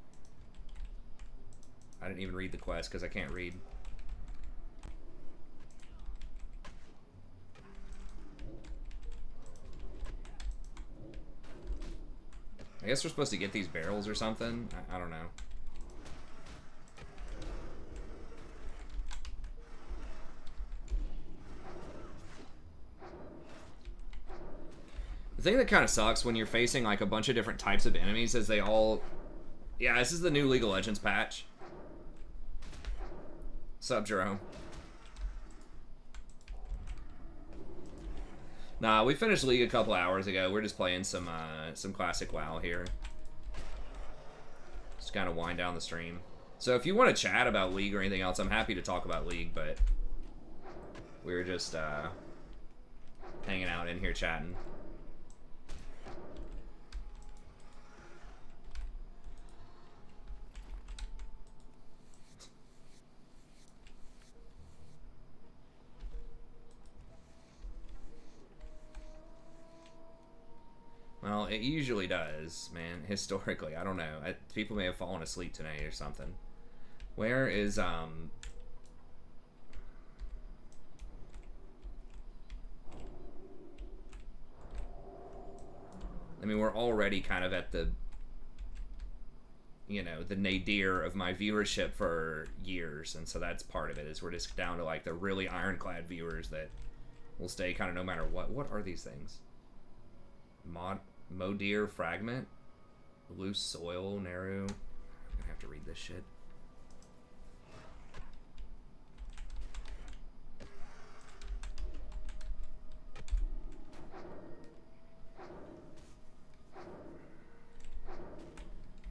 B: I didn't even read the quest because I can't read. I guess we're supposed to get these barrels or something. I don't know. The thing that kind of sucks when you're facing like a bunch of different types of enemies is they all... Yeah, this is the new League of Legends patch. Sup, Jerome? Nah, we finished League a couple hours ago. We're just playing some classic WoW here. Just kind of wind down the stream. So if you want to chat about League or anything else, I'm happy to talk about League, but we were just hanging out in here chatting. Well, it usually does, man. Historically, I don't know. People may have fallen asleep tonight or something. Where is I mean, we're already kind of at the, you know, the nadir of my viewership for years, and so that's part of it. Is we're just down to like the really ironclad viewers that will stay kind of no matter what. What are these things? Modir fragment, loose soil, Naru. I'm gonna have to read this shit.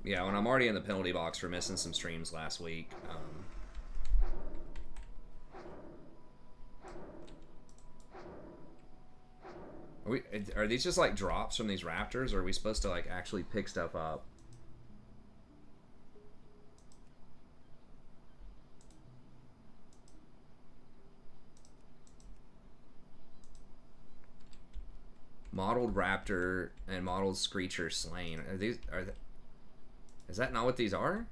B: Yeah, when I'm already in the penalty box for missing some streams last week. Are these just like drops from these raptors, or are we supposed to like actually pick stuff up? Modeled raptor and modeled screecher slain. Is that not what these are?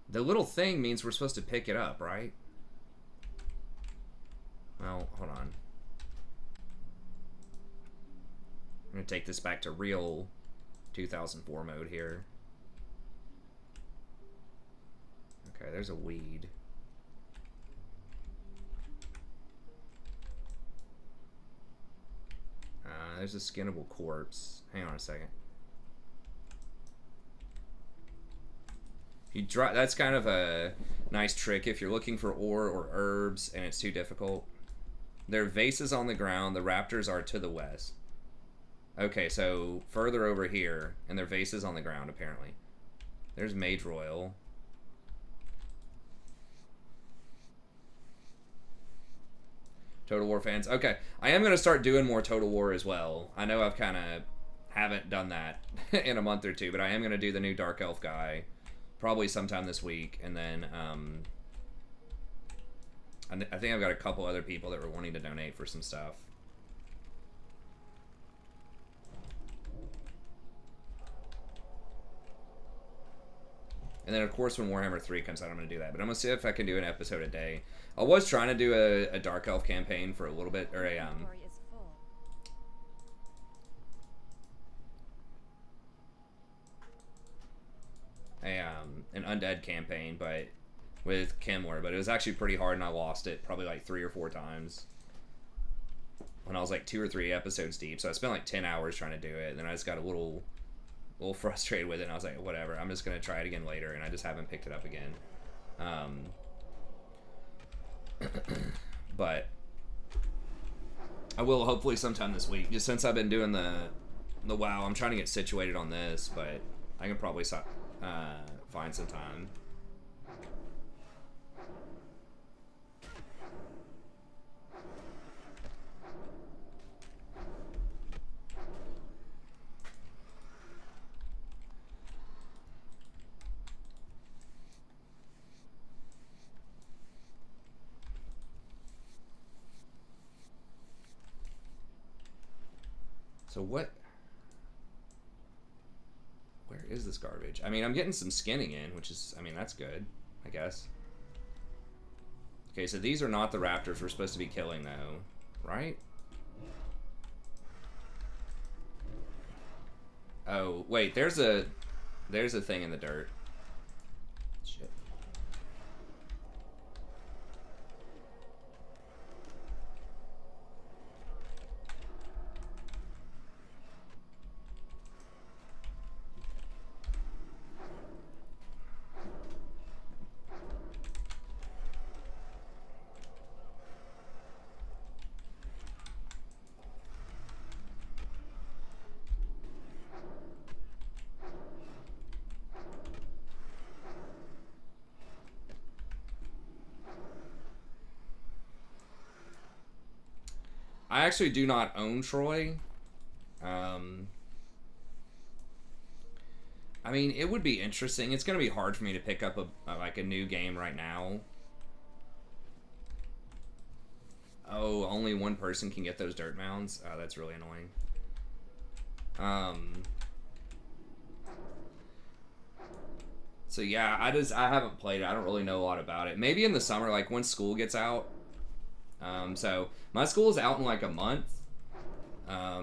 B: The little thing means we're supposed to pick it up, right? Well, hold on. I'm gonna take this back to real 2004 mode here. Okay, there's a weed. There's a skinnable corpse. Hang on a second. That's kind of a nice trick if you're looking for ore or herbs and it's too difficult. There are vases on the ground. The raptors are to the west. Okay, so further over here, and there are vases on the ground apparently. There's Mage Royal. Total War fans. Okay, I am going to start doing more Total War as well. I know I've kind of haven't done that in a month or two, but I am going to do the new Dark Elf guy probably sometime this week. And then I think I've got a couple other people that were wanting to donate for some stuff. And then, of course, when Warhammer 3 comes out, I'm going to do that. But I'm going to see if I can do an episode a day. I was trying to do a Dark Elf campaign for a little bit, or an Undead campaign, but with Kimler. But it was actually pretty hard, and I lost it probably like 3 or 4 times when I was like 2 or 3 episodes deep. So I spent like 10 hours trying to do it, and then I just got a little frustrated with it, and I was like, whatever, I'm just gonna try it again later, and I just haven't picked it up again. But I will hopefully sometime this week, just since I've been doing the WoW. I'm trying to get situated on this, but I can probably find some time. So what? Where is this garbage? I mean, I'm getting some skinning in, which is, I mean, that's good, I guess. Okay, so these are not the raptors we're supposed to be killing, though, right? Oh, wait, there's a thing in the dirt. Shit. I actually do not own Troy. I mean, it would be interesting. It's going to be hard for me to pick up a new game right now. Oh, only one person can get those dirt mounds? Oh, that's really annoying. So yeah, I haven't played it. I don't really know a lot about it. Maybe in the summer, like when school gets out. So my school is out in like a month,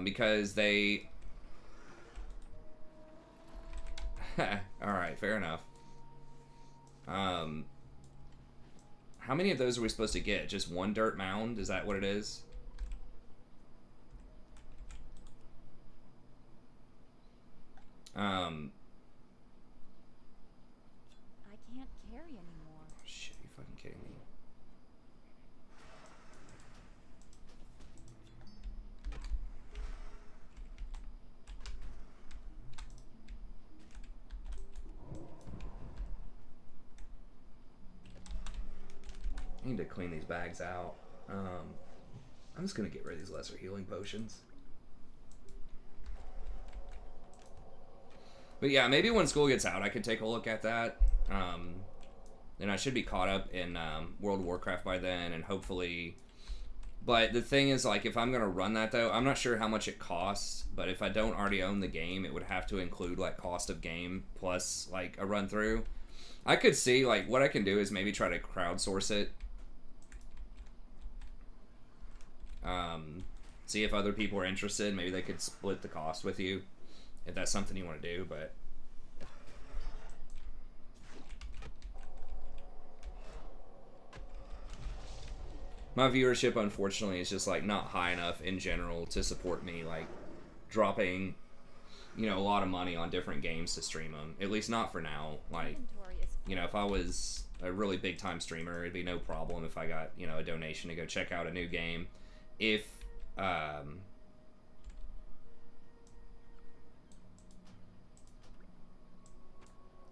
B: because they. All right, fair enough. How many of those are we supposed to get? Just one dirt mound? Is that what it is?
E: I can't carry anymore.
B: Oh, shit, you fucking kidding me? I need to clean these bags out. I'm just gonna get rid of these lesser healing potions. But yeah, maybe when school gets out, I could take a look at that. Then I should be caught up in World of Warcraft by then, and hopefully. But the thing is, like, if I'm gonna run that though, I'm not sure how much it costs. But if I don't already own the game, it would have to include like cost of game plus like a run through. I could see like what I can do is maybe try to crowdsource it. See if other people are interested. Maybe they could split the cost with you, if that's something you want to do. But my viewership, unfortunately, is just like not high enough in general to support me like dropping, you know, a lot of money on different games to stream them. At least not for now. Like, you know, if I was a really big time streamer, it'd be no problem if I got, you know, a donation to go check out a new game. If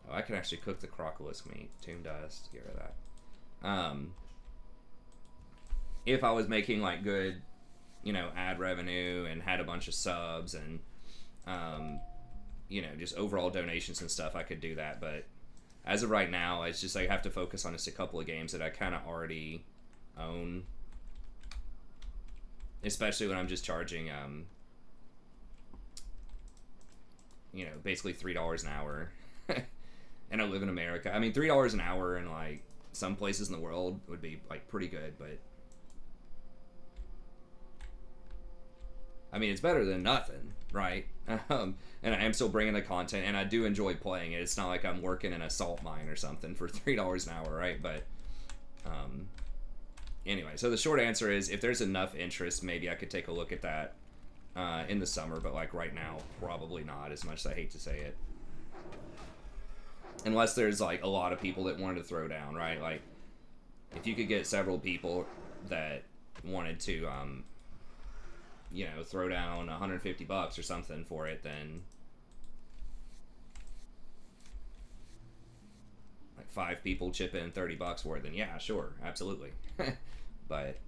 B: Oh, I can actually cook the crocolisk meat. Tomb dust. Get rid of that. If I was making like good, you know, ad revenue and had a bunch of subs and, you know, just overall donations and stuff, I could do that. But as of right now, it's just like I have to focus on just a couple of games that I kind of already own. Especially when I'm just charging, you know, basically $3 an hour. And I live in America. I mean, $3 an hour in like some places in the world would be like pretty good, but I mean, it's better than nothing, right? And I am still bringing the content, and I do enjoy playing it. It's not like I'm working in a salt mine or something for $3 an hour, right? But anyway, so the short answer is, if there's enough interest, maybe I could take a look at that in the summer. But like right now, probably not. As much as I hate to say it, unless there's like a lot of people that wanted to throw down, right? Like if you could get several people that wanted to you know, throw down $150 or something for it, then like 5 people chip in $30 for it, then yeah, sure, absolutely. But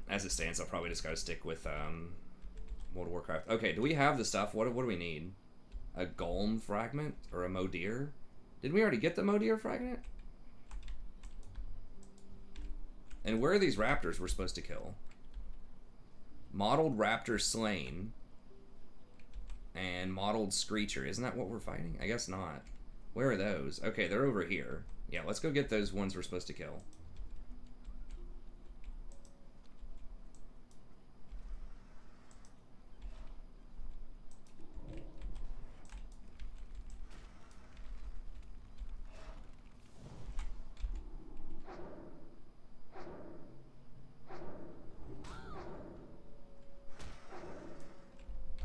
B: as it stands, I'll probably just gotta stick with World of Warcraft. Okay, do we have the stuff? What do we need? A Golem fragment or a Modir? Did we already get the Modir fragment? And where are these raptors we're supposed to kill? Mottled raptor slain. And mottled screecher. Isn't that what we're fighting? I guess not. Where are those? Okay, they're over here. Yeah, let's go get those ones we're supposed to kill.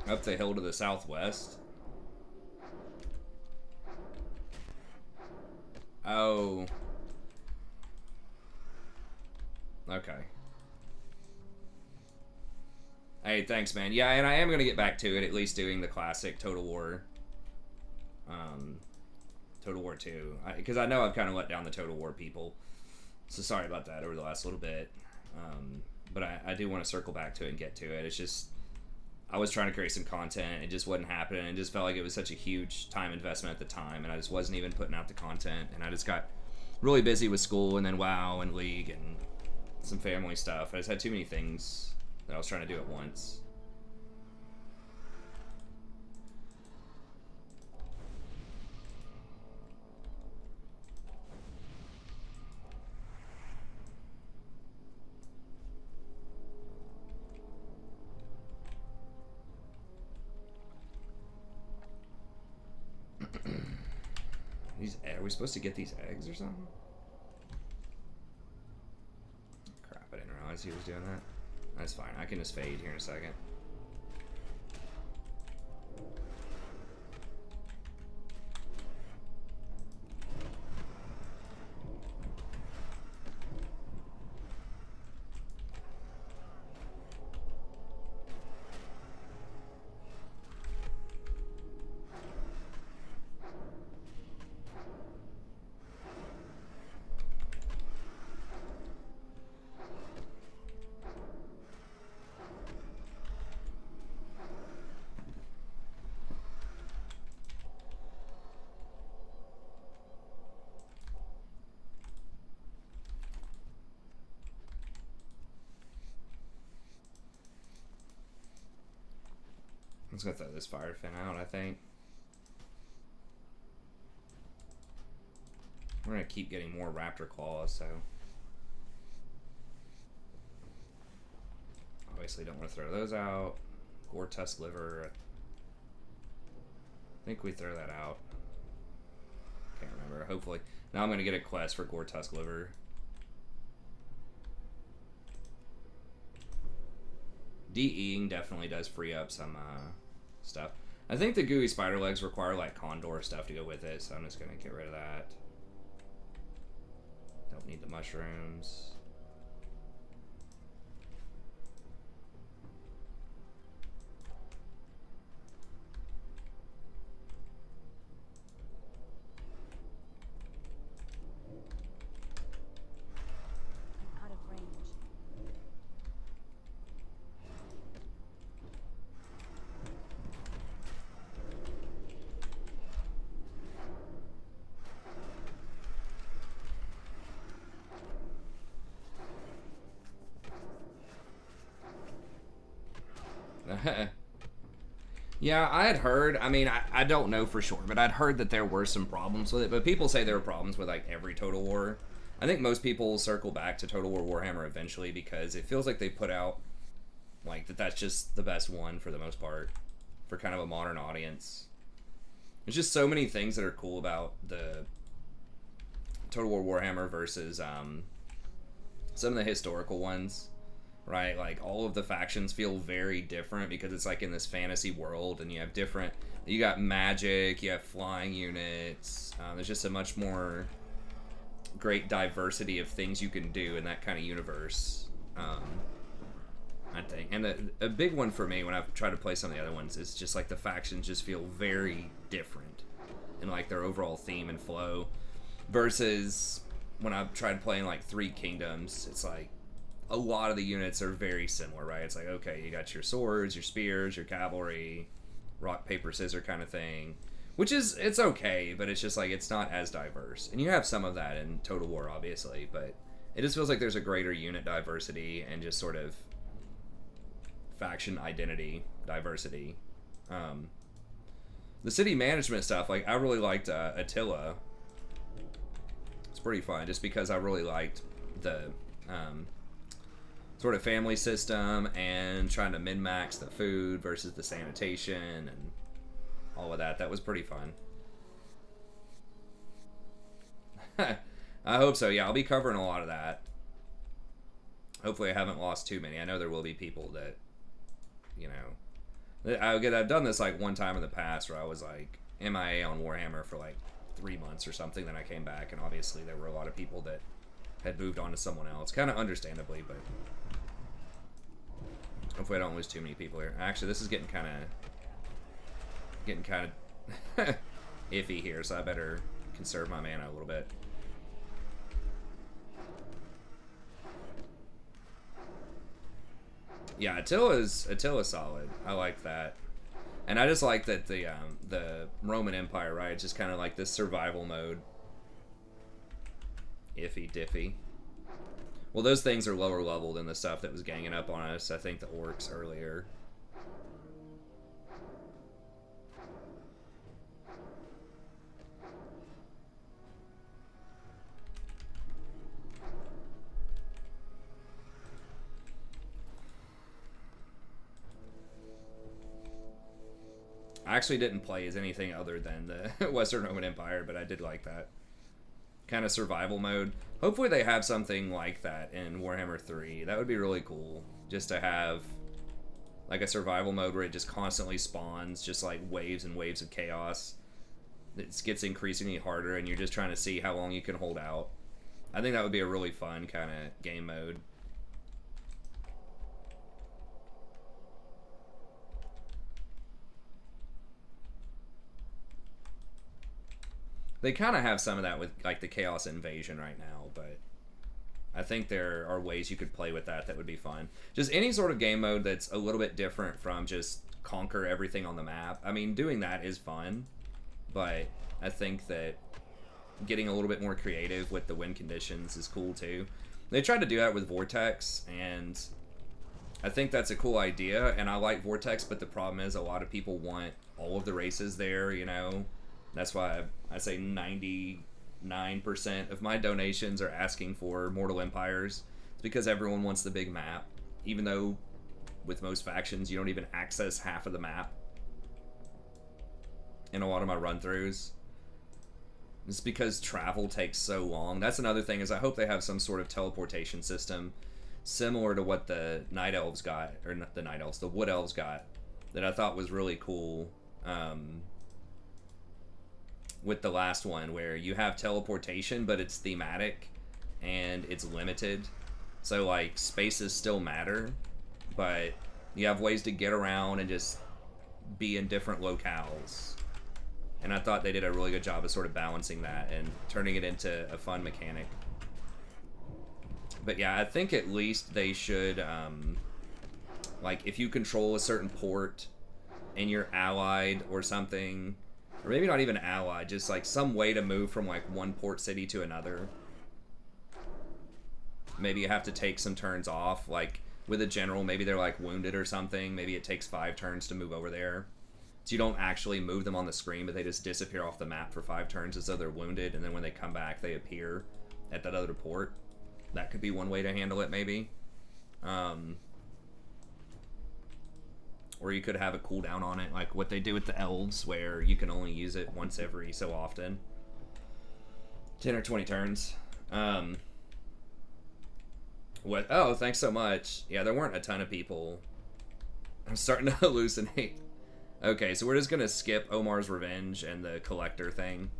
B: Up the hill to the southwest. Oh. Okay. Hey, thanks, man. Yeah, and I am going to get back to it, at least doing the classic Total War. Total War 2. Because I know I've kind of let down the Total War people. So sorry about that over the last little bit. But I do want to circle back to it and get to it. It's just, I was trying to create some content. It just wasn't happening. It just felt like it was such a huge time investment at the time. And I just wasn't even putting out the content. And I just got really busy with school and then WoW and League and some family stuff. I just had too many things that I was trying to do at once. Are we supposed to get these eggs or something? Crap, I didn't realize he was doing that. That's fine. I can just fade here in a second. I'm just gonna throw this fire fin out, I think. We're gonna keep getting more raptor claws, so obviously don't want to throw those out. Gore tusk liver. I think we throw that out. Can't remember. Hopefully. Now I'm gonna get a quest for Gore tusk liver. DEing definitely does free up some stuff. I think the gooey spider legs require like condor stuff to go with it, so I'm just gonna get rid of that. Don't need the mushrooms. Yeah, I had heard, I mean, I don't know for sure, but I'd heard that there were some problems with it. But people say there were problems with, like, every Total War. I think most people circle back to Total War Warhammer eventually because it feels like they put out, like, that's just the best one for the most part for kind of a modern audience. There's just so many things that are cool about the Total War Warhammer versus some of the historical ones, right? Like, all of the factions feel very different because it's like in this fantasy world, and you have different, you got magic, you have flying units, there's just a much more great diversity of things you can do in that kind of universe, I think. And a big one for me when I've tried to play some of the other ones is just like the factions just feel very different in like their overall theme and flow, versus when I've tried playing like Three Kingdoms, it's like a lot of the units are very similar, right? It's like, okay, you got your swords, your spears, your cavalry, rock, paper, scissors kind of thing, which is, it's okay, but it's just like, it's not as diverse. And you have some of that in Total War, obviously, but it just feels like there's a greater unit diversity and just sort of faction identity diversity. The city management stuff, like, I really liked Attila. It's pretty fun, just because I really liked the sort of family system and trying to min-max the food versus the sanitation and all of that. That was pretty fun. I hope so. Yeah, I'll be covering a lot of that. Hopefully I haven't lost too many. I know there will be people that, you know, I've done this like one time in the past where I was like MIA on Warhammer for like 3 months or something. Then I came back, and obviously there were a lot of people that had moved on to someone else, kind of understandably, but hopefully I don't lose too many people here. Actually, this is getting kind of iffy here, so I better conserve my mana a little bit. Yeah, Attila's solid. I like that. And I just like that the Roman Empire, right? It's just kind of like this survival mode. Iffy diffy. Well, those things are lower level than the stuff that was ganging up on us. I think the orcs earlier. I actually didn't play as anything other than the Western Roman Empire, but I did like that kind of survival mode. Hopefully they have something like that in Warhammer 3. That would be really cool, just to have like a survival mode where it just constantly spawns just like waves and waves of chaos. It gets increasingly harder, and you're just trying to see how long you can hold out. I think that would be a really fun kind of game mode. They kind of have some of that with like the Chaos Invasion right now, but I think there are ways you could play with that that would be fun. Just any sort of game mode that's a little bit different from just conquer everything on the map. I mean, doing that is fun, but I think that getting a little bit more creative with the win conditions is cool too. They tried to do that with Vortex, and I think that's a cool idea, and I like Vortex, but the problem is a lot of people want all of the races there, you know? That's why I say 99% of my donations are asking for Mortal Empires. It's because everyone wants the big map, even though with most factions you don't even access half of the map in a lot of my run-throughs. It's because travel takes so long. That's another thing, is I hope they have some sort of teleportation system similar to what the Night Elves got, or not the Night Elves, the Wood Elves got, that I thought was really cool. With the last one, where you have teleportation, but it's thematic and it's limited. So like spaces still matter, but you have ways to get around and just be in different locales. And I thought they did a really good job of sort of balancing that and turning it into a fun mechanic. But yeah, I think at least they should, like if you control a certain port and you're allied or something, or maybe not even allied, just like some way to move from like one port city to another. Maybe you have to take some turns off. Like with a general. Maybe they're like wounded or something. Maybe it takes 5 turns to move over there. So you don't actually move them on the screen, but they just disappear off the map for 5 turns as though they're wounded, and then when they come back, they appear at that other port. That could be one way to handle it, maybe. Or you could have a cooldown on it, like what they do with the elves, where you can only use it once every so often. 10 or 20 turns. What? Oh, thanks so much. Yeah, there weren't a ton of people. I'm starting to hallucinate. Okay, so we're just gonna skip Omar's Revenge and the collector thing.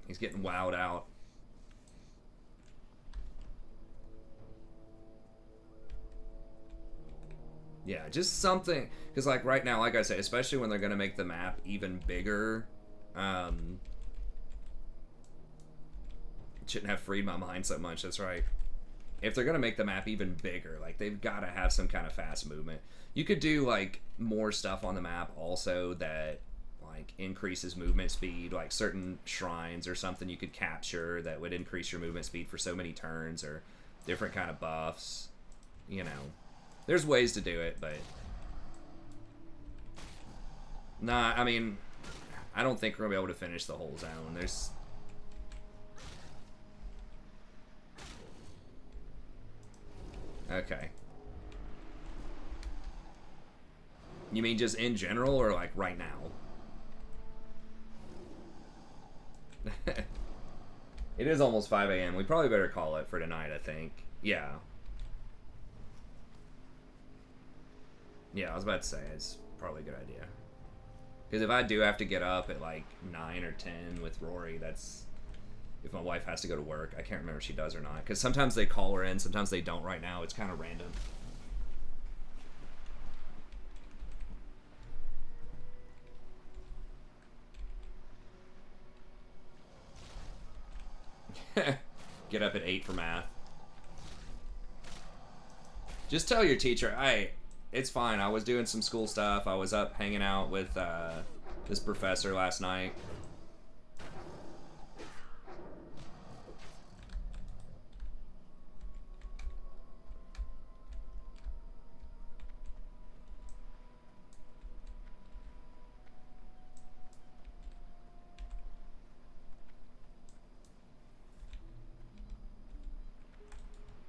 B: He's getting wowed out. Yeah, just something, because like right now, like I said, especially when they're gonna make the map even bigger, shouldn't have freed my mind so much. That's right. If they're gonna make the map even bigger, like they've got to have some kind of fast movement. You could do like more stuff on the map also that like increases movement speed, like certain shrines or something you could capture that would increase your movement speed for so many turns, or different kind of buffs. You know, there's ways to do it, but nah, I mean, I don't think we're gonna be able to finish the whole zone. There's okay. You mean just in general, or like right now? It is almost 5 a.m. We probably better call it for tonight, I think. Yeah. Yeah, I was about to say, it's probably a good idea. Because if I do have to get up at like 9 or 10 with Rory, that's... If my wife has to go to work. I can't remember if she does or not. Because sometimes they call her in, sometimes they don't right now. It's kind of random. Get up at 8 for math. Just tell your teacher, it's fine. I was doing some school stuff. I was up hanging out with this professor last night.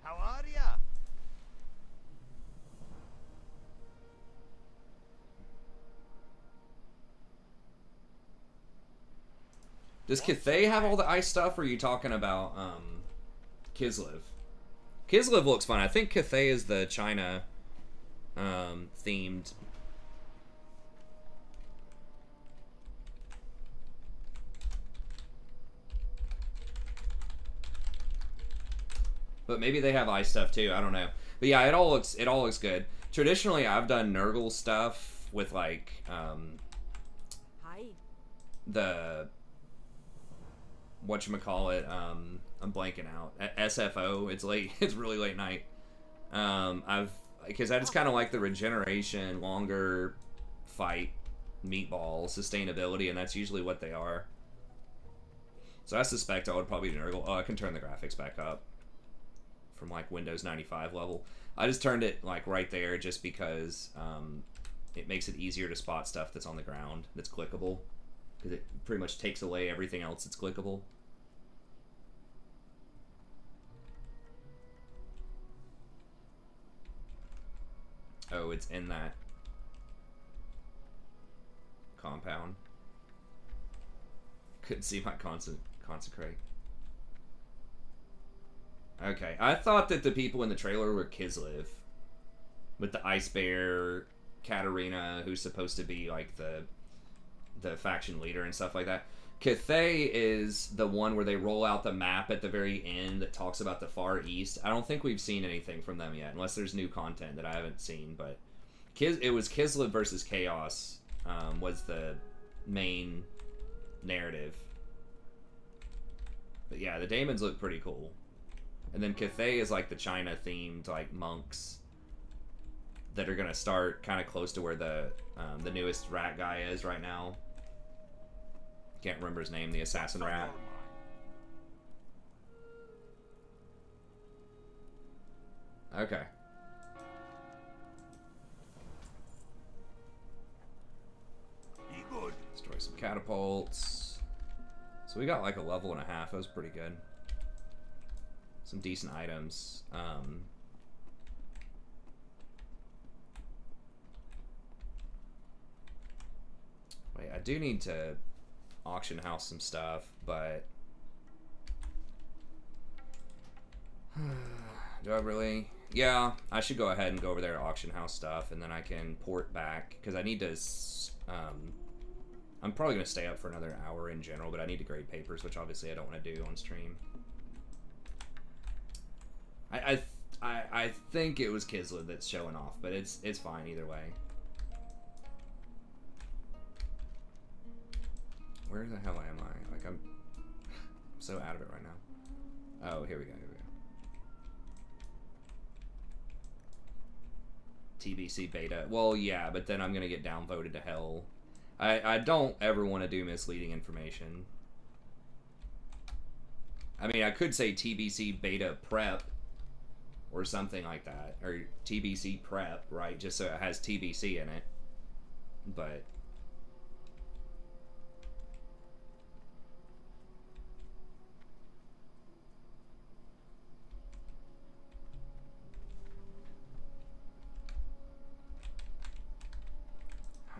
F: How are ya?
B: Does Cathay have all the ice stuff, or are you talking about Kislev? Kislev looks fun. I think Cathay is the China themed. But maybe they have ice stuff too. I don't know. But yeah, it all looks good. Traditionally, I've done Nurgle stuff with like
E: Hi.
B: the whatchamacallit, I'm blanking out. SFO. It's late. It's really late night. Because I just kind of like the regeneration, longer fight, meatball, sustainability, and that's usually what they are. So I suspect I would probably do Nurgle. Oh, I can turn the graphics back up from like Windows 95 level. I just turned it like right there just because it makes it easier to spot stuff that's on the ground that's clickable, because it pretty much takes away everything else that's clickable. Oh, it's in that compound. Couldn't see my consecrate. Okay, I thought that the people in the trailer were Kislev, with the Ice Bear, Katarina, who's supposed to be like the faction leader and stuff like that. Cathay is the one where they roll out the map at the very end that talks about the Far East. I don't think we've seen anything from them yet, unless there's new content that I haven't seen. But it was Kislev versus Chaos was the main narrative. But yeah, the Daemons look pretty cool. And then Cathay is like the China-themed, like, monks. that are gonna start kind of close to where the newest rat guy is right now. Can't remember his name, the assassin rat. Okay.
F: Be good.
B: Destroy some catapults. So we got like a level and a half. That was pretty good. Some decent items. Wait, I do need to auction house some stuff, but do I really? Yeah, I should go ahead and go over there to auction house stuff, and then I can port back because I need to. I'm probably gonna stay up for another hour in general, but I need to grade papers, which obviously I don't want to do on stream. I think it was Kislev that's showing off, but it's fine either way. Where the hell am I? Like I'm so out of it right now. Oh, here we go. TBC beta. Well, yeah, but then I'm gonna get downvoted to hell. I don't ever want to do misleading information. I mean, I could say TBC beta prep or something like that, or TBC prep, right? Just so it has TBC in it. But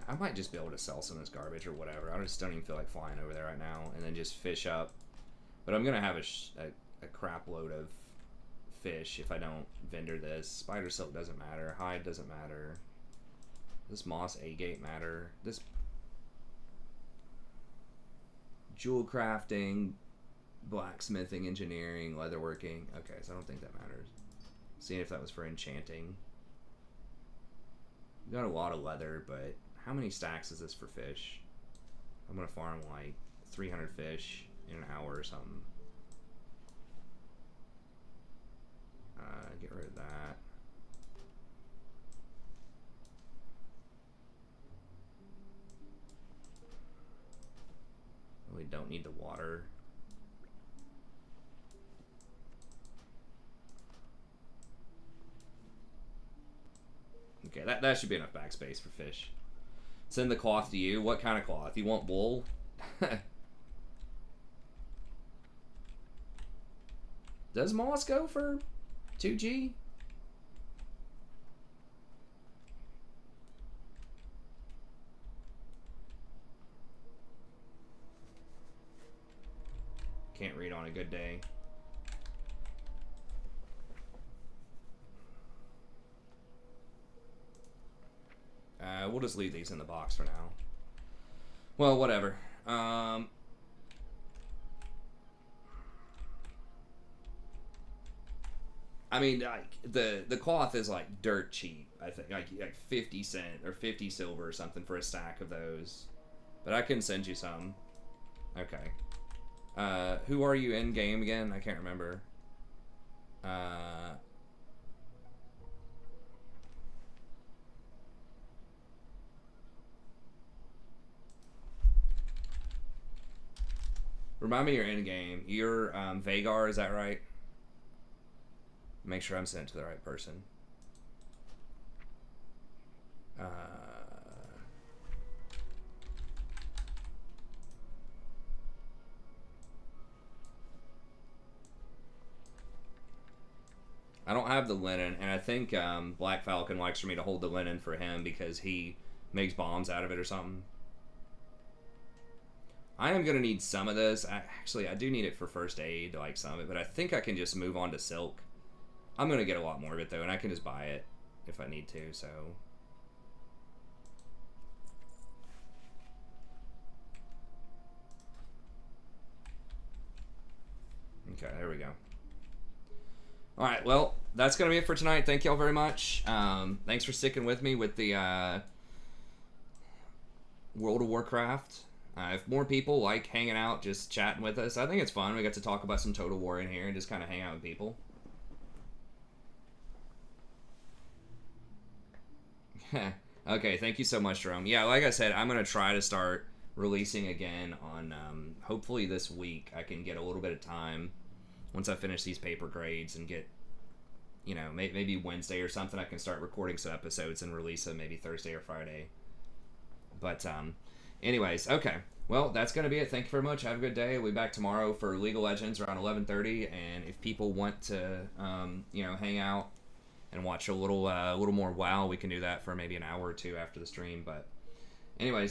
B: I might just be able to sell some of this garbage or whatever. I just don't even feel like flying over there right now, and then just fish up. But I'm gonna have a crap load of fish if I don't vendor this. Spider silk doesn't matter. Hide doesn't matter. This moss agate matter. This jewel crafting, blacksmithing, engineering, leatherworking. Okay, so I don't think that matters. Seeing if that was for enchanting. We got a lot of leather, but how many stacks is this for fish? I'm gonna farm like 300 fish in an hour or something. Get rid of that. We don't need the water. Okay, that should be enough backspace for fish. Send the cloth to you. What kind of cloth? You want wool? Does moss go for 2G? Can't read on a good day. We'll just leave these in the box for now. Well, whatever. I mean, like the cloth is like dirt cheap. I think like 50 cent or 50 silver or something for a stack of those. But I can send you some. Okay. Who are you in game again? I can't remember. Remind me you're in game. You're Vagar, is that right? Make sure I'm sent to the right person. I don't have the linen, and I think Black Falcon likes for me to hold the linen for him because he makes bombs out of it or something. I am going to need some of this. Actually, I do need it for first aid, like some of it, but I think I can just move on to silk. I'm going to get a lot more of it, though, and I can just buy it if I need to, so. Okay, there we go. Alright, well, that's going to be it for tonight. Thank y'all very much. Thanks for sticking with me with the World of Warcraft. If more people like hanging out, just chatting with us, I think it's fun. We got to talk about some Total War in here and just kind of hang out with people. Okay, thank you so much, Jerome. Yeah, like I said, I'm going to try to start releasing again on, hopefully this week. I can get a little bit of time once I finish these paper grades and get, you know, maybe Wednesday or something, I can start recording some episodes and release them maybe Thursday or Friday. But, anyways, okay. Well, that's going to be it. Thank you very much. Have a good day. We'll be back tomorrow for League of Legends around 11:30. And if people want to, you know, hang out and watch a little more WoW, we can do that for maybe an hour or two after the stream. But anyways,